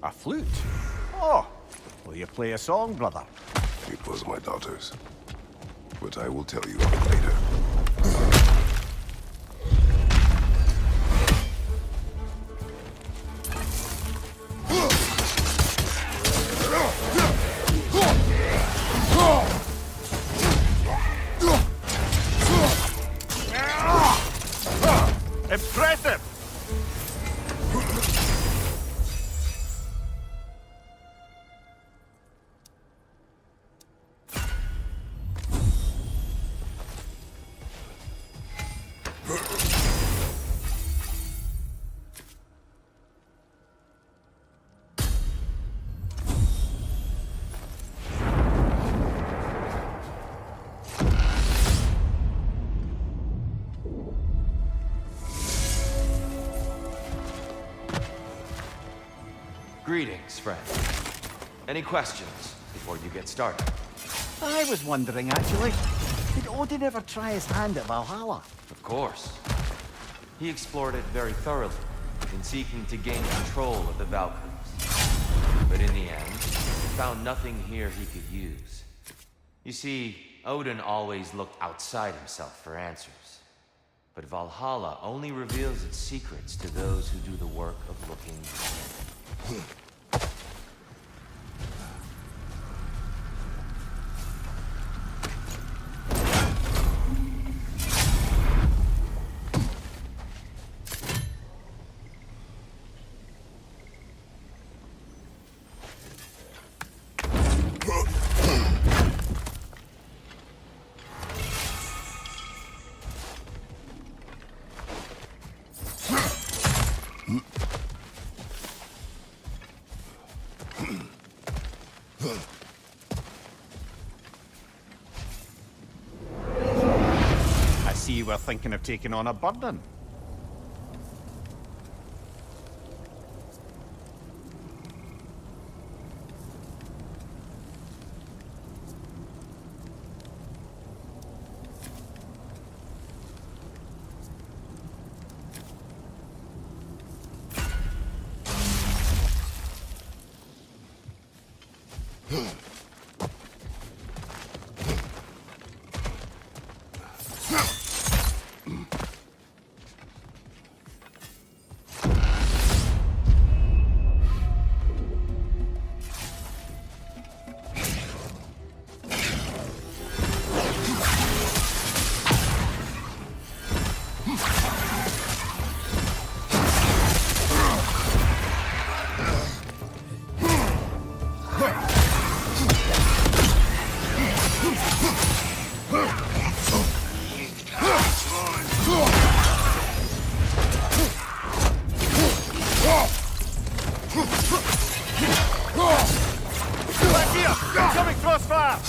A flute? Oh, will you play a song, brother? It was my daughter's. But I will tell you of it later. Impressive! Greetings, friend. Any questions before you get started? I was wondering, actually. Did Odin ever try his hand at Valhalla? Of course. He explored it very thoroughly, in seeking to gain control of the Valkyries. But in the end, he found nothing here he could use. You see, Odin always looked outside himself for answers. But Valhalla only reveals its secrets to those who do the work of looking within. I see you were thinking of taking on a burden. Back here! Incoming crossfire!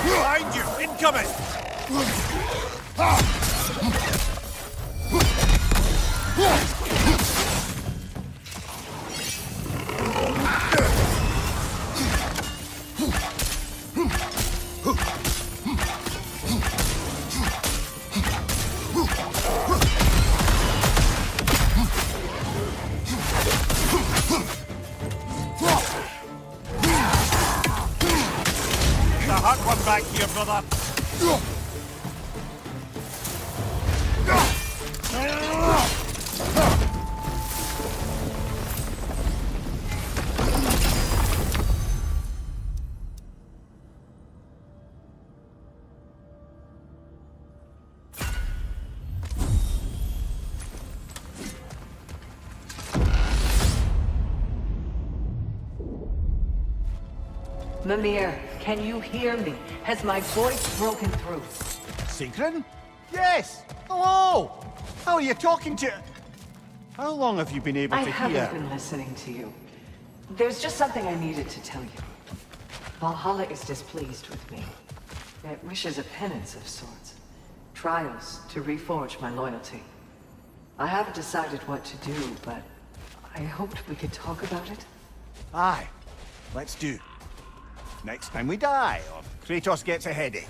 Behind you! Incoming! The hot one back here, brother! Mimir, can you hear me? Has my voice broken through? Sigrun? Yes! Hello! How are you talking to... How long have you been able I to haven't hear? been listening to you. There's just something I needed to tell you. Valhalla is displeased with me. It wishes a penance of sorts. Trials to reforge my loyalty. I haven't decided what to do, but I hoped we could talk about it. Aye, let's do. Next time we die, or Kratos gets a headache.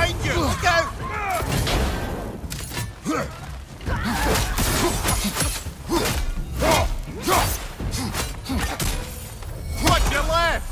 Behind you! Look out! Watch your left!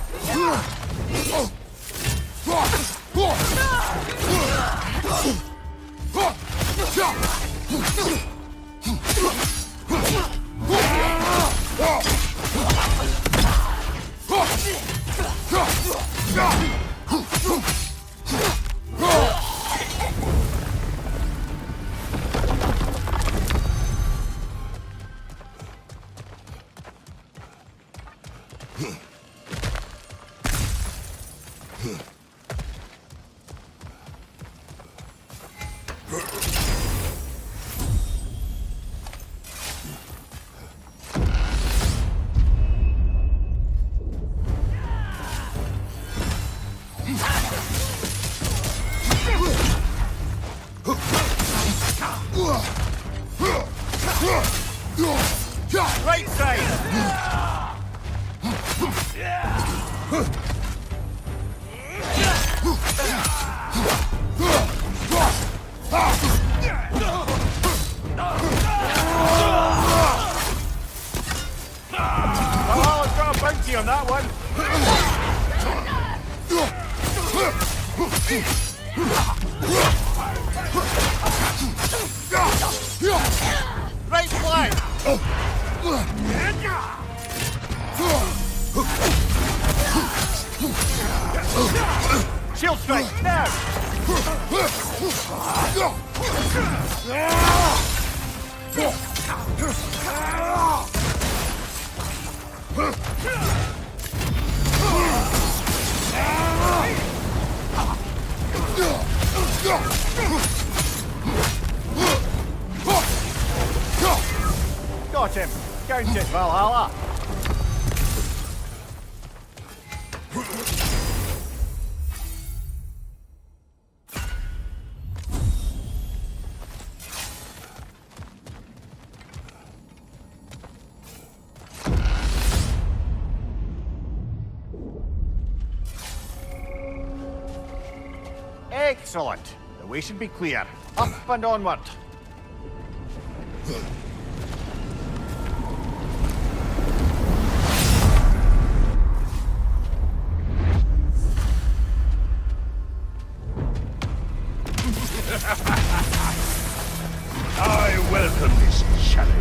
Right side! Oh, I've got a bounty on that one. Right flank! Shield strike, now! Got him! Count it, Valhalla! Excellent. The way should be clear. Up and onward. I welcome this challenge.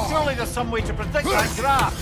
Surely there's some way to predict that grab.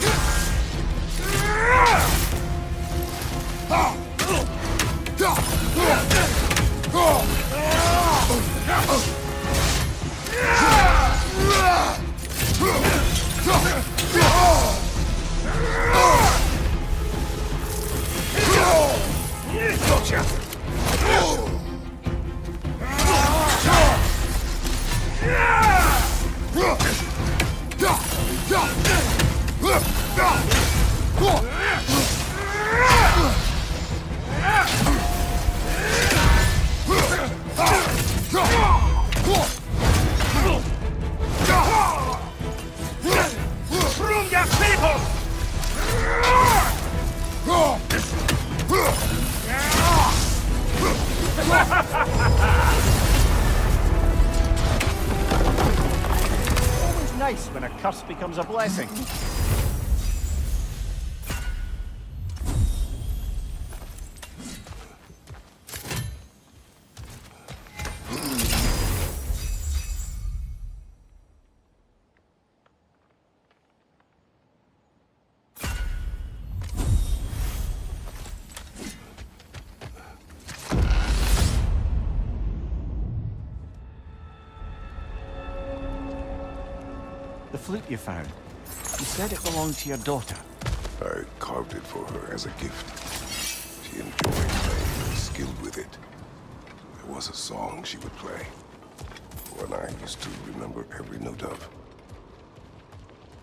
Always nice when a curse becomes a blessing. The flute you found. You said it belonged to your daughter. I carved it for her as a gift. She enjoyed playing and skilled with it. There was a song she would play. One I used to remember every note of.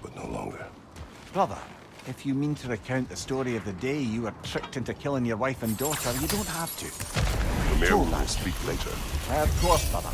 But no longer. Brother, if you mean to recount the story of the day you were tricked into killing your wife and daughter, you don't have to. The mayor will speak later. Of course, brother.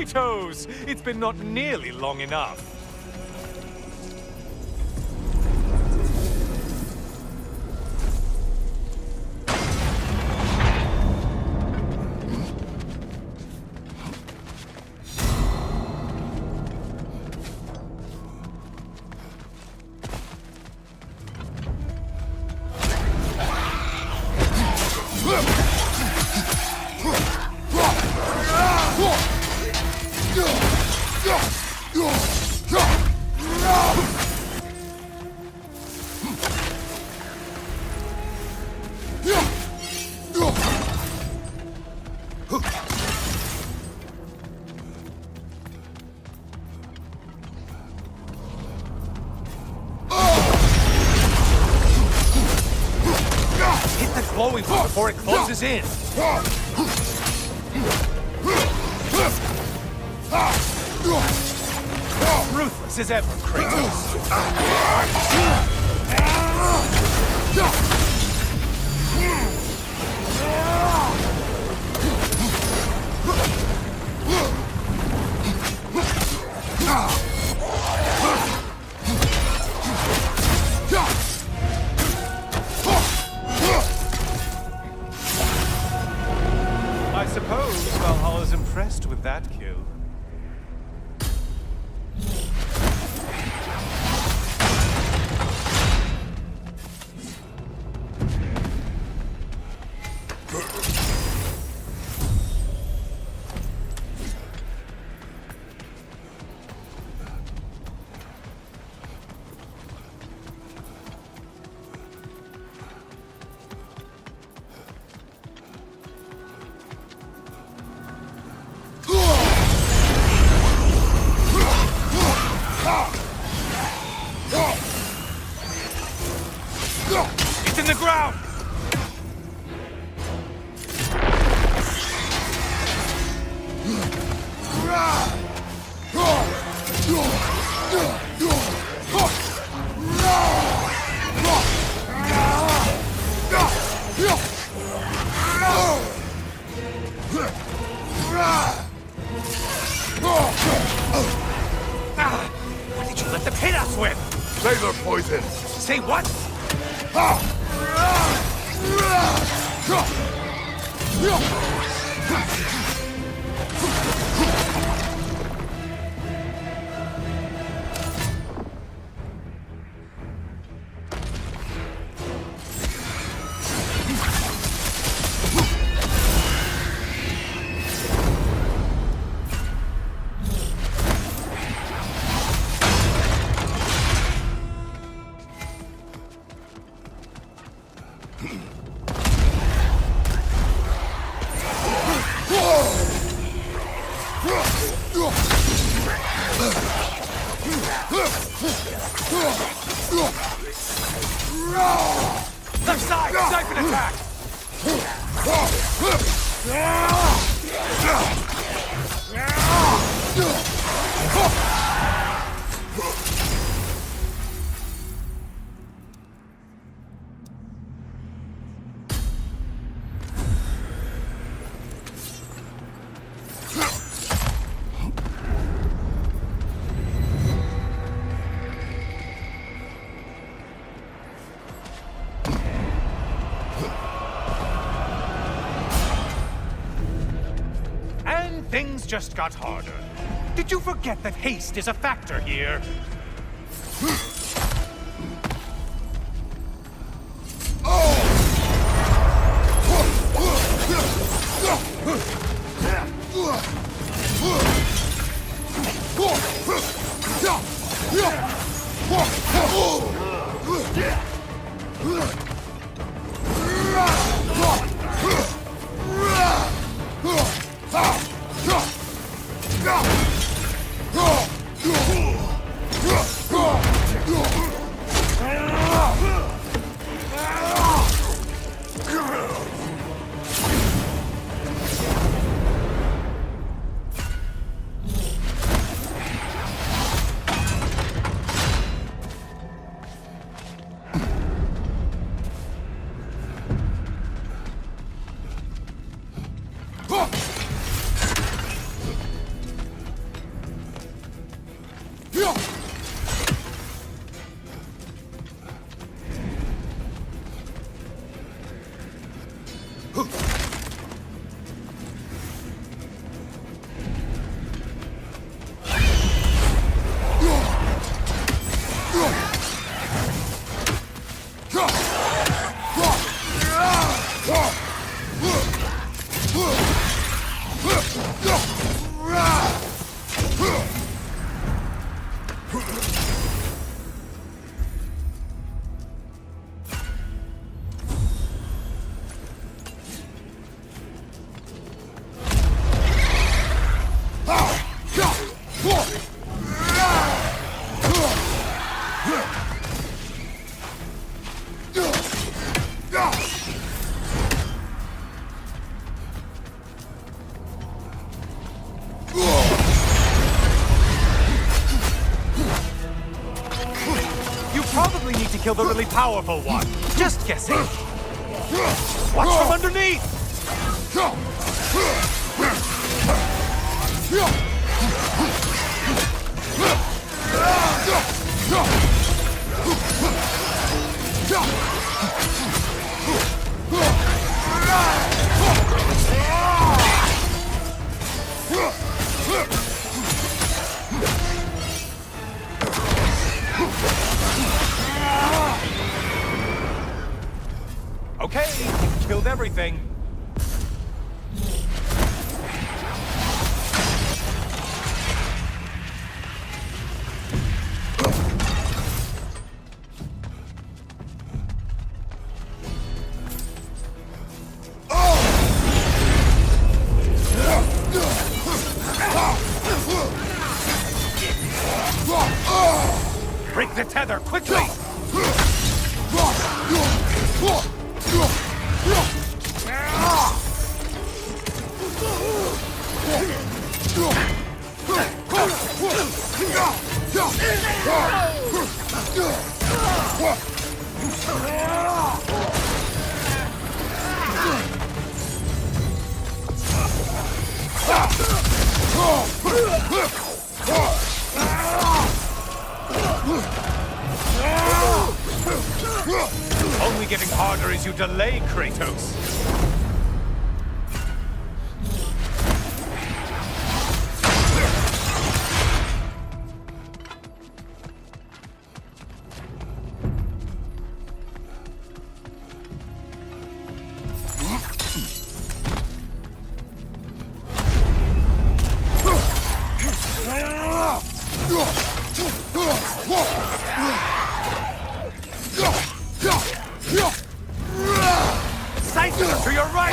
Kratos! It's been not nearly long enough. Glowing one before it closes in. Ruthless as ever, Kratos. I suppose Valhalla's impressed with that kill. It's in the ground! What did you let them hit us with? Sailor poison! Say what? Left side! Siphon attack! Things just got harder. Did you forget that haste is a factor here? Probably need to kill the really powerful one. Just guessing. Watch from underneath! Okay, you've killed everything. Break the tether, quickly! Only getting harder as you delay, Kratos. Sight to your right!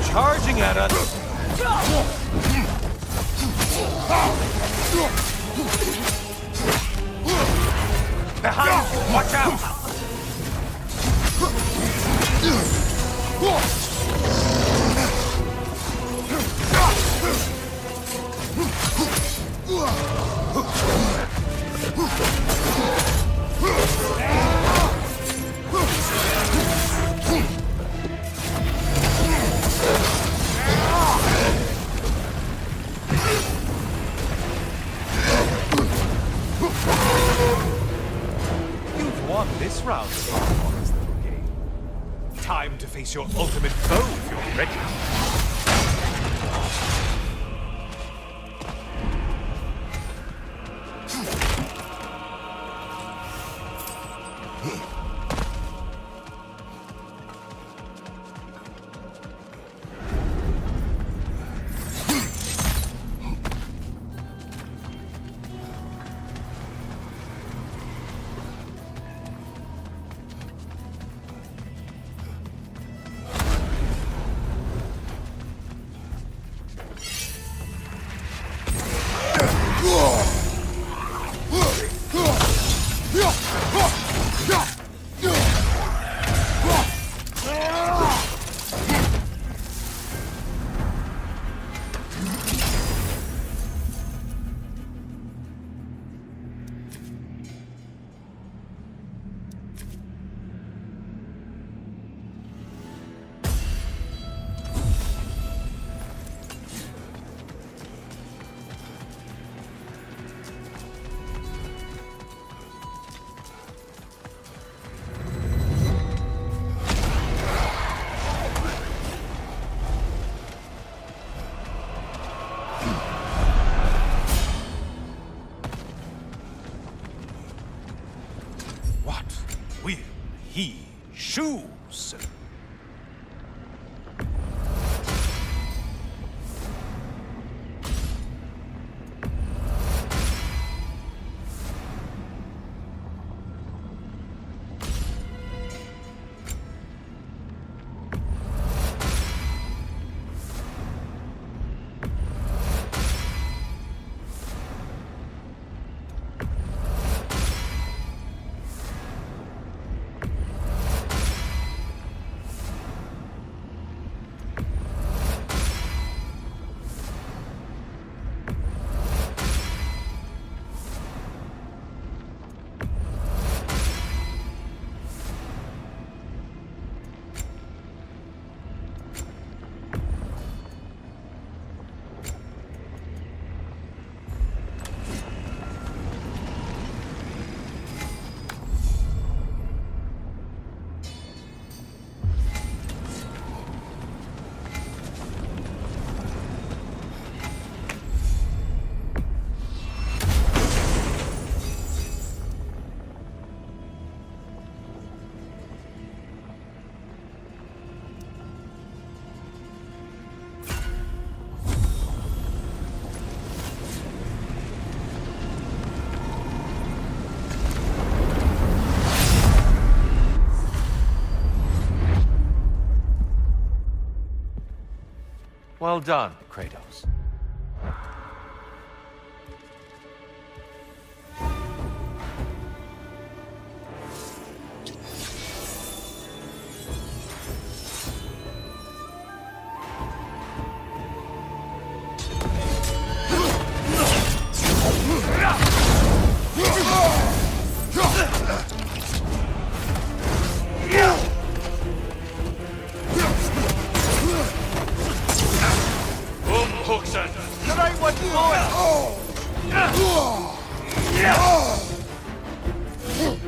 Charging at us! Behind you! Watch out! You've won this round of our honest little game. Time to face your ultimate foe if you're ready. Well done, Kratos.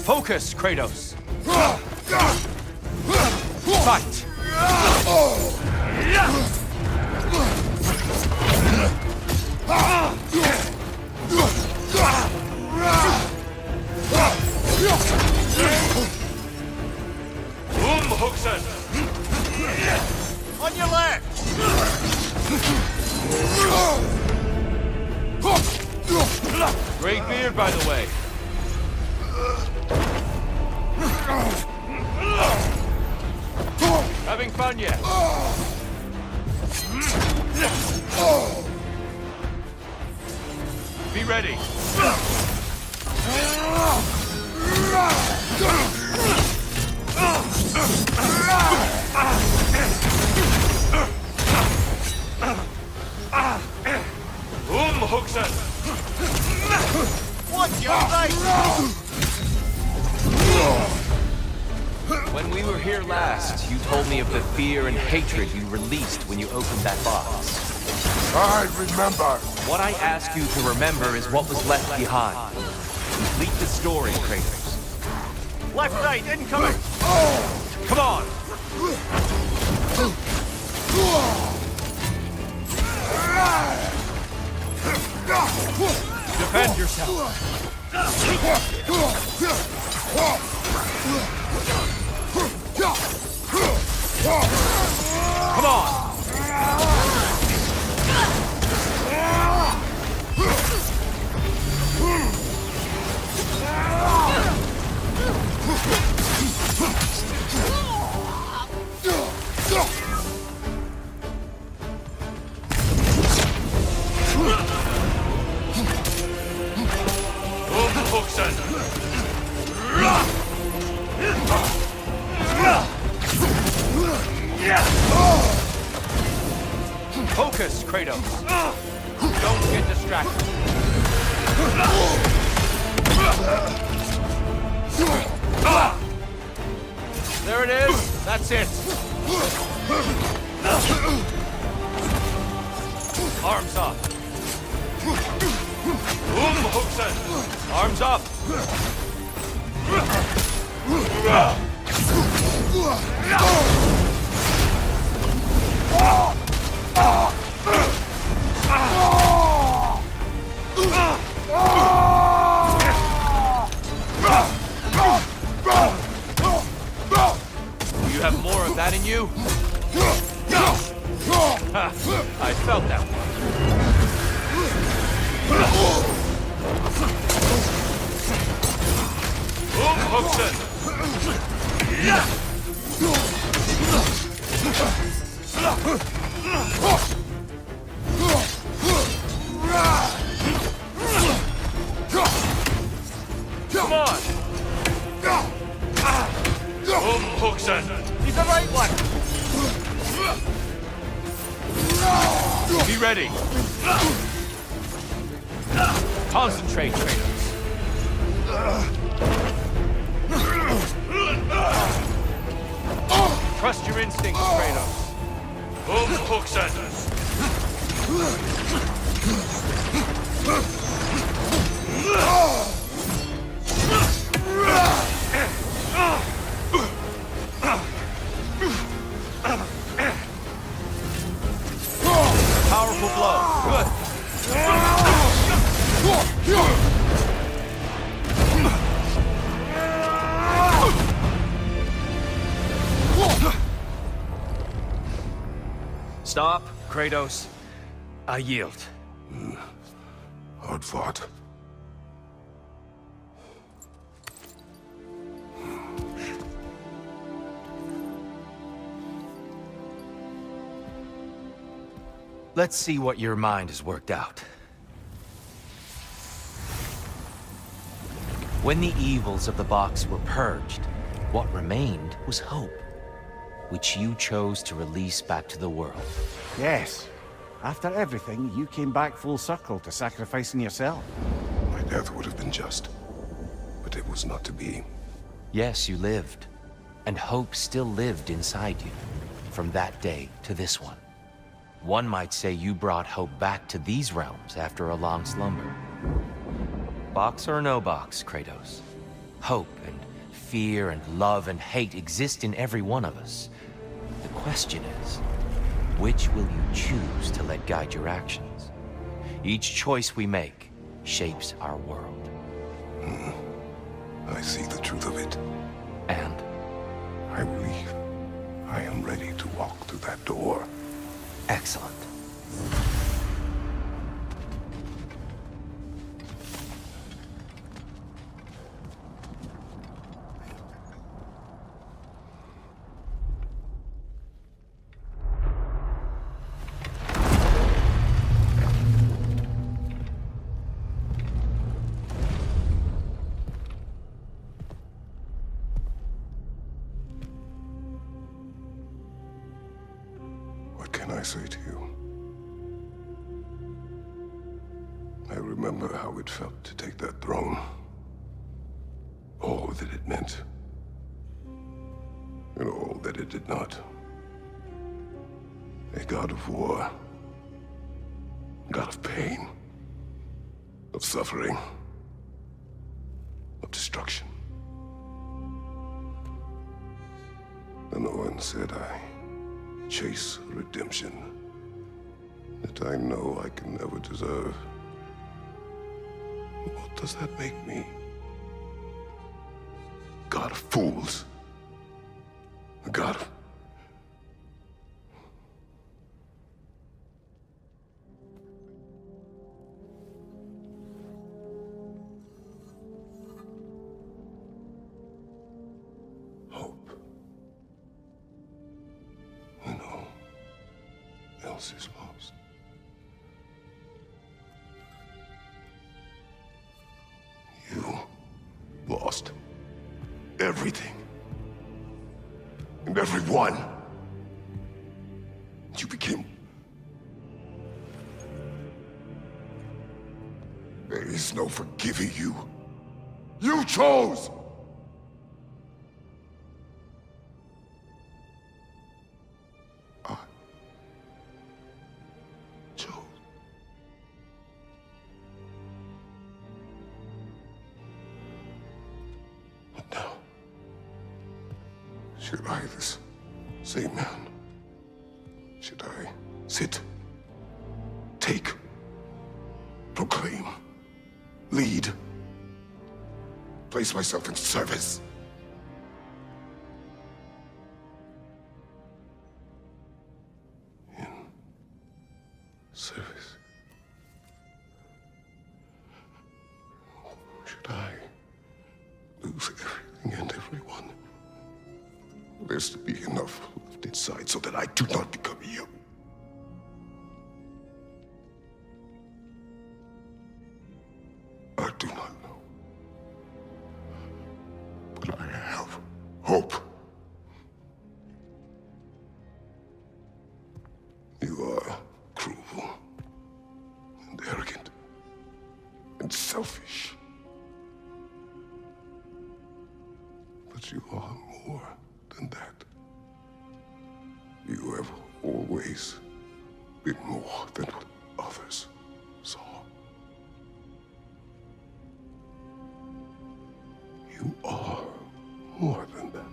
Focus, Kratos. Fight. On your left! Great beard, by the way. Having fun yet? Be ready. Watch your right! When we were here last, you told me of the fear and hatred you released when you opened that box. I remember. What I ask you to remember is what was left behind. Complete the story, Kratos. Left, right, incoming! Come on! Defend yourself! Come on! Focus, Kratos. Don't get distracted. There it is. That's it. Arms up. Arms up. You have more of that in you? I felt that one. Come on! He's the right one! Be ready! Concentrate, Kratos. Trust your instincts, Kratos. Powerful blow. Good. Stop, Kratos. I yield. Hard fought. Let's see what your mind has worked out. When the evils of the box were purged, what remained was hope, which you chose to release back to the world. Yes. After everything, you came back full circle to sacrificing yourself. My death would have been just, but it was not to be. Yes, you lived, and hope still lived inside you, from that day to this one. One might say you brought hope back to these realms after a long slumber. Box or no box, Kratos. Hope and fear and love and hate exist in every one of us. The question is, which will you choose to let guide your actions? Each choice we make shapes our world. I see the truth of it. And I believe I am ready to walk through that door. excellent. What can I say to you? I remember how it felt to take that throne. All that it meant. And all that it did not. A god of war. A god of pain. Of suffering. Of destruction. And Owen said I chase redemption that I know I can never deserve. What does that make me? God of fools. A god of... hope. When all else is lost. You lost everything. And everyone. You became... There is no forgiving you. You chose! I chose. But now, should I, this same man, should I sit, take, proclaim, lead, place myself in service? In service? Should I lose everything and everyone? There's to be enough left inside so that I do not become you. I do not know. But I have hope. You are cruel and arrogant and selfish. But you are more than that. You have always been more than what others saw. You are more than that.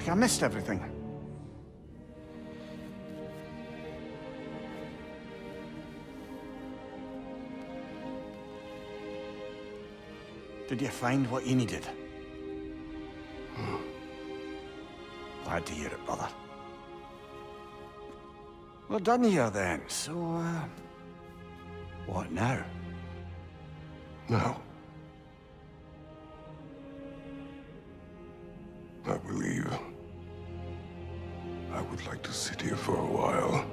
like I missed everything. Did you find what you needed? Glad to hear it, brother. We're done here then, so, what now? Now, I believe I would like to sit here for a while.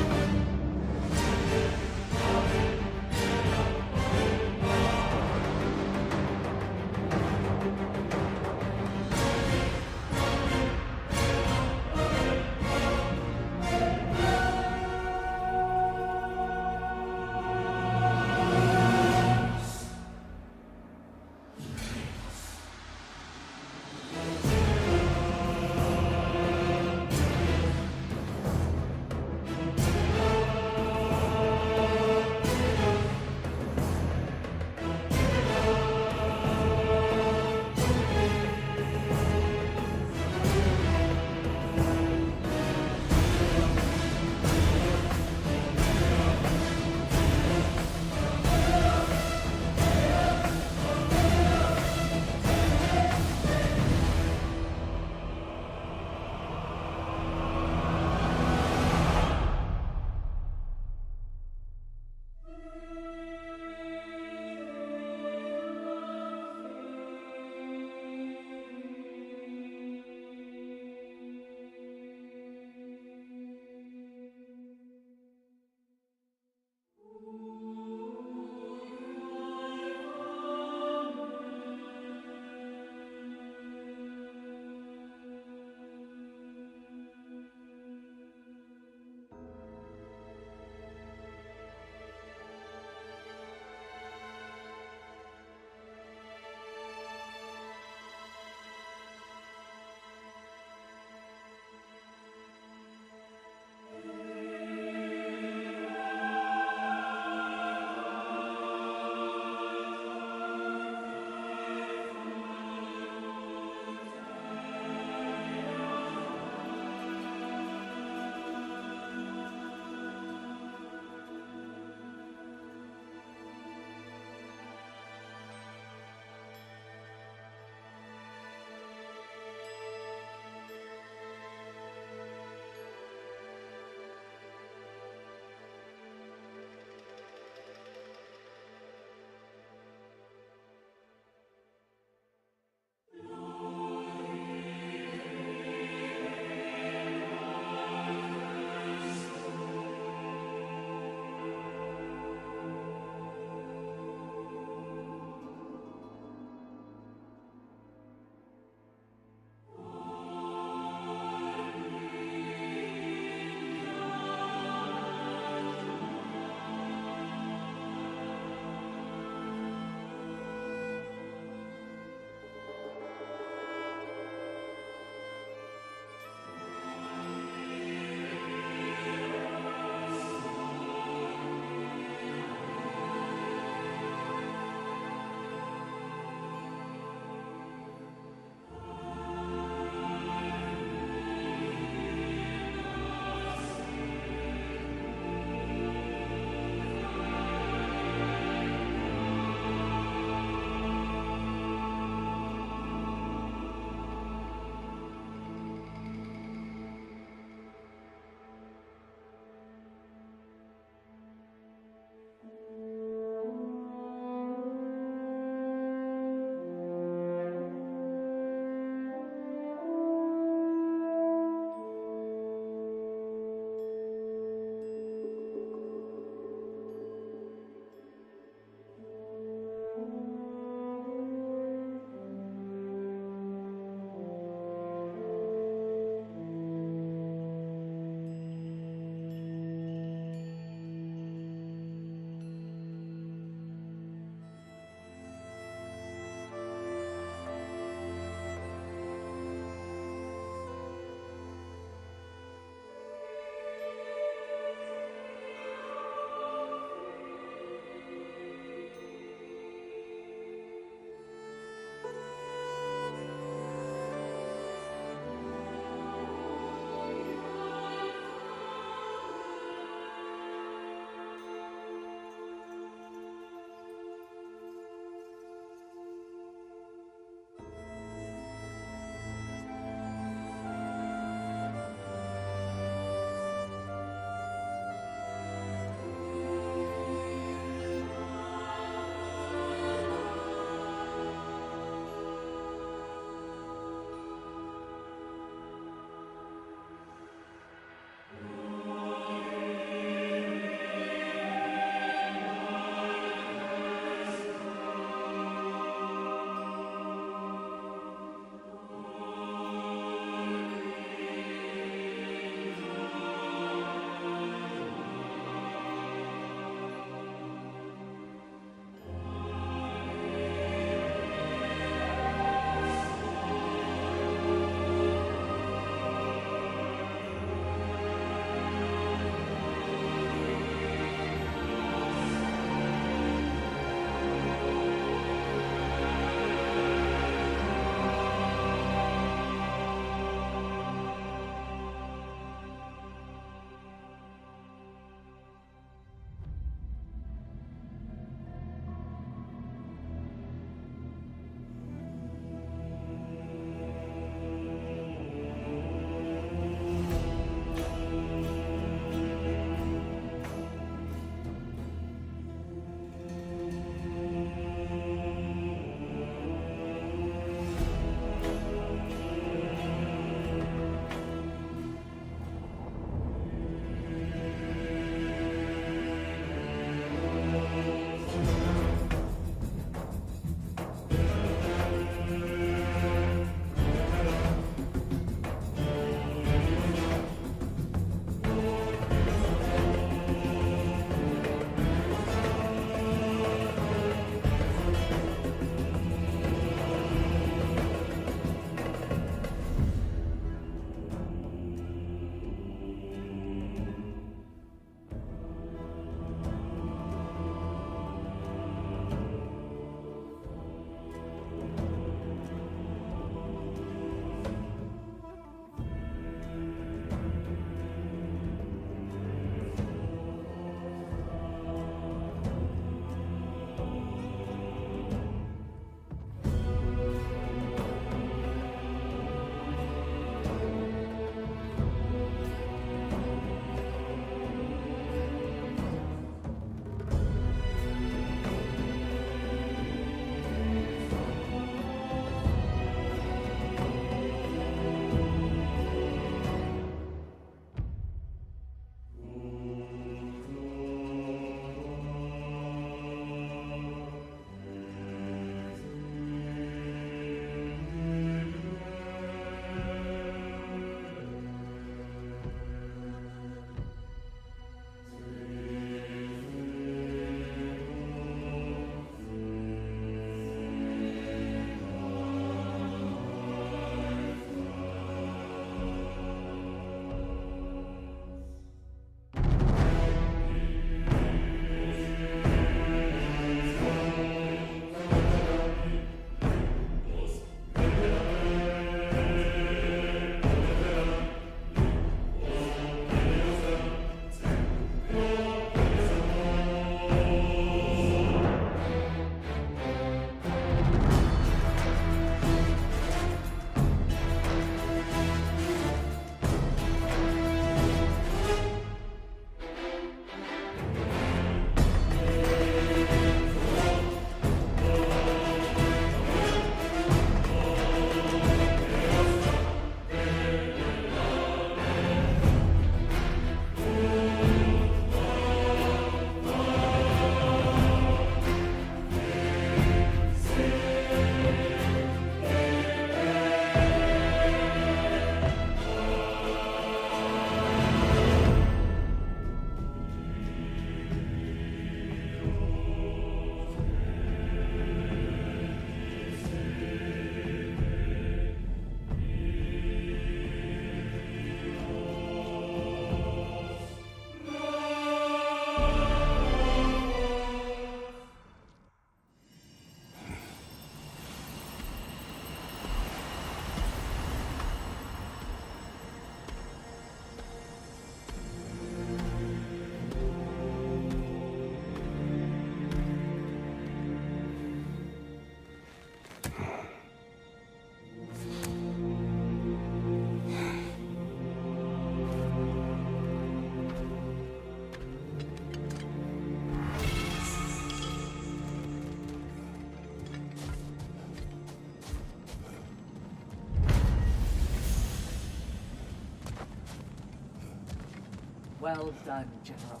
Well done, General.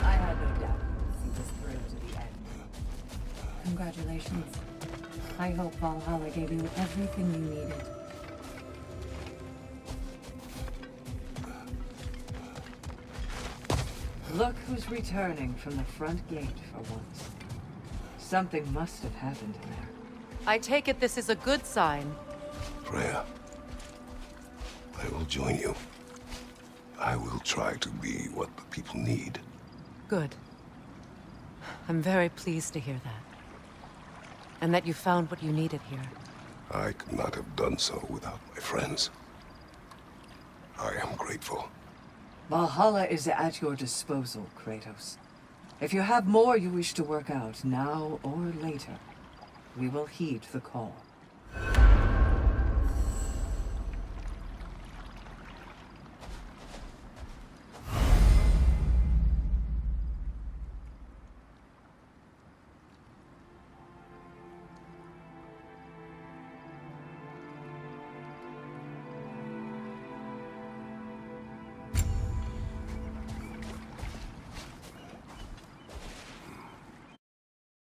I had no doubt you'd see this through to the end. Congratulations. I hope Valhalla gave you everything you needed. Look who's returning from the front gate for once. Something must have happened in there. I take it this is a good sign. Freya, I will join you. I will try to be what the people need. Good. I'm very pleased to hear that. And that you found what you needed here. I could not have done so without my friends. I am grateful. Valhalla is at your disposal, Kratos. If you have more you wish to work out, now or later, we will heed the call.